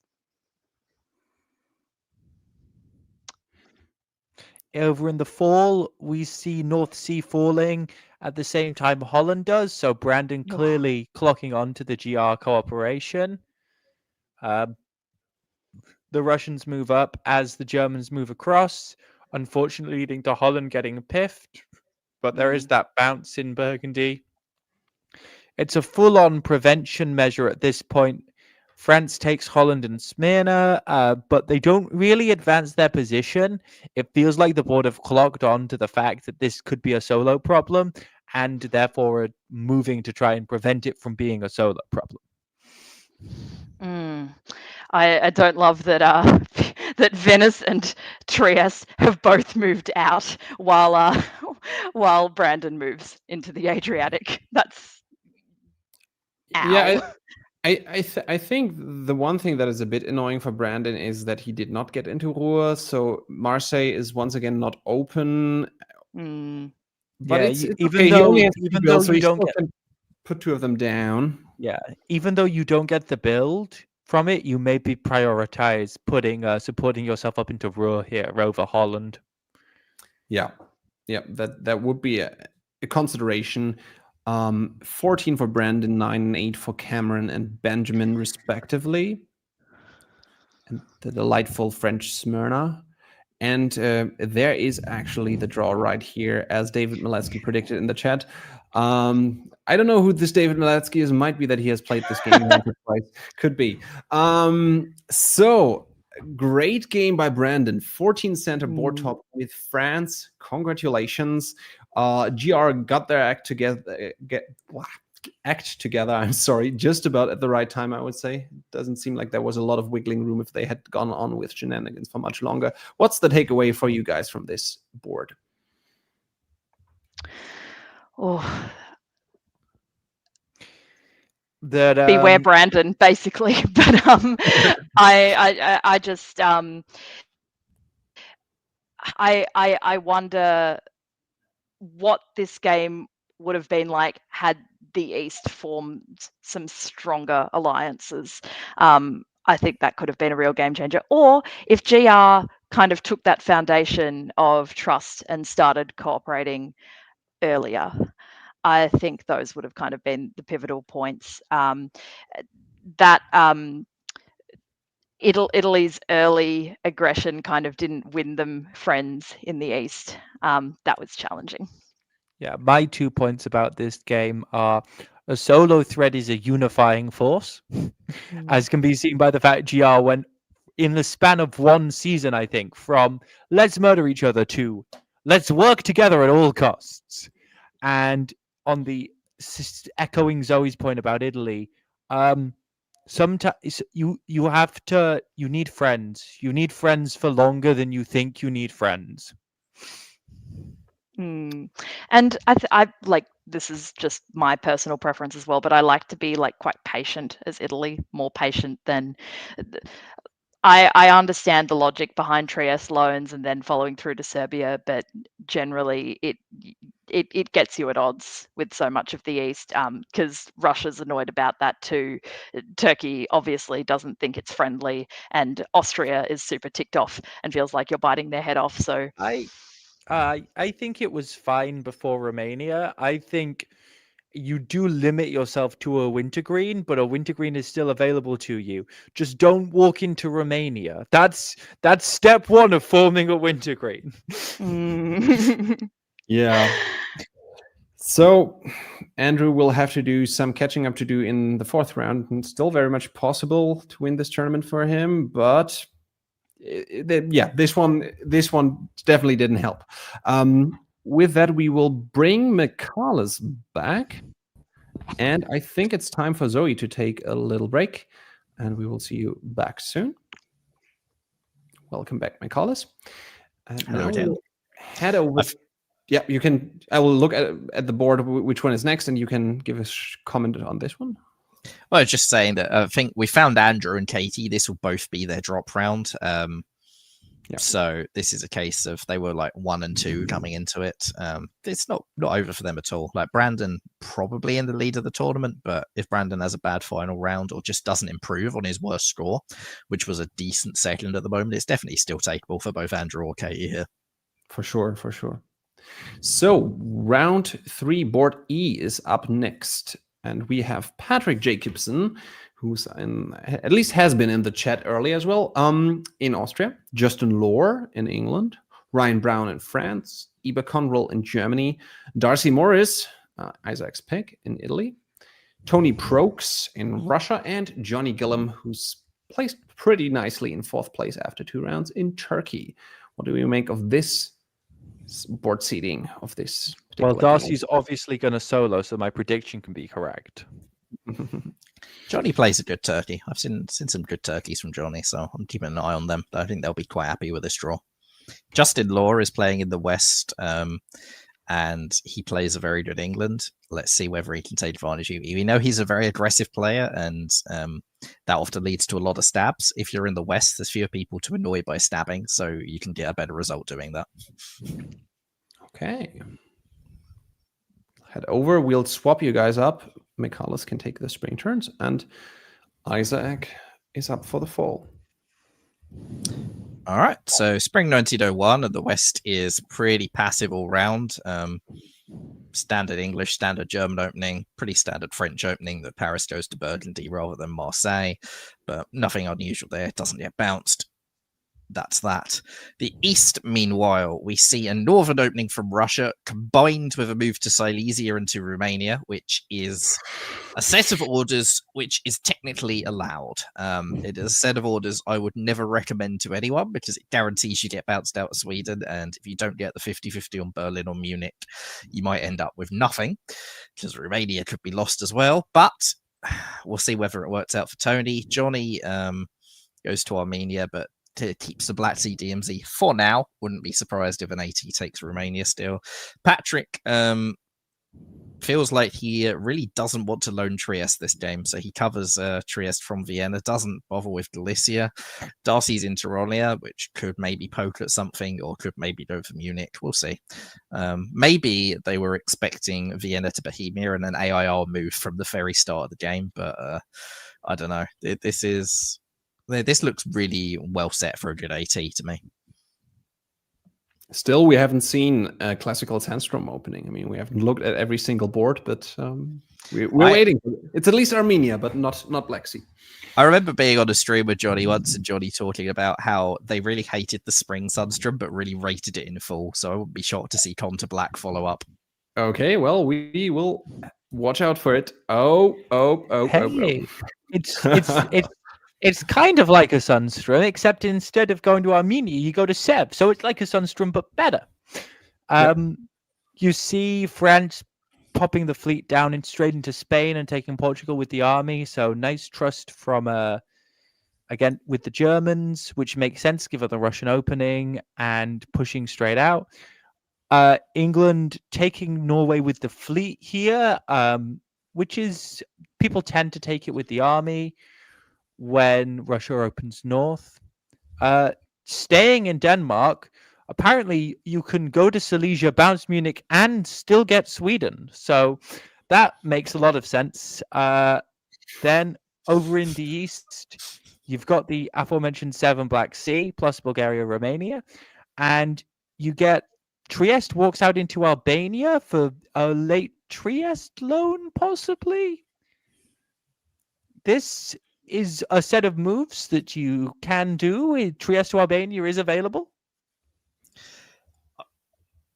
Over in the fall, we see North Sea falling at the same time Holland does. So Brandon clearly clocking on to the GR cooperation. The Russians move up as the Germans move across, unfortunately leading to Holland getting piffed. But there is that bounce in Burgundy. It's a full-on prevention measure at this point. France takes Holland and Smyrna, but they don't really advance their position. It feels like the board have clocked on to the fact that this could be a solo problem, and therefore are moving to try and prevent it from being a solo problem. I don't love that that Venice and Trieste have both moved out while while Brandon moves into the Adriatic. That's ow. Yeah, I think the one thing that is a bit annoying for Brandon is that he did not get into Ruhr, so Marseille is once again not open. But Yeah, it's even okay. He though only has even two though builds, so you he don't still get can put two of them down. yeah, even though you don't get the build from it, you maybe prioritize supporting yourself up into Ruhr here over Holland. Yeah, that would be a consideration. 14 for Brandon, 9 and 8 for Cameron and Benjamin, respectively. And the delightful French Smyrna. And there is actually the draw right here, as David Miletsky predicted in the chat. I don't know who this David Miletsky is. Might be that he has played this game once or twice. Could be. So great game by Brandon. 14 center board top with France. Congratulations. GR got their act together. I'm sorry, just about at the right time, I would say. Doesn't seem like there was a lot of wiggling room if they had gone on with shenanigans for much longer. What's the takeaway for you guys from this board? Oh, That beware Brandon, basically. But I just I wonder what this game would have been like had the East formed some stronger alliances. I think that could have been a real game changer. Or if GR kind of took that foundation of trust and started cooperating earlier, I think those would have kind of been the pivotal points. Italy's early aggression kind of didn't win them friends in the East. That was challenging. Yeah, my 2 points about this game are a solo thread is a unifying force, as can be seen by the fact GR went in the span of one season, I think, from let's murder each other to let's work together at all costs. And on the echoing Zoe's point about Italy, sometimes you need friends. You need friends for longer than you think you need friends. And I like, this is just my personal preference as well, but I like to be like quite patient as Italy, more patient than I understand the logic behind Trieste loans and then following through to Serbia, but generally it gets you at odds with so much of the East, because Russia's annoyed about that too. Turkey obviously doesn't think it's friendly, and Austria is super ticked off and feels like you're biting their head off. So I think it was fine before Romania. I think you do limit yourself to a wintergreen, but a wintergreen is still available to you. Just don't walk into Romania. That's step one of forming a wintergreen. Yeah. So Andrew will have to do some catching up to do in the 4th round, and still very much possible to win this tournament for him, but this one definitely didn't help. With that, we will bring Michalis back, and I think it's time for Zoe to take a little break, and we will see you back soon. Welcome back, Michalis. Hello again. Head over. Yeah, you can. I will look at the board which one is next, and you can give us a comment on this one. Well, I was just saying that I think we found Andrew and Katie. This will both be their drop round. So this is a case of they were like 1 and 2 coming into it. It's not over for them at all. Like Brandon probably in the lead of the tournament, but if Brandon has a bad final round or just doesn't improve on his worst score, which was a decent second at the moment, it's definitely still takeable for both Andrew or Katie here. For sure. So round 3, board E is up next. And we have Patrick Jacobson, who's at least has been in the chat early as well, in Austria. Justin Lohr in England. Ryan Brown in France. Iba Conroll in Germany. Darcy Morris, Isaac's pick, in Italy. Tony Prokes in Russia. And Johnny Gillum, who's placed pretty nicely in 4th place after 2 rounds in Turkey. What do we make of this board seeding of this? Well, Darcy's obviously going to solo, so my prediction can be correct. Johnny plays a good turkey. I've seen some good turkeys from Johnny, so I'm keeping an eye on them. I think they'll be quite happy with this draw. Justin Lohr is playing in the West. and he plays a very good England. Let's see whether he can take advantage of it. We know he's a very aggressive player, and that often leads to a lot of stabs. If you're in the West, there's fewer people to annoy by stabbing, so you can get a better result doing that. Okay. Head over. We'll swap you guys up. Michalis can take the spring turns, and Isaac is up for the fall. All right, so Spring 1901 and the West is pretty passive all round. Standard English, standard German opening, pretty standard French opening that Paris goes to Burgundy rather than Marseille, but nothing unusual there. It doesn't get bounced. That's that. The East, meanwhile, we see a northern opening from Russia combined with a move to Silesia and to Romania, which is a set of orders which is technically allowed. It is a set of orders I would never recommend to anyone because it guarantees you get bounced out of Sweden, and if you don't get the 50-50 on Berlin or Munich, you might end up with nothing because Romania could be lost as well. But we'll see whether it works out for Tony. Johnny goes to Armenia, but keeps the Black Sea DMZ for now. Wouldn't be surprised if an AT takes Romania still. Patrick feels like he really doesn't want to loan Trieste this game, so he covers Trieste from Vienna, doesn't bother with Galicia. Darcy's in Tyrolia, which could maybe poke at something or could maybe go for Munich. We'll see. Maybe they were expecting Vienna to Bohemia and an AIR move from the very start of the game, but I don't know. This looks really well set for a good AT to me. Still, we haven't seen a classical Sandstrom opening. I mean, we haven't looked at every single board, but we're waiting. It's at least Armenia, but not Black Sea. I remember being on a stream with Johnny once and Johnny talking about how they really hated the Spring Sunstrom, but really rated it in full. So I wouldn't be shocked to see Con to Black follow up. Okay, well, we will watch out for it. It's kind of like a Sunstrom, except instead of going to Armenia, you go to Sev. So it's like a Sunstrom, but better. You see France popping the fleet down and straight into Spain and taking Portugal with the army. So nice trust from, again, with the Germans, which makes sense given the Russian opening and pushing straight out. England taking Norway with the fleet here, which is, people tend to take it with the army when Russia opens north. Staying in Denmark, apparently you can go to Silesia, bounce Munich, and still get Sweden. So that makes a lot of sense. Then over in the east, you've got the aforementioned 7 Black Sea plus Bulgaria, Romania, and you get Trieste walks out into Albania for a late Trieste loan, possibly. This is a set of moves that you can do. Trieste to Albania is available.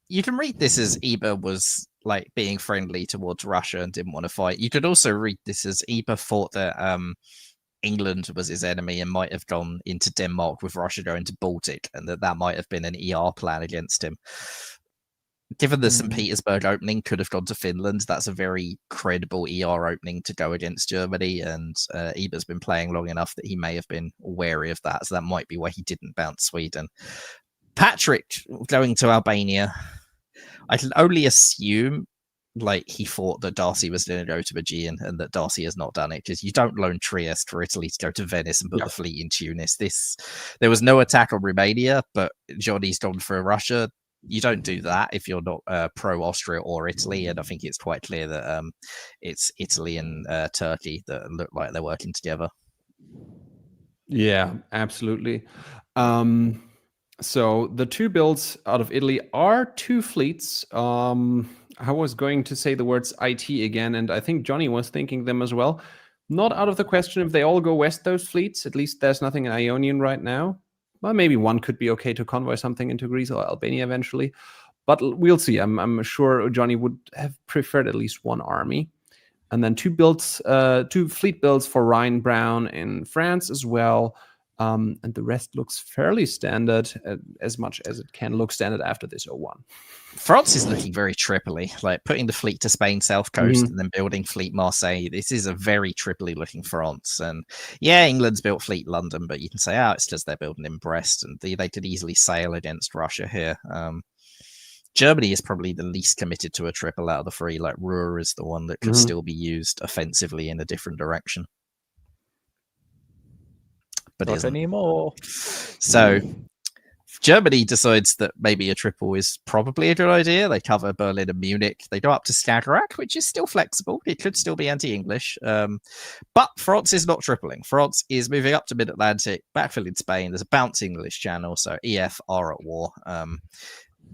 You can read this as Eber was like being friendly towards Russia and didn't want to fight. You could also read this as Eber thought that England was his enemy and might have gone into Denmark with Russia going to Baltic, and that might have been an ER plan against him. Given the St. Petersburg opening could have gone to Finland, that's a very credible ER opening to go against Germany, and Eber's been playing long enough that he may have been wary of that, so that might be why he didn't bounce Sweden. Patrick going to Albania, I can only assume like he thought that Darcy was going to go to Aegean and that Darcy has not done it, because you don't loan Trieste for Italy to go to Venice and put the fleet in Tunis. There was no attack on Romania, but Johnny's gone for Russia. You don't do that if you're not pro-Austria or Italy, and I think it's quite clear that it's Italy and Turkey that look like they're working together. Yeah, absolutely. So the 2 builds out of Italy are 2 fleets. I was going to say the words IT again, and I think Johnny was thinking them as well. Not out of the question if they all go west, those fleets. At least there's nothing in Ionian right now. Well, maybe one could be okay to convoy something into Greece or Albania eventually. But we'll see. I'm sure Johnny would have preferred at least 1 army. And then 2 fleet builds for Rhine Brown in France as well. And the rest looks fairly standard, as much as it can look standard after this 01. France is looking very Tripoli, like putting the fleet to Spain south coast and then building fleet Marseille. This is a very Tripoli looking France. And yeah, England's built fleet London, but you can say, it's because they're building in Brest, and they could easily sail against Russia here. Germany is probably the least committed to a triple out of the three. Like Ruhr is the one that could still be used offensively in a different direction. But Not isn't. anymore. So Germany decides that maybe a triple is probably a good idea. They cover Berlin and Munich. They go up to Skagerrak, which is still flexible. It could still be anti-English. But France is not tripling. France is moving up to mid-Atlantic, backfill in Spain. There's a bounce English channel, so EF are at war.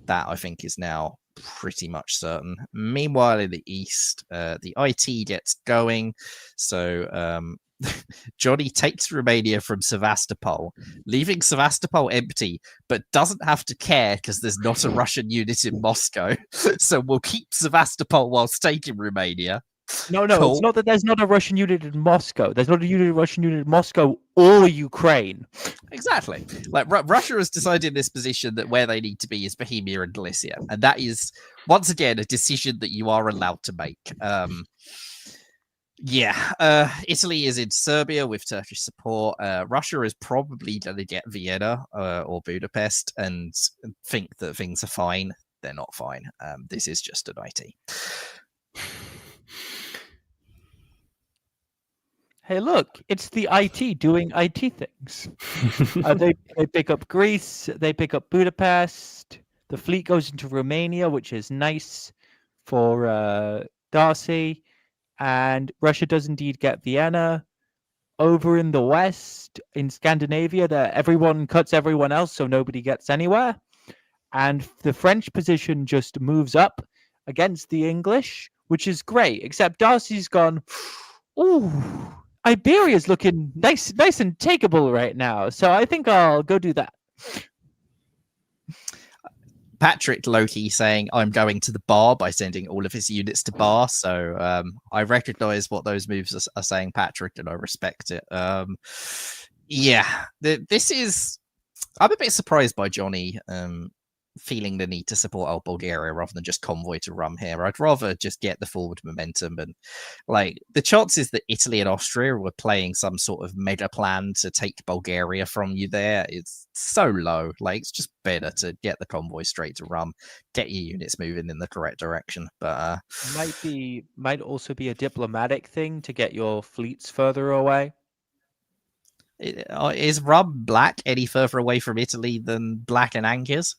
That, I think, is now pretty much certain. Meanwhile, in the East, the IT gets going. So Johnny takes Romania from Sevastopol, leaving Sevastopol empty, but doesn't have to care because there's not a Russian unit in Moscow. So we'll keep Sevastopol whilst taking Romania. No, it's not that there's not a Russian unit in Moscow. There's not a Russian unit in Moscow or Ukraine. Exactly. Like Russia has decided in this position that where they need to be is Bohemia and Galicia. And that is, once again, a decision that you are allowed to make. Italy is in Serbia with Turkish support. Russia is probably going to get Vienna or Budapest and think that things are fine. They're not fine. This is just an IT. Hey, look, it's the IT doing IT things. They pick up Greece, they pick up Budapest, the fleet goes into Romania, which is nice for Darcy, and Russia does indeed get Vienna. Over in the west, in Scandinavia, everyone cuts everyone else, so nobody gets anywhere. And the French position just moves up against the English, which is great, except Darcy's gone, ooh, Iberia's looking nice and takeable right now, so I think I'll go do that. Patrick Loki saying, I'm going to the bar by sending all of his units to bar. So I recognize what those moves are saying, Patrick, and I respect it. This is... I'm a bit surprised by Johnny feeling the need to support old Bulgaria rather than just convoy to Rum here. I'd rather just get the forward momentum, and like the chances that Italy and Austria were playing some sort of mega plan to take Bulgaria from you there is so low. Like it's just better to get the convoy straight to Rum, get your units moving in the correct direction. But might also be a diplomatic thing to get your fleets further away. Is Rum Black any further away from Italy than Black and Angers?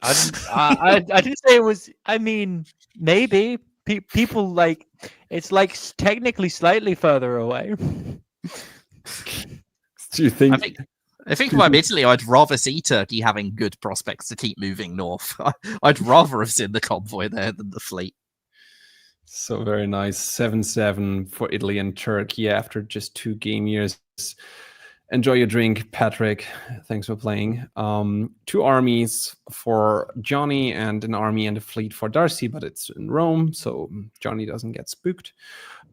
I didn't say it was. I mean, maybe people like it's like technically slightly further away. Do you think? I think if I'm Italy, I'd rather see Turkey having good prospects to keep moving north. I'd rather have seen the convoy there than the fleet. So very nice. 7-7 for Italy and Turkey after just 2 game years. Enjoy your drink, Patrick. Thanks for playing. 2 armies for Johnny and an army and a fleet for Darcy, but it's in Rome, so Johnny doesn't get spooked.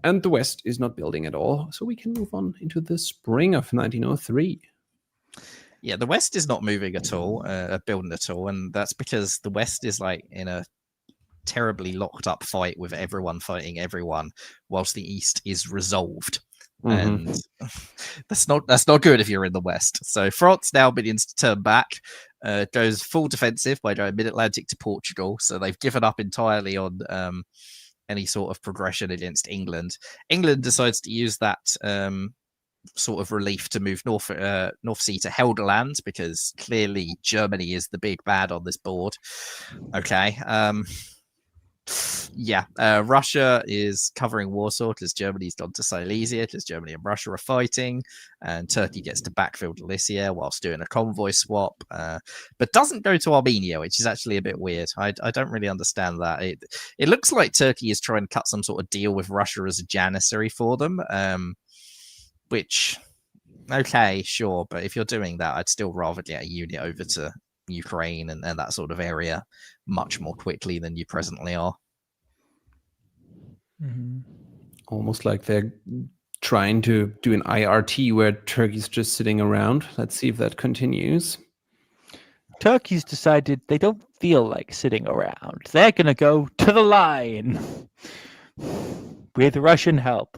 And the West is not building at all, so we can move on into the spring of 1903. Yeah, the West is not moving at all, building at all, and that's because the West is like in a terribly locked up fight with everyone fighting everyone, whilst the East is resolved. And that's not good if you're in the West. So France now begins to turn back, goes full defensive by going mid-Atlantic to Portugal. So they've given up entirely on any sort of progression against England. England decides to use that sort of relief to move North Sea to Helgoland, because clearly Germany is the big bad on this board. Okay. Russia is covering Warsaw because Germany's gone to Silesia because Germany and Russia are fighting, and Turkey gets to backfill Galicia whilst doing a convoy swap, but doesn't go to Armenia, which is actually a bit weird. I don't really understand that. It looks like Turkey is trying to cut some sort of deal with Russia as a janissary for them, which, okay, sure, but if you're doing that, I'd still rather get a unit over to Ukraine and that sort of area much more quickly than you presently are. Almost like they're trying to do an IRT where Turkey's just sitting around. Let's see if that continues. Turkey's decided they don't feel like sitting around. They're going to go to the line with Russian help.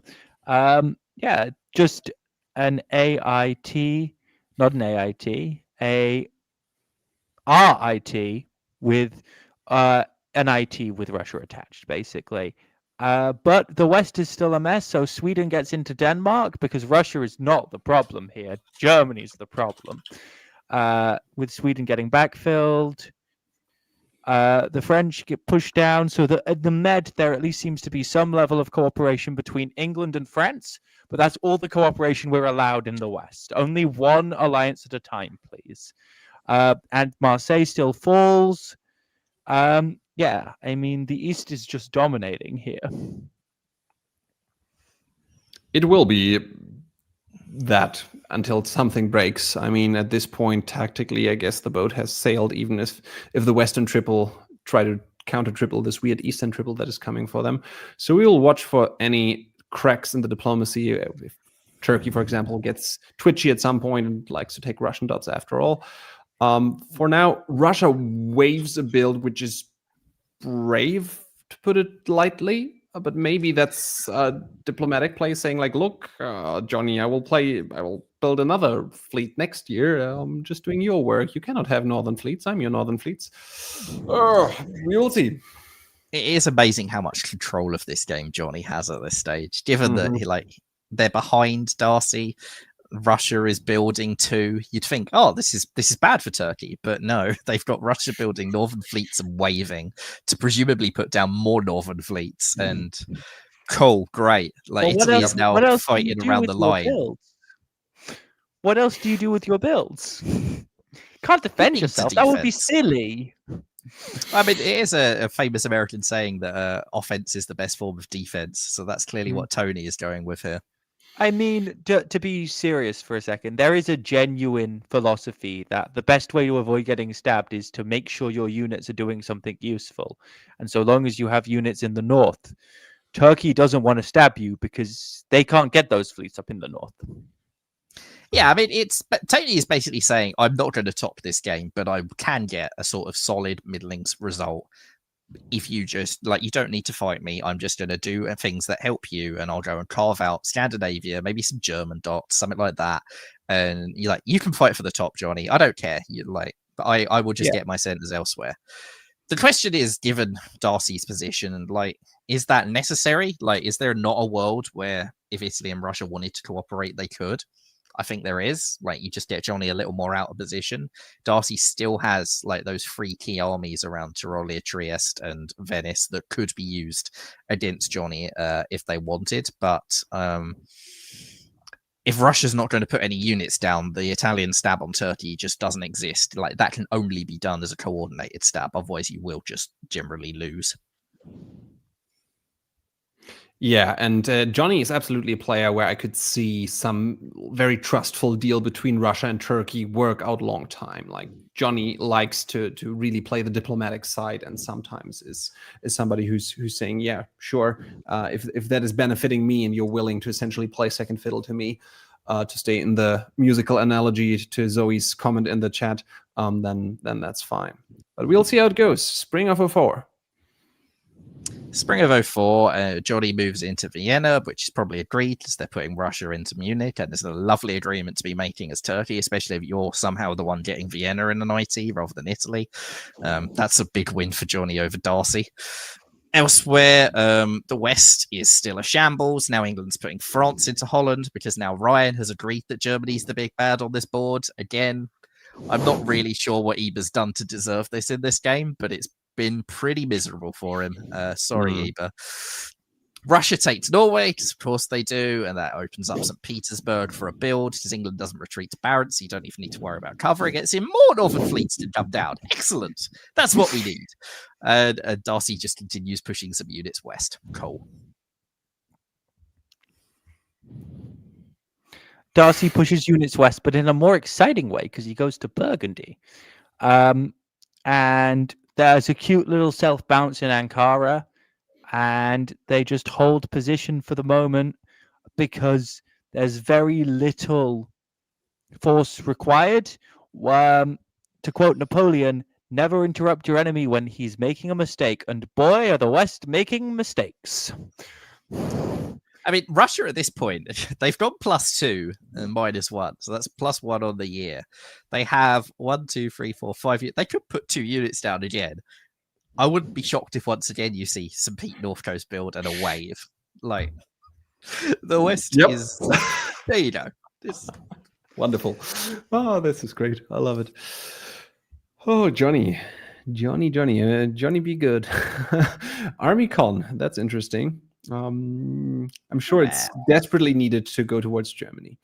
Just an AIT, not an AIT, a RIT with an IT with Russia attached, basically. But the West is still a mess, so Sweden gets into Denmark because Russia is not the problem here. Germany's the problem. With Sweden getting backfilled, the French get pushed down, so at the Med there at least seems to be some level of cooperation between England and France, but that's all the cooperation we're allowed in the West. Only one alliance at a time, please. And Marseille still falls. Yeah, I mean, the East is just dominating here. It will be that until something breaks. I mean, at this point, tactically, I guess the boat has sailed, even if the Western triple try to counter triple this weird Eastern triple that is coming for them. So we will watch for any cracks in the diplomacy. If Turkey, for example, gets twitchy at some point and likes to take Russian dots after all. For now, Russia waves a build which is brave, to put it lightly. But maybe that's a diplomatic play saying like, look, Johnny, I will build another fleet next year. I'm just doing your work. You cannot have northern fleets. I'm your northern fleets. We will see. It is amazing how much control of this game Johnny has at this stage, given that they're behind Darcy. Russia is building too. You'd think, oh, this is bad for Turkey, but no, they've got Russia building northern fleets and waving to presumably put down more northern fleets. And cool, great. Like well, Italy is now fighting around the line. What else do you do with your builds? Can't defend yourself. That would be silly. I mean, it is a famous American saying that offense is the best form of defense. So that's clearly what Tony is going with here. I mean, to be serious for a second, there is a genuine philosophy that the best way to avoid getting stabbed is to make sure your units are doing something useful. And so long as you have units in the north, Turkey doesn't want to stab you because they can't get those fleets up in the north. Yeah, I mean, Tony is basically saying, I'm not going to top this game, but I can get a sort of solid middling result. If you just you don't need to fight me. I'm just going to do things that help you, and I'll go and carve out Scandinavia, maybe some German dots, something like that. And you can fight for the top, Johnny. I don't care. I will just get my centers elsewhere. The question is, given Darcy's position, and is that necessary? Is there not a world where if Italy and Russia wanted to cooperate, they could? I think there is. You just get Johnny a little more out of position. Darcy still has those 3 key armies around Tyrolia, Trieste, and Venice that could be used against Johnny if they wanted. But if Russia's not going to put any units down, the Italian stab on Turkey just doesn't exist. That can only be done as a coordinated stab. Otherwise, you will just generally lose. Yeah, and Johnny is absolutely a player where I could see some very trustful deal between Russia and Turkey work out long time. Johnny likes to really play the diplomatic side, and sometimes is somebody who's saying, yeah, sure, if that is benefiting me and you're willing to essentially play second fiddle to me, to stay in the musical analogy to Zoe's comment in the chat, then that's fine. But we'll see how it goes. Spring of 2004. Spring of 2004, Johnny moves into Vienna, which is probably agreed because they're putting Russia into Munich, and it's a lovely agreement to be making as Turkey, especially if you're somehow the one getting Vienna in an IT rather than Italy. That's a big win for Johnny over Darcy. Elsewhere, the West is still a shambles. Now England's putting France into Holland because now Ryan has agreed that Germany's the big bad on this board. Again, I'm not really sure what Eber's done to deserve this in this game, but it's been pretty miserable for him. Sorry, Eber. Russia takes Norway, because of course they do, and that opens up St. Petersburg for a build, because England doesn't retreat to Barents, so you don't even need to worry about covering it. It's in more northern fleets to come down. Excellent. That's what we need. And Darcy just continues pushing some units west. Cool. Darcy pushes units west, but in a more exciting way, because he goes to Burgundy. And there's a cute little self-bounce in Ankara, and they just hold position for the moment because there's very little force required. To quote Napoleon, never interrupt your enemy when he's making a mistake. And boy, are the West making mistakes. I mean, Russia at this point, they've got +2 and -1, so that's +1 on the year. They have 1, 2, 3, 4, 5. They could put 2 units down again. I wouldn't be shocked if once again you see some Pete North Coast build and a wave. Like the West is. There you go. It's wonderful. Oh, this is great. I love it. Oh, Johnny, be good. ArmyCon, that's interesting. I'm sure it's desperately needed to go towards Germany.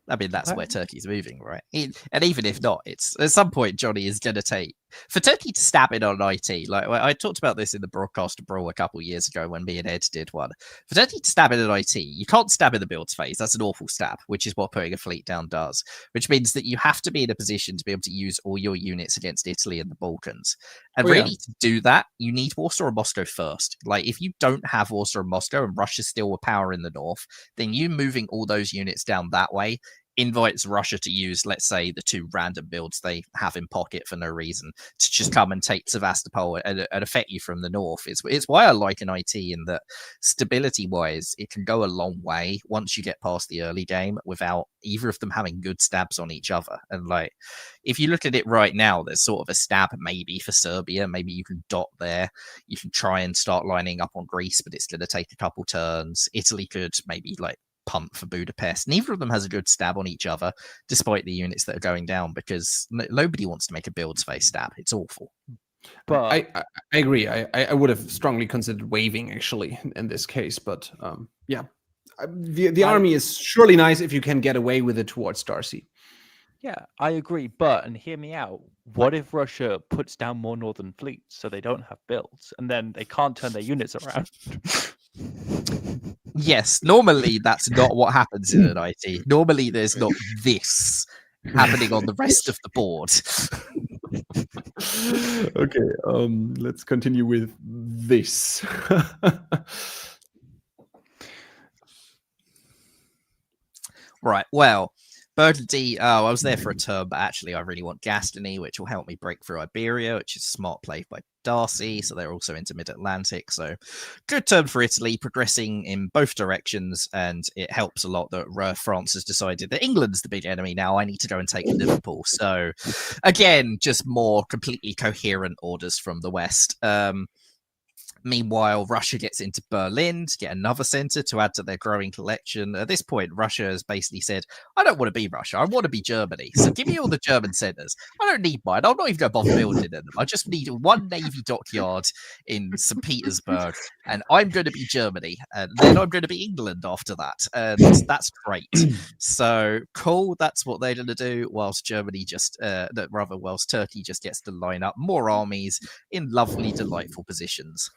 I mean, that's where Turkey's moving, right? And even if not, it's at some point Johnny is going to take for Turkey to stab it on IT. Like I talked about this in the broadcast brawl a couple of years ago when me and Ed did one. For Turkey to stab it at IT, you can't stab in the builds phase. That's an awful stab, which is what putting a fleet down does. Which means that you have to be in a position to be able to use all your units against Italy and the Balkans. And to do that, you need Warsaw and Moscow first. Like if you don't have Warsaw and Moscow and Russia's still a power in the north, then you moving all those units down that way invites Russia to use, let's say, the 2 random builds they have in pocket for no reason to just come and take Sevastopol and affect you from the north. It's why I like an IT in that stability-wise, it can go a long way once you get past the early game without either of them having good stabs on each other. And like, if you look at it right now, there's sort of a stab maybe for Serbia. Maybe you can dot there. You can try and start lining up on Greece, but it's going to take a couple turns. Italy could maybe like punt for Budapest. Neither of them has a good stab on each other, despite the units that are going down, because nobody wants to make a builds phase stab. It's awful. But I agree. I would have strongly considered waving actually in this case. But the army is surely nice if you can get away with it towards Darcy. Yeah, I agree. But, and hear me out, what if Russia puts down more northern fleets so they don't have builds and then they can't turn their units around? Yes, normally that's not what happens in an IT. Normally there's not this happening on the rest of the board. Okay, let's continue with this. Right, well, Burgundy, I was there for a term, but actually I really want Gascony, which will help me break through Iberia, which is a smart play by Darcy, so they're also into mid-Atlantic, so good turn for Italy, progressing in both directions, and it helps a lot that France has decided that England's the big enemy now. I need to go and take Liverpool, so again, just more completely coherent orders from the West. Meanwhile, Russia gets into Berlin to get another center to add to their growing collection. At this point, Russia has basically said, I don't want to be Russia. I want to be Germany. So give me all the German centers. I don't need mine. I'm not even going to bother building them. I just need one Navy dockyard in St. Petersburg, and I'm going to be Germany. And then I'm going to be England after that. And that's great. So cool. That's what they're going to do, whilst Germany whilst Turkey just gets to line up more armies in lovely, delightful positions.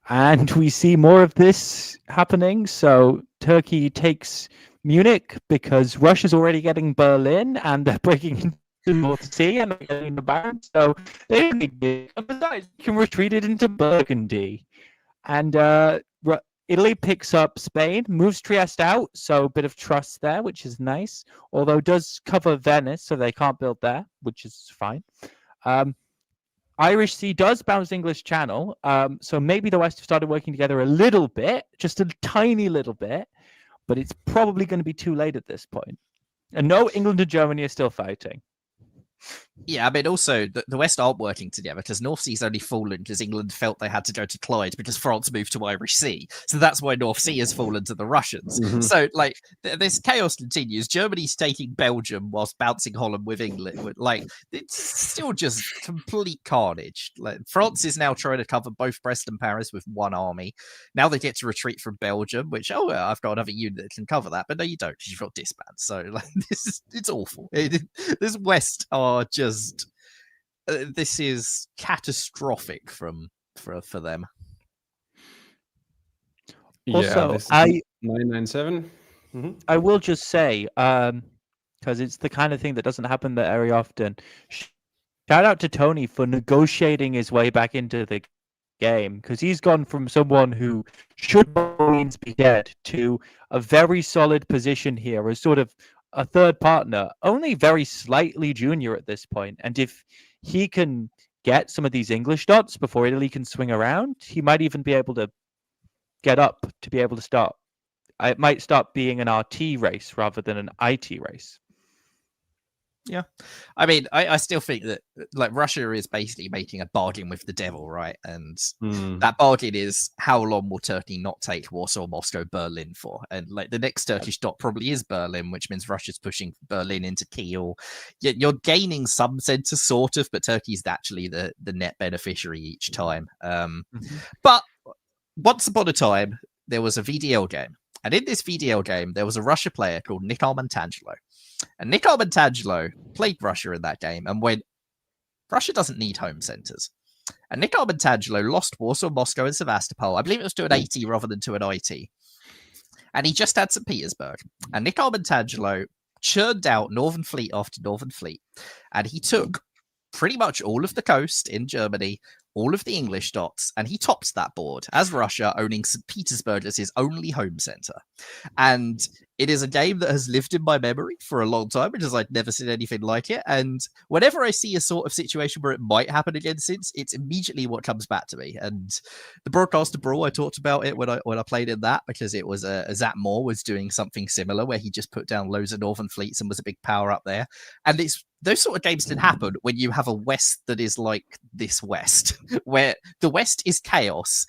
And we see more of this happening. So Turkey takes Munich because Russia's already getting Berlin and they're breaking into the North Sea and getting the Barents. So they don't need it. And besides, you can retreat it into Burgundy. And Italy picks up Spain, moves Trieste out, so a bit of trust there, which is nice. Although does cover Venice, so they can't build there, which is fine. Irish Sea does bounce English Channel, so maybe the West have started working together a little bit, just a tiny little bit, but it's probably going to be too late at this point. And no, England and Germany are still fighting. Yeah, I mean, also, the West aren't working together because North Sea's only fallen because England felt they had to go to Clyde because France moved to Irish Sea. So that's why North Sea has fallen to the Russians. Mm-hmm. So, like, this chaos continues. Germany's taking Belgium whilst bouncing Holland with England. Like, it's still just complete carnage. Like, France is now trying to cover both Brest and Paris with one army. Now they get to retreat from Belgium, which, I've got another unit that can cover that. But no, you don't because you've got disbands. So, like, it's awful. This West are just this is catastrophic for them. Also, yeah, 997. Mm-hmm. I will just say, because it's the kind of thing that doesn't happen that very often. Shout out to Tony for negotiating his way back into the game, because he's gone from someone who should by all means be dead to a very solid position here as sort of a third partner, only very slightly junior at this point. And if he can get some of these English dots before Italy can swing around. He might even be able to get up to be able to start. It might start being an RT race rather than an IT race. Yeah, I mean, I still think that like Russia is basically making a bargain with the devil, right? And that bargain is how long will Turkey not take Warsaw, Moscow, Berlin for? And like the next Turkish dot probably is Berlin, which means Russia's pushing Berlin into Kiel. You're gaining some centers, sort of, but Turkey's actually the net beneficiary each time. But once upon a time, there was a VDL game. And in this VDL game, there was a Russia player called Nikol Montangelo. And Nikol Montangelo played Russia in that game and went, Russia doesn't need home centers. And Nikol Montangelo lost Warsaw, Moscow, and Sevastopol. I believe it was to an 80 rather than to an IT. And he just had St. Petersburg. And Nikol Montangelo churned out Northern Fleet after Northern Fleet. And he took pretty much all of the coast in Germany, all of the English dots, and he tops that board as Russia, owning St. Petersburg as his only home center. And it is a game that has lived in my memory for a long time, because I'd never seen anything like it. And whenever I see a sort of situation where it might happen again since, it's immediately what comes back to me. And the Broadcaster Brawl, I talked about it when I played in that, because it was Zap Moore was doing something similar where he just put down loads of Northern fleets and was a big power up there. And it's those sort of games can happen when you have a West that is like this West, where the West is chaos.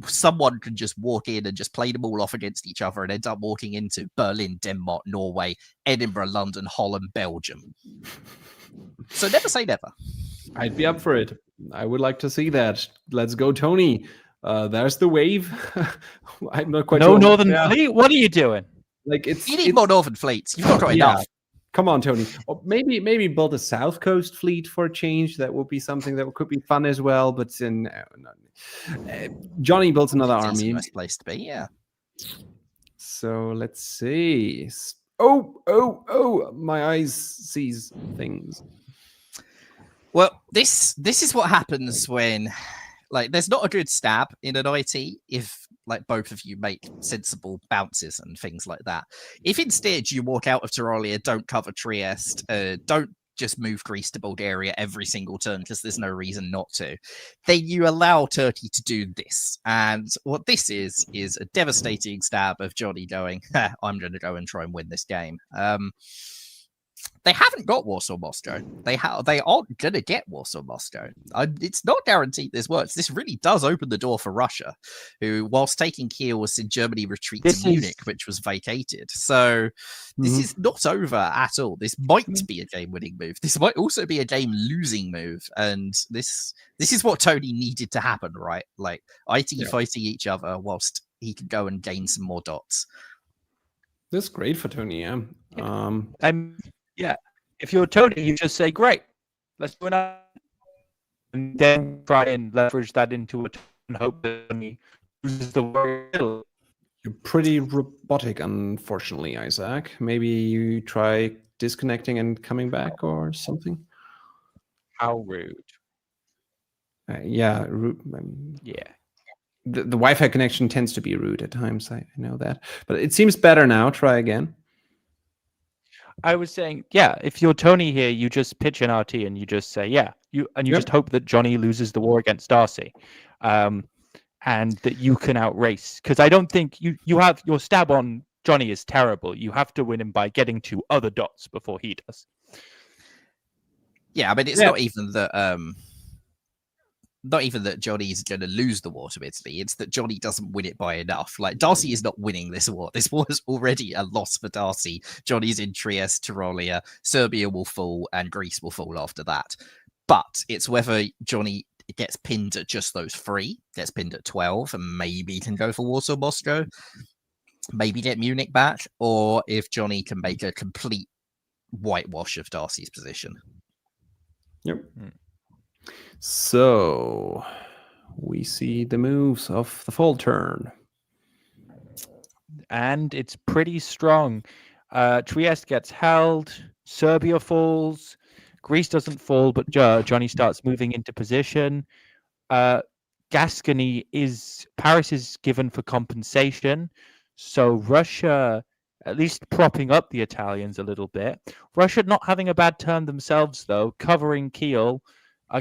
Someone can just walk in and just play them all off against each other and end up walking into Berlin, Denmark, Norway, Edinburgh, London, Holland, Belgium. So never say never. I'd be up for it. I would like to see that. Let's go, Tony. There's the wave. I'm not quite sure. No Northern Fleet? What are you doing? Like you need more Northern fleets. You've not got enough. Come on, Tony. Or maybe build a South Coast fleet for a change. That would be something that could be fun as well. But Johnny builds another army. A nice place to be, yeah. So let's see. Oh! My eyes sees things. Well, this is what happens when, like, there's not a good stab in an IT if, like, both of you make sensible bounces and things like that. If instead you walk out of Tyrolia, don't cover Trieste, don't just move Greece to Bulgaria every single turn because there's no reason not to, then you allow Turkey to do this. And what this is a devastating stab of Johnny going, I'm going to go and try and win this game. They haven't got Warsaw Moscow. They aren't going to get Warsaw Moscow. It's not guaranteed this works. This really does open the door for Russia, who, whilst taking Kiel, was in Germany retreat to Munich, which was vacated. So this is not over at all. This might be a game-winning move. This might also be a game-losing move. And this is what Tony needed to happen, right? Like, IT fighting each other whilst he could go and gain some more dots. That's great for Tony, yeah. Yeah, if you're Tony, you just say, great, let's do another. And then try and leverage that into it and hope that Tony loses the war. You're pretty robotic, unfortunately, Isaac. Maybe you try disconnecting and coming back or something. How rude. Yeah. Yeah. The Wi-Fi connection tends to be rude at times. I know that. But it seems better now. Try again. I was saying, yeah, if you're Tony here, you just pitch an RT and you just say, you just hope that Johnny loses the war against Darcy, and that you can outrace. Because I don't think you have your stab on Johnny is terrible. You have to win him by getting to other dots before he does. Yeah, I mean, it's not even that. Not even that Johnny's going to lose the war to Italy. It's that Johnny doesn't win it by enough. Like, Darcy is not winning this war. This war is already a loss for Darcy. Johnny's in Trieste, Tyrolia. Serbia will fall and Greece will fall after that. But it's whether Johnny gets pinned at just those 3, gets pinned at 12, and maybe can go for Warsaw, Moscow, maybe get Munich back, or if Johnny can make a complete whitewash of Darcy's position. Yep. So we see the moves of the fall turn. And it's pretty strong. Trieste gets held. Serbia falls. Greece doesn't fall, but Johnny starts moving into position. Gascony Paris is given for compensation. So Russia, at least propping up the Italians a little bit. Russia not having a bad turn themselves, though, covering Kiel.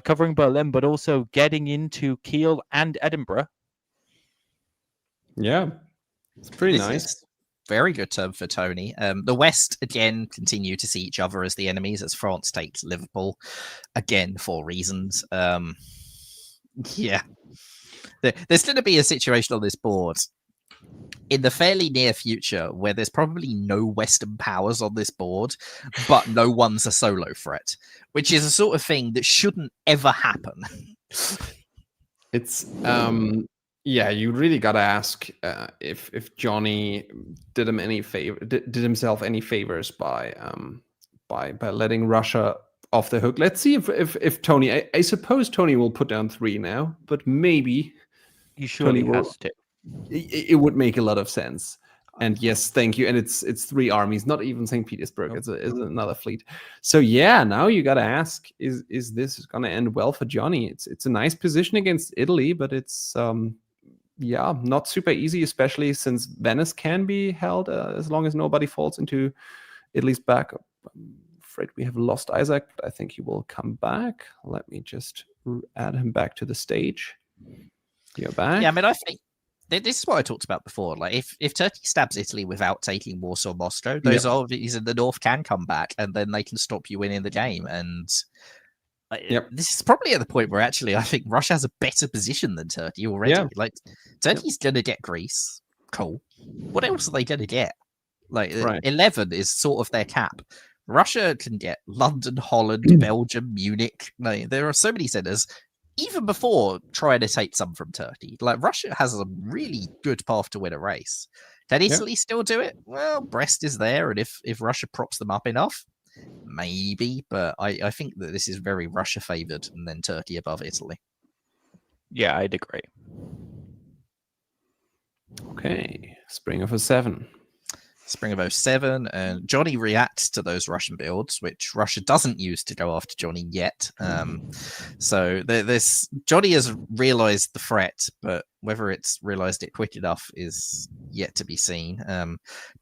covering Berlin, but also getting into Kiel and Edinburgh. Yeah, it's pretty This nice. is very good term for Tony. The West again continue to see each other as the enemies as France takes Liverpool again for reasons. Yeah, there's going to be a situation on this board in the fairly near future where there's probably no Western powers on this board, but no one's a solo threat, which is a sort of thing that shouldn't ever happen. It's yeah, you really gotta ask if Johnny did him any favor, did himself any favors by letting Russia off the hook. Let's see if Tony. I suppose Tony will put down 3 now, but maybe He surely Tony will. has to. It would make a lot of sense. And yes, thank you. And it's 3 armies, not even St. Petersburg. It's another fleet. So yeah, now you got to ask: is this going to end well for Johnny? It's a nice position against Italy, but it's yeah, not super easy, especially since Venice can be held as long as nobody falls into Italy's back. I'm afraid we have lost Isaac, but I think he will come back. Let me just add him back to the stage. You're back. Yeah, I mean, I think this is what I talked about before. Like, if Turkey stabs Italy without taking Warsaw, Moscow, those armies in the north can come back, and then they can stop you winning the game. And this is probably at the point where actually I think Russia has a better position than Turkey already. Yeah. Like, Turkey's gonna get Greece. Cool. What else are they gonna get? Like, 11 is sort of their cap. Russia can get London, Holland, Belgium, Munich. Like, there are so many centers. Even before trying to take some from Turkey, like Russia has a really good path to win a race. Can Italy still do it? Well, Brest is there, and if Russia props them up enough, maybe. But I think that this is very Russia favored, and then Turkey above Italy. Yeah, I'd agree. Okay, Spring of 07. Spring of 07, and Johnny reacts to those Russian builds, which Russia doesn't use to go after Johnny yet. So this Johnny has realized the threat, but whether it's realized it quick enough is yet to be seen.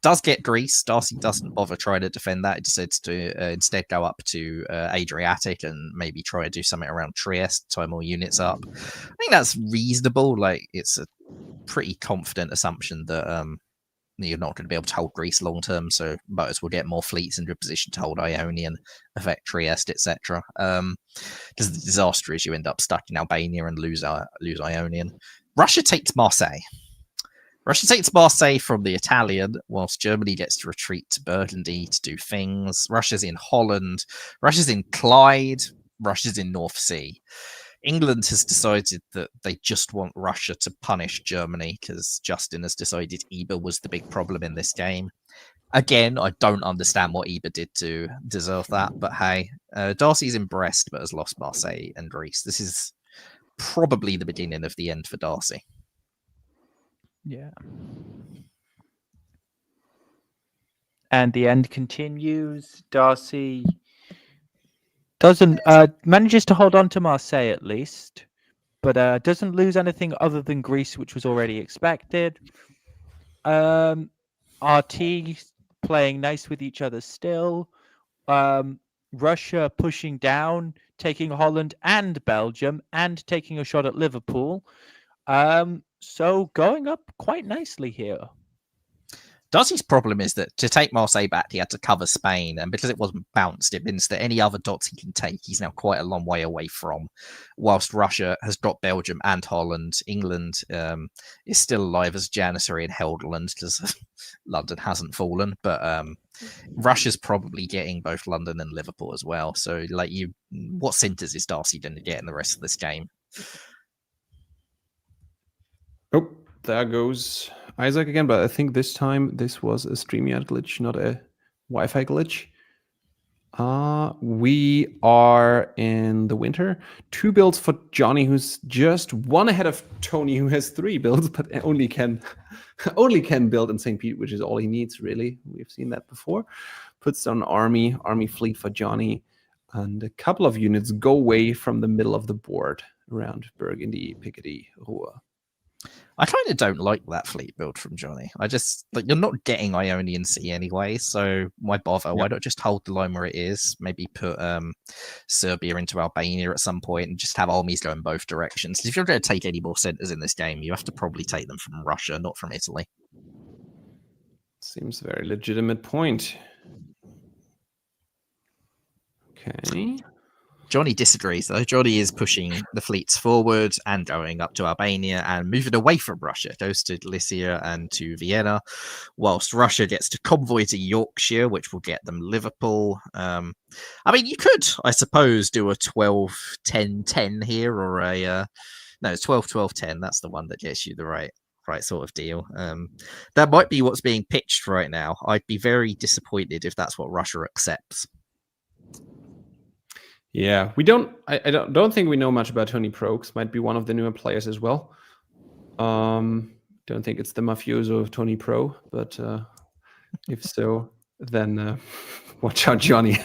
Does get Greece. Darcy doesn't bother trying to defend that. He decides to instead go up to Adriatic and maybe try to do something around Trieste, tie more units up. I think that's reasonable. Like, it's a pretty confident assumption that you're not going to be able to hold Greece long term, so boats will get more fleets into a position to hold Ionian, affect Trieste, etc. Because the disaster is you end up stuck in Albania and lose Ionian. Russia takes Marseille. Russia takes Marseille from the Italian, whilst Germany gets to retreat to Burgundy to do things. Russia's in Holland. Russia's in Clyde. Russia's in North Sea. England has decided that they just want Russia to punish Germany because Justin has decided Eber was the big problem in this game. Again, I don't understand what Eber did to deserve that, but hey, Darcy's in Brest but has lost Marseille and Greece. This is probably the beginning of the end for Darcy. Yeah. And the end continues. Darcy doesn't manages to hold on to Marseille at least, but doesn't lose anything other than Greece, which was already expected. RT playing nice with each other still. Russia pushing down, taking Holland and Belgium, and taking a shot at Liverpool. So going up quite nicely here. Darcy's problem is that to take Marseille back, he had to cover Spain, and because it wasn't bounced, it means that any other dots he can take, he's now quite a long way away from. Whilst Russia has got Belgium and Holland, England is still alive as Janissary and Helgoland because London hasn't fallen, but Russia's probably getting both London and Liverpool as well. So, like, what centres is Darcy going to get in the rest of this game? Oh, there goes Isaac again, but I think this time this was a StreamYard glitch, not a Wi-Fi glitch. We are in the winter. 2 builds for Johnny, who's just 1 ahead of Tony, who has 3 builds, but only can build in St. Pete, which is all he needs, really. We've seen that before. Puts down army fleet for Johnny, and a couple of units go away from the middle of the board around Burgundy, Picardy, Ruhr. I kind of don't like that fleet build from Johnny. I just like, you're not getting Ionian Sea anyway, so why bother? Why not just hold the line where it is? Maybe put Serbia into Albania at some point and just have armies go in both directions. If you're going to take any more centers in this game, you have to probably take them from Russia, not from Italy. Seems a very legitimate point. Okay. Johnny disagrees, though. Johnny is pushing the fleets forward and going up to Albania and moving away from Russia. Goes to Lycia and to Vienna, whilst Russia gets to convoy to Yorkshire, which will get them Liverpool. I mean, you could, I suppose, do a 12-10-10 here, or a no, 12-12-10. That's the one that gets you the right sort of deal. That might be what's being pitched right now. I'd be very disappointed if that's what Russia accepts. Yeah, we don't. I don't think we know much about Tony Prokes. Might be one of the newer players as well. Don't think it's the mafioso of Tony Pro, but if so, then watch out, Johnny.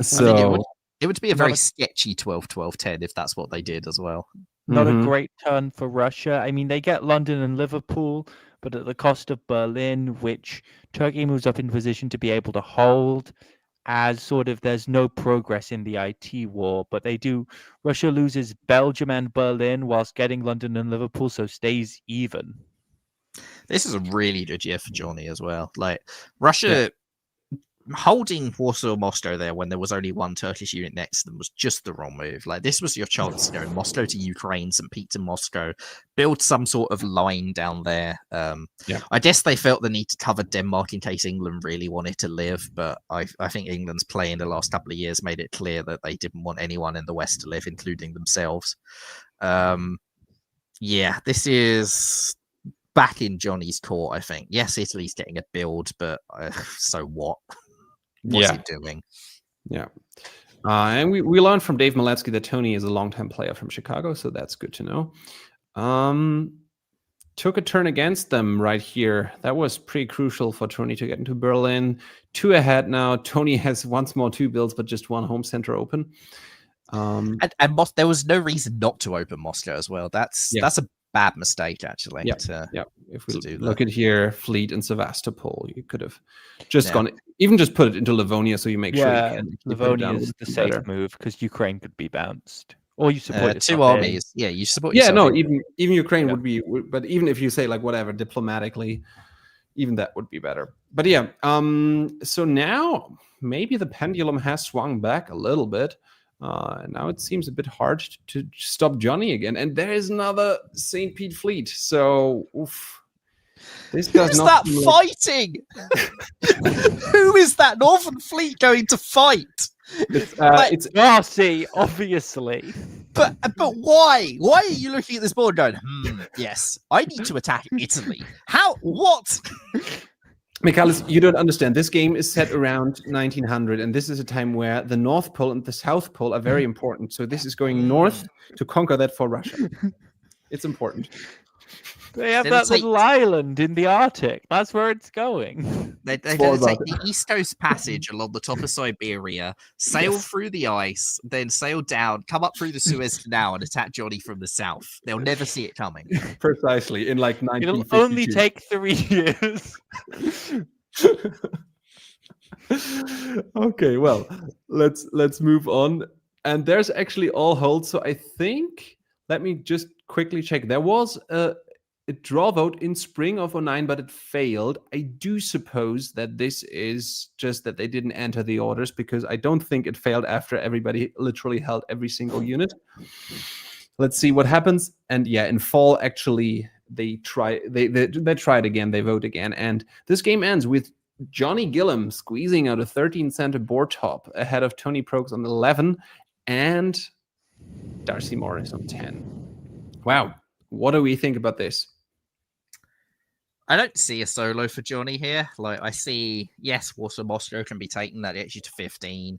So I mean, it would be a very sketchy 12-12-10 if that's what they did as well. Not a great turn for Russia. I mean, they get London and Liverpool, but at the cost of Berlin, which Turkey moves up in position to be able to hold. As sort of there's no progress in the IT war, but they do. Russia loses Belgium and Berlin whilst getting London and Liverpool, so stays even. This is a really good year for Johnny as well. Like Russia holding Warsaw Moscow there when there was only one Turkish unit next to them was just the wrong move. Like this was your chance to go Moscow to Ukraine, St. Pete to Moscow, build some sort of line down there. I guess they felt the need to cover Denmark in case England really wanted to live, but I think England's play in the last couple of years made it clear that they didn't want anyone in the West to live, including themselves. This is back in Johnny's court, I think. Yes, Italy's getting a build, but so what? What's he doing? Yeah. And we learned from Dave Maletsky that Tony is a longtime player from Chicago, so that's good to know. Took a turn against them right here. That was pretty crucial for Tony to get into Berlin. 2 ahead now. Tony has once more 2 builds, but just 1 home center open. And there was no reason not to open Moscow as well. That's a bad mistake, actually. If we look at here, Fleet and Sevastopol, you could have just gone, even just put it into Livonia, so you make sure you can. Livonia is the safe move because Ukraine could be bounced, or you support 2 armies. Yeah, you support. Even Ukraine would be, but even if you say like whatever diplomatically, even that would be better. But so now maybe the pendulum has swung back a little bit. Now it seems a bit hard to stop Johnny again. And there is another St. Pete fleet. So, this does Who's not that fighting? Who is that Northern fleet going to fight? It's Darcy, obviously. But why? Why are you looking at this board going, yes, I need to attack Italy? How? What? Michaelis, you don't understand. This game is set around 1900, and this is a time where the North Pole and the South Pole are very important. So this is going north to conquer that for Russia. It's important. They have that little island in the Arctic. That's where it's going. They're going to take the East Coast Passage along the top of Siberia, sail through the ice, then sail down, come up through the Suez Canal and attack Johnny from the south. They'll never see it coming. Precisely. In like 1952. It'll only take 3 years. Okay, well, let's move on. And there's actually all holds. So I think, let me just quickly check. There was a draw vote in spring of 2009, but it failed. I do suppose that this is just that they didn't enter the orders, because I don't think it failed after everybody literally held every single unit. Let's see what happens. And in fall, actually, they try it again. They vote again. And this game ends with Johnny Gillam squeezing out a 13-center board top ahead of Tony Prokes on 11 and Darcy Morris on 10. Wow. What do we think about this? I don't see a solo for Johnny here. Like, I see, yes, Warsaw Moscow can be taken. That gets you to 15.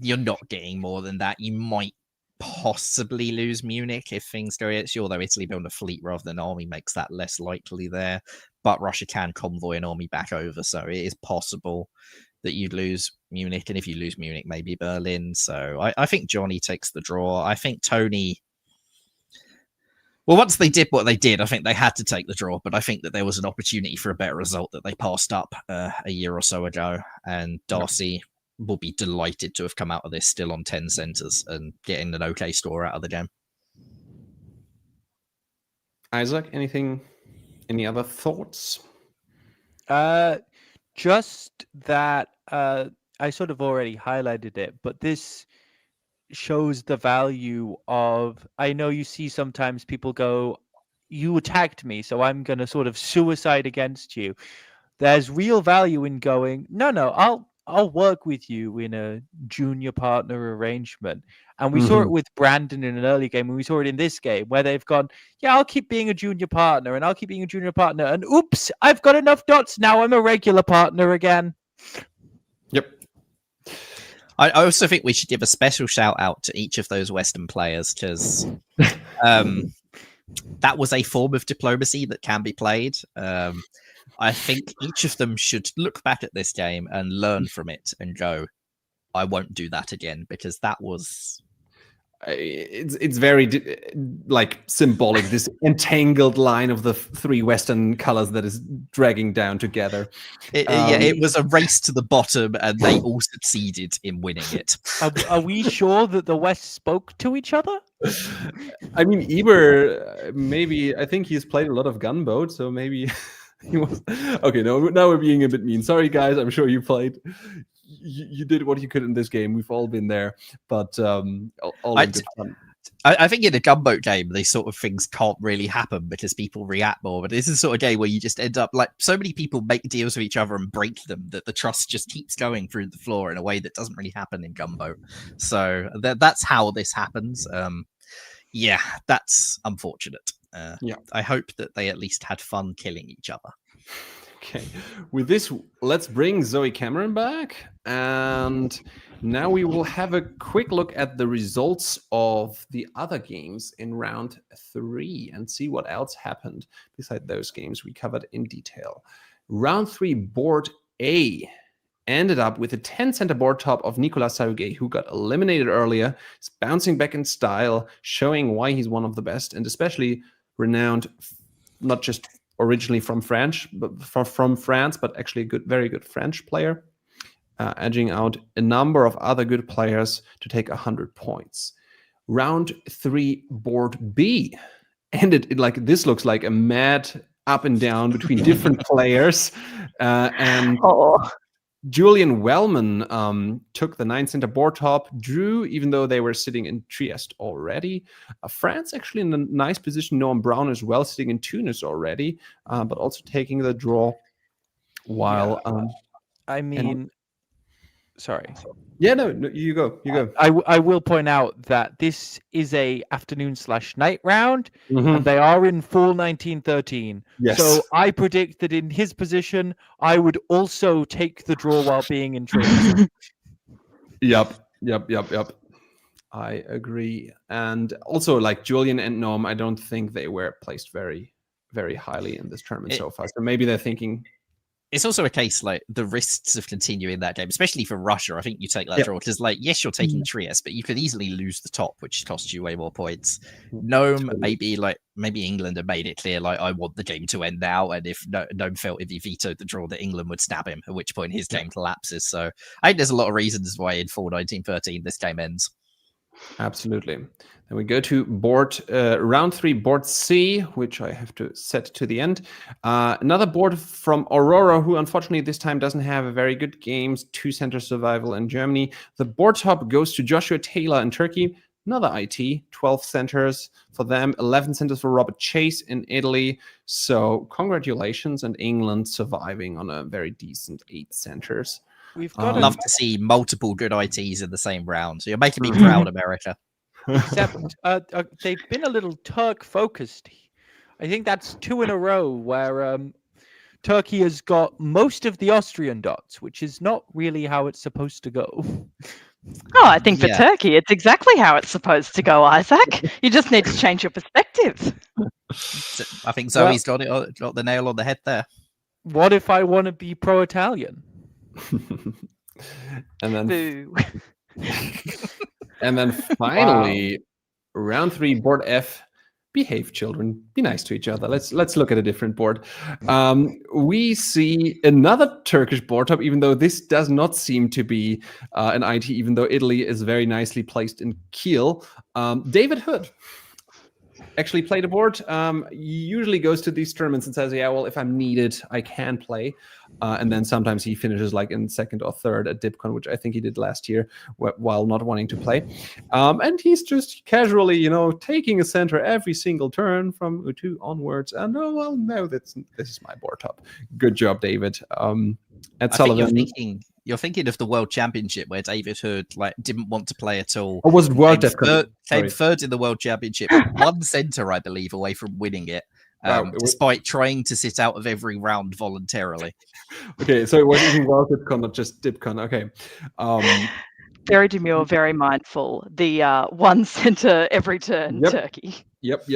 You're not getting more than that. You might possibly lose Munich if things go against you, although Italy building a fleet rather than an army makes that less likely there. But Russia can convoy an army back over, so it is possible that you'd lose Munich. And if you lose Munich, maybe Berlin. So I think Johnny takes the draw. I think Tony Well, once they did what they did, I think they had to take the draw. But I think that there was an opportunity for a better result that they passed up a year or so ago. And Darcy will be delighted to have come out of this still on 10 centers and getting an okay score out of the game. Isaac, any other thoughts? Just that I sort of already highlighted it, but this shows the value of, I know you see sometimes people go, you attacked me, so I'm going to sort of suicide against you. There's real value in going, no, I'll work with you in a junior partner arrangement. And we saw it with Brandon in an early game, and we saw it in this game where they've gone, yeah, I'll keep being a junior partner, and I'll keep being a junior partner, and oops, I've got enough dots, now I'm a regular partner again. Yep. I also think we should give a special shout out to each of those Western players, because that was a form of diplomacy that can be played. I think each of them should look back at this game and learn from it and go, I won't do that again, because that was... It's very like symbolic, this entangled line of the three Western colors that is dragging down together. It was a race to the bottom, and they all succeeded in winning it. Are we sure that the West spoke to each other? I mean, Eber, maybe, I think he's played a lot of Gunboat, so maybe he was... Okay, no, now we're being a bit mean. Sorry, guys, I'm sure you played... You did what you could in this game. We've all been there, but all in good fun. I think in a gunboat game, these sort of things can't really happen because people react more. But this is the sort of game where you just end up like so many people make deals with each other and break them that the trust just keeps going through the floor in a way that doesn't really happen in gunboat. So that's how this happens. Yeah, that's unfortunate. I hope that they at least had fun killing each other. Okay, with this, let's bring Zoe Cameron back. And now we will have a quick look at the results of the other games in round 3 and see what else happened beside those games we covered in detail. Round 3, board A ended up with a 10-center board top of Nicolas Sauguet, who got eliminated earlier. He's bouncing back in style, showing why he's one of the best, and especially renowned, not just originally from France, but actually a very good French player, edging out a number of other good players to take 100 points. Round 3, board B ended like this. Looks like a mad up and down between different players, and Julian Wellman took the 9-center board top, drew, even though they were sitting in Trieste already. France actually in a nice position. Noam Brown as well, sitting in Tunis already, but also taking the draw. While sorry. Yeah, no, you go. I will point out that this is a afternoon/night round, and they are in full 1913. Yes. So I predict that in his position, I would also take the draw while being in Trieste. Yep. I agree. And also, like Julian and Noam, I don't think they were placed very, very highly in this tournament so far. So maybe they're thinking... It's also a case like the risks of continuing that game, especially for Russia. I think you take that draw because, like, yes, you're taking Trieste, but you could easily lose the top, which costs you way more points. Nome, maybe England have made it clear, like, I want the game to end now, and if Nome felt if he vetoed the draw, that England would stab him, at which point his game collapses. So I think there's a lot of reasons why in full 1913 this game ends. Absolutely. Then we go to round 3, board C, which I have to set to the end. Another board from Aurora, who unfortunately this time doesn't have a very good games. 2-center survival in Germany. The board top goes to Joshua Taylor in Turkey. Another IT, 12 centers for them, 11 centers for Robert Chase in Italy. So congratulations, and England surviving on a very decent 8 centers. We've got love to see multiple good ITs in the same round. So you're making me proud, America. Except they've been a little Turk-focused. I think that's 2 in a row where Turkey has got most of the Austrian dots, which is not really how it's supposed to go. Oh, I think for Turkey, it's exactly how it's supposed to go, Isaac. You just need to change your perspective. I think Zoe's got the nail on the head there. What if I want to be pro-Italian? And then Boo. And then finally, round 3, board F, behave, children. Be nice to each other. Let's look at a different board. We see another Turkish board top, even though this does not seem to be an IT, even though Italy is very nicely placed in Kiel. David Hood actually played a board. Usually goes to these tournaments and says, yeah, well, if I'm needed, I can play. And then sometimes he finishes like in second or third at DipCon, which I think he did last year while not wanting to play. And he's just casually, taking a center every single turn from U2 onwards. And this is my board top. Good job, David. Ed Sullivan. You're thinking of the World Championship where David Hood didn't want to play at all. Or was it World Came third in the World Championship, one center, I believe, away from winning it. Despite trying to sit out of every round voluntarily. Okay, so it was even World DipCon, not just DipCon. Okay. Very demure, very mindful. The one center every turn Turkey. Yep.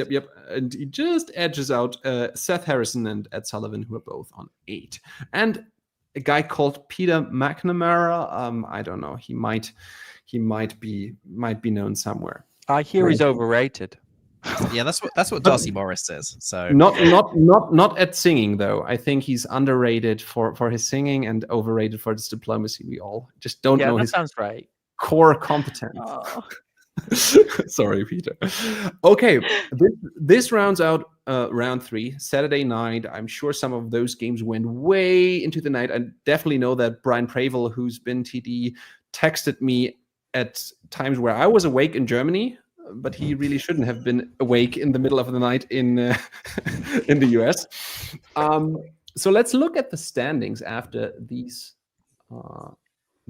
And he just edges out Seth Harrison and Ed Sullivan, who are both on 8. And a guy called Peter McNamara. I don't know. He might be known somewhere. I hear he's overrated. Yeah, that's what Darcy Morris says. So not at singing though. I think he's underrated for his singing and overrated for his diplomacy. We all just don't know his sounds right. core competence. Oh. Sorry, Peter. Okay, this rounds out round 3, Saturday night. I'm sure some of those games went way into the night. I definitely know that Brian Pravel, who's been TD, texted me at times where I was awake in Germany, but he really shouldn't have been awake in the middle of the night in the US. So let's look at the standings after these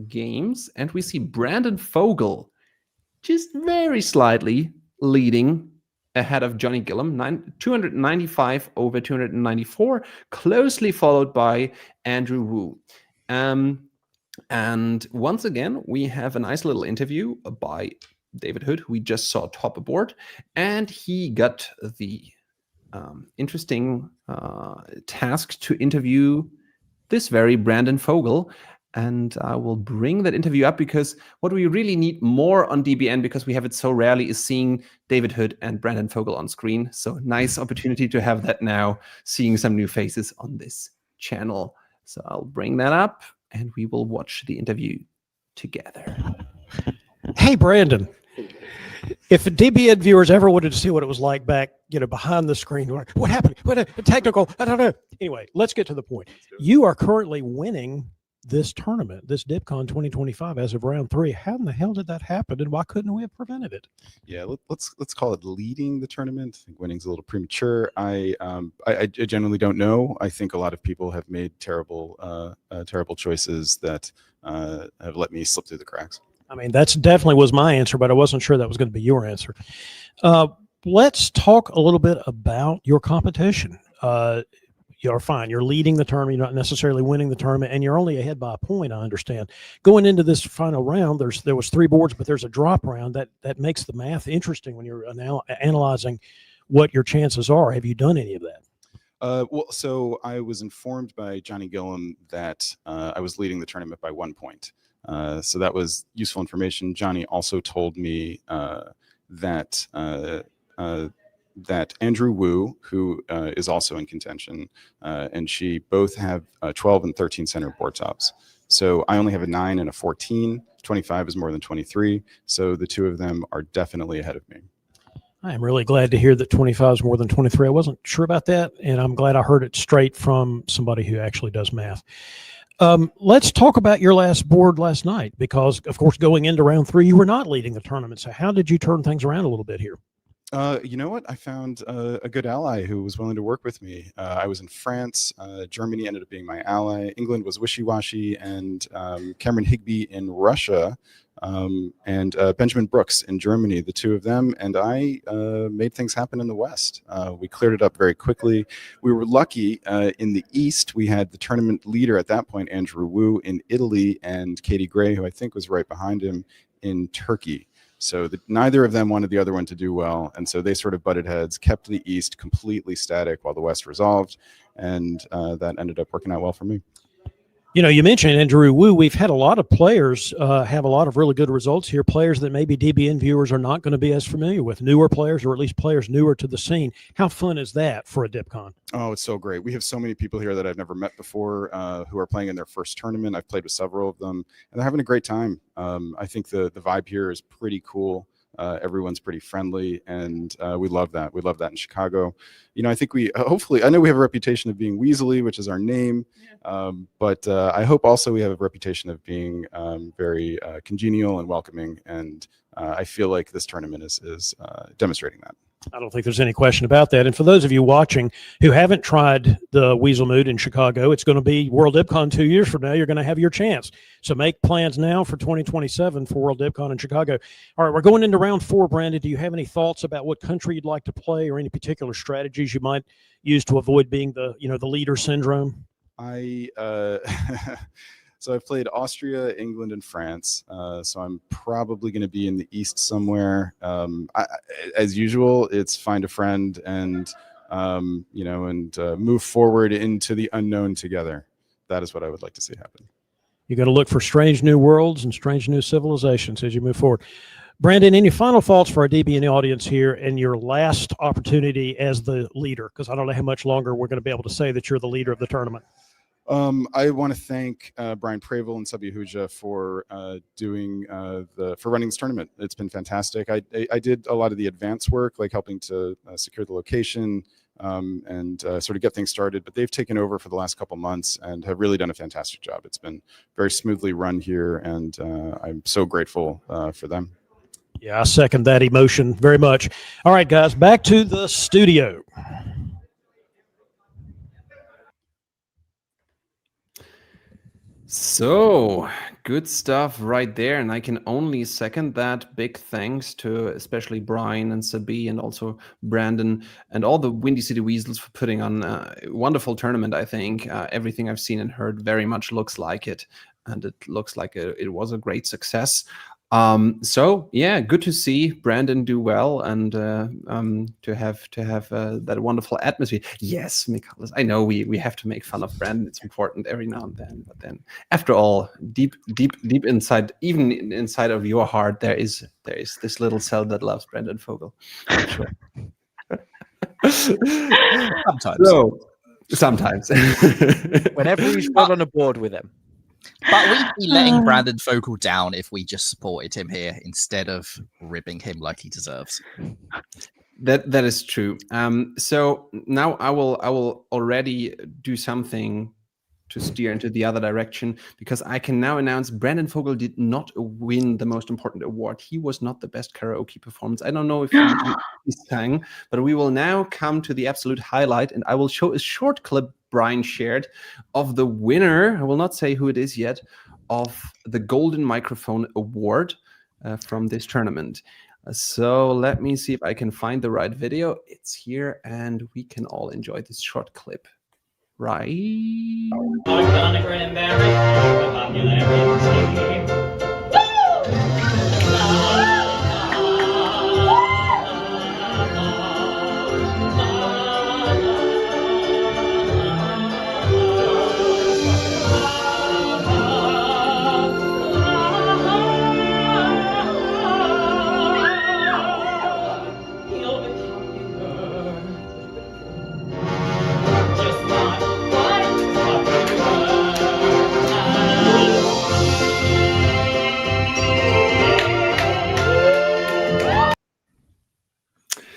games, and we see Brandon Fogel just very slightly leading ahead of Johnny Gillum, 295 over 294, closely followed by Andrew Wu. And once again, we have a nice little interview by David Hood, who we just saw top aboard, and he got the interesting task to interview this very Brandon Fogel. And I will bring that interview up because what we really need more on DBN, because we have it so rarely, is seeing David Hood and Brandon Fogel on screen. So nice opportunity to have that now, seeing some new faces on this channel. So I'll bring that up and we will watch the interview together. Hey, Brandon. If DBN viewers ever wanted to see what it was like back, behind the screen, what happened? What technical? I don't know. Anyway, let's get to the point. You are currently winning this tournament, this DipCon 2025, as of round 3. How in the hell did that happen, and why couldn't we have prevented it? Yeah, let's call it leading the tournament. I think winning's a little premature. I genuinely don't know. I think a lot of people have made terrible choices that have let me slip through the cracks. I mean, that's definitely was my answer, but I wasn't sure that was going to be your answer. Let's talk a little bit about your competition. You're fine. You're leading the tournament. You're not necessarily winning the tournament, and you're only ahead by a point, I understand. Going into this final round, there was 3 boards, but there's a drop round that makes the math interesting when you're analyzing what your chances are. Have you done any of that? So I was informed by Johnny Gillum that I was leading the tournament by 1 point. So that was useful information. Johnny also told me that Andrew Wu, who is also in contention, and she both have 12 and 13 center board tops. So I only have a 9 and a 14. 25 is more than 23. So the 2 of them are definitely ahead of me. I am really glad to hear that 25 is more than 23. I wasn't sure about that, and I'm glad I heard it straight from somebody who actually does math. Let's talk about your last board last night, because, of course, going into round 3, you were not leading the tournament. So how did you turn things around a little bit here? You know what? I found a good ally who was willing to work with me. I was in France. Germany ended up being my ally. England was wishy-washy, and Cameron Higby in Russia, and Benjamin Brooks in Germany, the 2 of them, and I made things happen in the West. We cleared it up very quickly. We were lucky in the East. We had the tournament leader at that point, Andrew Wu, in Italy, and Katie Gray, who I think was right behind him, in Turkey. So neither of them wanted the other one to do well, and so they sort of butted heads, kept the East completely static while the West resolved, and that ended up working out well for me. You know, you mentioned Andrew Wu. We've had a lot of players have a lot of really good results here, players that maybe DBN viewers are not going to be as familiar with, newer players, or at least players newer to the scene. How fun is that for a DipCon? Oh, it's so great. We have so many people here that I've never met before who are playing in their first tournament. I've played with several of them, and they're having a great time. I think the vibe here is pretty cool. Everyone's pretty friendly, and we love that. We love that in Chicago. You know, I think we hopefully, I know we have a reputation of being Weaselly, which is our name, but I hope also we have a reputation of being very congenial and welcoming, and I feel like this tournament is demonstrating that. I don't think there's any question about that. And for those of you watching who haven't tried the Weasel Moot in Chicago, it's going to be World DipCon 2 years from now. You're going to have your chance. So make plans now for 2027 for World DipCon in Chicago. All right, we're going into round 4, Brandon. Do you have any thoughts about what country you'd like to play or any particular strategies you might use to avoid being the leader syndrome? So I've played Austria, England, and France. So I'm probably going to be in the East somewhere. As usual, it's find a friend and move forward into the unknown together. That is what I would like to see happen. You got to look for strange new worlds and strange new civilizations as you move forward. Brandon, any final thoughts for our DBN audience here and your last opportunity as the leader? Because I don't know how much longer we're going to be able to say that you're the leader of the tournament. I want to thank Brian Prevel and Sabi Huja for running this tournament. It's been fantastic. I did a lot of the advanced work, like helping to secure the location and sort of get things started. But they've taken over for the last couple months and have really done a fantastic job. It's been very smoothly run here, and I'm so grateful for them. Yeah, I second that emotion very much. All right, guys, back to the studio. So good stuff right there, and I can only second that. Big thanks to especially Brian and Sabi and also Brandon and all the Windy City Weasels for putting on a wonderful tournament. I think everything I've seen and heard very much looks like it, and it looks like it was a great success. So yeah, good to see Brandon do well and to have that wonderful atmosphere. Yes, Michaelis, I know we have to make fun of Brandon. It's important every now and then, but then after all, deep inside, even inside of your heart, there is this little cell that loves Brandon Fogel. I'm sure. Sometimes. Whenever he's got on a board with him. But we'd be letting Brandon Fogel down if we just supported him here instead of ribbing him like he deserves. That is true. So now I will already do something to steer into the other direction, because I can now announce Brandon Fogel did not win the most important award. He was not the best karaoke performance. I don't know if he sang, but we will now come to the absolute highlight, and I will show a short clip Brian shared of the winner. I will not say who it is yet, of the Golden Microphone Award from this tournament. So let me see if I can find the right video. It's here, and we can all enjoy this short clip. Right.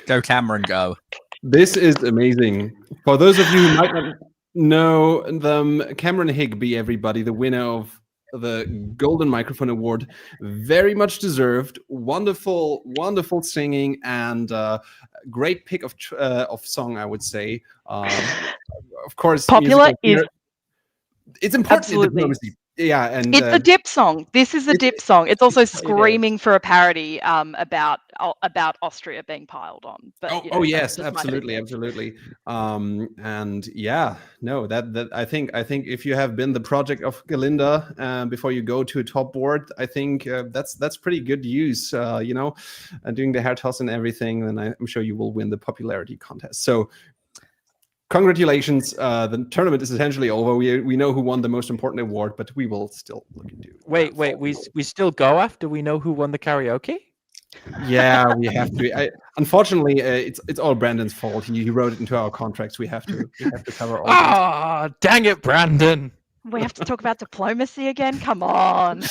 Go Cameron, go. This is amazing. For those of you who might not know them, Cameron Higby, everybody, the winner of the Golden Microphone Award, very much deserved. Wonderful, wonderful singing, and great pick of song, I would say. Of course, popular is. It's important Absolutely. in diplomacy. Yeah, and it's a dip song. This is a dip song. It's also screaming for a parody about Austria being piled on. But yes, absolutely. And yeah, no, that I think if you have been the project of Galinda before you go to a top board, I think that's pretty good use. Doing the hair toss and everything, then I'm sure you will win the popularity contest. So congratulations. The tournament is essentially over. We know who won the most important award, but we will still look into. Wait. We still go after we know who won the karaoke? Yeah, we have to. Unfortunately, it's all Brandon's fault. He wrote it into our contracts. We have to cover all. Ah, dang it, Brandon! We have to talk about diplomacy again. Come on.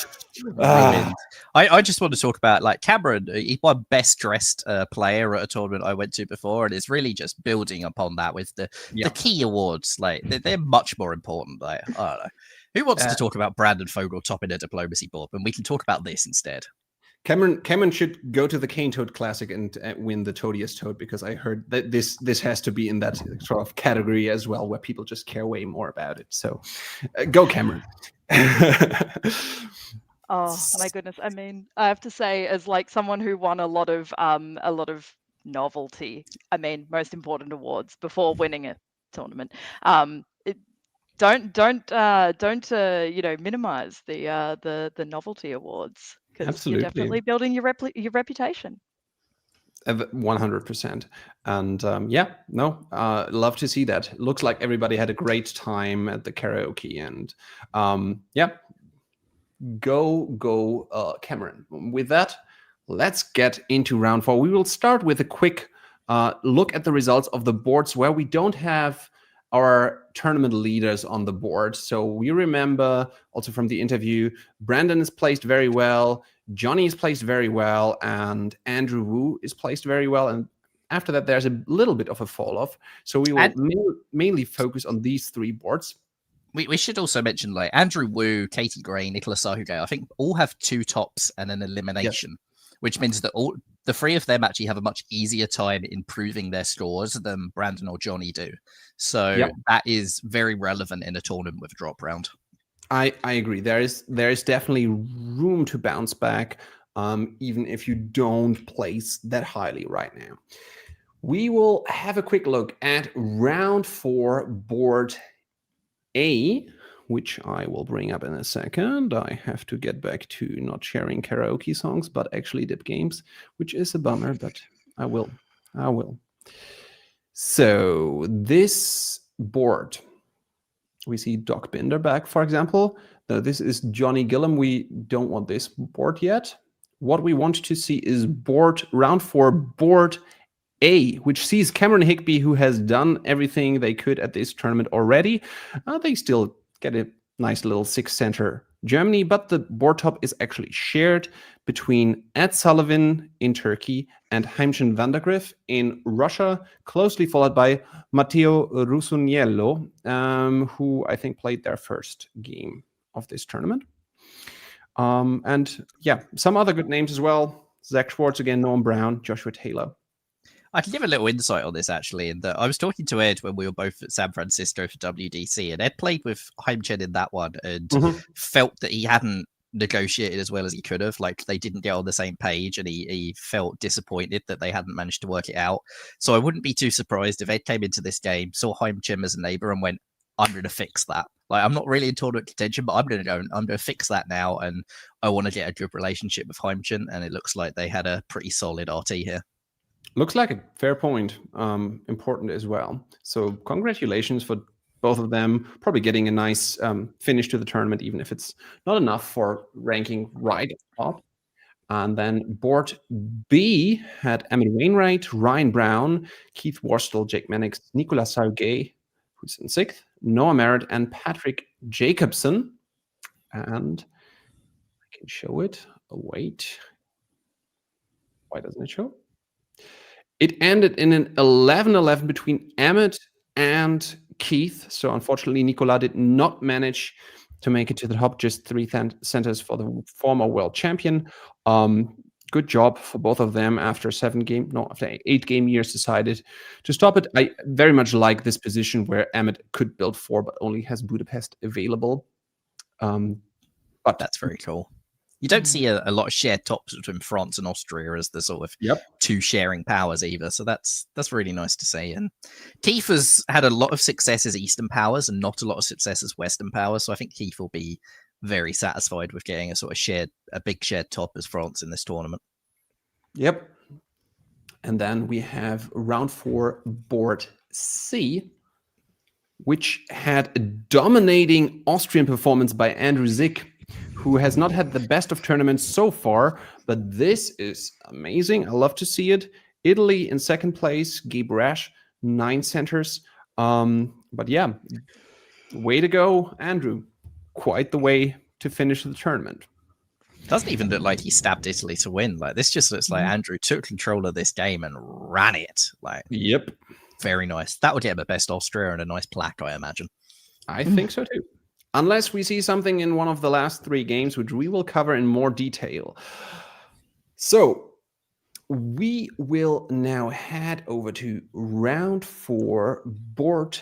Ruined. I just want to talk about like Cameron. He won best dressed player at a tournament I went to before, and it's really just building upon that with the key awards. Like they're much more important. Like I don't know. Who wants to talk about Brandon Fogel topping a diplomacy board? And we can talk about this instead. Cameron should go to the Cane Toad Classic and win the Toadiest Toad, because I heard that this has to be in that sort of category as well, where people just care way more about it. So go, Cameron. Oh my goodness. I mean, I have to say, as like someone who won a lot of novelty, I mean, most important awards before winning a tournament. Don't minimize the novelty awards, because you're definitely building your reputation. 100%. And love to see that. Looks like everybody had a great time at the karaoke, and go Cameron. With that, let's get into round 4. We will start with a quick look at the results of the boards where we don't have our tournament leaders on the board. So we remember also from the interview, Brandon is placed very well, Johnny is placed very well, and Andrew Wu is placed very well. And after that, there's a little bit of a fall off. So we will mainly focus on these 3 boards. We should also mention like Andrew Wu, Katie Gray, Nicolas Sahuge, I think all have 2 tops and an elimination, which means that all the 3 of them actually have a much easier time improving their scores than Brandon or Johnny do. So that is very relevant in a tournament with a drop round. I agree. There is definitely room to bounce back, even if you don't place that highly right now. We will have a quick look at round 4, board A, which I will bring up in a second. I have to get back to not sharing karaoke songs, but actually dip games, which is a bummer, but I will. So this board, we see Doc Binder back, for example. Now, this is Johnny Gillum. We don't want this board yet. What we want to see is round 4, board A, which sees Cameron Higby, who has done everything they could at this tournament already. They still get a nice little 6-center Germany, but the board top is actually shared between Ed Sullivan in Turkey and Heimchen Vandergriff in Russia, closely followed by Matteo Rusuniello, who I think played their first game of this tournament. Some other good names as well. Zach Schwartz again, Norm Brown, Joshua Taylor. I can give a little insight on this, actually, in that I was talking to Ed when we were both at San Francisco for WDC, and Ed played with Heimchen in that one and felt that he hadn't negotiated as well as he could have. Like, they didn't get on the same page, and he felt disappointed that they hadn't managed to work it out. So I wouldn't be too surprised if Ed came into this game, saw Heimchen as a neighbor, and went, I'm going to fix that. Like, I'm not really in tournament contention, but I'm going to fix that now, and I want to get a good relationship with Heimchen, and it looks like they had a pretty solid RT here. Looks like a fair point. Important as well. So congratulations for both of them. Probably getting a nice finish to the tournament, even if it's not enough for ranking right at the top. And then board B had Emmett Wainwright, Ryan Brown, Keith Worstel, Jake Mannix, Nicolas Sahuge, who's in 6th, Noah Merritt, and Patrick Jacobson. And I can show it. Oh, wait. Why doesn't it show? It ended in an 11-11 between Emmett and Keith. So unfortunately, Nicolas did not manage to make it to the top. Just 3 centers for the former world champion. Good job for both of them after 8 game years decided to stop it. I very much like this position where Emmett could build 4, but only has Budapest available. But that's very cool. You don't see a lot of shared tops between France and Austria as the sort of 2 sharing powers either. So that's really nice to see. And Keith has had a lot of success as Eastern powers and not a lot of success as Western powers. So I think Keith will be very satisfied with getting a big shared top as France in this tournament. Yep. And then we have round 4, board C. which had a dominating Austrian performance by Andrew Zick, who has not had the best of tournaments so far, but this is amazing. I love to see it. Italy in second place, Gabe Rash, 9 centers. But yeah, way to go, Andrew. Quite the way to finish the tournament. Doesn't even look like he stabbed Italy to win. Like, this just looks like Andrew took control of this game and ran it. Like, yep, very nice. That would get him a best Austria and a nice plaque, I imagine. I think so too. Unless we see something in one of the last 3 games, which we will cover in more detail. So we will now head over to round 4, board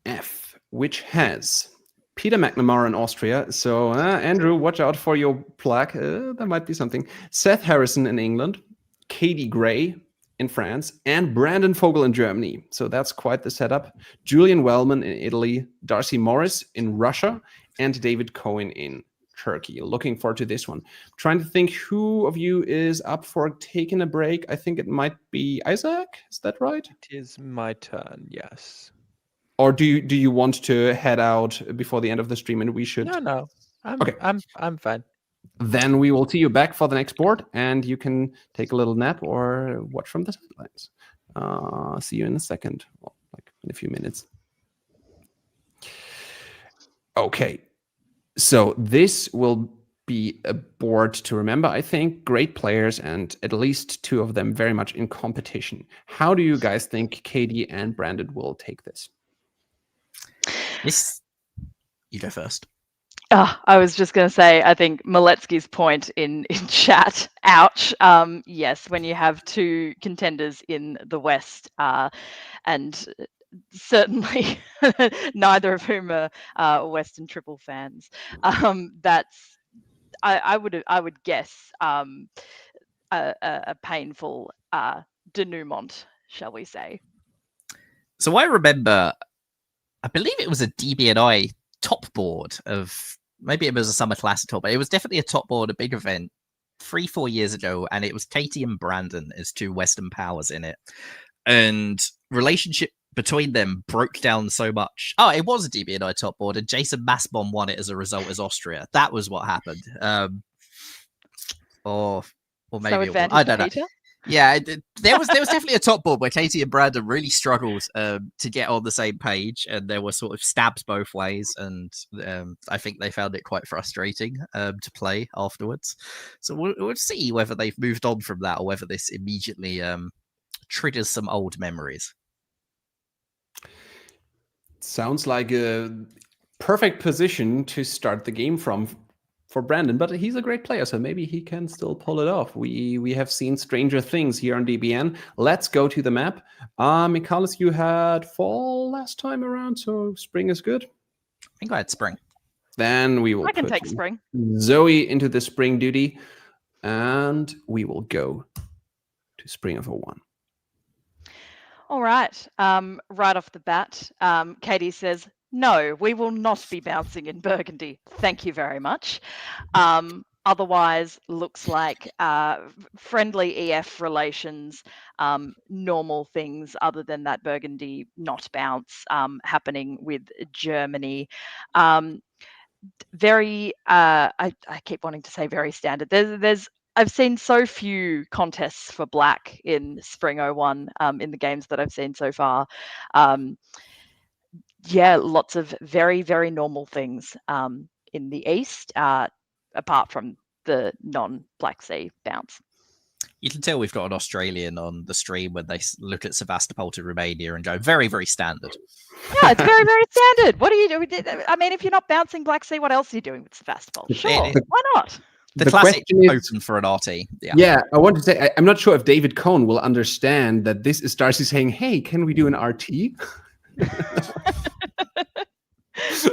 F, which has Peter McNamara in Austria. So, Andrew, watch out for your plaque. There might be something. Seth Harrison in England, Katie Gray in France, and Brandon Vogel in Germany. So that's quite the setup. Julian Wellman in Italy, Darcy Morris in Russia, and David Cohen in Turkey. Looking forward to this one. I'm trying to think who of you is up for taking a break. I think it might be Isaac. Is that right? It is my turn, yes. Or do you want to head out before the end of the stream, and we should? No. Okay. I'm fine. Then we will see you back for the next board, and you can take a little nap or watch from the sidelines. See you in a second, well, like in a few minutes. Okay, so this will be a board to remember. I think great players, and at least 2 of them very much in competition. How do you guys think Katie and Brandon will take this? You go first. I was just going to say, I think Maletsky's point in chat, ouch. Yes, when you have 2 contenders in the West, and certainly neither of whom are Western triple fans, that's I would guess a painful denouement, shall we say. So I remember, I believe it was a DB&I top board of, maybe it was a Summer Classic top, but it was definitely a top board, a big event 3-4 years ago, and it was Katie and Brandon as 2 Western powers in it, and relationship between them broke down so much. Oh, it was a DB&I top board, and Jason Massbom won it as a result as Austria. That was what happened. Or maybe it was, I don't know. Peter? Yeah, there was definitely a top board where Katie and Brandon really struggled to get on the same page, and there were sort of stabs both ways, and I think they found it quite frustrating to play afterwards. So we'll see whether they've moved on from that or whether this immediately triggers some old memories. Sounds like a perfect position to start the game from for Brandon, but he's a great player, so maybe he can still pull it off. We have seen stranger things here on DBN. Let's go to the map. Michalis, you had fall last time around, so spring is good. I think I had spring. Then we will I can put take spring. Zoe into the spring duty, and we will go to spring of 01. All right. Right off the bat, Katie says, no, we will not be bouncing in Burgundy. Thank you very much. Otherwise, looks like friendly EF relations, normal things other than that Burgundy not bounce happening with Germany. Very, I keep wanting to say very standard. I've seen so few contests for black in Spring 01 in the games that I've seen so far. Yeah, lots of very, very normal things in the East, apart from the non-Black Sea bounce. You can tell we've got an Australian on the stream when they look at Sevastopol to Romania and go, very, very standard. Yeah, it's very, very standard. What are you doing? I mean, if you're not bouncing Black Sea, what else are you doing with Sevastopol? Sure, why not? The classic open for an RT. Yeah, I want to say, I'm not sure if David Cohn will understand that this is Darcy saying, hey, can we do an RT?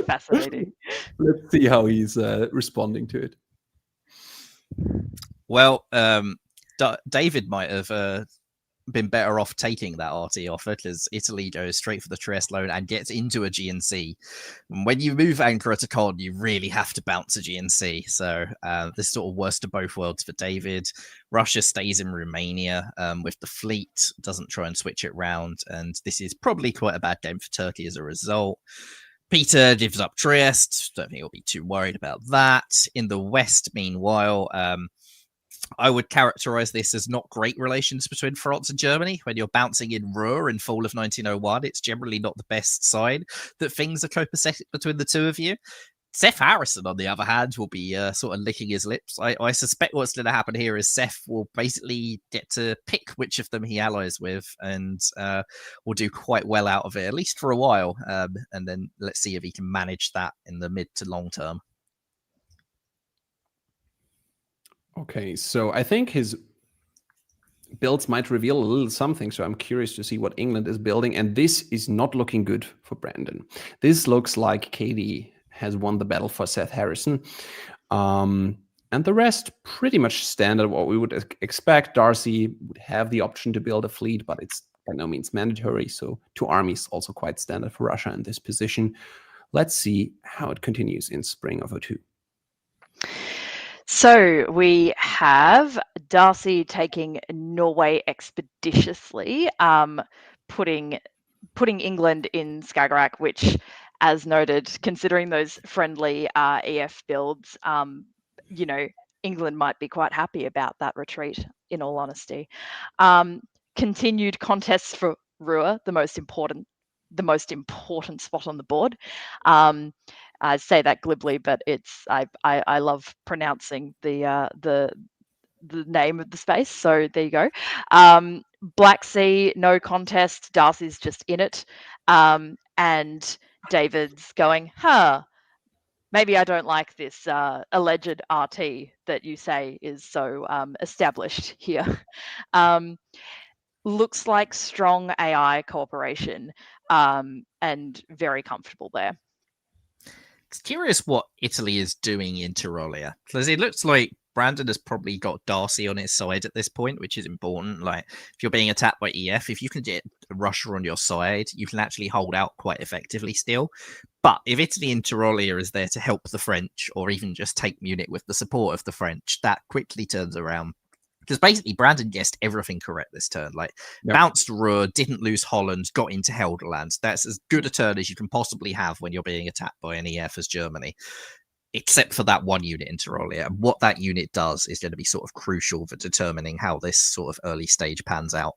Fascinating. Let's see how he's responding to it. Well, David might have been better off taking that RT offer, because Italy goes straight for the Trieste loan and gets into a GNC. When you move Ankara to Con, you really have to bounce a GNC. So this sort of worst of both worlds for David. Russia stays in Romania with the fleet, doesn't try and switch it round, and this is probably quite a bad game for Turkey as a result. Peter gives up Trieste. Don't think he'll be too worried about that. In the West, meanwhile, I would characterize this as not great relations between France and Germany. When you're bouncing in Ruhr in fall of 1901, it's generally not the best sign that things are copacetic between the two of you. Seth Harrison, on the other hand, will be sort of licking his lips. I suspect what's going to happen here is Seth will basically get to pick which of them he allies with, and will do quite well out of it, at least for a while. And then let's see if he can manage that in the mid to long term. Okay, so I think his builds might reveal a little something, so I'm curious to see what England is building, and this is not looking good for Brandon. This looks like Katie has won the battle for Seth Harrison, and the rest pretty much standard what we would expect. Darcy would have the option to build a fleet, but it's by no means mandatory, so 2 armies also quite standard for Russia in this position. Let's see how it continues in spring of 02. So we have Darcy taking Norway expeditiously, putting England in Skagerrak, which, as noted, considering those friendly EF builds, England might be quite happy about that retreat, in all honesty. Continued contests for Ruhr, the most important spot on the board. I say that glibly, but it's I love pronouncing the name of the space. So there you go. Black Sea, no contest. Darcy's just in it, and David's going, maybe I don't like this alleged RT that you say is so established here. Looks like strong AI cooperation, and very comfortable there. It's curious what Italy is doing in Tyrolia, because it looks like Brandon has probably got Darcy on his side at this point, which is important. Like, if you're being attacked by EF, if you can get Russia on your side, you can actually hold out quite effectively still. But if Italy in Tyrolia is there to help the French, or even just take Munich with the support of the French, that quickly turns around. Because basically, Brandon guessed everything correct this turn. Like, bounced Ruhr, didn't lose Holland, got into Helderland. That's as good a turn as you can possibly have when you're being attacked by an EF as Germany, except for that one unit in Tyrolia. And what that unit does is going to be sort of crucial for determining how this sort of early stage pans out.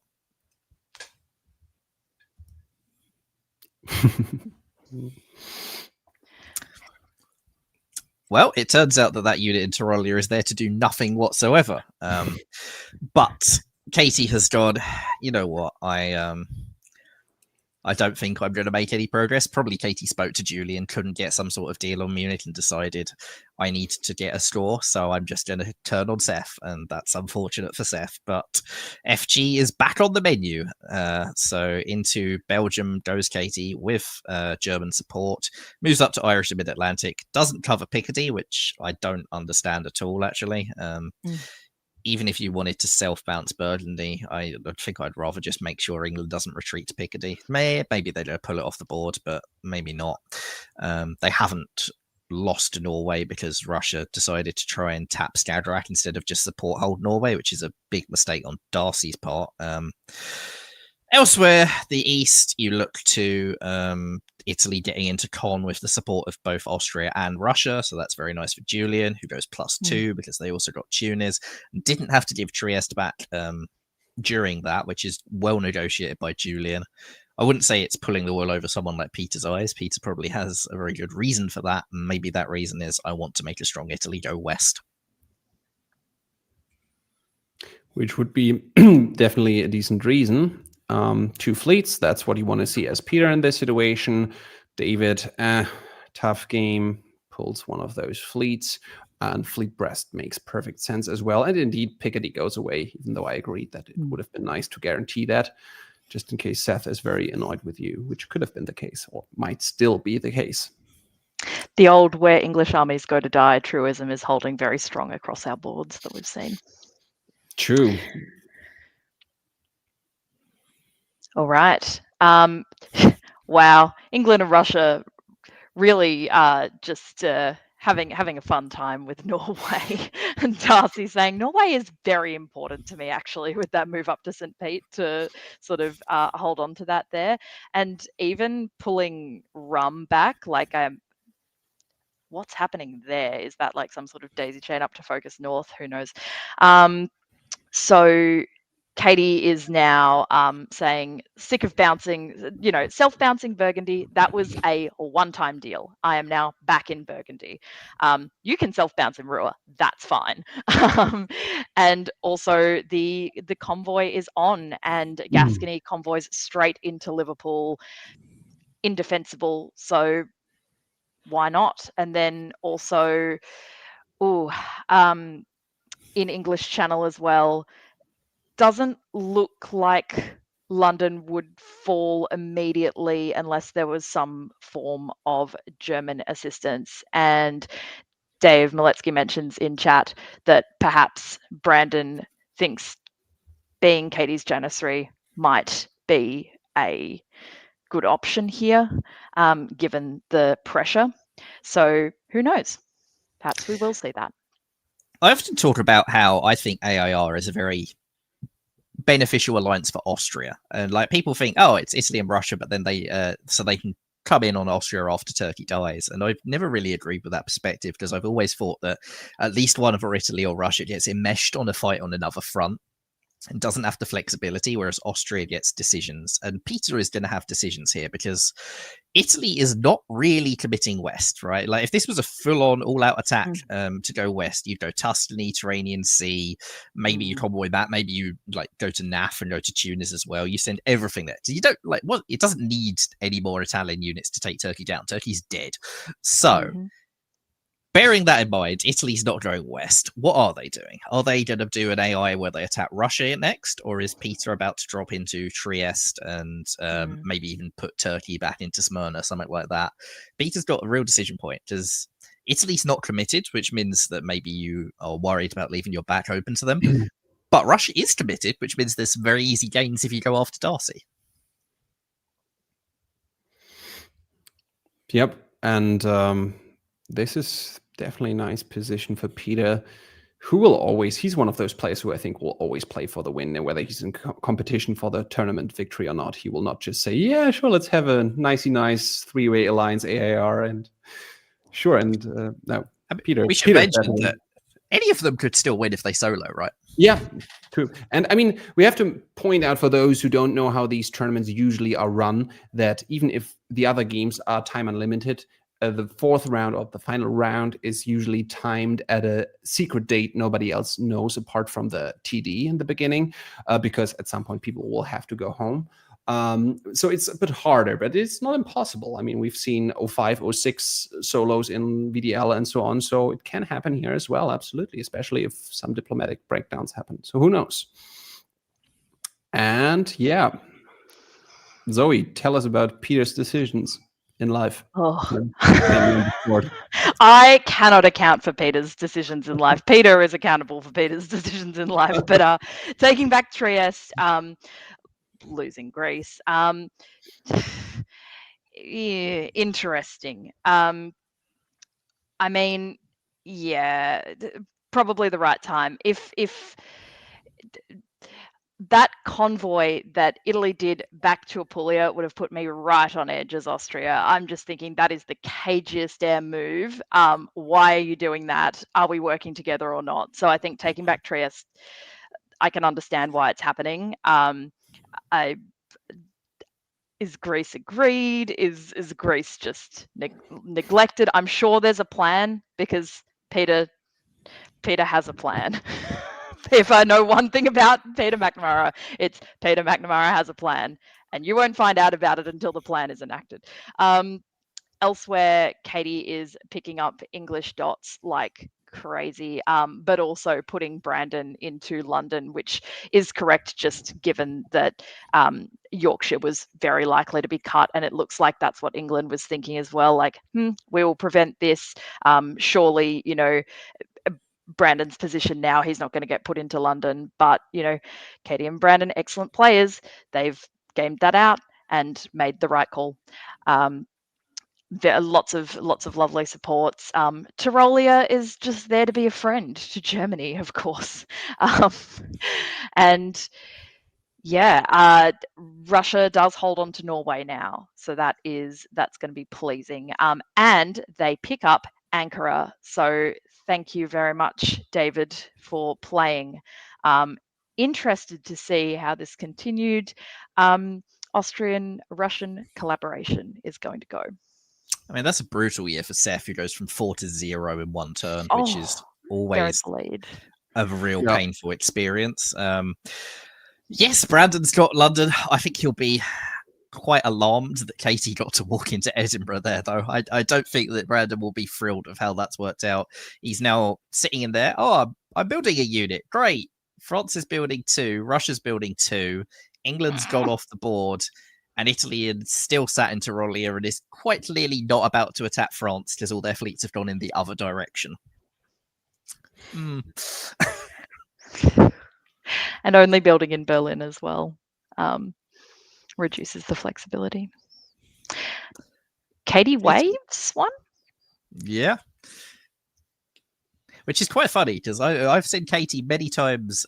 Well, it turns out that unit in Tyrolia is there to do nothing whatsoever. But Katie has gone, you know what, I don't think I'm going to make any progress. Probably Katie spoke to Julian, couldn't get some sort of deal on Munich, and decided I need to get a score, so I'm just going to turn on Seth, and that's unfortunate for Seth. But FG is back on the menu. So into Belgium goes Katie with German support, moves up to Irish and Mid-Atlantic, doesn't cover Picardy, which I don't understand at all, actually. Even if you wanted to self-bounce Burgundy, I think I'd rather just make sure England doesn't retreat to Picardy. Maybe they'll pull it off the board, but maybe not. They haven't lost to Norway because Russia decided to try and tap Skagerrak instead of just support hold Norway, which is a big mistake on Darcy's part. Elsewhere, the East, you look to Italy getting into Con with the support of both Austria and Russia. So that's very nice for Julian, who goes +2 because they also got Tunis. Didn't have to give Trieste back during that, which is well negotiated by Julian. I wouldn't say it's pulling the wool over someone like Peter's eyes. Peter probably has a very good reason for that. And maybe that reason is I want to make a strong Italy go west. Which would be definitely a decent reason. 2 fleets, that's what you want to see as Peter in this situation. David, tough game, pulls one of those fleets, and Fleet Brest makes perfect sense as well. And indeed, Picardy goes away, even though I agreed that it would have been nice to guarantee that, just in case Seth is very annoyed with you, which could have been the case, or might still be the case. The old where English armies go to die truism is holding very strong across our boards that we've seen. True. All right. Wow. England and Russia really just having a fun time with Norway. And Darcy saying Norway is very important to me, actually, with that move up to St. Pete to sort of hold on to that there. And even pulling Rum back, like what's happening there? Is that like some sort of daisy chain up to focus north? Who knows? So Katie is now saying, sick of bouncing, self-bouncing Burgundy. That was a one-time deal. I am now back in Burgundy. You can self-bounce in Rua. That's fine. And also the convoy is on, and Gascony convoys straight into Liverpool, indefensible. So why not? And then also, in English Channel as well, doesn't look like London would fall immediately unless there was some form of German assistance. And Dave Maletsky mentions in chat that perhaps Brandon thinks being Katie's Janissary might be a good option here, given the pressure. So who knows? Perhaps we will see that. I often talk about how I think AIR is a very beneficial alliance for Austria, and like people think, oh, it's Italy and Russia, but then they can come in on Austria after Turkey dies. And I've never really agreed with that perspective, because I've always thought that at least one of Italy or Russia gets enmeshed on a fight on another front and doesn't have the flexibility, whereas Austria gets decisions. And Peter is going to have decisions here because Italy is not really committing west, right? Like if this was a full-on all-out attack to go west, you'd go Tuscany, Tyrrhenian Sea, maybe you convoy that, maybe you like go to Naf and go to Tunis as well. You send everything there. So you don't like what it doesn't need any more Italian units to take Turkey down. Turkey's dead. So bearing that in mind, Italy's not going west. What are they doing? Are they going to do an AI where they attack Russia next? Or is Peter about to drop into Trieste and maybe even put Turkey back into Smyrna, something like that? Peter's got a real decision point, because Italy's not committed, which means that maybe you are worried about leaving your back open to them. But Russia is committed, which means there's some very easy gains if you go after Darcy. Yep. And this is definitely a nice position for Peter, who will always, he's one of those players who I think will always play for the win, and whether he's in competition for the tournament victory or not, he will not just say, yeah, sure, let's have a nice three-way alliance AAR, and sure. And no, Peter. We should mention that any of them could still win if they solo, right? Yeah, true. And I mean, we have to point out for those who don't know how these tournaments usually are run, that even if the other games are time unlimited, the fourth round or the final round is usually timed at a secret date nobody else knows apart from the TD in the beginning, because at some point people will have to go home. So it's a bit harder, but it's not impossible. I mean, we've seen 05, 06 solos in VDL and so on. So it can happen here as well, absolutely, especially if some diplomatic breakdowns happen. So who knows? And yeah, Zoe, tell us about Peter's decisions in life. I cannot account for Peter's decisions in life. Peter is accountable for Peter's decisions in life. But taking back Trieste, losing Greece, yeah, interesting. I mean, yeah, probably the right time. If that convoy that Italy did back to Apulia would have put me right on edge as Austria. I'm just thinking that is the cagiest damn move. Why are you doing that? Are we working together or not? So I think taking back Trieste, I can understand why it's happening. Is Greece agreed? Is Greece just neglected? I'm sure there's a plan, because Peter has a plan. If I know one thing about Peter McNamara, it's Peter McNamara has a plan, and you won't find out about it until the plan is enacted. Elsewhere, Katie is picking up English dots like crazy, but also putting Brandon into London, which is correct, just given that Yorkshire was very likely to be cut, and it looks like that's what England was thinking as well. Like, we will prevent this. Surely, Brandon's position now, he's not going to get put into London, but Katie and Brandon, excellent players. They've gamed that out and made the right call. There are lots of lovely supports. Tyrolia is just there to be a friend to Germany, of course, and yeah, Russia does hold on to Norway now, so that's going to be pleasing. And they pick up Ankara, so thank you very much, David, for playing. Interested to see how this continued Austrian-Russian collaboration is going to go. I mean, that's a brutal year for Seth, who goes from 4 to 0 in one turn, which is Very always delayed. a real painful experience. Yes, Brandon's got London. I think he'll be quite alarmed that Katie got to walk into Edinburgh there, though. I don't think that Brandon will be thrilled of how that's worked out. He's now sitting in there. Oh, I'm building a unit. Great. France is building 2. Russia's building 2. England's gone off the board. And Italy is still sat in Tyrolia and is quite clearly not about to attack France because all their fleets have gone in the other direction. And only building in Berlin as well reduces the flexibility. Katie waves one? Yeah. Which is quite funny because I've seen Katie many times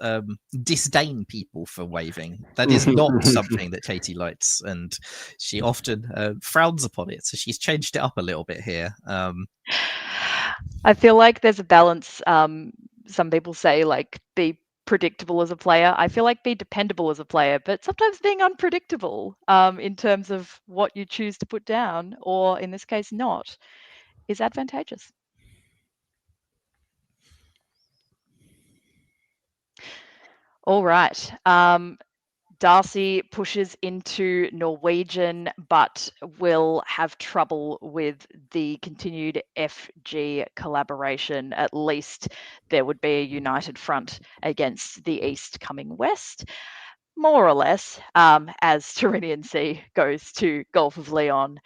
disdain people for waving. That is not something that Katie likes, and she often frowns upon it. So she's changed it up a little bit here. I feel like there's a balance. Some people say like be predictable as a player. I feel like be dependable as a player, but sometimes being unpredictable in terms of what you choose to put down, or in this case not, is advantageous. All right. Darcy pushes into Norwegian, but will have trouble with the continued FG collaboration. At least there would be a united front against the East coming west, more or less, as Tyrrhenian Sea goes to Gulf of Leon.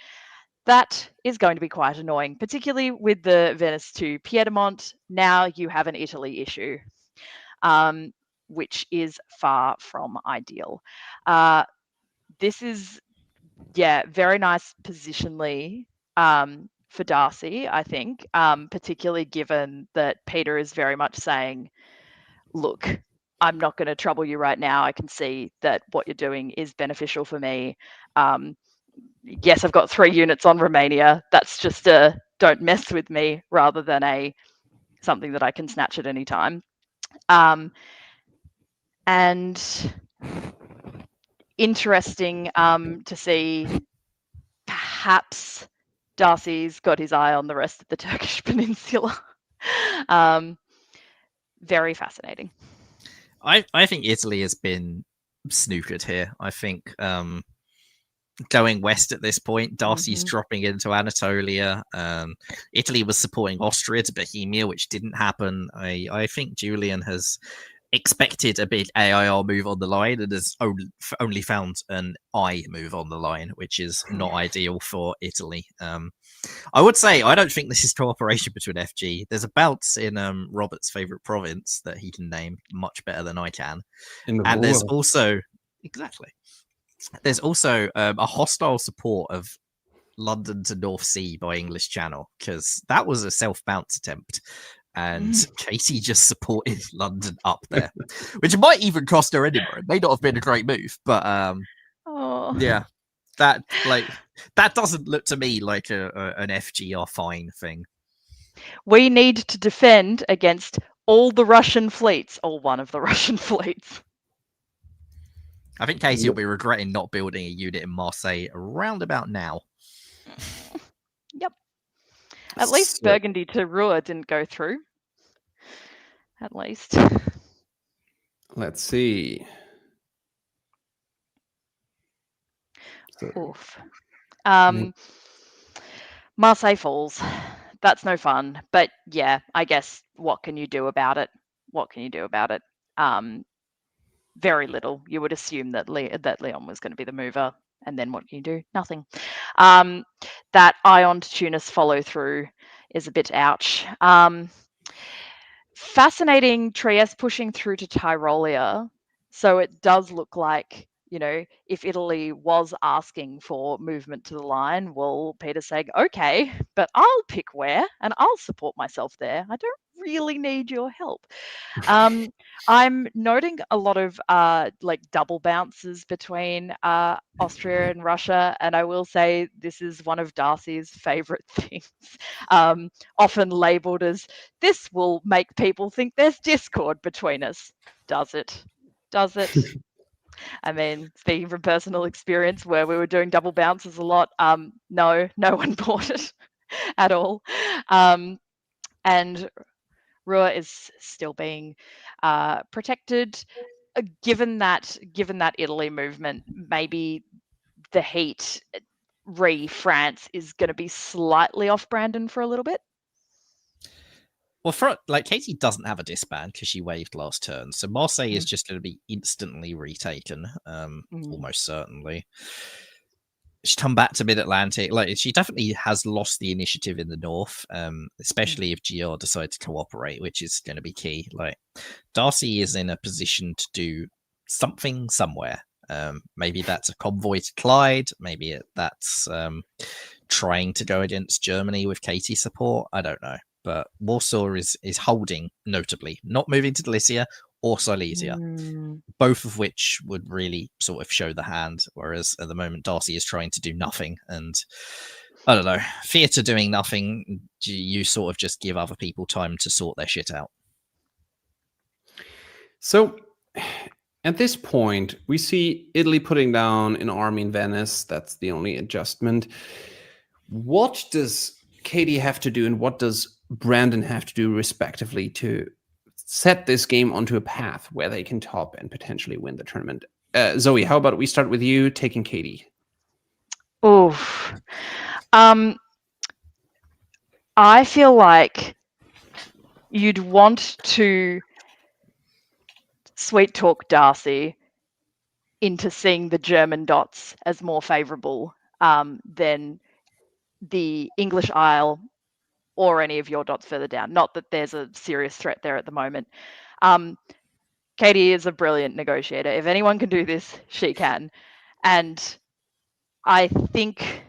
That is going to be quite annoying, particularly with the Venice to Piedmont. Now you have an Italy issue. Which is far from ideal. This is, very nice positionally for Darcy, I think, particularly given that Peter is very much saying, look, I'm not going to trouble you right now. I can see that what you're doing is beneficial for me. Yes, I've got 3 units on Romania. That's just a don't mess with me rather than a something that I can snatch at any time. And interesting to see perhaps Darcy's got his eye on the rest of the Turkish peninsula. Very fascinating. I think Italy has been snookered here. I think going west at this point, Darcy's dropping into Anatolia. Italy was supporting Austria to Bohemia, which didn't happen. I think Julian has expected a big AIR move on the line and has only found an I move on the line, which is not ideal for Italy. I would say I don't think this is cooperation between FG. There's a bounce in Robert's favorite province that he can name much better than I can. And there's also there's also a hostile support of London to North Sea by English Channel, because that was a self-bounce attempt. And Katie just supported London up there, which might even cost her Edinburgh. It may not have been a great move, but yeah, that doesn't look to me like an FGR fine thing. We need to defend against all the Russian fleets, or one of the Russian fleets. I think Katie will be regretting not building a unit in Marseille around about now. Yep. At least Burgundy to Ruhr didn't go through. At least. Let's see. Oof. Marseille falls. That's no fun. But yeah, I guess what can you do about it? Very little. You would assume that Leon was going to be the mover, and then what can you do? Nothing. That Ion to Tunis follow through is a bit ouch. Fascinating Trieste pushing through to Tyrolia. So it does look like if Italy was asking for movement to the line, well, Peter's saying, okay, but I'll pick where and I'll support myself there. I don't really need your help. I'm noting a lot of double bounces between Austria and Russia, and I will say this is one of Darcy's favorite things, often labeled as, this will make people think there's discord between us. Does it? I mean, speaking from personal experience where we were doing double bounces a lot, no one bought it at all. And Rua is still being protected. Given that Italy movement, maybe the heat France is going to be slightly off Brandon for a little bit. Well, Katie doesn't have a disband because she waved last turn, so Marseille is just going to be instantly retaken, almost certainly. She's come back to Mid-Atlantic. She definitely has lost the initiative in the north, especially if GR decides to cooperate, which is going to be key. Darcy is in a position to do something somewhere. Maybe that's a convoy to Clyde. Maybe that's trying to go against Germany with Katie's support. I don't know. But Warsaw is holding, notably, not moving to Galicia or Silesia, both of which would really sort of show the hand, whereas at the moment Darcy is trying to do nothing. And I don't know, theatre doing nothing, you sort of just give other people time to sort their shit out. So at this point, we see Italy putting down an army in Venice. That's the only adjustment. What does Katie have to do, and what does Brandon have to do respectively to set this game onto a path where they can top and potentially win the tournament? Zoe, how about we start with you taking Katie? Oof. I feel like you'd want to sweet talk Darcy into seeing the German dots as more favourable than the English Isle or any of your dots further down. Not that there's a serious threat there at the moment. Katie is a brilliant negotiator. If anyone can do this, she can. And I think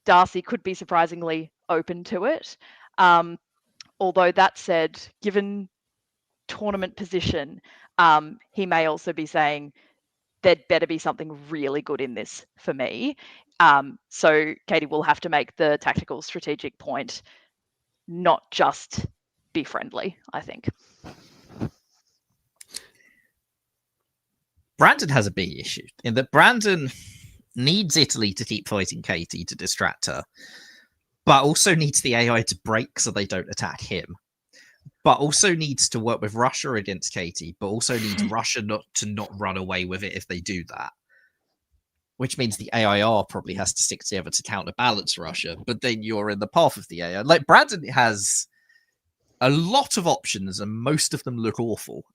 Darcy could be surprisingly open to it. Although that said, given tournament position, he may also be saying there'd better be something really good in this for me. So Katie will have to make the tactical strategic point, not just be friendly, I think. Brandon has a big issue in that Brandon needs Italy to keep fighting Katie to distract her, but also needs the AI to break so they don't attack him, but also needs to work with Russia against Katie, but also needs Russia not to run away with it if they do that. Which means the AIR probably has to stick together to counterbalance Russia, but then you're in the path of the AI. Brandon has a lot of options, and most of them look awful.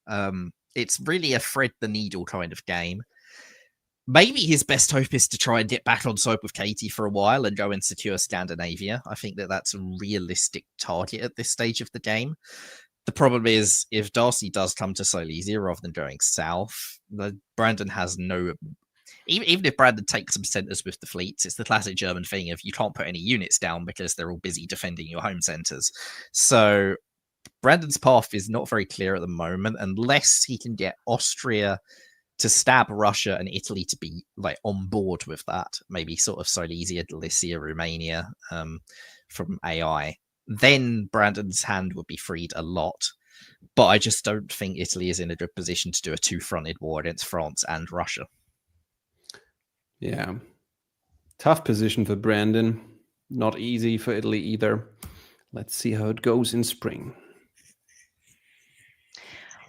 It's really a thread the needle kind of game. Maybe his best hope is to try and get back on side with Katie for a while and go and secure Scandinavia. I think that's a realistic target at this stage of the game. The problem is, if Darcy does come to Silesia rather than going south, Brandon has no... Even if Brandon takes some centers with the fleets, it's the classic German thing of you can't put any units down because they're all busy defending your home centers. So Brandon's path is not very clear at the moment, unless he can get Austria to stab Russia and Italy to be on board with that. Maybe sort of Silesia, Galicia, Romania from AI. Then Brandon's hand would be freed a lot. But I just don't think Italy is in a good position to do a two-fronted war against France and Russia. Yeah. Tough position for Brandon. Not easy for Italy either. Let's see how it goes in spring.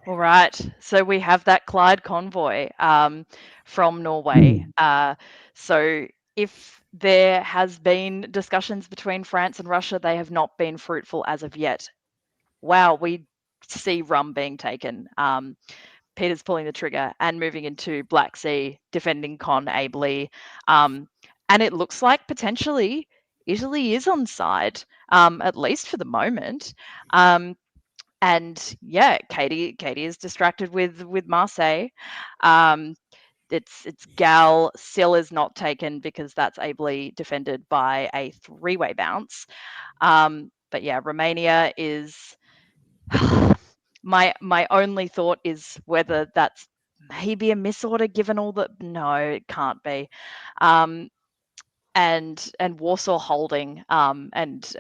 All right. So we have that Clyde convoy from Norway. So if there has been discussions between France and Russia, they have not been fruitful as of yet. Wow, we see rum being taken. Peter's pulling the trigger and moving into Black Sea, defending Con ably. And it looks like potentially Italy is on side, at least for the moment. And yeah, Katie is distracted with Marseille. it's Gal. Sil is not taken because that's ably defended by a 3-way bounce. But yeah, Romania is my only thought is whether that's maybe a misorder given all the no, it can't be. And Warsaw holding and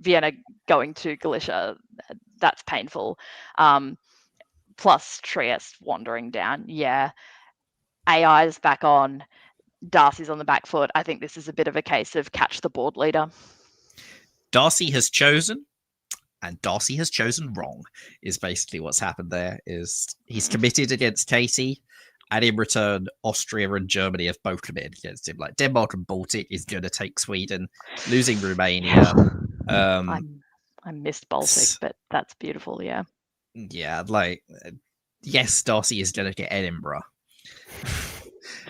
Vienna going to Galicia, that's painful. Plus Trieste wandering down. Yeah. AI's back on. Darcy's on the back foot. I think this is a bit of a case of catch the board leader. Darcy has chosen, and Darcy has chosen wrong, is basically what's happened there. Is he's committed against Katie, and in return, Austria and Germany have both committed against him. Like Denmark and Baltic is going to take Sweden, losing Romania. I missed Baltic, but that's beautiful. Yeah. Yeah, like yes, Darcy is going to get Edinburgh.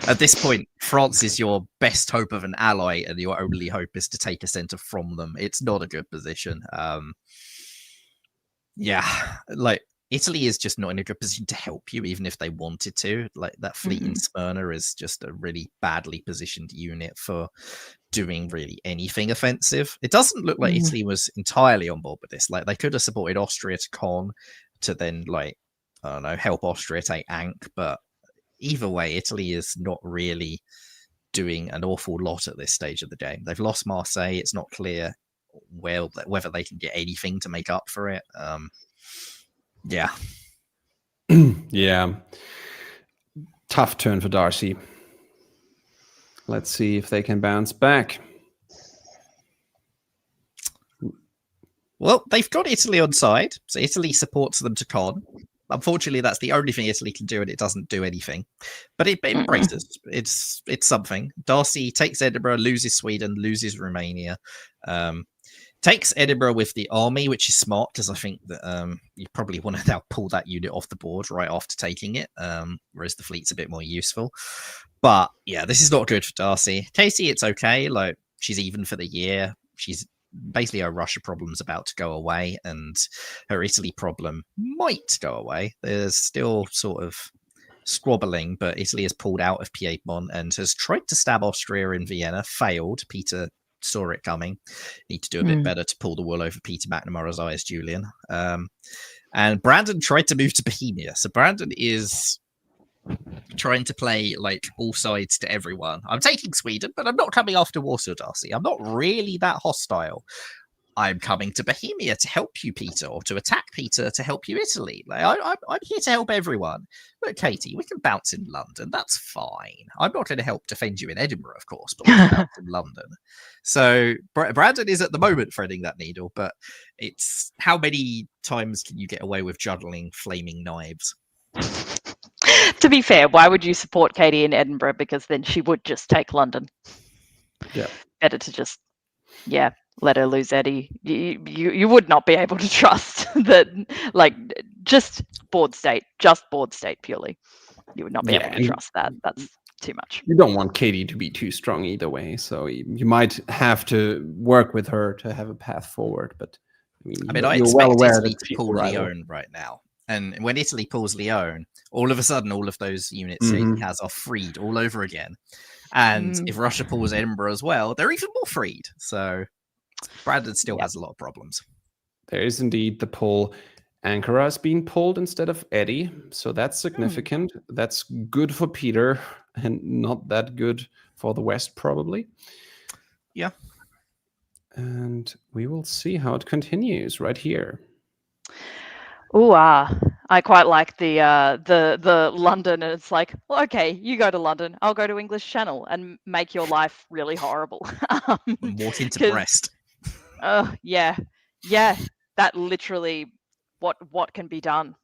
At this point, France is your best hope of an ally, and your only hope is to take a centre from them. It's not a good position. Yeah, like Italy is just not in a good position to help you, even if they wanted to. Like that fleet in Smyrna is just a really badly positioned unit for doing really anything offensive. It doesn't look like Italy was entirely on board with this. Like they could have supported Austria to con to then, like, I don't know, help Austria take Ankh, but either way, Italy is not really doing an awful lot at this stage of the game. They've lost Marseille. It's not clear whether they can get anything to make up for it. Yeah. Yeah. Tough turn for Darcy. Let's see if they can bounce back. Well, they've got Italy on side, so Italy supports them to con. Unfortunately, that's the only thing Italy can do, and it doesn't do anything. But it embraces. It's something. Darcy takes Edinburgh, loses Sweden, loses Romania. Takes Edinburgh with the army, which is smart, because I think that you probably want to now pull that unit off the board right after taking it, whereas the fleet's a bit more useful. But yeah, this is not good for Darcy. Casey, it's okay. Like, she's even for the year. She's basically, her Russia problem's about to go away, and her Italy problem might go away. There's still sort of squabbling, but Italy has pulled out of Piedmont and has tried to stab Austria in Vienna, failed. Peter saw it coming. Need to do a bit better to pull the wool over Peter McNamara's eyes, Julian. And Brandon tried to move to Bohemia. So Brandon is trying to play like all sides to everyone. I'm taking Sweden, but I'm not coming after Warsaw, Darcy. I'm not really that hostile. I'm coming to Bohemia to help you, Peter, or to attack Peter to help you, Italy. Like, I'm here to help everyone. Look, Katie, we can bounce in London. That's fine. I'm not going to help defend you in Edinburgh, of course, but we can bounce in London. So Brandon is at the moment threading that needle, but it's how many times can you get away with juggling flaming knives? To be fair, why would you support Katie in Edinburgh? Because then she would just take London. Yeah. Better to just, let her lose Eddie. You would not be able to trust that, like, just board state purely. You would not be able to trust that. That's too much. You don't want Katie to be too strong either way, so you might have to work with her to have a path forward. But I expect Italy to pull Lyon right now. And when Italy pulls Lyon, all of a sudden, all of those units he has are freed all over again. And if Russia pulls Edinburgh as well, they're even more freed. So Brandon still has a lot of problems. There is indeed the pull. Ankara is being pulled instead of Eddie. So that's significant. That's good for Peter and not that good for the West, probably. Yeah. And we will see how it continues right here. Ooh, I quite like the London, and it's like, well, okay, you go to London, I'll go to English Channel and make your life really horrible. Walk into Brest. Yeah, that literally, what can be done?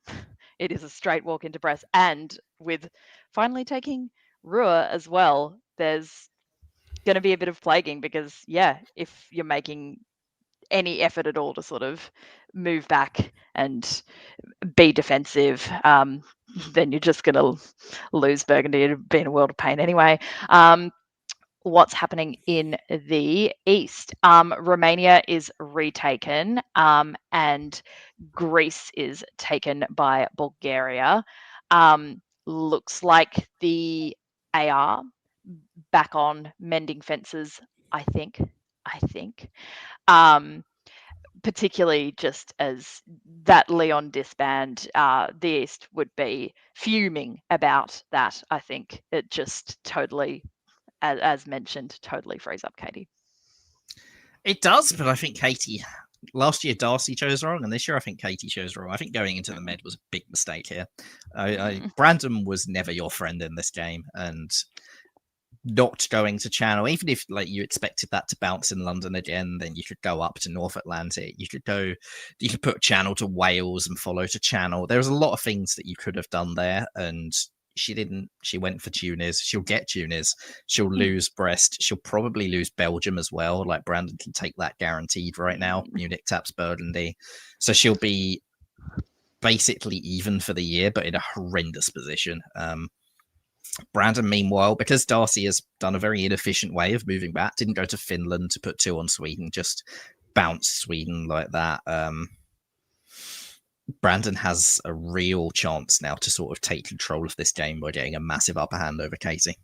It is a straight walk into Brest, and with finally taking Ruhr as well, there's going to be a bit of plaguing because, if you're making any effort at all to sort of move back and be defensive, then you're just going to lose Burgundy. It'd be in a world of pain anyway. What's happening in the east? Romania is retaken, and Greece is taken by Bulgaria. looks like the AR back on mending fences, I think. Particularly just as that Leon disband, the East would be fuming about that. I think it just totally, as mentioned, totally frees up Katie. It does, but I think Katie, last year Darcy chose wrong, and this year I think Katie chose wrong. I think going into the med was a big mistake here. Brandon was never your friend in this game, and not going to Channel, even if like you expected that to bounce in London again, then you could go up to North Atlantic. You could put Channel to Wales and follow to Channel. There was a lot of things that you could have done there, and she didn't. She went for Tunis. She'll get Tunis. She'll lose Brest. She'll probably lose Belgium as well. Like Brandon can take that guaranteed right now. Munich taps Burgundy, so she'll be basically even for the year, but in a horrendous position. Brandon, meanwhile, because Darcy has done a very inefficient way of moving back, didn't go to Finland to put 2 on Sweden, just bounced Sweden like that. Brandon has a real chance now to sort of take control of this game by getting a massive upper hand over Katie.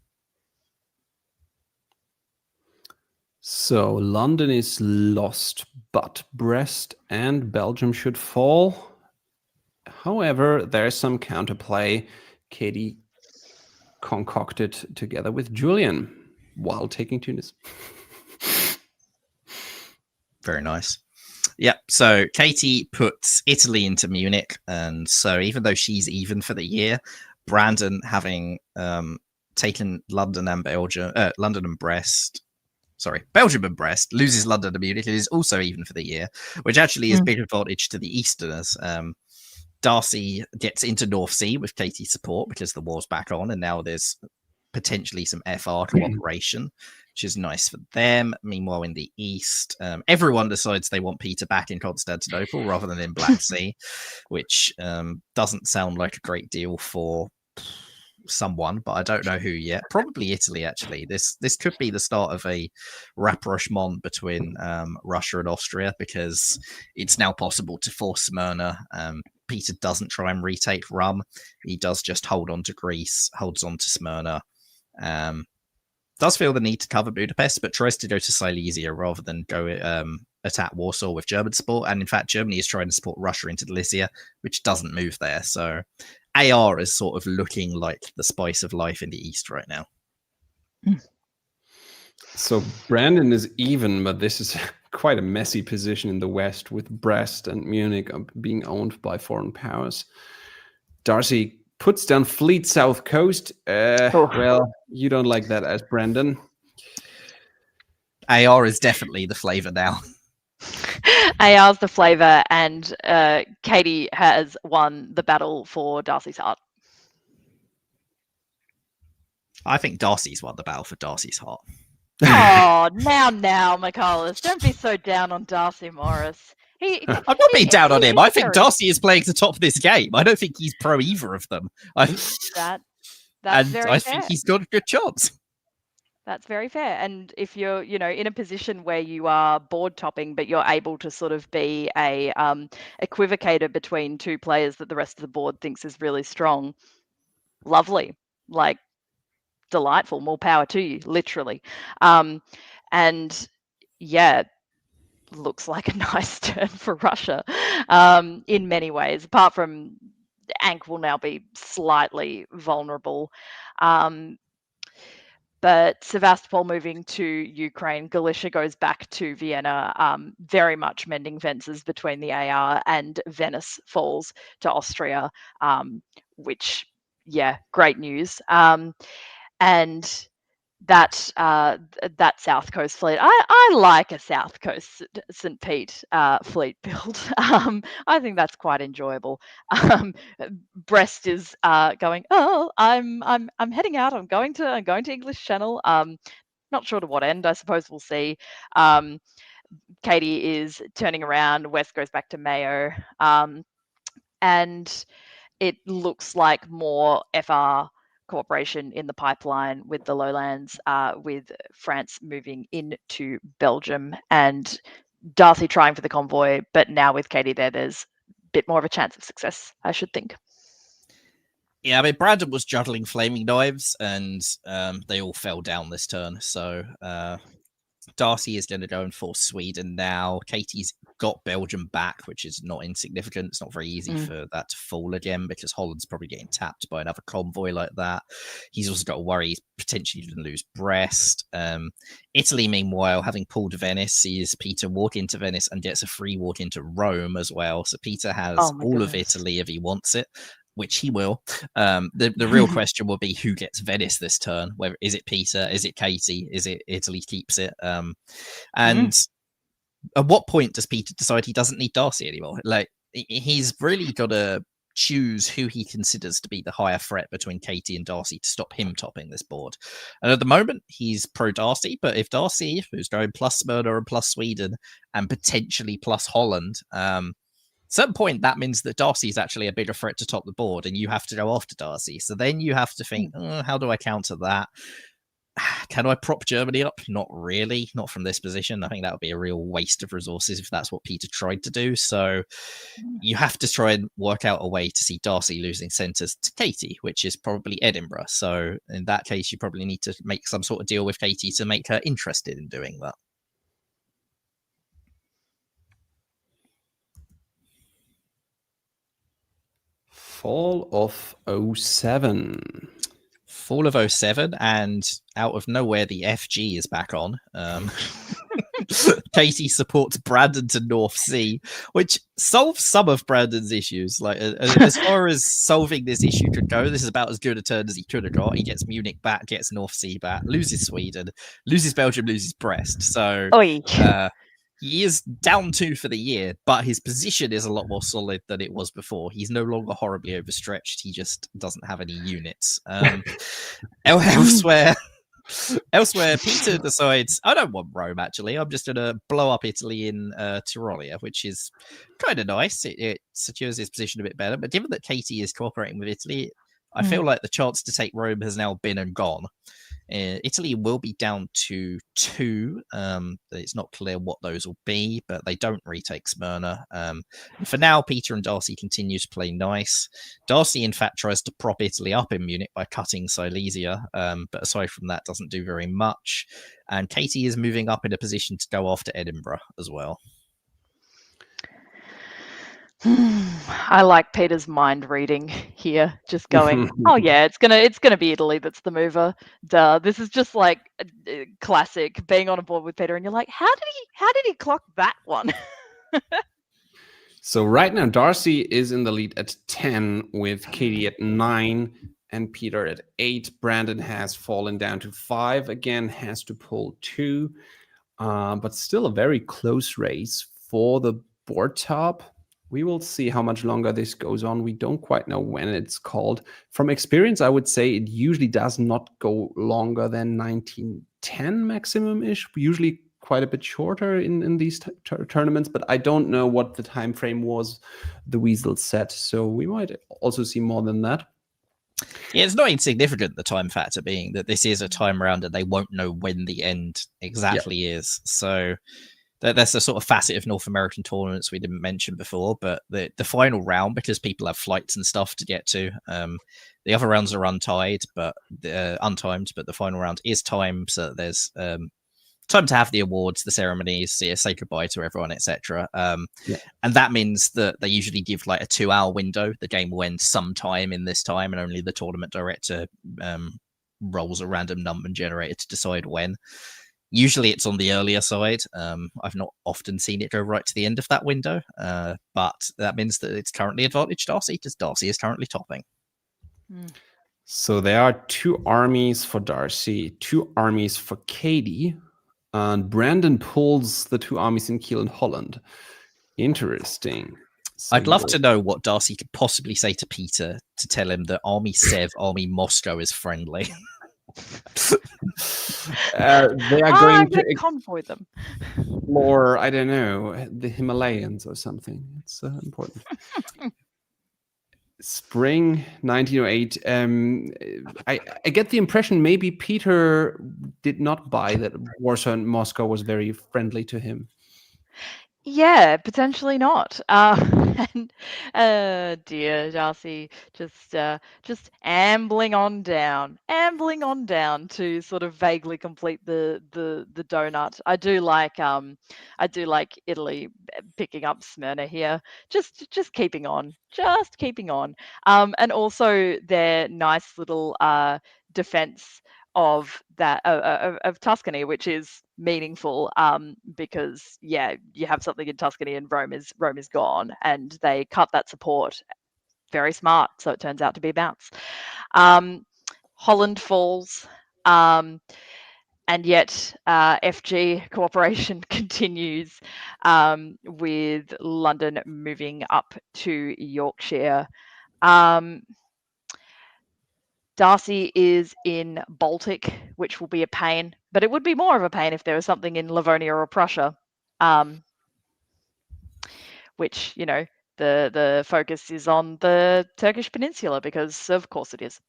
So London is lost, but Brest and Belgium should fall. However, there's some counterplay. Katie concocted together with Julian while taking Tunis. Very nice. Yeah, so Katie puts Italy into Munich, and so even though she's even for the year, Brandon, having taken Belgium and Brest, loses London and Munich, and is also even for the year, which actually is big advantage to the Easterners. Darcy gets into North Sea with Katie's support because the war's back on, and now there's potentially some FR cooperation, which is nice for them. Meanwhile, in the East, everyone decides they want Peter back in Constantinople rather than in Black Sea, which doesn't sound like a great deal for someone, but I don't know who yet. Probably Italy, actually. This could be the start of a rapprochement between Russia and Austria, because it's now possible to force Smyrna. Peter doesn't try and retake Rum. He does just hold on to Greece, holds on to Smyrna. Does feel the need to cover Budapest, but tries to go to Silesia rather than go attack Warsaw with German support. And in fact, Germany is trying to support Russia into Galicia, which doesn't move there. So AR is sort of looking like the spice of life in the East right now. So Brandon is even, but this is quite a messy position in the West, with Brest and Munich being owned by foreign powers. Darcy puts down Fleet South Coast. Well, you don't like that as Brandon. AR is definitely the flavor now. AR's the flavor, and Katie has won the battle for Darcy's heart. I think Darcy's won the battle for Darcy's heart. Oh, now, Michaelis, don't be so down on Darcy Morris. I'm not being down on him. I think Darcy is playing to top of this game. I don't think he's pro either of them. That's very fair. I think he's got a good chance. That's very fair. And if you're, in a position where you are board topping, but you're able to sort of be a equivocator between two players that the rest of the board thinks is really strong, lovely, like delightful, more power to you, literally. And yeah, looks like a nice turn for Russia in many ways, apart from Ankh will now be slightly vulnerable. But Sevastopol moving to Ukraine, Galicia goes back to Vienna, very much mending fences between the AR, and Venice falls to Austria, which, yeah, great news. And that South Coast fleet, I like a South Coast St. Pete fleet build. I think that's quite enjoyable. Brest is going, I'm heading out. I'm going to English Channel. Not sure to what end. I suppose we'll see. Katie is turning around. West goes back to Mayo, and it looks like more FR cooperation in the pipeline with the lowlands, with France moving into Belgium and Darcy trying for the convoy, but now with Katie there's a bit more of a chance of success, I should think. Yeah, I mean, Brandon was juggling flaming knives, and they all fell down this turn. So Darcy is going to go and force Sweden now. Katie's got Belgium back, which is not insignificant. It's not very easy for that to fall again because Holland's probably getting tapped by another convoy like that. He's also got to worry he's potentially going to lose Brest. Italy, meanwhile, having pulled Venice, sees Peter walk into Venice and gets a free walk into Rome as well. So Peter has all of Italy if he wants it, which he will. The real question will be who gets Venice this turn. Whether is it Peter, is it Katie, is it Italy keeps it? And at what point does Peter decide he doesn't need Darcy anymore? Like, he's really got to choose who he considers to be the higher threat between Katie and Darcy to stop him topping this board. And at the moment, he's pro Darcy, but if Darcy, who's going plus Smyrna and plus Sweden and potentially plus Holland, at some point that means that Darcy is actually a bigger threat to top the board and you have to go after Darcy. So then you have to think, how do I counter that? Can I prop Germany up? Not really, not from this position. I think that would be a real waste of resources if that's what Peter tried to do. So you have to try and work out a way to see Darcy losing centres to Katie, which is probably Edinburgh. So in that case, you probably need to make some sort of deal with Katie to make her interested in doing that. Fall of 07. Fall of 07, and out of nowhere, the FG is back on. Katie supports Brandon to North Sea, which solves some of Brandon's issues. Like, as far as solving this issue could go, this is about as good a turn as he could have got. He gets Munich back, gets North Sea back, loses Sweden, loses Belgium, loses Brest. So he is down 2 for the year, but his position is a lot more solid than it was before. He's no longer horribly overstretched. He just doesn't have any units. Elsewhere, Peter decides, I don't want Rome, actually. I'm just going to blow up Italy in Tyrolia, which is kind of nice. It secures his position a bit better. But given that Katie is cooperating with Italy, I feel like the chance to take Rome has now been and gone. Italy will be down to 2. It's not clear what those will be, but they don't retake Smyrna. For now, Peter and Darcy continue to play nice. Darcy, in fact, tries to prop Italy up in Munich by cutting Silesia, but aside from that, doesn't do very much. And Katie is moving up in a position to go after Edinburgh as well. I like Peter's mind reading here, just going, oh yeah, it's gonna be Italy that's the mover. Duh. This is just like classic being on a board with Peter, and you're like, how did he clock that one? So right now, Darcy is in the lead at 10 with Katie at 9 and Peter at 8. Brandon has fallen down to 5 again, has to pull 2, but still a very close race for the board top. We will see how much longer this goes on. We don't quite know when it's called. From experience, I would say it usually does not go longer than 1910 maximum-ish. Usually quite a bit shorter in these tournaments, but I don't know what the time frame was the Weasel set. So we might also see more than that. Yeah, it's not insignificant, the time factor being that this is a time round and they won't know when the end exactly is. So that's a sort of facet of North American tournaments we didn't mention before, but the final round, because people have flights and stuff to get to, the other rounds are untimed, but the final round is timed, so that there's time to have the awards, the ceremonies, say goodbye to everyone, etc. And that means that they usually give like a 2-hour window. The game will end sometime in this time, and only the tournament director rolls a random number generator to decide when. Usually it's on the earlier side. I've not often seen it go right to the end of that window, but that means that it's currently advantage Darcy, because Darcy is currently topping. So there are 2 armies for Darcy, 2 armies for Katie, and Brandon pulls the 2 armies in Kiel and Holland. Interesting. I'd love to know what Darcy could possibly say to Peter to tell him that Army Sev, Army Moscow is friendly. They are going to convoy them, or I don't know, the Himalayas or something. It's important. Spring 1908. I get the impression maybe Peter did not buy that Warsaw and Moscow was very friendly to him. Yeah, potentially not. And dear Darcy, just ambling on down to sort of vaguely complete the donut. I do like Italy picking up Smyrna here. Just keeping on, and also their nice little defense of that of Tuscany, which is meaningful, because you have something in Tuscany and Rome is gone, and they cut that support. Very smart. So it turns out to be a bounce. Holland falls, and yet FG cooperation continues, with London moving up to Yorkshire. Darcy is in Baltic, which will be a pain, but it would be more of a pain if there was something in Livonia or Prussia, which, the focus is on the Turkish peninsula, because of course it is.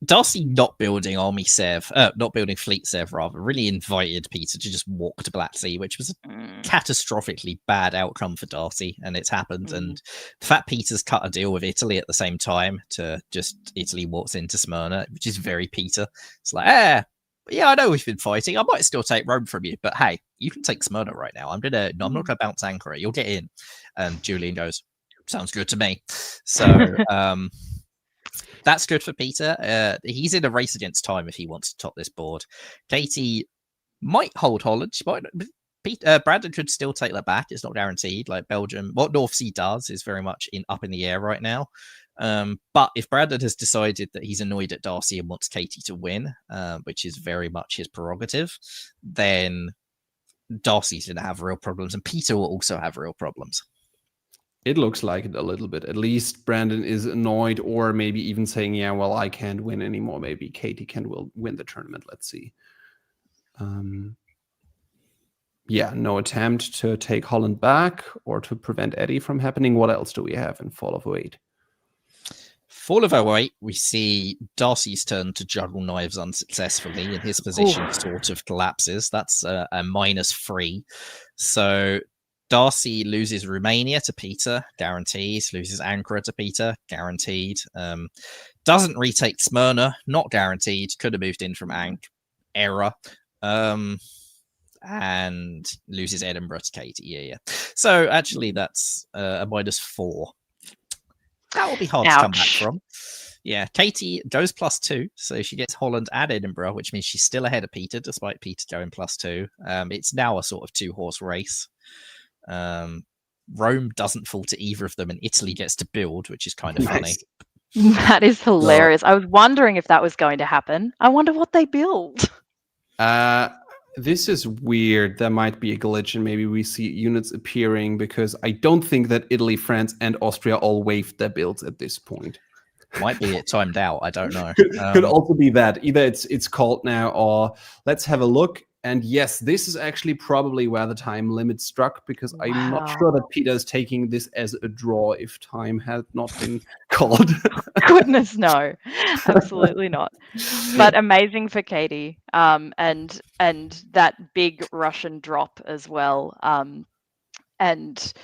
Darcy not building not building fleet sev, rather, really invited Peter to just walk to Black Sea, which was a catastrophically bad outcome for Darcy, and it's happened. And the fact Peter's cut a deal with Italy at the same time to just Italy walks into Smyrna, which is very Peter. It's like, yeah, I know we've been fighting. I might still take Rome from you, but hey, you can take Smyrna right now. I'm not gonna bounce anchor. You'll get in. And Julian goes, sounds good to me. So that's good for Peter. He's in a race against time if he wants to top this board. Katie might hold Holland. She might. Brandon could still take that back. It's not guaranteed. Like Belgium, what North Sea does is very much up in the air right now. But if Brandon has decided that he's annoyed at Darcy and wants Katie to win, which is very much his prerogative, then Darcy's going to have real problems, and Peter will also have real problems. It looks like it a little bit. At least Brandon is annoyed, or maybe even saying, yeah, well, I can't win anymore. Maybe Katie will win the tournament. Let's see. Yeah, no attempt to take Holland back or to prevent Eddie from happening. What else do we have in Fall of 08? Fall of 08, we see Darcy's turn to juggle knives unsuccessfully, and his position sort of collapses. That's a -3. So Darcy loses Romania to Peter, guaranteed. Loses Ankara to Peter, guaranteed. Doesn't retake Smyrna, not guaranteed. Could have moved in from error. And loses Edinburgh to Katie. Yeah. So actually, that's a -4. That will be hard to come back from. Yeah, Katie goes +2, so she gets Holland and Edinburgh, which means she's still ahead of Peter, despite Peter going +2. It's now a sort of 2-horse race. Rome doesn't fall to either of them, and Italy gets to build, which is kind of funny. That is hilarious. I was wondering if that was going to happen. I wonder what they build. This is weird. There might be a glitch, and maybe we see units appearing, because I don't think that Italy, France, and Austria all waived their builds at this point. Might be it timed out. I don't know. Could also be that. Either it's called now, or let's have a look. And yes, this is actually probably where the time limit struck, because I'm not sure that Peter's taking this as a draw if time had not been called. Goodness, no. Absolutely not. But amazing for Katie. And that big Russian drop as well. And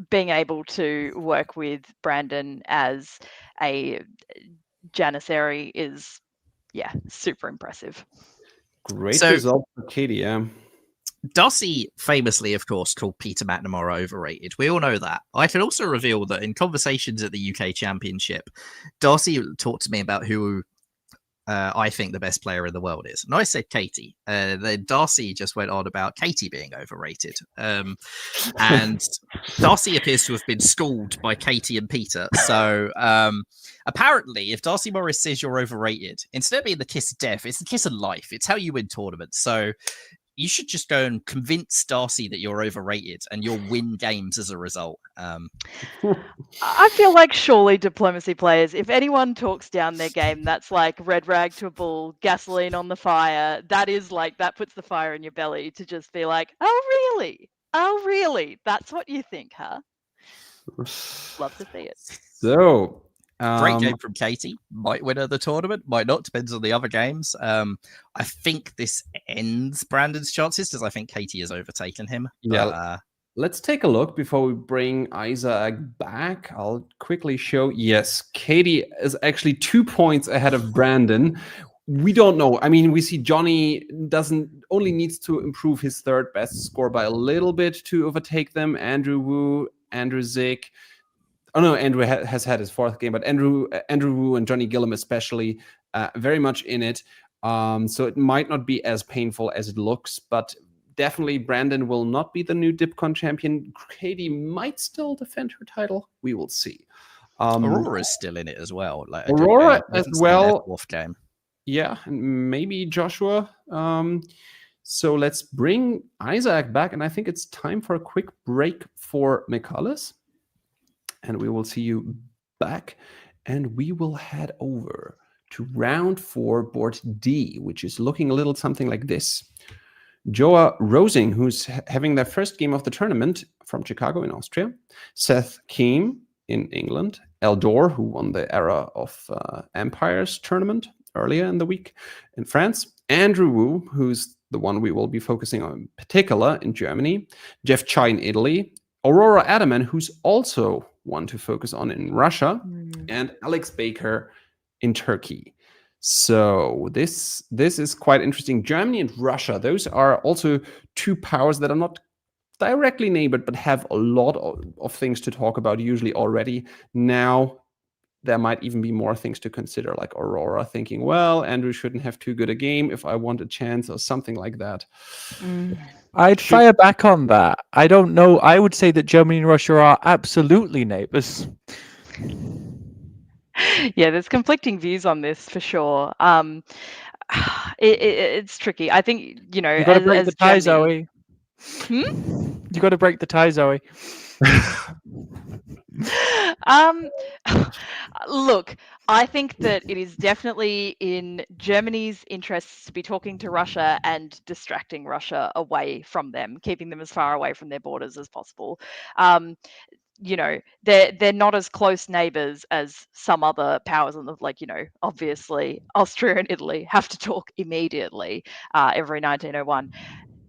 being able to work with Brandon as a Janissary is, super impressive. Great result for Katie, yeah. Darcy famously, of course, called Peter McNamara overrated. We all know that. I can also reveal that in conversations at the UK Championship, Darcy talked to me about who I think the best player in the world is. And I said Katie. Then Darcy just went on about Katie being overrated. And Darcy appears to have been schooled by Katie and Peter. So apparently, if Darcy Morris says you're overrated, instead of being the kiss of death, it's the kiss of life. It's how you win tournaments. So you should just go and convince Darcy that you're overrated, and you'll win games as a result. I feel like surely diplomacy players, if anyone talks down their game, that's like red rag to a bull, gasoline on the fire. That is like, that puts the fire in your belly to just be like, oh, really? Oh, really? That's what you think, huh? Love to see it. So, great game from Katie. Might win the tournament, might not. Depends on the other games. I think this ends Brandon's chances, because I think Katie has overtaken him. Yeah. Let's take a look before we bring Isaac back. I'll quickly show. Yes, Katie is actually 2 points ahead of Brandon. We don't know. I mean, we see Johnny only needs to improve his third best score by a little bit to overtake them. Andrew Wu, Andrew Zick. Oh no, Andrew has had his fourth game, but Andrew Wu and Johnny Gillum especially very much in it. So it might not be as painful as it looks, but definitely Brandon will not be the new DipCon champion. Katie might still defend her title. We will see. Aurora's still in it as well. Like Aurora as well. Fourth game. Yeah, and maybe Joshua. So let's bring Isaac back, and I think it's time for a quick break for Michalis. And we will see you back, and we will head over to round 4, board D, which is looking a little something like this. Joa Rosing, who's having their first game of the tournament from Chicago in Austria. Seth Keem in England. Eldor, who won the Era of Empires tournament earlier in the week in France. Andrew Wu, who's the one we will be focusing on in particular in Germany. Jeff Chai in Italy. Aurora Adaman, who's also one to focus on in Russia. And Alex Baker in Turkey. So this is quite interesting. Germany and Russia, those are also two powers that are not directly neighbored, but have a lot of things to talk about usually already. Now, there might even be more things to consider, like Aurora thinking, well, Andrew shouldn't have too good a game if I want a chance or something like that. I'd fire back on that. I don't know. I would say that Germany and Russia are absolutely neighbors. Yeah, there's conflicting views on this for sure. It's tricky. I think, you know, You got to break as the tie, Germany- Zoe. You got to break the tie, Zoe. Look, I think that it is definitely in Germany's interests to be talking to Russia and distracting Russia away from them, keeping them as far away from their borders as possible. You know, they're not as close neighbors as some other powers on the, like, you know, obviously Austria and Italy have to talk immediately every 1901.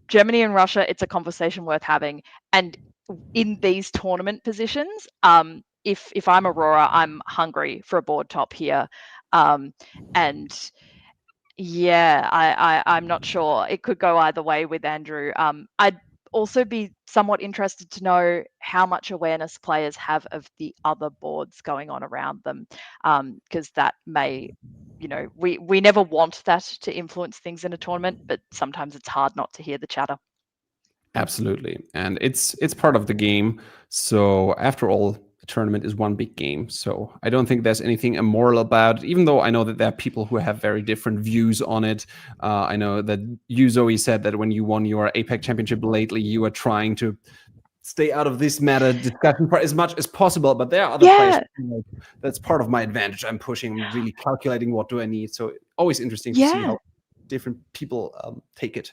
Germany and Russia, it's a conversation worth having. And in these tournament positions, if I'm Aurora, I'm hungry for a board top here. And yeah, I'm not sure. It could go either way with Andrew. I'd also be somewhat interested to know how much awareness players have of the other boards going on around them, because that may, you know, we never want that to influence things in a tournament, but sometimes it's hard not to hear the chatter. Absolutely. And it's part of the game. So after all, the tournament is one big game. So I don't think there's anything immoral about it, even though I know that there are people who have very different views on it. I know that you, Zoe, said that when you won your APAC championship lately, you are trying to stay out of this matter discussion for as much as possible. But there are other players who, like, that's part of my advantage. I'm pushing, I'm really calculating what do I need. So always interesting to see how different people take it.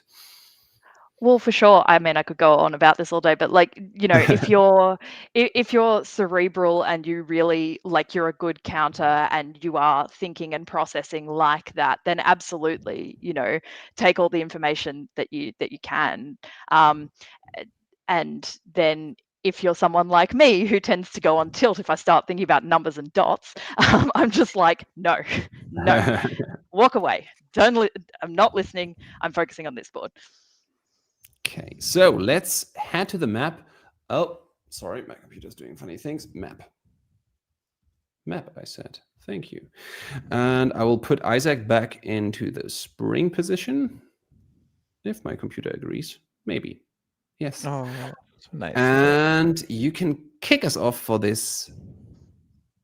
Well, for sure. I mean, I could go on about this all day, but, like, you know, if you're cerebral and you really, like, you're a good counter and you are thinking and processing like that, then absolutely, you know, take all the information that you can. And then if you're someone like me who tends to go on tilt if I start thinking about numbers and dots, I'm just like, no, walk away. I'm not listening. I'm focusing on this board. Okay, so let's head to the map. Oh, sorry, my computer's doing funny things. Map, I said. Thank you. And I will put Isaac back into the spring position, if my computer agrees. Maybe. Yes. Oh, so nice. And you can kick us off for this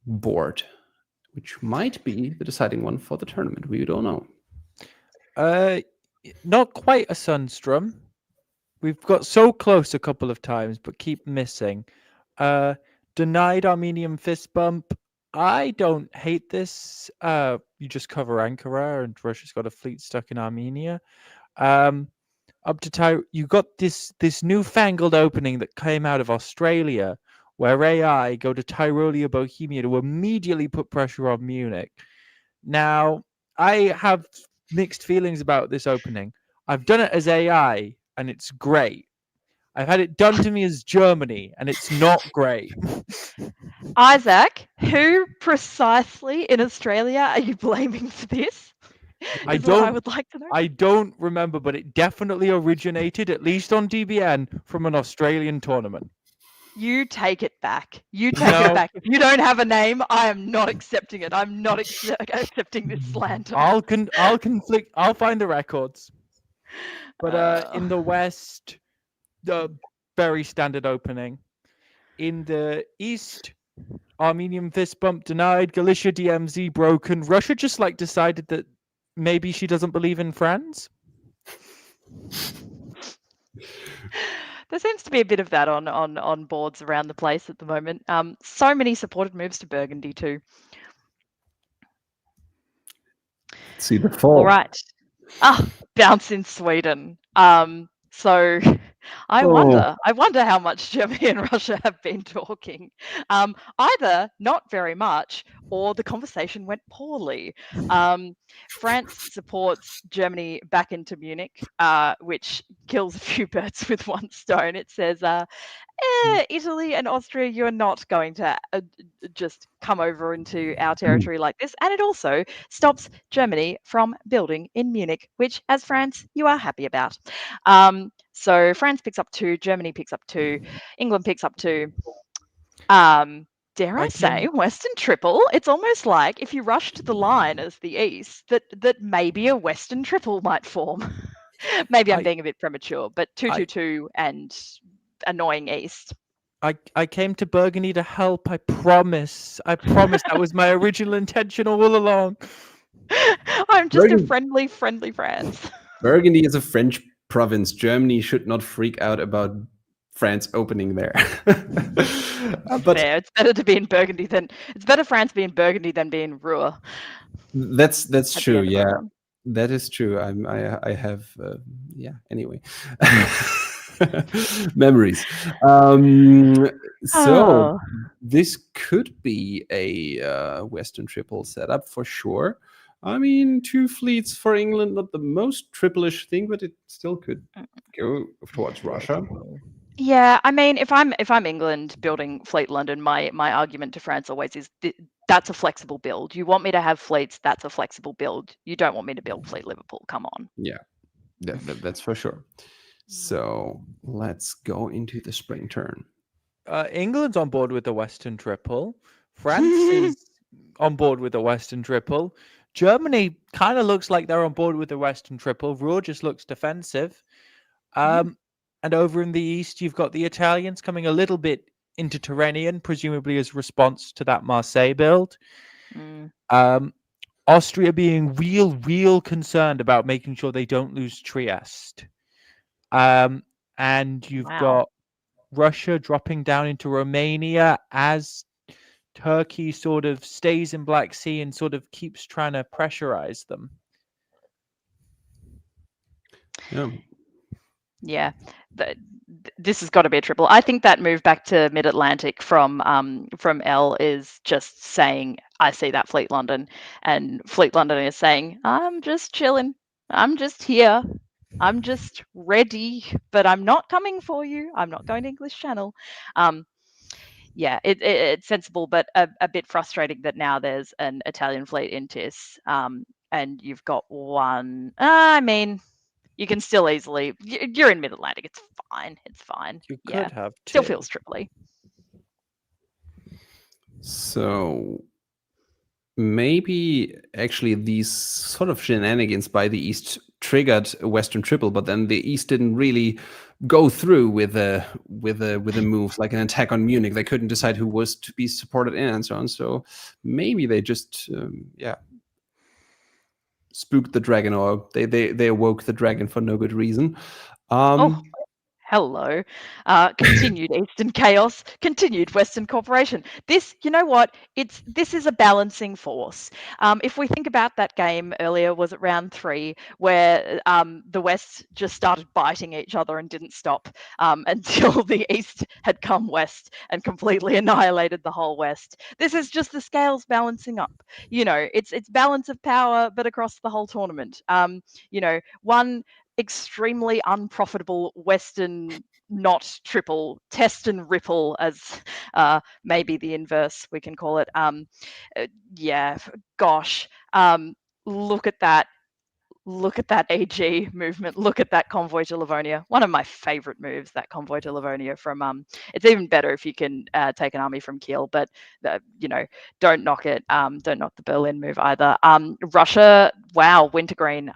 board, which might be the deciding one for the tournament. We don't know. Not quite a Sunstrom. We've got so close a couple of times, but keep missing. Denied Armenian fist bump. I don't hate this. You just cover Ankara, and Russia's got a fleet stuck in Armenia. Up to you got this newfangled opening that came out of Australia, where AI go to Tyrolia, Bohemia to immediately put pressure on Munich. Now, I have mixed feelings about this opening. I've done it as AI, and it's great. I've had it done to me as Germany, and it's not great. Isaac, who precisely in Australia are you blaming for this? I Is what I don't- would like to know. I don't remember, but it definitely originated, at least on DBN, from an Australian tournament. You take it back. You take No. it back. If you don't have a name, I am not accepting it. I'm not accepting this slander. I'll conflict. I'll find the records. But in the West, the very standard opening. In the East, Armenian fist bump denied. Galicia DMZ broken. Russia just like decided that maybe she doesn't believe in France. There seems to be a bit of that on boards around the place at the moment. So many supported moves to Burgundy too. See the fall. All right. Bounce in Sweden. So I wonder how much Germany and Russia have been talking. Either not very much, or the conversation went poorly. France supports Germany back into Munich, which kills a few birds with one stone. It says, Italy and Austria, you are not going to just come over into our territory like this. And it also stops Germany from building in Munich, which, as France, you are happy about. So France picks up 2, Germany picks up 2, England picks up 2. Dare I say, Western Triple? It's almost like if you rushed the line as the East, that maybe a Western Triple might form. Maybe I'm being a bit premature, but 2-2-2 and annoying East. I came to Burgundy to help. I promise. That was my original intention all along. I'm just a friendly France. Burgundy is a French province. Germany should not freak out about France opening there. But fair. It's better to be in Burgundy than it's better France be in Burgundy than be in Rouen. That's true. Yeah, that is true. I have anyway. Memories. So this could be a Western Triple setup for sure. I mean, 2 fleets for England, not the most triple-ish thing, but it still could go towards Russia. Yeah, I mean, if I'm England building Fleet London, my argument to France always is that's a flexible build. You want me to have fleets, that's a flexible build. You don't want me to build Fleet Liverpool. Come on. Yeah, that's for sure. So let's go into the spring turn. England's on board with the Western Triple. France is on board with the Western Triple. Germany kind of looks like they're on board with the Western Triple. Ruhr just looks defensive. And over in the East, you've got the Italians coming a little bit into Tyrrhenian, presumably as response to that Marseille build. Austria being real concerned about making sure they don't lose Trieste. And you've got Russia dropping down into Romania as Turkey sort of stays in Black Sea and sort of keeps trying to pressurize them. Yeah. This has got to be a triple. I think that move back to Mid-Atlantic from L is just saying, I see that Fleet London, and Fleet London is saying, I'm just chilling. I'm just here. I'm just ready, but I'm not coming for you. I'm not going to English Channel. Yeah, it's sensible, but a bit frustrating that now there's an Italian fleet in TIS, and you've got one. I mean, you can still easily. You're in Mid-Atlantic. It's fine. It's fine. You could have two. Still feels triply. So maybe actually these sort of shenanigans by the East triggered a Western Triple, but then the East didn't really go through with a move like an attack on Munich. They couldn't decide who was to be supported in and so on. So maybe they just spooked the dragon, or they awoke the dragon for no good reason. Hello. Continued Eastern chaos, continued Western cooperation. This, you know what? This is a balancing force. If we think about that game earlier, was it round 3, where the West just started biting each other and didn't stop until the East had come west and completely annihilated the whole West. This is just the scales balancing up. You know, it's balance of power, but across the whole tournament. You know, one extremely unprofitable Western not triple, test and ripple as maybe the inverse we can call it. Yeah, gosh, look at that. Look at that AG movement. Look at that Convoy to Livonia. One of my favorite moves, that Convoy to Livonia from, it's even better if you can take an army from Kiel, but don't knock it. Don't knock the Berlin move either. Russia, wow, Wintergreen.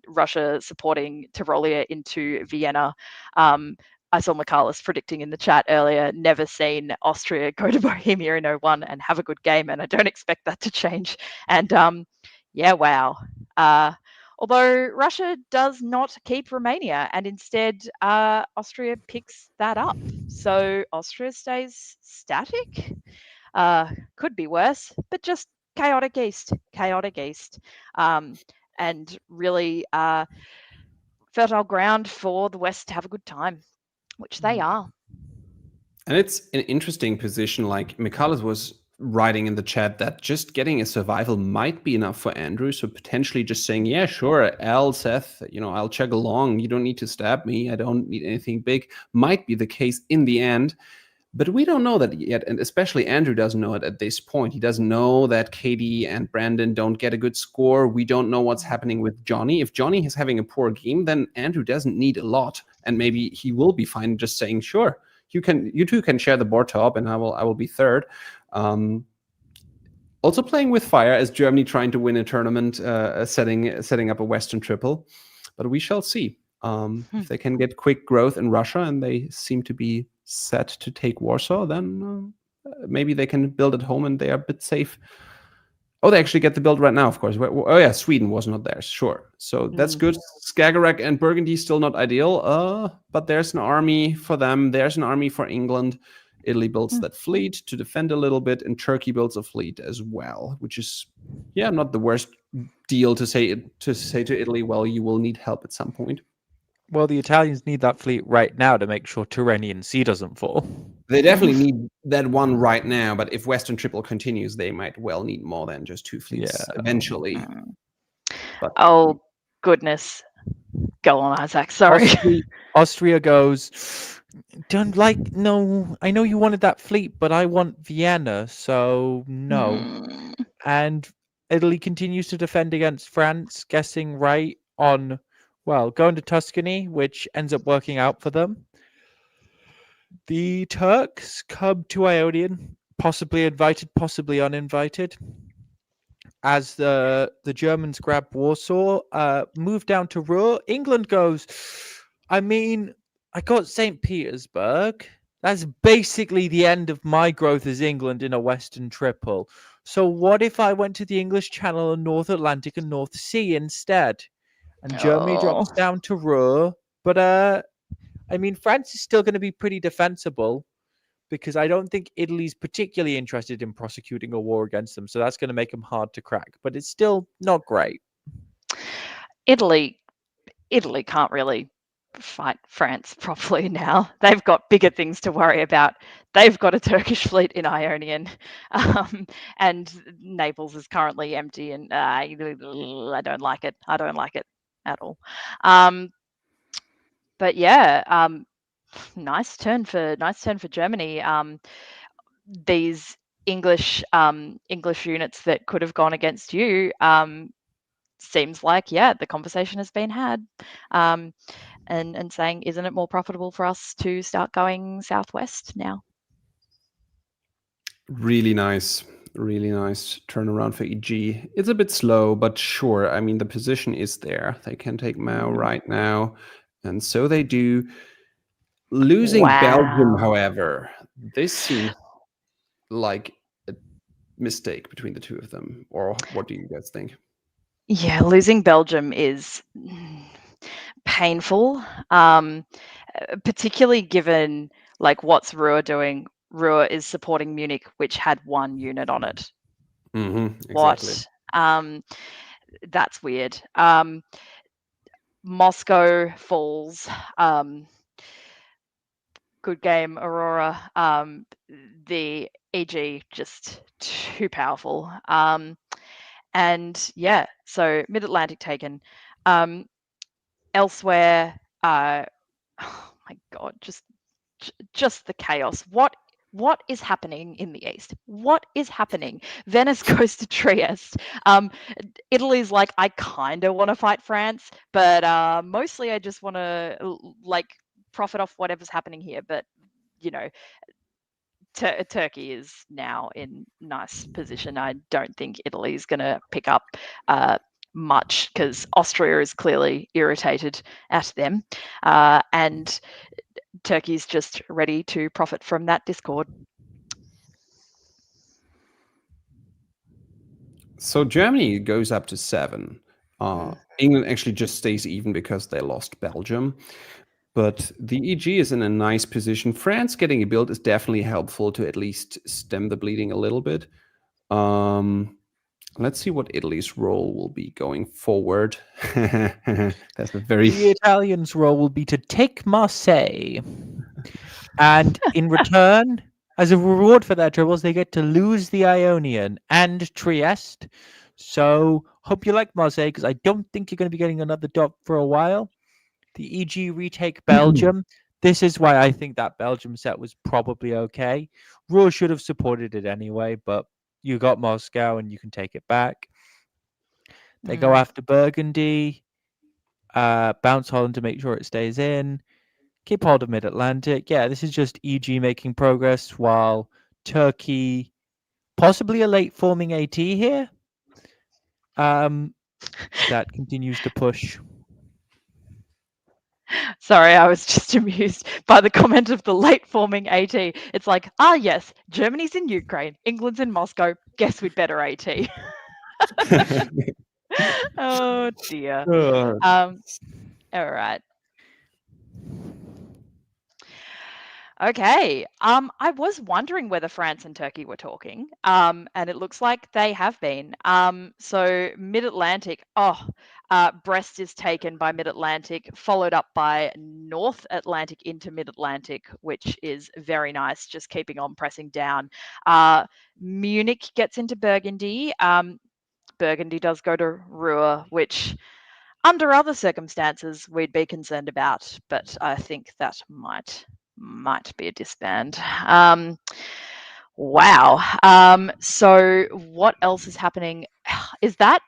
Russia supporting Tyrolia into Vienna. I saw Michalis predicting in the chat earlier, never seen Austria go to Bohemia in 01 and have a good game, and I don't expect that to change. And yeah, wow. Although Russia does not keep Romania, and instead Austria picks that up. So Austria stays static. Could be worse, but just chaotic East. And really fertile ground for the West to have a good time, which they are. And it's an interesting position. Like Michalis was writing in the chat that just getting a survival might be enough for Andrew. So potentially just saying, yeah, sure, Al, Seth, I'll chug along. You don't need to stab me. I don't need anything big. Might be the case in the end. But we don't know that yet. And especially Andrew doesn't know it at this point. He doesn't know that Katie and Brandon don't get a good score. We don't know what's happening with Johnny. If Johnny is having a poor game, then Andrew doesn't need a lot. And maybe he will be fine just saying, sure, you two can share the board top, and I will be third. Also playing with fire as Germany trying to win a tournament, setting up a Western triple, but we shall see if they can get quick growth in Russia, and they seem to be set to take Warsaw. Then maybe they can build at home and they are a bit safe. Oh, they actually get the build right now, of course. Oh yeah, Sweden was not there, sure. So that's good. Skagerrak and Burgundy still not ideal, but there's an army for them. There's an army for England. Italy builds that fleet to defend a little bit, and Turkey builds a fleet as well, which is, not the worst deal to say to Italy, well, you will need help at some point. Well, the Italians need that fleet right now to make sure Tyrrhenian Sea doesn't fall. They definitely need that one right now, but if Western Triple continues, they might well need more than just two fleets eventually. But, oh, goodness. Go on, Isaac. Sorry. Austria goes, no, I know you wanted that fleet, but I want Vienna, so no. And Italy continues to defend against France, guessing right on, going to Tuscany, which ends up working out for them. The Turks come to Ionian, possibly invited, possibly uninvited. As the Germans grab Warsaw, move down to Ruhr. England goes, I got St. Petersburg. That's basically the end of my growth as England in a Western triple. So what if I went to the English Channel and North Atlantic and North Sea instead? And Germany drops down to Ruhr. But, France is still going to be pretty defensible, because I don't think Italy's particularly interested in prosecuting a war against them. So that's going to make them hard to crack. But it's still not great. Italy can't really fight France properly now. They've got bigger things to worry about. They've got a Turkish fleet in Ionian, and Naples is currently empty, and I don't like it. I don't like it at all. But yeah, nice turn for Germany. These English units that could have gone against you, seems like the conversation has been had, and saying, isn't it more profitable for us to start going southwest now? Really nice turnaround for EG. It's a bit slow, but sure. The position is there. They can take Mao right now, and so they do. Losing Belgium, however, this seems like a mistake between the two of them. Or what do you guys think? Yeah, losing Belgium is painful, particularly given what's Ruhr doing. Ruhr is supporting Munich, which had one unit on it. Exactly. What? That's weird. Moscow falls. Good game, Aurora. The EG just too powerful. And so Mid-Atlantic taken. Elsewhere, oh my God, just just the chaos. What is happening in the East? What is happening? Venice goes to Trieste. Italy's like, I kind of want to fight France, but mostly I just want to like profit off whatever's happening here. But you know, Turkey is now in nice position. I don't think Italy is going to pick up much because Austria is clearly irritated at them, and Turkey's just ready to profit from that discord. So Germany goes up to 7. England actually just stays even because they lost Belgium. But the EG is in a nice position. France getting a build is definitely helpful to at least stem the bleeding a little bit. Let's see what Italy's role will be going forward. That's a very... The Italians' role will be to take Marseille. And in return, as a reward for their troubles, they get to lose the Ionian and Trieste. So hope you like Marseille, because I don't think you're going to be getting another dot for a while. The EG retake Belgium. This is why I think that Belgium set was probably okay. Ruhr should have supported it anyway, but you got Moscow and you can take it back. They go after Burgundy, bounce Holland to make sure it stays in, keep hold of Mid-Atlantic. Yeah, this is just EG making progress while Turkey, possibly a late forming AT here, that continues to push. Sorry, I was just amused by the comment of the late forming AT. It's like, yes, Germany's in Ukraine, England's in Moscow. Guess we'd better AT. Oh dear. All right. Okay. I was wondering whether France and Turkey were talking. And it looks like they have been. So Mid-Atlantic. Brest is taken by Mid-Atlantic, followed up by North Atlantic into Mid-Atlantic, which is very nice, just keeping on pressing down. Munich gets into Burgundy. Burgundy does go to Ruhr, which under other circumstances we'd be concerned about, but I think that might be a disband. Wow. So what else is happening? Is that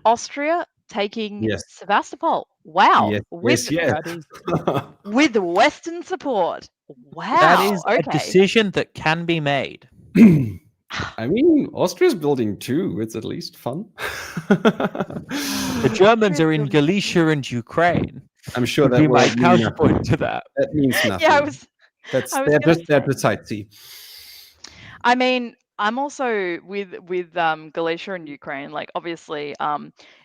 Austria taking Sevastopol? Wow. Yes. With Western support. Wow. That is a decision that can be made. I mean, Austria's building too. It's at least fun. The Germans are in Galicia and Ukraine. I'm sure that my counterpoint to that. That means nothing. Yeah, they're just there to sightsee. I mean, I'm also with Galicia and Ukraine. Like, obviously,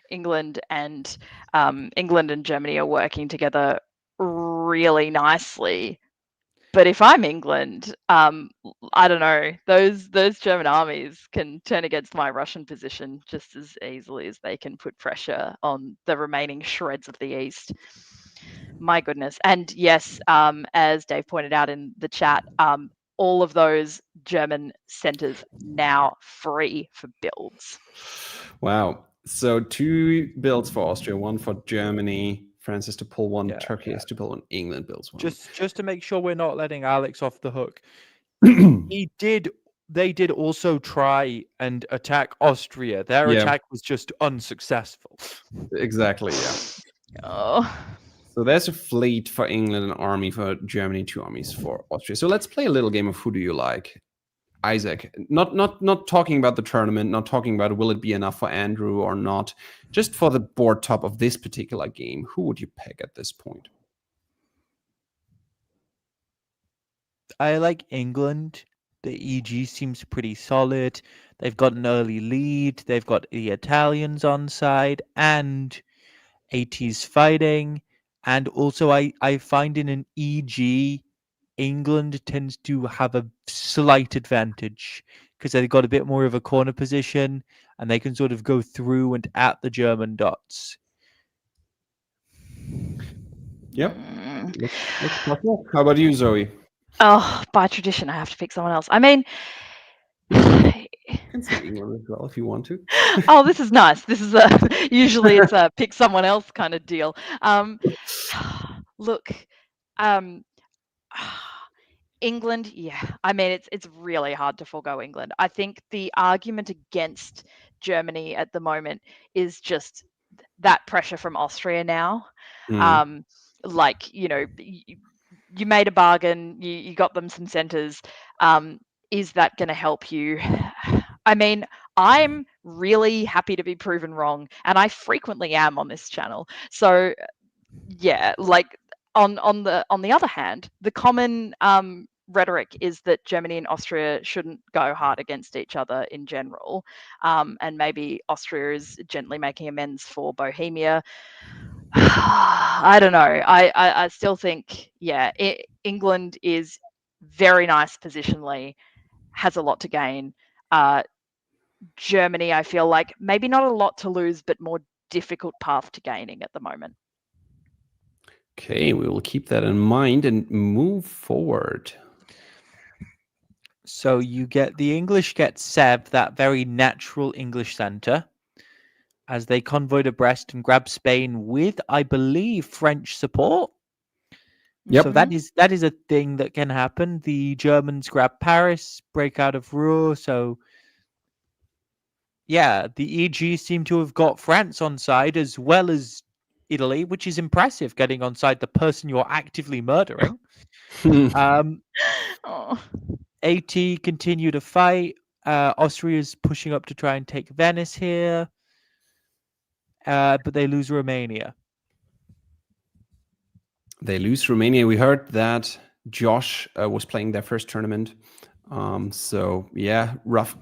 England and Germany are working together really nicely. But if I'm England, I don't know. Those German armies can turn against my Russian position just as easily as they can put pressure on the remaining shreds of the East. My goodness. And yes, as Dave pointed out in the chat, all of those German centers now free for builds. Wow. So 2 builds for Austria, 1 for Germany. France has to pull 1, Turkey has to pull 1, England builds 1. Just to make sure we're not letting Alex off the hook. They did also try and attack Austria. Their attack was just unsuccessful. Exactly, yeah. Oh. So there's a fleet for England, an army for Germany, 2 armies for Austria. So let's play a little game of Who Do You Like? Isaac, not talking about the tournament, not talking about will it be enough for Andrew or not, just for the board top of this particular game, who would you pick at this point? I like England. The EG seems pretty solid. They've got an early lead. They've got the Italians on side and AT's fighting. And also I find in an EG, England tends to have a slight advantage because they've got a bit more of a corner position and they can sort of go through and at the German dots. Yep. How about you, Zoe? Oh, by tradition, I have to pick someone else. I mean, you can say England as well if you want to. Oh, this is nice. This is usually it's a pick someone else kind of deal. Look, England, yeah. I mean, it's really hard to forego England. I think the argument against Germany at the moment is just that pressure from Austria now. Like, you know, you made a bargain, you got them some centres. Is that going to help you? I mean, I'm really happy to be proven wrong, and I frequently am on this channel. So, yeah, like on the other hand, the common rhetoric is that Germany and Austria shouldn't go hard against each other in general, and maybe Austria is gently making amends for Bohemia. I don't know. I still think, yeah, England is very nice positionally, has a lot to gain. Germany, I feel like maybe not a lot to lose, but more difficult path to gaining at the moment. Okay, we will keep that in mind and move forward. So you get the English get Sev, that very natural English centre, as they convoy to Brest and grab Spain with, I believe, French support. Yep. So that is a thing that can happen. The Germans grab Paris, break out of Rouen. So yeah, the EG seem to have got France on side as well as Italy, which is impressive, getting on side the person you're actively murdering. Oh. AT continue to fight. Austria's pushing up to try and take Venice here. But they lose Romania. They lose Romania. We heard that Josh was playing their first tournament. So yeah, rough,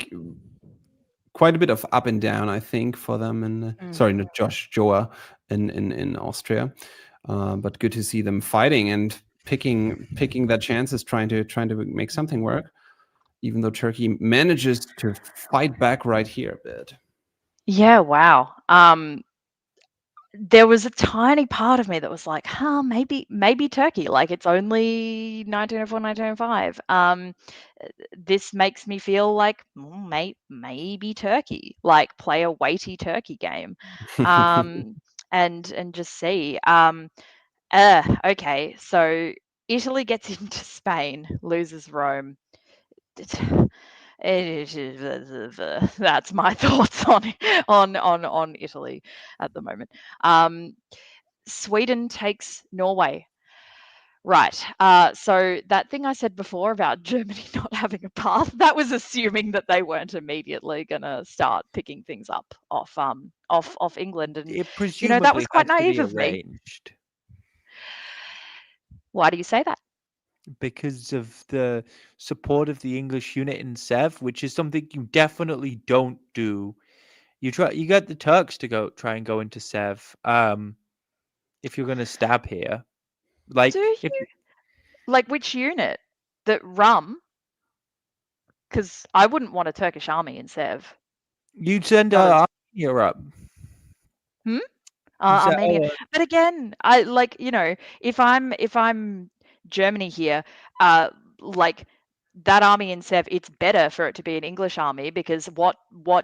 quite a bit of up and down, I think, for them. And sorry, not Josh, Joa in Austria. But good to see them fighting and picking their chances, trying to make something work. Even though Turkey manages to fight back right here a bit. Yeah, wow. There was a tiny part of me that was like, maybe Turkey. Like, it's only 1904, 1905. This makes me feel like maybe Turkey, like play a weighty Turkey game, and just see. Okay, so Italy gets into Spain, loses Rome. That's my thoughts on Italy at the moment. Sweden takes Norway. Right. So that thing I said before about Germany not having a path, that was assuming that they weren't immediately going to start picking things up off England, and It presumably you know, that was quite has to naive be of me. arranged. Why do you say that? Because of the support of the English unit in Sev, which is something you definitely don't do. You get the Turks to try and go into Sev. If you're going to stab here, like Do you? Like which unit? The Rum? Because I wouldn't want a Turkish army in Sev. You'd send Armenia up. Armenia. But again, I like, you know, if I'm Germany here, like that army in Sev, it's better for it to be an English army, because what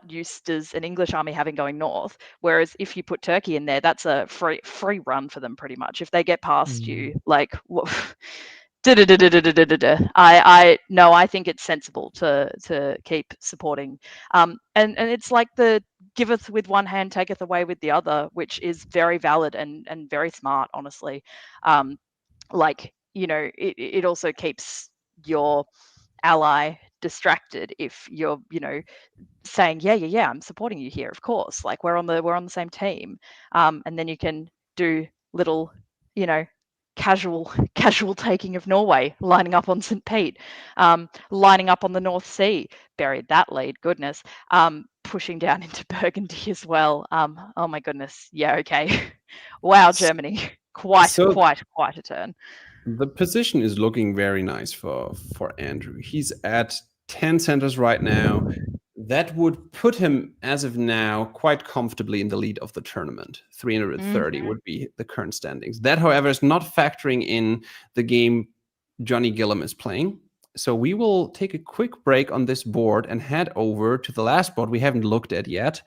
use does an English army having going north? Whereas if you put Turkey in there, that's a free run for them pretty much. If they get past you, like I think it's sensible to keep supporting. And it's like the giveth with one hand, taketh away with the other, which is very valid and very smart, honestly. Like, you know, it also keeps your ally distracted if you're, you know, saying yeah, I'm supporting you here, of course, like we're on the same team, and then you can do little, you know, casual taking of Norway, lining up on St. Pete, lining up on the North Sea, buried that lead, goodness, pushing down into Burgundy as well. Oh my goodness, yeah, okay. Wow, Germany, quite a turn. The position is looking very nice for Andrew. He's at 10 centers right now. That would put him, as of now, quite comfortably in the lead of the tournament. 330 would be the current standings. That, however, is not factoring in the game Johnny Gillam is playing. So we will take a quick break on this board and head over to the last board we haven't looked at yet.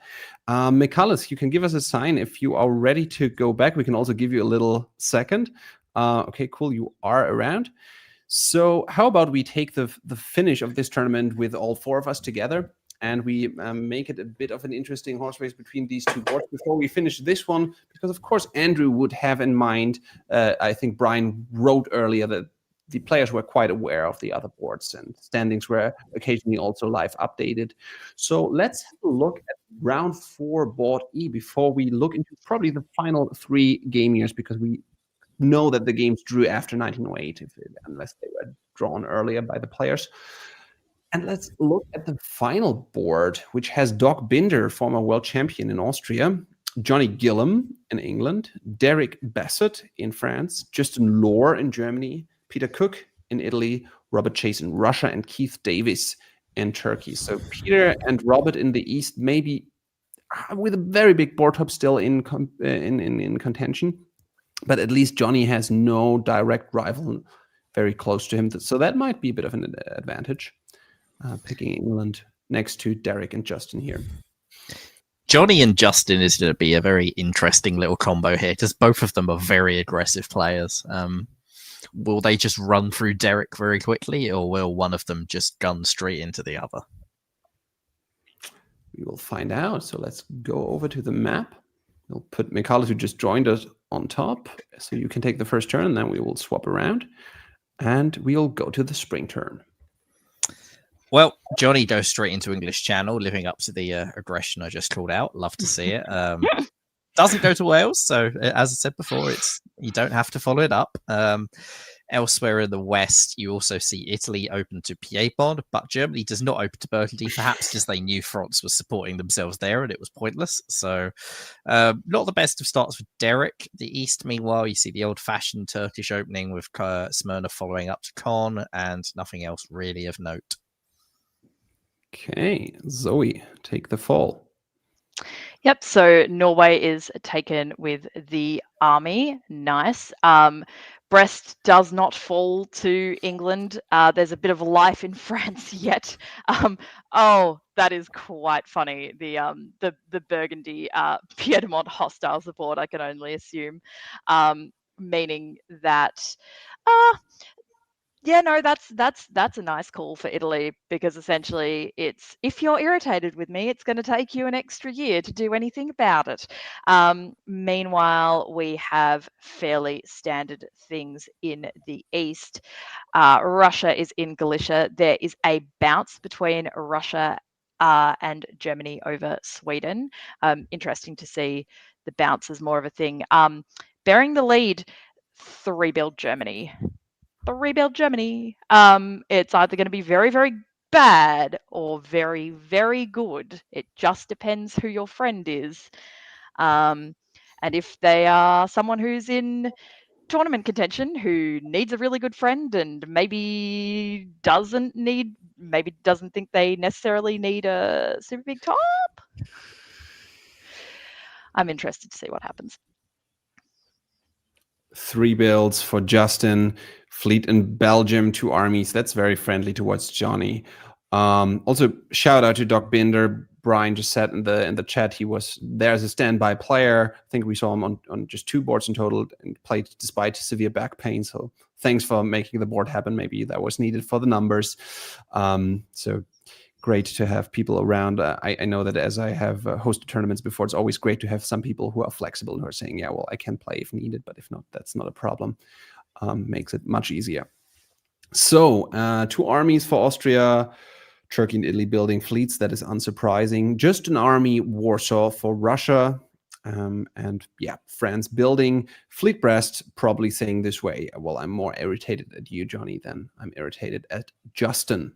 Michalis, you can give us a sign if you are ready to go back. We can also give you a little second. Okay, cool. You are around. So how about we take the finish of this tournament with all 4 of us together, and we make it a bit of an interesting horse race between these 2 boards before we finish this one, because of course Andrew would have in mind, I think Brian wrote earlier that the players were quite aware of the other boards, and standings were occasionally also live updated. So let's have a look at round 4 board E before we look into probably the final 3 game years, because we know that the games drew after 1908, unless they were drawn earlier by the players. And let's look at the final board, which has Doc Binder, former world champion in Austria, Johnny Gillam in England, Derek Bassett in France, Justin Lohr in Germany, Peter Cook in Italy, Robert Chase in Russia, and Keith Davis in Turkey. So Peter and Robert in the East, maybe with a very big board top still in contention, but at least Johnny has no direct rival very close to him. So that might be a bit of an advantage. Picking England next to Derek and Justin here. Johnny and Justin is going to be a very interesting little combo here, because both of them are very aggressive players. Will they just run through Derek very quickly, or will one of them just gun straight into the other? We will find out. So let's go over to the map. We'll put Michalis, who just joined us, on top, so you can take the first turn, and then we will swap around, and we'll go to the spring turn. Well, Johnny goes straight into English Channel, living up to the aggression I just called out. Love to see it. Doesn't go to Wales, so as I said before, you don't have to follow it up. Elsewhere in the West, you also see Italy open to Piedmont, but Germany does not open to Burgundy, perhaps because they knew France was supporting themselves there and it was pointless. So not the best of starts for Derek. The East, meanwhile, you see the old-fashioned Turkish opening with Smyrna following up to Con, and nothing else really of note. Okay, Zoe, take the fall. Yep, so Norway is taken with the army. Nice. Brest does not fall to England. There's a bit of life in France yet. Oh, that is quite funny. The Burgundy Piedmont hostile support, I can only assume, meaning that yeah, no, that's a nice call for Italy, because essentially it's, if you're irritated with me, it's going to take you an extra year to do anything about it. Meanwhile, we have fairly standard things in the East. Russia is in Galicia. There is a bounce between Russia and Germany over Sweden. Interesting to see the bounce as more of a thing. Bearing the lead, 3-build Germany. Rebuild Germany. It's either going to be very, very bad or very, very good. It just depends who your friend is. And if they are someone who's in tournament contention, who needs a really good friend and maybe doesn't think they necessarily need a super big top, I'm interested to see what happens. 3 builds for Justin, fleet in Belgium, 2 armies. That's very friendly towards Johnny. Also, shout out to Doc Binder. Brian just said in the chat he was there as a standby player. I think we saw him on just 2 boards in total and played despite severe back pain. So thanks for making the board happen. Maybe that was needed for the numbers. So great to have people around. I know that as I have hosted tournaments before, it's always great to have some people who are flexible, who are saying, yeah, well, I can play if needed, but if not, that's not a problem. Makes it much easier. So 2 armies for Austria, Turkey and Italy building fleets. That is unsurprising. Just an army, Warsaw for Russia. And yeah, France building fleet Brest, probably saying this way, well, I'm more irritated at you, Johnny, than I'm irritated at Justin.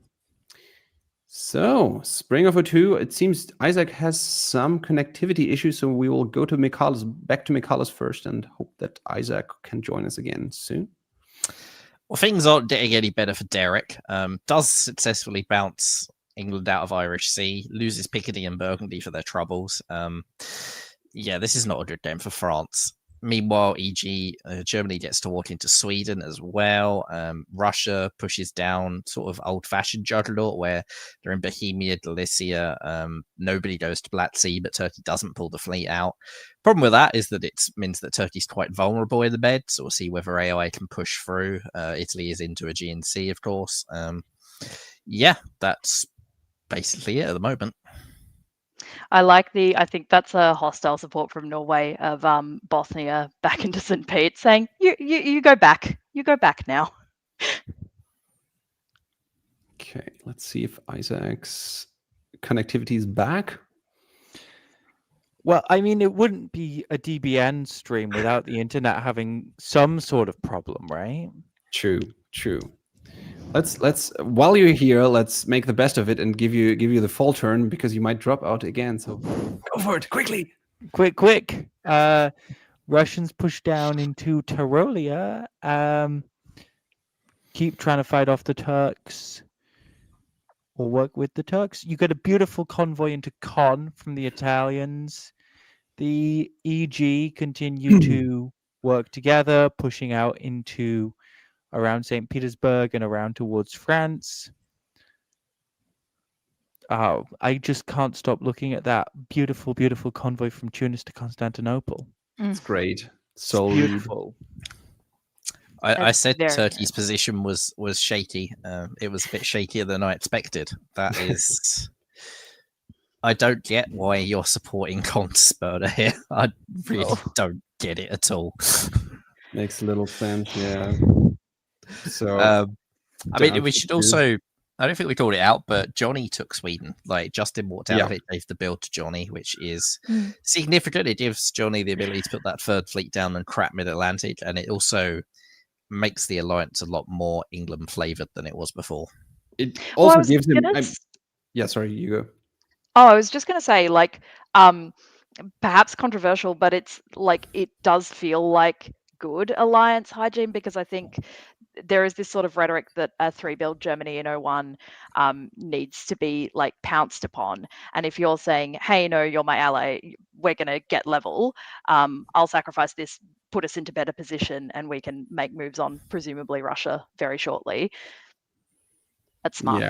So, Spring of 02, it seems Isaac has some connectivity issues, so we will go to back to Michalis first, and hope that Isaac can join us again soon. Well, things aren't getting any better for Derek. Does successfully bounce England out of Irish Sea, loses Picardy and Burgundy for their troubles. Yeah, this is not a good game for France. Meanwhile, e.g., Germany gets to walk into Sweden as well. Russia pushes down sort of old-fashioned juggernaut where they're in Bohemia, Galicia. Nobody goes to Black Sea, but Turkey doesn't pull the fleet out. Problem with that is that it means that Turkey's quite vulnerable in the bed, so we'll see whether AI can push through. Italy is into Aegean Sea, of course. Yeah, that's basically it at the moment. I think that's a hostile support from Norway of Bosnia back into St. Pete saying, you go back. You go back now. Okay, let's see if Isaac's connectivity is back. Well, I mean, it wouldn't be a DBN stream without the internet having some sort of problem, right? True. Let's while you're here, let's make the best of it and give you the full turn because you might drop out again. So go for it quickly. Quick. Russians push down into Tyrolia. Keep trying to fight off the Turks or work with the Turks. You get a beautiful convoy into Con from the Italians. The EG continue to work together, pushing out into around St. Petersburg and around towards France. Oh, I just can't stop looking at that beautiful, beautiful convoy from Tunis to Constantinople. It's great. So beautiful. I said Turkey's position was shaky. It was a bit shakier than I expected. That is... I don't get why you're supporting Conspurter here. I really don't get it at all. Makes a little sense, yeah. So, I mean, we should also... I don't think we called it out, but Johnny took Sweden. Like, Justin walked out of it, gave the build to Johnny, which is significant. It gives Johnny the ability to put that third fleet down and crap mid-Atlantic, and it also makes the alliance a lot more England-flavoured than it was before. It also gives him... Yeah, sorry, you go. Oh, I was just going to say, like, perhaps controversial, but it's like it does feel like good alliance hygiene because I think there is this sort of rhetoric that a 3-build Germany in 01 needs to be like pounced upon. And if you're saying, hey, no, you're my ally, we're going to get level, I'll sacrifice this, put us into better position, and we can make moves on presumably Russia very shortly. That's smart.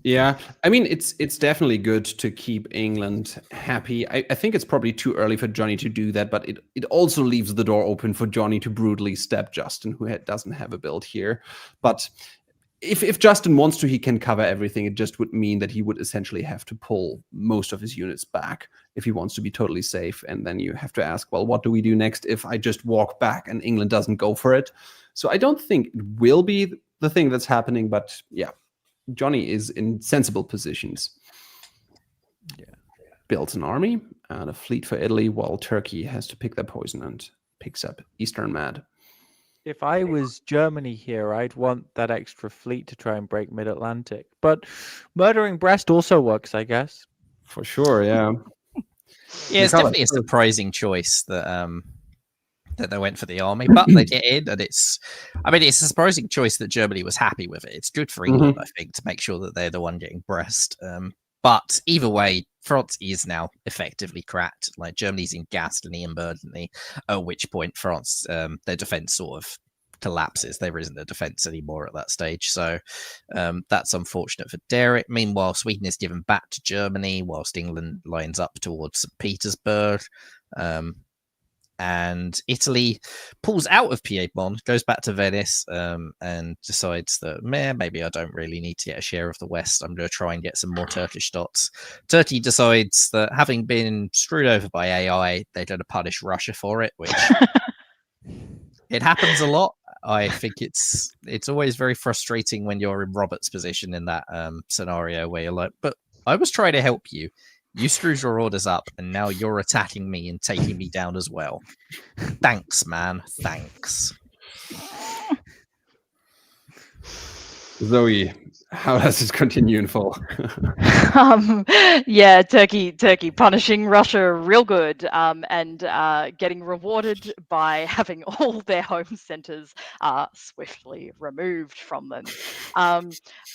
Yeah. I mean, it's definitely good to keep England happy. I think it's probably too early for Johnny to do that, but it also leaves the door open for Johnny to brutally stab Justin, who doesn't have a build here. But if Justin wants to, he can cover everything. It just would mean that he would essentially have to pull most of his units back if he wants to be totally safe. And then you have to ask, well, what do we do next if I just walk back and England doesn't go for it? So I don't think it will be the thing that's happening, but yeah. Johnny is in sensible positions. Builds an army and a fleet for Italy, while Turkey has to pick their poison and picks up Eastern Med. If I was Germany here, I'd want that extra fleet to try and break mid-Atlantic. But murdering Brest also works, I guess. For sure, yeah. Yeah, it's definitely a surprising choice that they went for the army, but they get in, and it's a surprising choice that Germany was happy with it. It's good for England, I think, to make sure that they're the one getting Brest. But either way, France is now effectively cracked. Like, Germany's in Gascony and Burgundy, at which point France, their defense sort of collapses. There isn't a defense anymore at that stage. So that's unfortunate for Derek. Meanwhile, Sweden is given back to Germany, whilst England lines up towards St. Petersburg. And Italy pulls out of Piedmont, goes back to Venice, and decides that, maybe I don't really need to get a share of the West. I'm going to try and get some more Turkish dots. Turkey decides that, having been screwed over by AI, they're going to punish Russia for it, which it happens a lot. I think it's always very frustrating when you're in Robert's position in that scenario where you're like, but I was trying to help you. You screwed your orders up, and now you're attacking me and taking me down as well. Thanks, man. Thanks. Zoe, How does this continue in full? Yeah, Turkey punishing Russia real good, and getting rewarded by having all their home centers swiftly removed from them.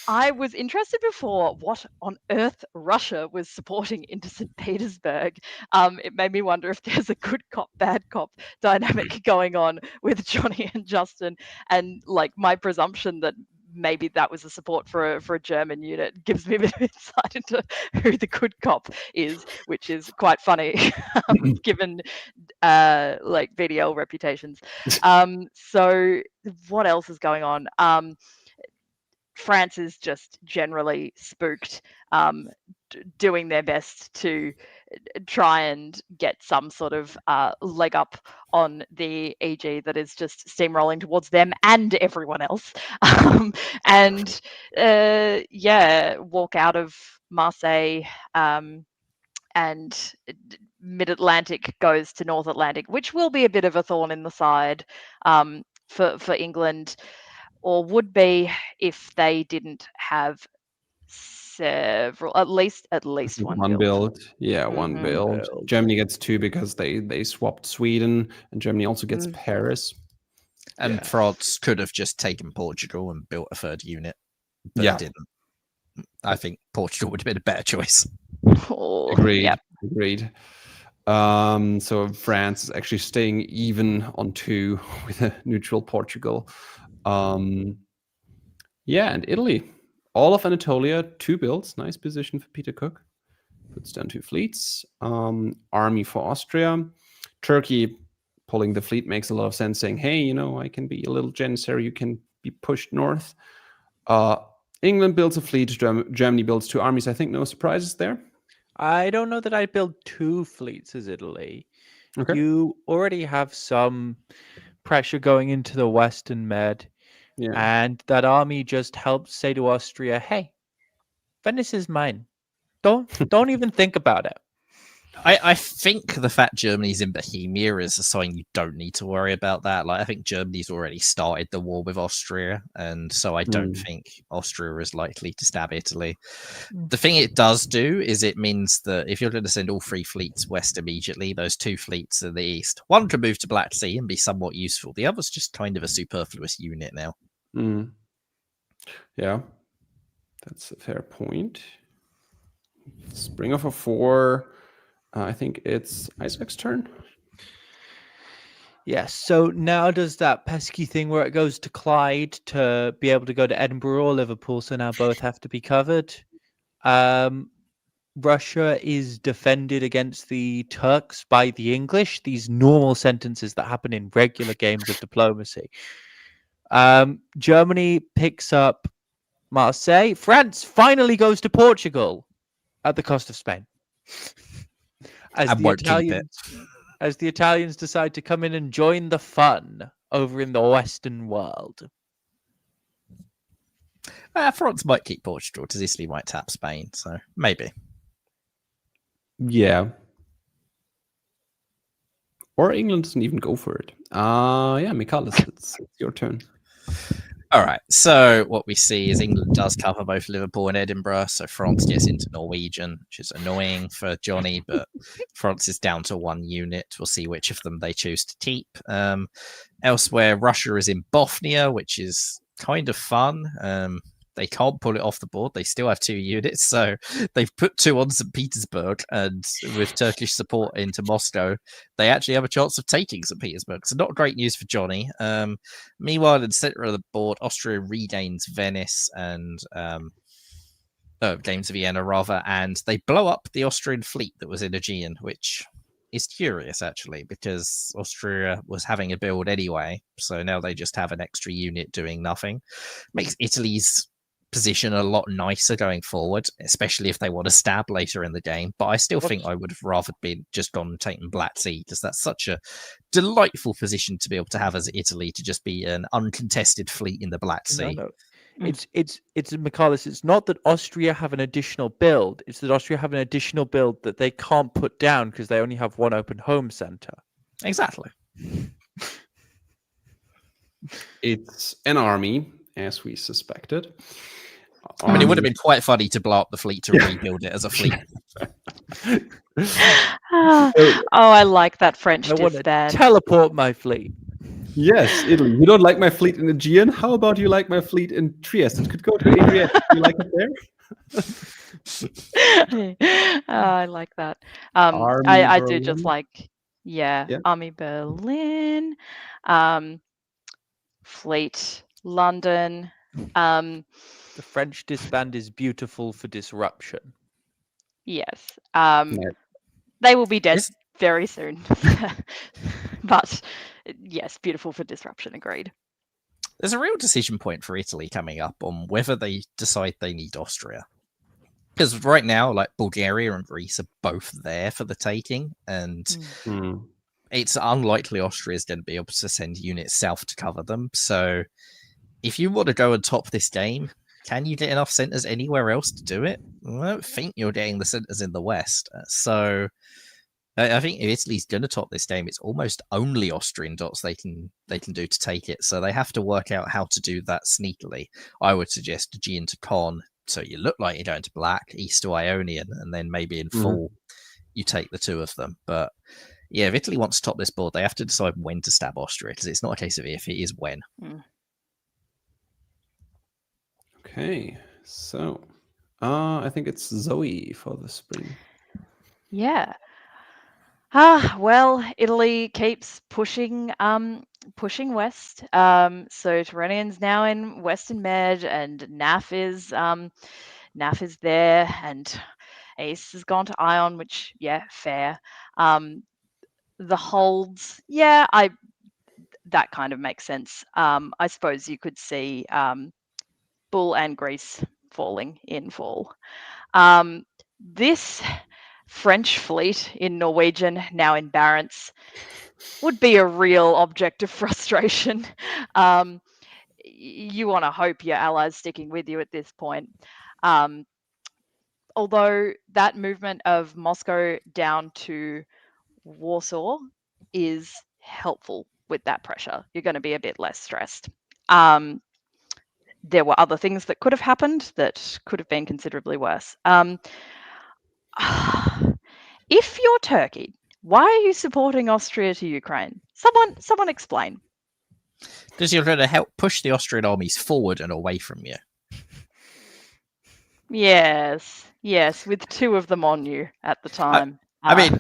I was interested before what on earth Russia was supporting into St. Petersburg. It made me wonder if there's a good cop, bad cop dynamic going on with Johnny and Justin, and like my presumption that maybe that was a support for a German unit gives me a bit of insight into who the good cop is, which is quite funny given like VDL reputations. So what else is going on? France is just generally spooked, doing their best to try and get some sort of leg up on the EG that is just steamrolling towards them and everyone else. And walk out of Marseille, and Mid-Atlantic goes to North Atlantic, which will be a bit of a thorn in the side for England, or would be if they didn't have several, at least one build. Yeah, one build. Germany gets 2 because they swapped Sweden, and Germany also gets Paris. And France could have just taken Portugal and built a 3rd unit, but it didn't. I think Portugal would have been a better choice. Agreed. Yep. Agreed. So France is actually staying even on 2 with a neutral Portugal. And Italy. All of Anatolia, 2 builds. Nice position for Peter Cook. Puts down 2 fleets. Army for Austria. Turkey pulling the fleet makes a lot of sense, saying, hey, I can be a little Janissary. You can be pushed north. England builds a fleet. Germany builds 2 armies. I think no surprises there. I don't know that I'd build 2 fleets as Italy. Okay. You already have some pressure going into the Western Med. Yeah. And that army just helps say to Austria, hey, Venice is mine. Don't even think about it. I think the fact Germany's in Bohemia is a sign you don't need to worry about that. Like, I think Germany's already started the war with Austria, and so I don't think Austria is likely to stab Italy. The thing it does do is it means that if you're going to send all 3 fleets west immediately, those 2 fleets in the east, one can move to Black Sea and be somewhat useful. The other's just kind of a superfluous unit now. Yeah, that's a fair point. Springer for 4. I think it's Isaac's turn. Yes, so now does that pesky thing where it goes to Clyde to be able to go to Edinburgh or Liverpool, so now both have to be covered. Russia is defended against the Turks by the English, these normal sentences that happen in regular games of diplomacy. Germany picks up Marseille. France finally goes to Portugal at the cost of Spain. As the Italians decide to come in and join the fun over in the Western world. France might keep Portugal, because Italy might tap Spain, so maybe. Yeah. Or England doesn't even go for it. Michalis, it's your turn. All right, so what we see is England does cover both Liverpool and Edinburgh, so France gets into Norwegian, which is annoying for Johnny, but France is down to 1 unit. We'll see which of them they choose to keep. Elsewhere, Russia is in Bothnia, which is kind of fun. They can't pull it off the board. They still have 2 units, so they've put 2 on St. Petersburg, and with Turkish support into Moscow, they actually have a chance of taking St. Petersburg. So not great news for Johnny. Meanwhile, in the center of the board, Austria regains Venice and gains Vienna, rather, and they blow up the Austrian fleet that was in Aegean, which is curious, actually, because Austria was having a build anyway, so now they just have an extra unit doing nothing. Makes Italy's position a lot nicer going forward, especially if they want to stab later in the game. But I still think I would have rather been just gone and taken Black Sea, because that's such a delightful position to be able to have as Italy, to just be an uncontested fleet in the Black Sea. No. It's Michalis, it's not that Austria have an additional build, it's that Austria have an additional build that they can't put down because they only have 1 open home center. Exactly. It's an army, as we suspected. I mean, it would have been quite funny to blow up the fleet to rebuild it as a fleet. Oh, I like that French I want to disband. teleport my fleet. Yes, Italy. You don't like my fleet in Aegean? How about you like my fleet in Trieste? It could go to Adriatic. You like it there? I like that. Army I do just Berlin? like, Yeah. Army Berlin, Fleet London. The French disband is beautiful for disruption. Yes. Yeah. They will be dead Is- very soon. But yes, beautiful for disruption, agreed. There's a real decision point for Italy coming up on whether they decide they need Austria. Because right now, like Bulgaria and Greece are both there for the taking, and it's unlikely Austria is going to be able to send units south to cover them. So if you want to go and top this game, can you get enough centers anywhere else to do it? I don't think you're getting the centers in the west. So I think if Italy's going to top this game, it's almost only Austrian dots they can do to take it. So they have to work out how to do that sneakily. I would suggest Aegean to Con, so you look like you're going to black, east to Ionian, and then maybe in full you take the two of them. But yeah, if Italy wants to top this board, they have to decide when to stab Austria, because it's not a case of if, it is when. Okay, so I think it's Zoe for the spring. Yeah. Well, Italy keeps pushing west. So Turanian's now in Western Med, and NAF is there, and Ace has gone to Ion, which fair. The holds, that kind of makes sense. I suppose you could see Bull and Greece falling in fall. This French fleet in Norwegian, now in Barents, would be a real object of frustration. You want to hope your allies sticking with you at this point. Although that movement of Moscow down to Warsaw is helpful with that pressure. You're going to be a bit less stressed. There were other things that could have happened that could have been considerably worse. If you're Turkey, why are you supporting Austria to Ukraine? Someone explain. Because you're going to help push the Austrian armies forward and away from you. Yes, with two of them on you at the time. I mean,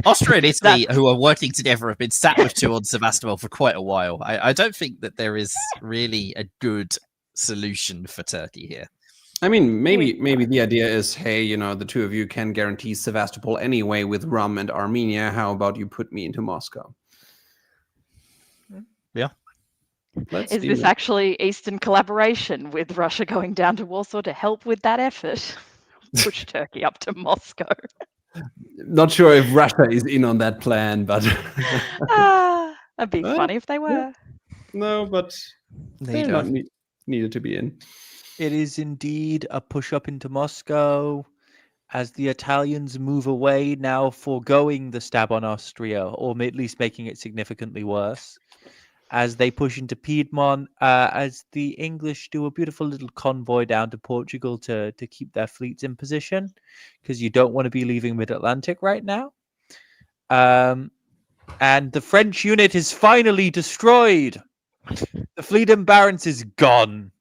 Austria and Italy, who are working together, have been sat with two on Sevastopol for quite a while. I don't think that there is really a good solution for Turkey here. I mean, maybe the idea is, hey, the two of you can guarantee Sevastopol anyway with Rum and Armenia. How about you put me into Moscow? Yeah. Is this actually Eastern collaboration with Russia going down to Warsaw to help with that effort? Push Turkey up to Moscow. Not sure if Russia is in on that plan, but that'd be funny if they were. Yeah. No, but they're not needed to be in. It is indeed a push up into Moscow as the Italians move away, now foregoing the stab on Austria, or at least making it significantly worse. As they push into Piedmont, as the English do a beautiful little convoy down to Portugal to keep their fleets in position, because you don't want to be leaving mid-Atlantic right now. And the French unit is finally destroyed. The fleet in Barents is gone.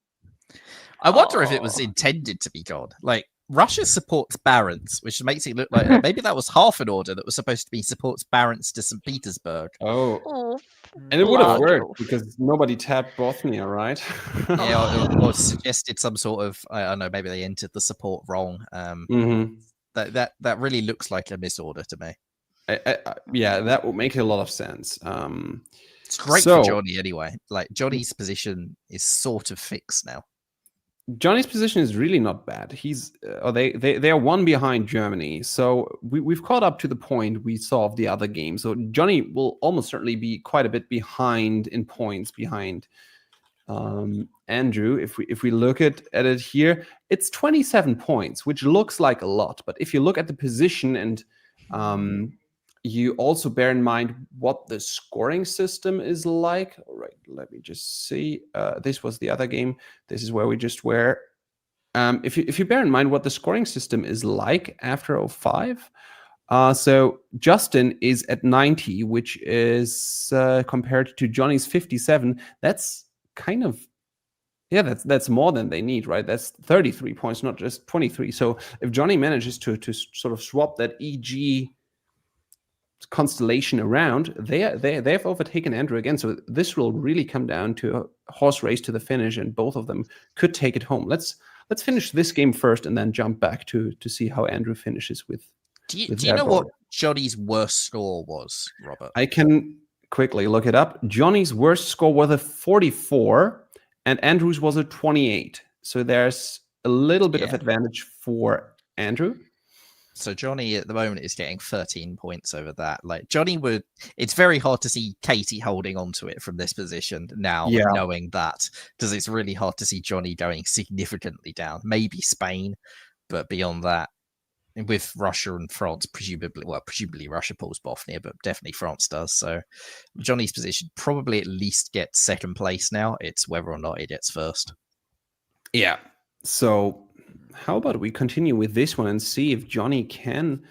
I wonder if it was intended to be gone. Like, Russia supports Barents, which makes it look like maybe that was half an order that was supposed to be supports Barents to St. Petersburg. Oh. And it would have worked because nobody tapped Bosnia, right? or suggested some sort of, I don't know, maybe they entered the support wrong. That really looks like a misorder to me. Yeah, that would make a lot of sense. It's great for Johnny anyway. Like, Johnny's position is sort of fixed now. Johnny's position is really not bad. They are one behind Germany, so we've caught up to the point we saw of the other game. So Johnny will almost certainly be quite a bit behind in points behind Andrew. If we look at it here, it's 27 points, which looks like a lot. But if you look at the position and you also bear in mind what the scoring system is like. All right, let me just see. This was the other game. This is where we just were. if you bear in mind what the scoring system is like after 05, so Justin is at 90, which is compared to Johnny's 57. That's kind of, yeah, that's more than they need, right? That's 33 points, not just 23. So if Johnny manages to sort of swap that EG constellation around, they've overtaken Andrew again. So this will really come down to a horse race to the finish, and both of them could take it home. Let's finish this game first, and then jump back to see how Andrew finishes with. Do you know what Johnny's worst score was, Robert? I can quickly look it up. Johnny's worst score was a 44, and Andrew's was a 28. So there's a little bit of advantage for Andrew. So Johnny at the moment is getting 13 points over that. Like Johnny would, it's very hard to see Katie holding on to it from this position now, knowing that, because it's really hard to see Johnny going significantly down. Maybe Spain, but beyond that, with Russia and France, presumably Russia pulls Bosnia, but definitely France does. So Johnny's position probably at least gets second place now. It's whether or not it gets first. Yeah. So how about we continue with this one and see if Johnny can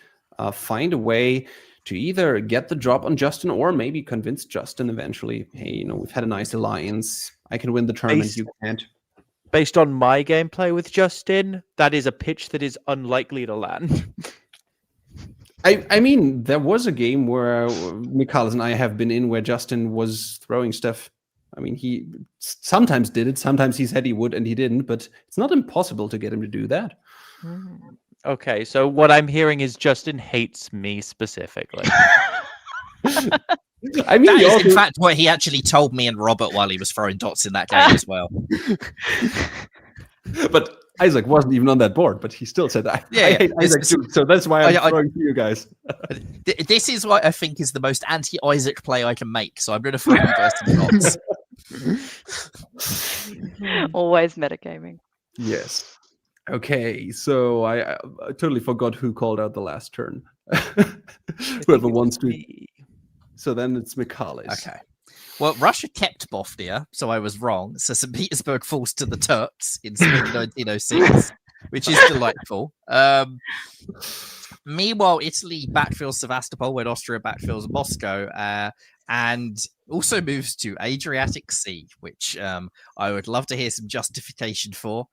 find a way to either get the drop on Justin or maybe convince Justin eventually, hey, we've had a nice alliance. I can win the tournament. You can't. Based on my gameplay with Justin, that is a pitch that is unlikely to land. I mean, there was a game where Mikalis and I have been in where Justin was throwing stuff. I mean, he sometimes did it. Sometimes he said he would and he didn't, but it's not impossible to get him to do that. Okay, so what I'm hearing is Justin hates me specifically. I mean, that is in fact what he actually told me and Robert while he was throwing dots in that game as well. But Isaac wasn't even on that board, but he still said, I hate Isaac too, so that's why I'm throwing to you guys. This is what I think is the most anti-Isaac play I can make, so I'm going to throw you guys some dots. Always metagaming. Yes. Okay, so I totally forgot who called out the last turn. Whoever wants to. So then it's Mikalis. Okay. Well, Russia kept Bosnia, so I was wrong. So St. Petersburg falls to the Turks in spring 1906, which is delightful. Meanwhile, Italy backfills Sevastopol when Austria backfills Moscow, and also moves to Adriatic Sea, which I would love to hear some justification for.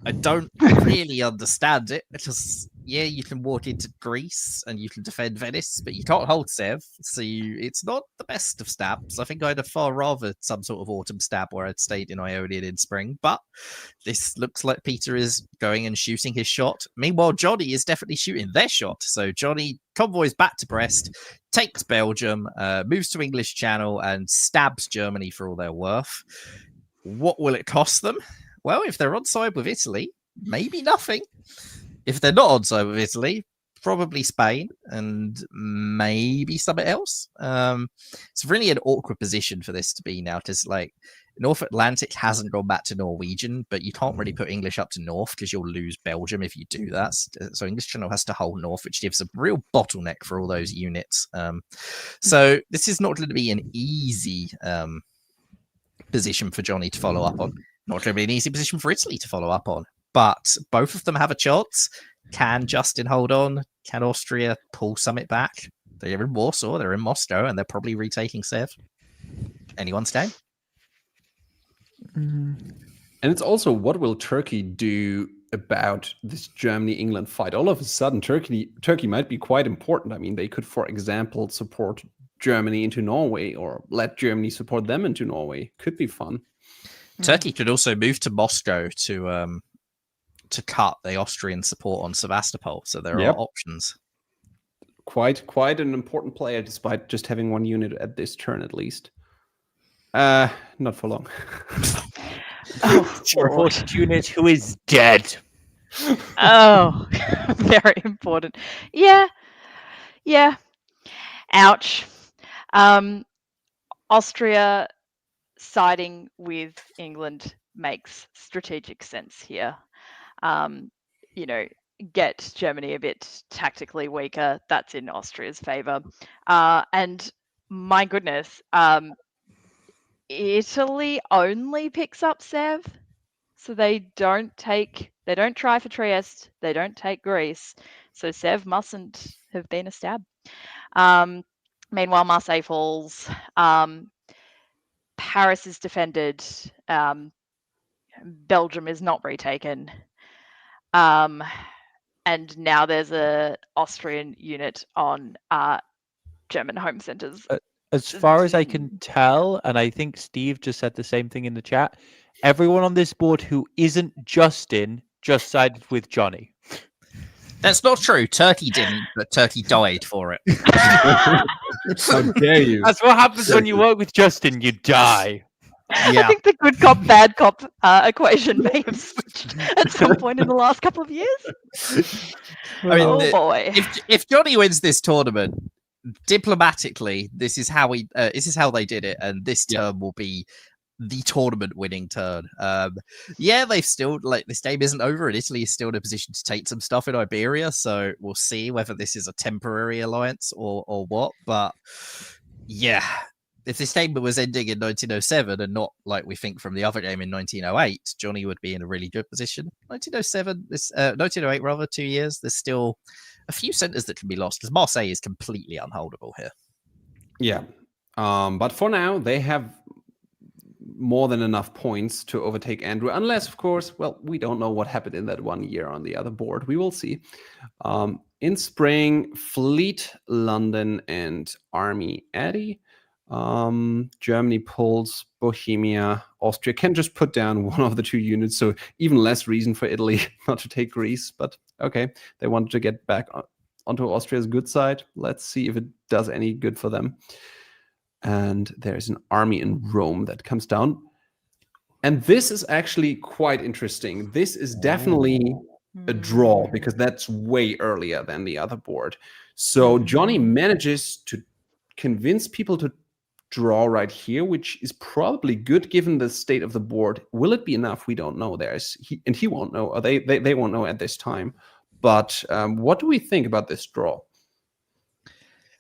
I don't really understand it because, you can walk into Greece and you can defend Venice, but you can't hold Sev, so it's not the best of stabs. I think I'd have far rather some sort of autumn stab where I'd stayed in Ionian in spring, but this looks like Peter is going and shooting his shot. Meanwhile, Johnny is definitely shooting their shot. So Johnny convoys back to Brest, takes Belgium, moves to English Channel, and stabs Germany for all their worth. What will it cost them? Well, if they're on side with Italy, maybe nothing. If they're not on side with Italy, probably Spain and maybe something else. It's really an awkward position for this to be now, because North Atlantic hasn't gone back to Norwegian, but you can't really put English up to North because you'll lose Belgium if you do that. So English Channel has to hold North, which gives a real bottleneck for all those units. So this is not going to be an easy position for Johnny to follow up on. Not going to be an easy position for Italy to follow up on. But both of them have a chance. Can Justin hold on? Can Austria pull Summit back? They're in Warsaw, they're in Moscow, and they're probably retaking Sev. Anyone's game? And it's also, what will Turkey do about this Germany-England fight? All of a sudden, Turkey might be quite important. I mean, they could, for example, support Germany into Norway, or let Germany support them into Norway. Could be fun. Turkey could also move to Moscow to cut the Austrian support on Sevastopol. So there are options. Quite an important player, despite just having one unit at this turn at least. Not for long. Important unit who is dead. Oh, very important. Yeah. Ouch. Austria siding with England makes strategic sense here. Get Germany a bit tactically weaker. That's in Austria's favor. And my goodness, Italy only picks up Sev, so they don't take They don't try for Trieste. They don't take Greece. So Sev mustn't have been a stab. Meanwhile, Marseille falls. Paris is defended. Belgium is not retaken. And now there's a Austrian unit on German home centers. As far as I can tell, and I think Steve just said the same thing in the chat, everyone on this board who isn't Justin just sided with Johnny. That's not true. Turkey didn't, but Turkey died for it. How dare you? That's what happens when you work with Justin. You die. I think the good cop, bad cop equation may have switched at some point in the last couple of years. I mean, oh boy! If Johnny wins this tournament, diplomatically, this is how they did it, and this term will be the tournament-winning turn. They've still this game isn't over, and Italy is still in a position to take some stuff in Iberia. So we'll see whether this is a temporary alliance or what. But yeah. If this game was ending in 1907 and not like we think from the other game in 1908, Johnny would be in a really good position. 1908 rather, 2 years. There's still a few centers that can be lost because Marseille is completely unholdable here. Yeah, but for now they have more than enough points to overtake Andrew, unless, of course, well, we don't know what happened in that 1 year on the other board. We will see. In spring, Fleet, London, and Army Addy. Germany pulls Bohemia. Austria can just put down one of the two units, so even less reason for Italy not to take Greece. But okay, they wanted to get back onto Austria's good side. Let's see if it does any good for them. And there's an army in Rome that comes down. And this is actually quite interesting. This is definitely a draw because that's way earlier than the other board. So Johnny manages to convince people to draw right here, which is probably good given the state of the board. Will it be enough? We don't know. He won't know, or they won't know at this time. But what do we think about this draw?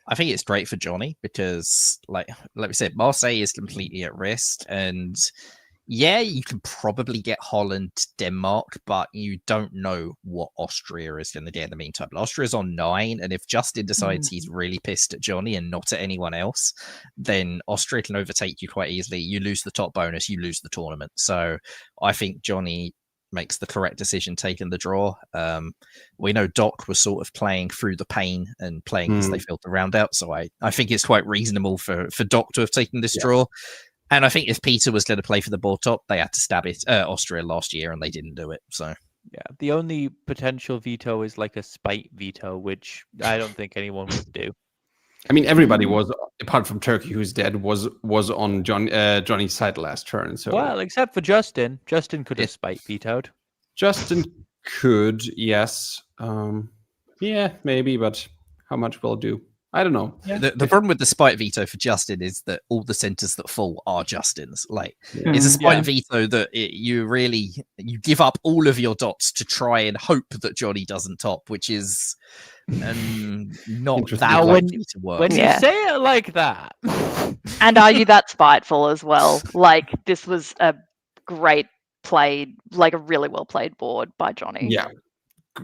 I think it's great for Johnny because, like we said, Marseille is completely at risk, and yeah, you can probably get Holland, Denmark, but you don't know what Austria is going to get in the meantime. Austria's on 9, and if Justin decides he's really pissed at Johnny and not at anyone else, then Austria can overtake you quite easily. You lose the top bonus, you lose the tournament. So I think Johnny makes the correct decision taking the draw. We know Doc was sort of playing through the pain and playing as they filled the round out. So I think it's quite reasonable for Doc to have taken this draw. And I think if Peter was going to play for the board top, they had to stab it Austria last year, and they didn't do it. So yeah, the only potential veto is like a spite veto, which I don't think anyone would do. I mean, everybody was, apart from Turkey, who's dead, was on Johnny's side last turn. So well, except for Justin. Justin could have spite vetoed. Justin could, yes. Yeah, maybe, but how much will it do? I don't know. Yeah. The problem with the spite veto for Justin is that all the centers that fall are Justin's. Like, it's a spite veto that you give up all of your dots to try and hope that Johnny doesn't top, which is not that likely to work. When you say it like that, and argue that's spiteful as well. Like, this was a great played, like a really well played board by Johnny. Yeah.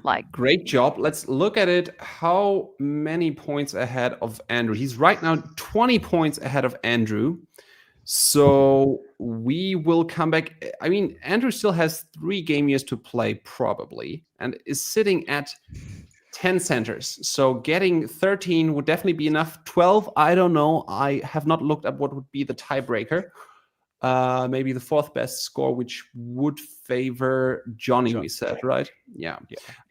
Like, great job. Let's look at it. How many points ahead of Andrew? He's right now 20 points ahead of Andrew. So we will come back. I mean, Andrew still has 3 game years to play probably and is sitting at 10 centers. So getting 13 would definitely be enough. 12, I don't know. I have not looked up what would be the tiebreaker. Maybe the 4th best score, which would favor Johnny, we said, right? Yeah.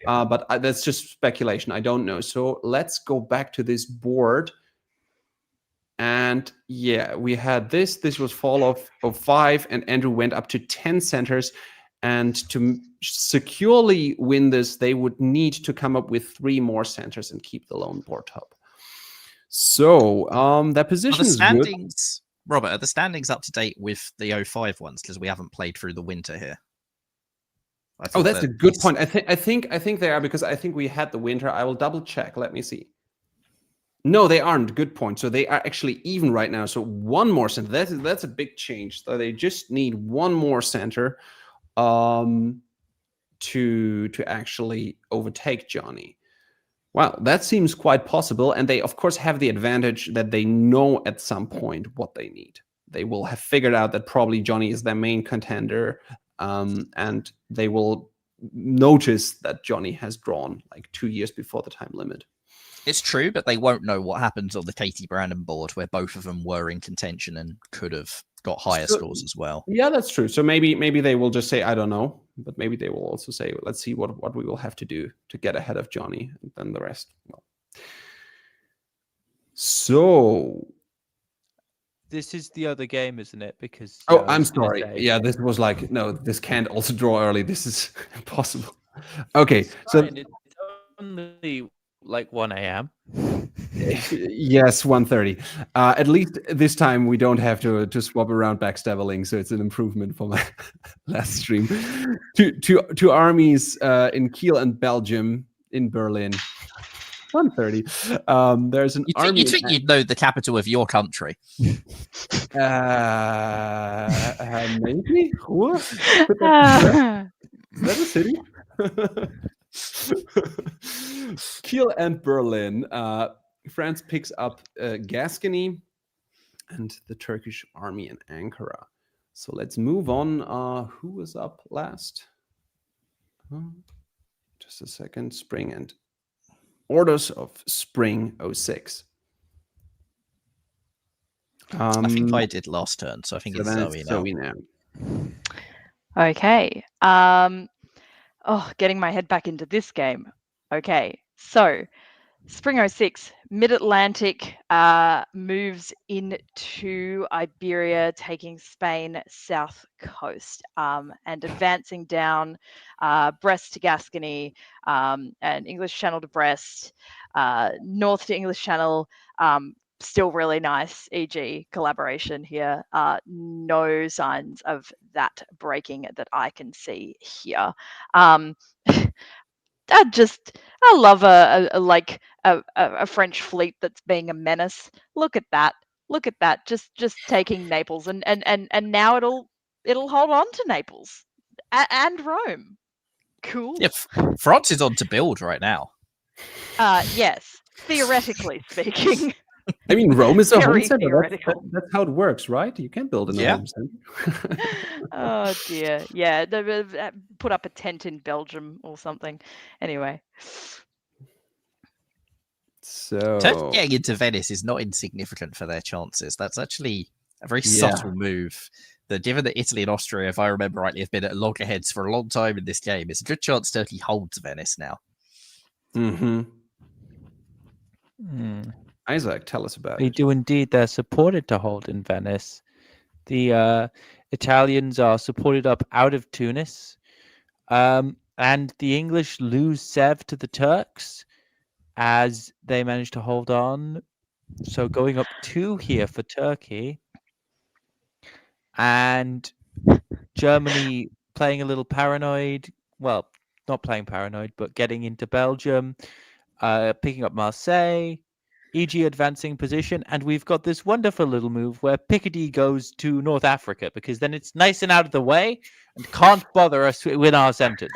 But that's just speculation. I don't know. So let's go back to this board. And yeah, we had this. This was fall of 5, and Andrew went up to 10 centers. And to securely win this, they would need to come up with 3 more centers and keep the lone board top. So that position is good. Robert, are the standings up to date with the 05 ones? Because we haven't played through the winter here. Oh, that's a good point. I think they are, because I think we had the winter. I will double check. Let me see. No, they aren't. Good point. So they are actually even right now. So 1 more center. That's a big change. So they just need 1 more center. to actually overtake Johnny. Well, that seems quite possible, and they of course have the advantage that they know at some point what they need. They will have figured out that probably Johnny is their main contender, and they will notice that Johnny has drawn like 2 years before the time limit. It's true, but they won't know what happens on the Katie Brandon board, where both of them were in contention and could have got higher scores as well. Yeah, that's true. So maybe they will just say, I don't know, but maybe they will also say, let's see what we will have to do to get ahead of Johnny, and then the rest. Well. So this is the other game, isn't it? Because I'm sorry. Yeah, this was like, no, this can't also draw early. This is impossible. Okay, so it's only like 1 a.m. Yes, 1:30. At least this time we don't have to swap around backstabbing, so it's an improvement from my last stream. Two armies in Kiel and Belgium in Berlin. 1:30. There's an army. You think you'd know the capital of your country? Maybe. What? Is that a city? Kiel and Berlin. France picks up Gascony and the Turkish army in Ankara. So let's move on. Who was up last? Just a second. Spring and Orders of Spring 06. I think I did last turn, so I think it's Zoe now. Okay. Getting my head back into this game. Okay, so Spring 06, Mid-Atlantic moves into Iberia, taking Spain south coast and advancing down Brest to Gascony and English Channel to Brest, north to English Channel. Still really nice, e.g. collaboration here. No signs of that breaking that I can see here. I love a French fleet that's being a menace. Look at that. Look at that. Just taking Naples and now it'll hold on to Naples and Rome. Cool. Yeah, France is on to build right now. Yes, theoretically speaking. I mean, Rome is a home Very center. theoretical. That's how it works, right? You can't build in a home center. Oh dear. Yeah, put up a tent in Belgium or something. Anyway. So Turkey getting into Venice is not insignificant for their chances. That's actually a very subtle move. That given that Italy and Austria, if I remember rightly, have been at loggerheads for a long time in this game, it's a good chance Turkey holds Venice now. Mm-hmm. Hmm. Isaac, tell us about They it. do indeed. They're supported to hold in Venice. The Italians are supported up out of Tunis. And the English lose Sev to the Turks as they manage to hold on. So going up 2 here for Turkey. And Germany playing a little paranoid. Well, not playing paranoid, but getting into Belgium, picking up Marseille. EG advancing position, and we've got this wonderful little move where Picardy goes to North Africa because then it's nice and out of the way and can't bother us with our centers.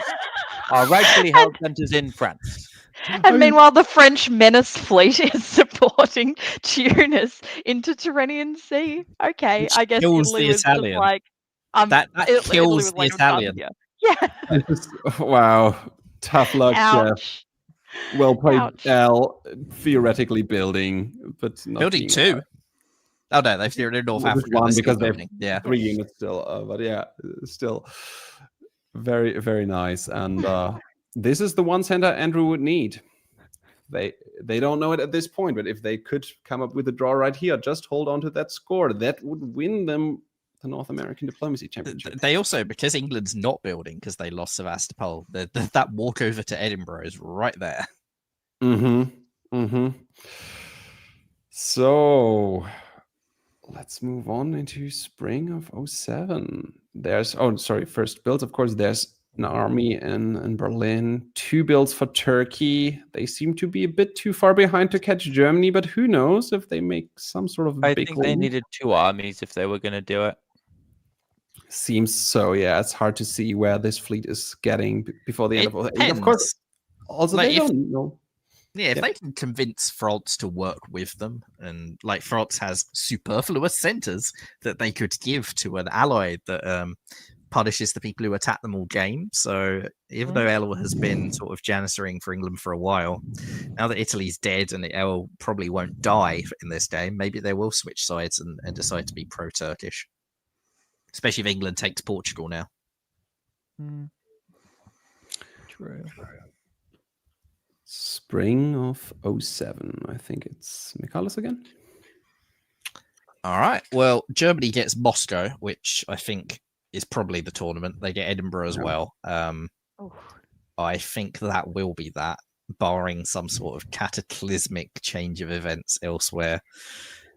Our rightfully held centers in France. And meanwhile, the French menace fleet is supporting Tunis into Tyrrhenian Sea. Okay, Which I guess kills Italy the was Italian. just like That Italy kills was the like, "I'm done Italian. here." Yeah. Wow. Tough luck, Jeff. Ouch. Well played, Ouch. Al. Theoretically building, but not Building being 2. allowed. Oh no, they're in North Well, just Africa. one They're still because they have building. Yeah. 3 units still. But yeah, still very, very nice. And this is the one center Andrew would need. They don't know it at this point, but if they could come up with a draw right here, just hold on to that score. That would win them the North American Diplomacy Championship. They also, because England's not building because they lost Sevastopol, that walkover to Edinburgh is right there. So let's move on into spring of 07. First builds, of course, there's an army in Berlin, 2 builds for Turkey. They seem to be a bit too far behind to catch Germany, but who knows if they make some sort of I big think they lead. needed 2 armies if they were going to do it. Seems so, yeah. It's hard to see where this fleet is getting before the end It of 08. Of depends. course, also Like, they if- don't know. Yeah, if Yeah. they can convince France to work with them, and like France has superfluous centers that they could give to an ally that punishes the people who attack them all game. So even though El has been sort of janissering for England for a while, now that Italy's dead and El probably won't die in this game, maybe they will switch sides and decide to be pro-Turkish. Especially if England takes Portugal now. True. Spring of 07. I think it's Michalis again. All right. Well, Germany gets Moscow, which I think is probably the tournament. They get Edinburgh as well. I think that will be that, barring some sort of cataclysmic change of events elsewhere.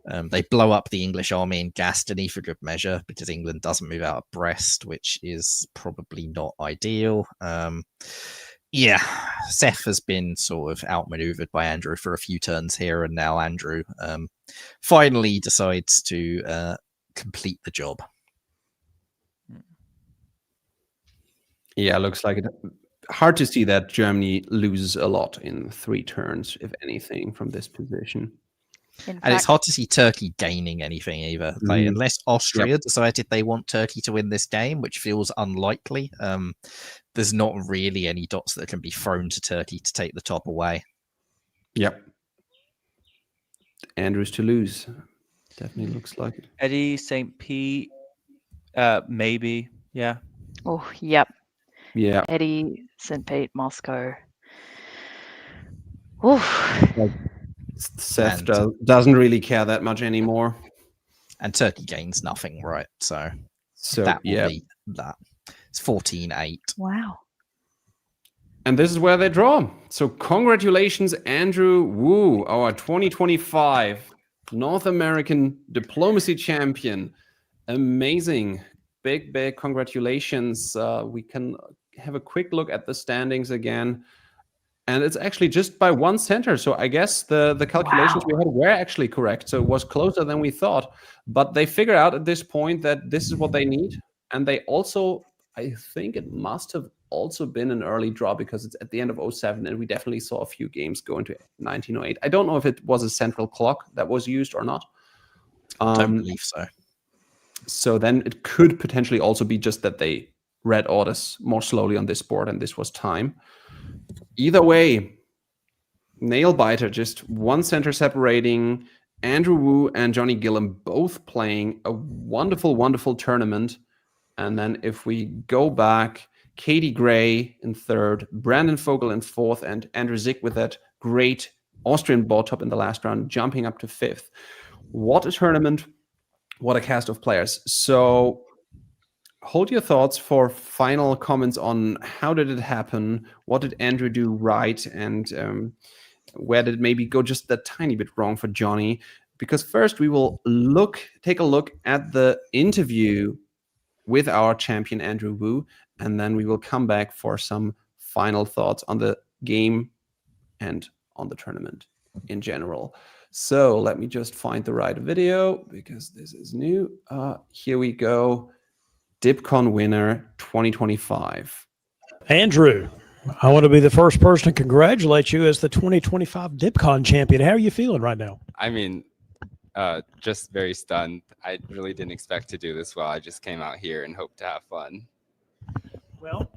They blow up the English army in Gascony for good measure because England doesn't move out of Brest, which is probably not ideal. Yeah, Seth has been sort of outmaneuvered by Andrew for a few turns here, and now Andrew finally decides to complete the job. Yeah, looks like it. Hard to see that Germany loses a lot in 3 turns, if anything, from this position. In And it's fact, hard to see Turkey gaining anything either. Like, unless Austria decided they want Turkey to win this game, which feels unlikely, there's not really any dots that can be thrown to Turkey to take the top away. Yep. Andrews to lose. Definitely looks like it. Eddie, St. Pete, maybe. Yeah. oh, yep. Yeah. Eddie, St. Pete, Moscow. Oof. Seth doesn't really care that much anymore. And Turkey gains nothing, right? So that will yeah. be that. It's 14-8. Wow. And this is where they draw. So congratulations, Andrew Wu, our 2025 North American Diplomacy Champion. Amazing. Big congratulations. We can have a quick look at the standings again. And it's actually just by 1 center. So I guess the calculations we had were actually correct. So it was closer than we thought. But they figure out at this point that this is what they need. And they also, I think it must have also been an early draw because it's at the end of 07. And we definitely saw a few games go into 1908. I don't know if it was a central clock that was used or not. I don't believe so. So then it could potentially also be just that they read orders more slowly on this board and this was time. Either way, nail biter, just 1 center separating. Andrew Wu and Johnny Gillam both playing a wonderful, wonderful tournament. And then if we go back, Katie Gray in 3rd, Brandon Fogel in 4th, and Andrew Zick with that great Austrian ball top in the last round, jumping up to 5th. What a tournament. What a cast of players. So hold your thoughts for final comments on how did it happen? What did Andrew do right? And where did it maybe go just a tiny bit wrong for Johnny? Because first we will take a look at the interview with our champion, Andrew Wu, and then we will come back for some final thoughts on the game and on the tournament in general. So let me just find the right video because this is new. Here we go. DipCon winner 2025. Andrew, I want to be the first person to congratulate you as the 2025 DipCon champion. How are you feeling right now? I mean, just very stunned. I really didn't expect to do this well. I just came out here and hoped to have fun. Well,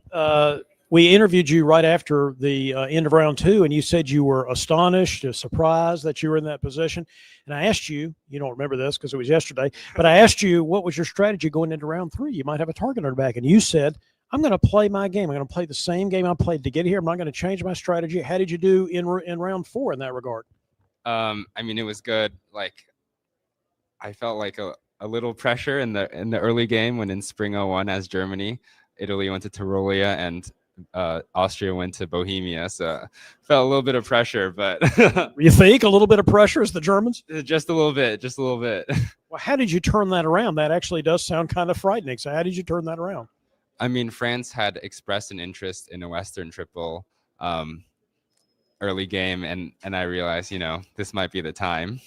we interviewed you right after the end of round 2, and you said you were astonished, surprised that you were in that position. And I asked you, you don't remember this because it was yesterday, but I asked you, what was your strategy going into round 3? You might have a target on your back. And you said, I'm going to play my game. I'm going to play the same game I played to get here. I'm not going to change my strategy. How did you do in round 4 in that regard? I mean, it was good. Like, I felt like a little pressure in the early game when in spring 01 as Germany, Italy went to Tyrolia and Austria went to Bohemia, so felt a little bit of pressure. But you think a little bit of pressure as the Germans? Just a little bit. Well, how did you turn that around? That actually does sound kind of frightening. So how did you turn that around? I mean, France had expressed an interest in a Western triple, early game, and I realized, this might be the time.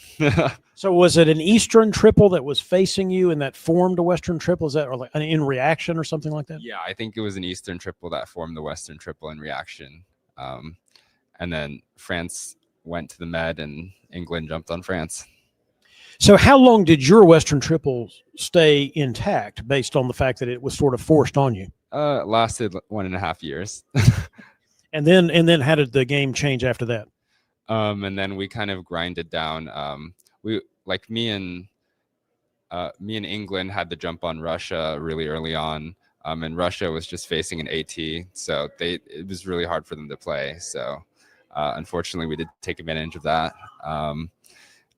So was it an Eastern triple that was facing you and that formed a Western triple? Is that or like in reaction or something like that? Yeah, I think it was an Eastern triple that formed the Western triple in reaction. And then France went to the Med and England jumped on France. So how long did your Western triple stay intact based on the fact that it was sort of forced on you? It lasted 1.5 years. And then how did the game change after that? And then we kind of grinded down. Me and England had the jump on Russia really early on. And Russia was just facing an AT, so it was really hard for them to play. So unfortunately, we did take advantage of that.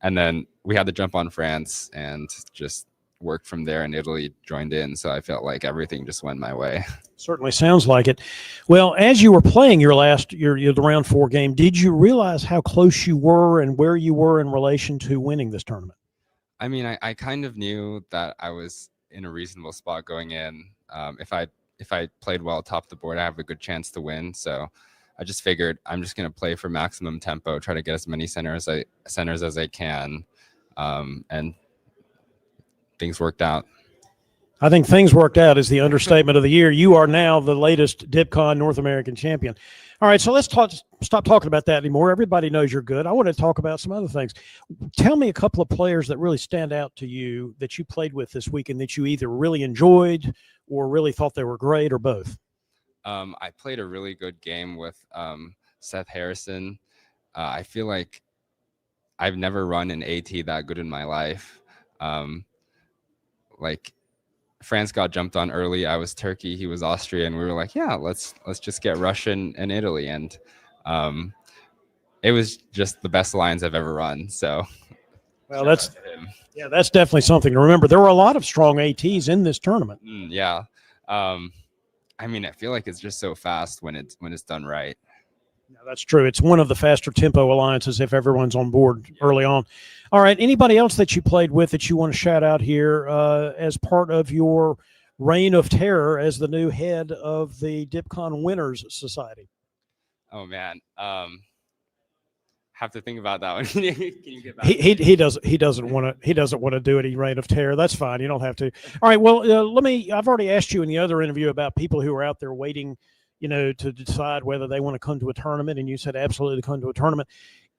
And then we had the jump on France and just worked from there, and Italy joined in. So I felt like everything just went my way. Certainly sounds like it. Well, as you were playing your the round 4 game, did you realize how close you were and where you were in relation to winning this tournament? I mean, I kind of knew that I was in a reasonable spot going in. If I played well top the board, I have a good chance to win. So I just figured I'm just going to play for maximum tempo, try to get as many centers as I can, and things worked out. I think things worked out is the understatement of the year. You are now the latest DipCon North American champion. All right, so let's stop talking about that anymore. Everybody knows you're good. I want to talk about some other things. Tell me a couple of players that really stand out to you that you played with this weekend that you either really enjoyed or really thought they were great, or both. I played a really good game with Seth Harrison. I feel like I've never run an AT that good in my life. France got jumped on early. I was Turkey. He was Austria. And we were like, yeah, let's just get Russia and Italy. And it was just the best alliance I've ever run. So, well, that's definitely something to remember. There were a lot of strong ATs in this tournament. Yeah. I mean, I feel like it's just so fast when it's done right. Yeah, that's true. It's one of the faster tempo alliances if everyone's on board early on. All right. Anybody else that you played with that you want to shout out here as part of your reign of terror as the new head of the DipCon Winners Society? Oh man, have to think about that one. Can you get back? He doesn't want to do any reign of terror. That's fine. You don't have to. All right. Well, I've already asked you in the other interview about people who are out there waiting, to decide whether they want to come to a tournament, and you said absolutely come to a tournament.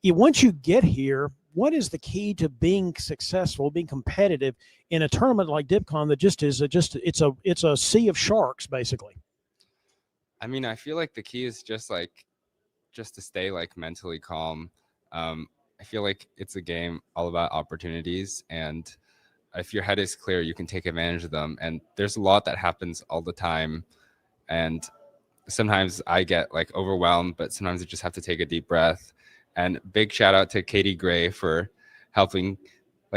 Once you get here, what is the key to being successful, being competitive in a tournament like DipCon that just is it's a sea of sharks, basically? I mean, I feel like the key is just to stay mentally calm. I feel like it's a game all about opportunities, and if your head is clear, you can take advantage of them. And there's a lot that happens all the time, and sometimes I get overwhelmed, but sometimes I just have to take a deep breath. And big shout out to Katie Gray for helping,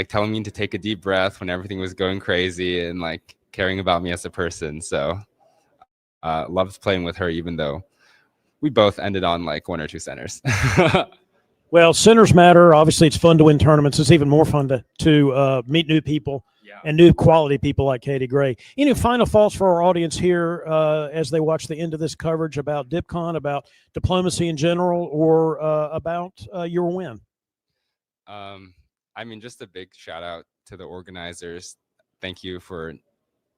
telling me to take a deep breath when everything was going crazy, and caring about me as a person. So loved playing with her, even though we both ended on 1 or 2 centers. Well, centers matter. Obviously, it's fun to win tournaments. It's even more fun to meet new people and new quality people like Katie Gray. Any final thoughts for our audience here as they watch the end of this coverage about DipCon, about diplomacy in general, or about your win? I mean, just a big shout out to the organizers. Thank you for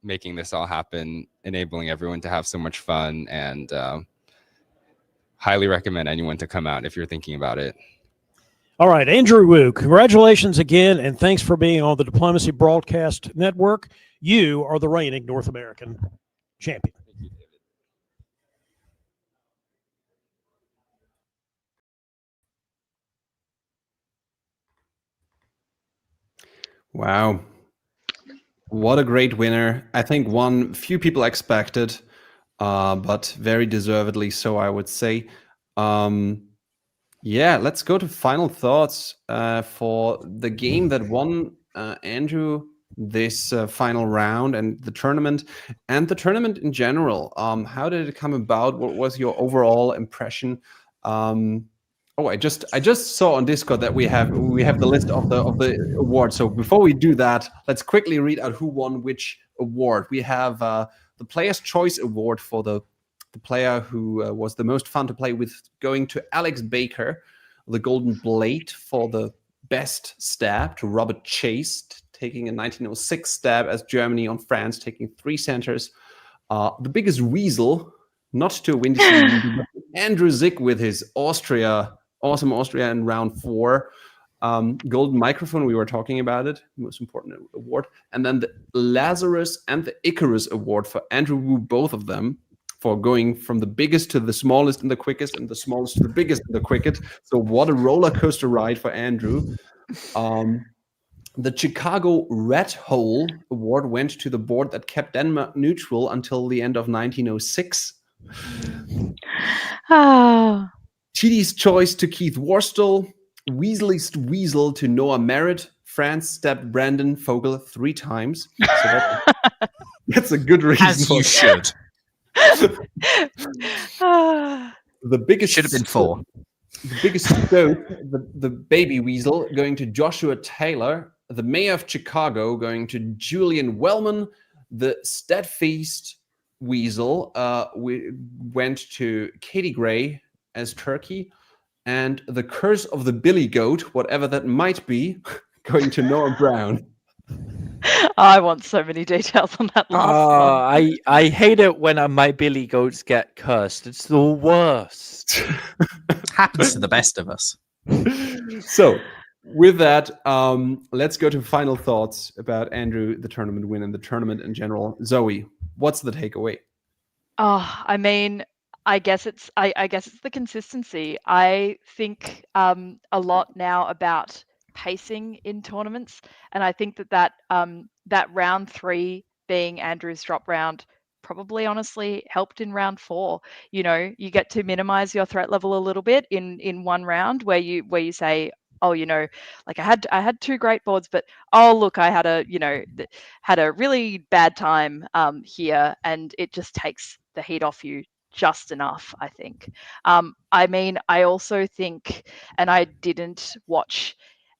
making this all happen, enabling everyone to have so much fun, and highly recommend anyone to come out if you're thinking about it. All right, Andrew Wu, congratulations again, and thanks for being on the Diplomacy Broadcast Network. You are the reigning North American champion. Thank you, David. Wow. What a great winner. I think one few people expected, but very deservedly so, I would say. Yeah, let's go to final thoughts for the game that won Andrew this final round and the tournament in general. How did it come about? What was your overall impression? Oh, I just saw on Discord that we have the list of the awards. So before we do that, let's quickly read out who won which award. We have the Player's Choice Award for the the player who was the most fun to play with, going to Alex Baker, the Golden Blade for the best stab, to Robert Chase, taking a 1906 stab as Germany on France, taking 3 centers. The biggest weasel, not to win this Andrew Zick with his awesome Austria in round 4. Golden Microphone, we were talking about it, most important award. And then the Lazarus and the Icarus award for Andrew Wu, both of them, for going from the biggest to the smallest and the quickest, and the smallest to the biggest and the quickest. So what a roller coaster ride for Andrew. The Chicago Red Hole award went to the board that kept Denmark neutral until the end of 1906. TD's choice to Keith Worstall. Weasley's Weasel to Noah Merritt. France stabbed Brandon Fogel 3 times. So that's a good reason. As you should. The biggest should have been 4. The biggest scope, the baby weasel, going to Joshua Taylor. The mayor of Chicago going to Julian Wellman. The Steadfast weasel went to Katie Gray as Turkey. And the curse of the Billy Goat, whatever that might be, going to Noah Brown. I want so many details on that last one. I hate it when my Billy Goats get cursed. It's the worst. Happens to the best of us. So, with that, let's go to final thoughts about Andrew, the tournament win, and the tournament in general. Zoe, what's the takeaway? I mean, I guess it's the consistency. I think a lot now about pacing in tournaments, and I think that round 3 being Andrew's drop round probably honestly helped in round 4. You know, you get to minimize your threat level a little bit in one round where you say, oh, you know, like I had 2 great boards, but oh look, I had a really bad time here, and it just takes the heat off you just enough, I think. I mean, I also think, and I didn't watch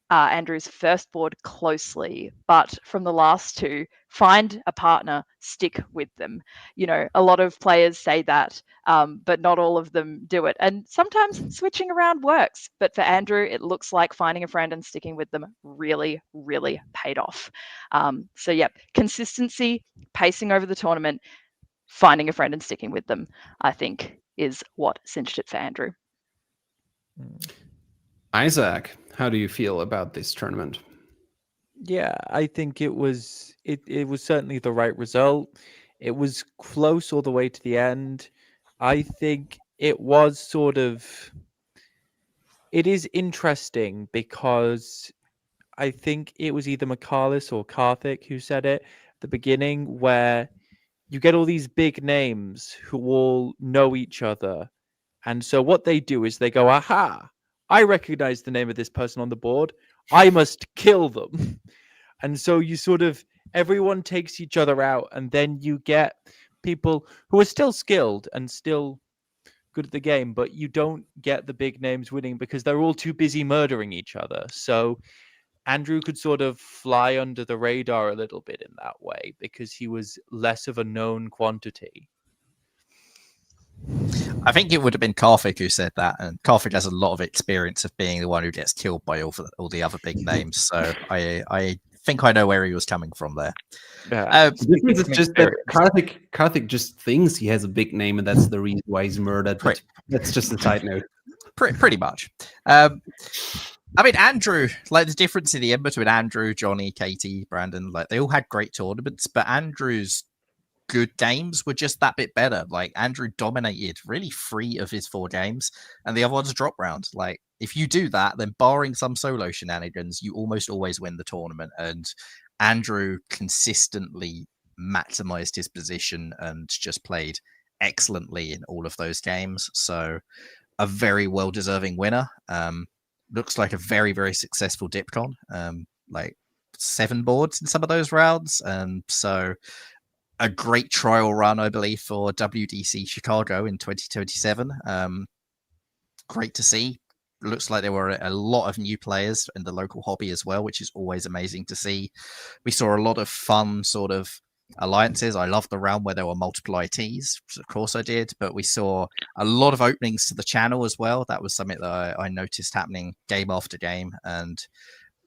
Andrew's first board closely, but from the last 2, find a partner, stick with them. You know, a lot of players say that, but not all of them do it. And sometimes switching around works, but for Andrew, it looks like finding a friend and sticking with them really, really paid off. So yeah, consistency, pacing over the tournament, finding a friend and sticking with them, I think, is what cinched it for Andrew. Isaac, how do you feel about this tournament? Yeah, I think it was certainly the right result. It was close all the way to the end. I think it was it is interesting because I think it was either Michalis or Karthik who said it at the beginning, where you get all these big names who all know each other. And so what they do is they go, aha, I recognize the name of this person on the board. I must kill them. And so you everyone takes each other out, and then you get people who are still skilled and still good at the game, but you don't get the big names winning because they're all too busy murdering each other. So Andrew could fly under the radar a little bit in that way because he was less of a known quantity. I think it would have been Karthik who said that, and Karthik has a lot of experience of being the one who gets killed by all the other big names. So I think I know where he was coming from there. The difference is just that Karthik just thinks he has a big name, and that's the reason why he's murdered. But that's just a side note. Pretty much. I mean, Andrew, like the difference in the end between Andrew, Johnny, Katie, Brandon, like they all had great tournaments, but Andrew's good games were just that bit better. Like Andrew dominated really 3 of his 4 games, and the other ones drop round. Like if you do that, then barring some solo shenanigans, you almost always win the tournament. And Andrew consistently maximized his position and just played excellently in all of those games. So a very well-deserving winner. Looks like a very, very successful DipCon. Like 7 boards in some of those rounds. So a great trial run, I believe, for WDC Chicago in 2027. Great to see. Looks like there were a lot of new players in the local hobby as well, which is always amazing to see. We saw a lot of fun alliances. I loved the round where there were multiple ITs. Of course I did, but we saw a lot of openings to the channel as well. That was something that I noticed happening game after game, and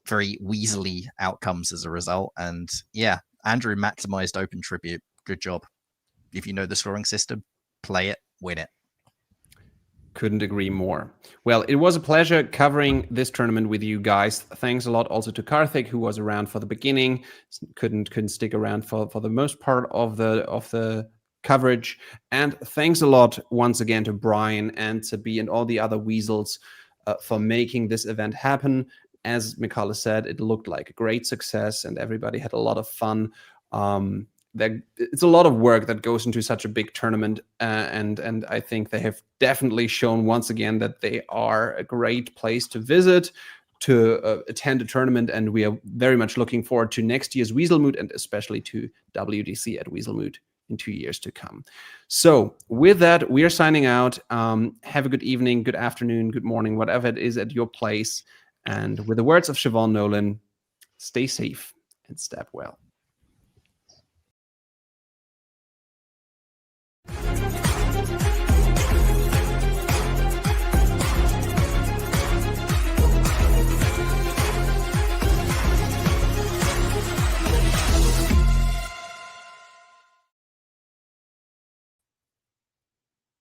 very weaselly outcomes as a result. And yeah, Andrew maximized open tribute. Good job. If you know the scoring system, play it, win it. Couldn't agree more. Well, it was a pleasure covering this tournament with you guys. Thanks a lot also to Karthik, who was around for the beginning, couldn't stick around for the most part of the coverage. And thanks a lot once again to Brian and to B and all the other Weasels for making this event happen. As Mikala said, it looked like a great success and everybody had a lot of fun. It's a lot of work that goes into such a big tournament, and I think they have definitely shown once again that they are a great place to visit, to attend a tournament, and we are very much looking forward to next year's Weasel Moot and especially to WDC at Weasel Moot in 2 years to come. So with that, we are signing out. Have a good evening, good afternoon, good morning, whatever it is at your place. And with the words of Siobhan Nolan, stay safe and step well.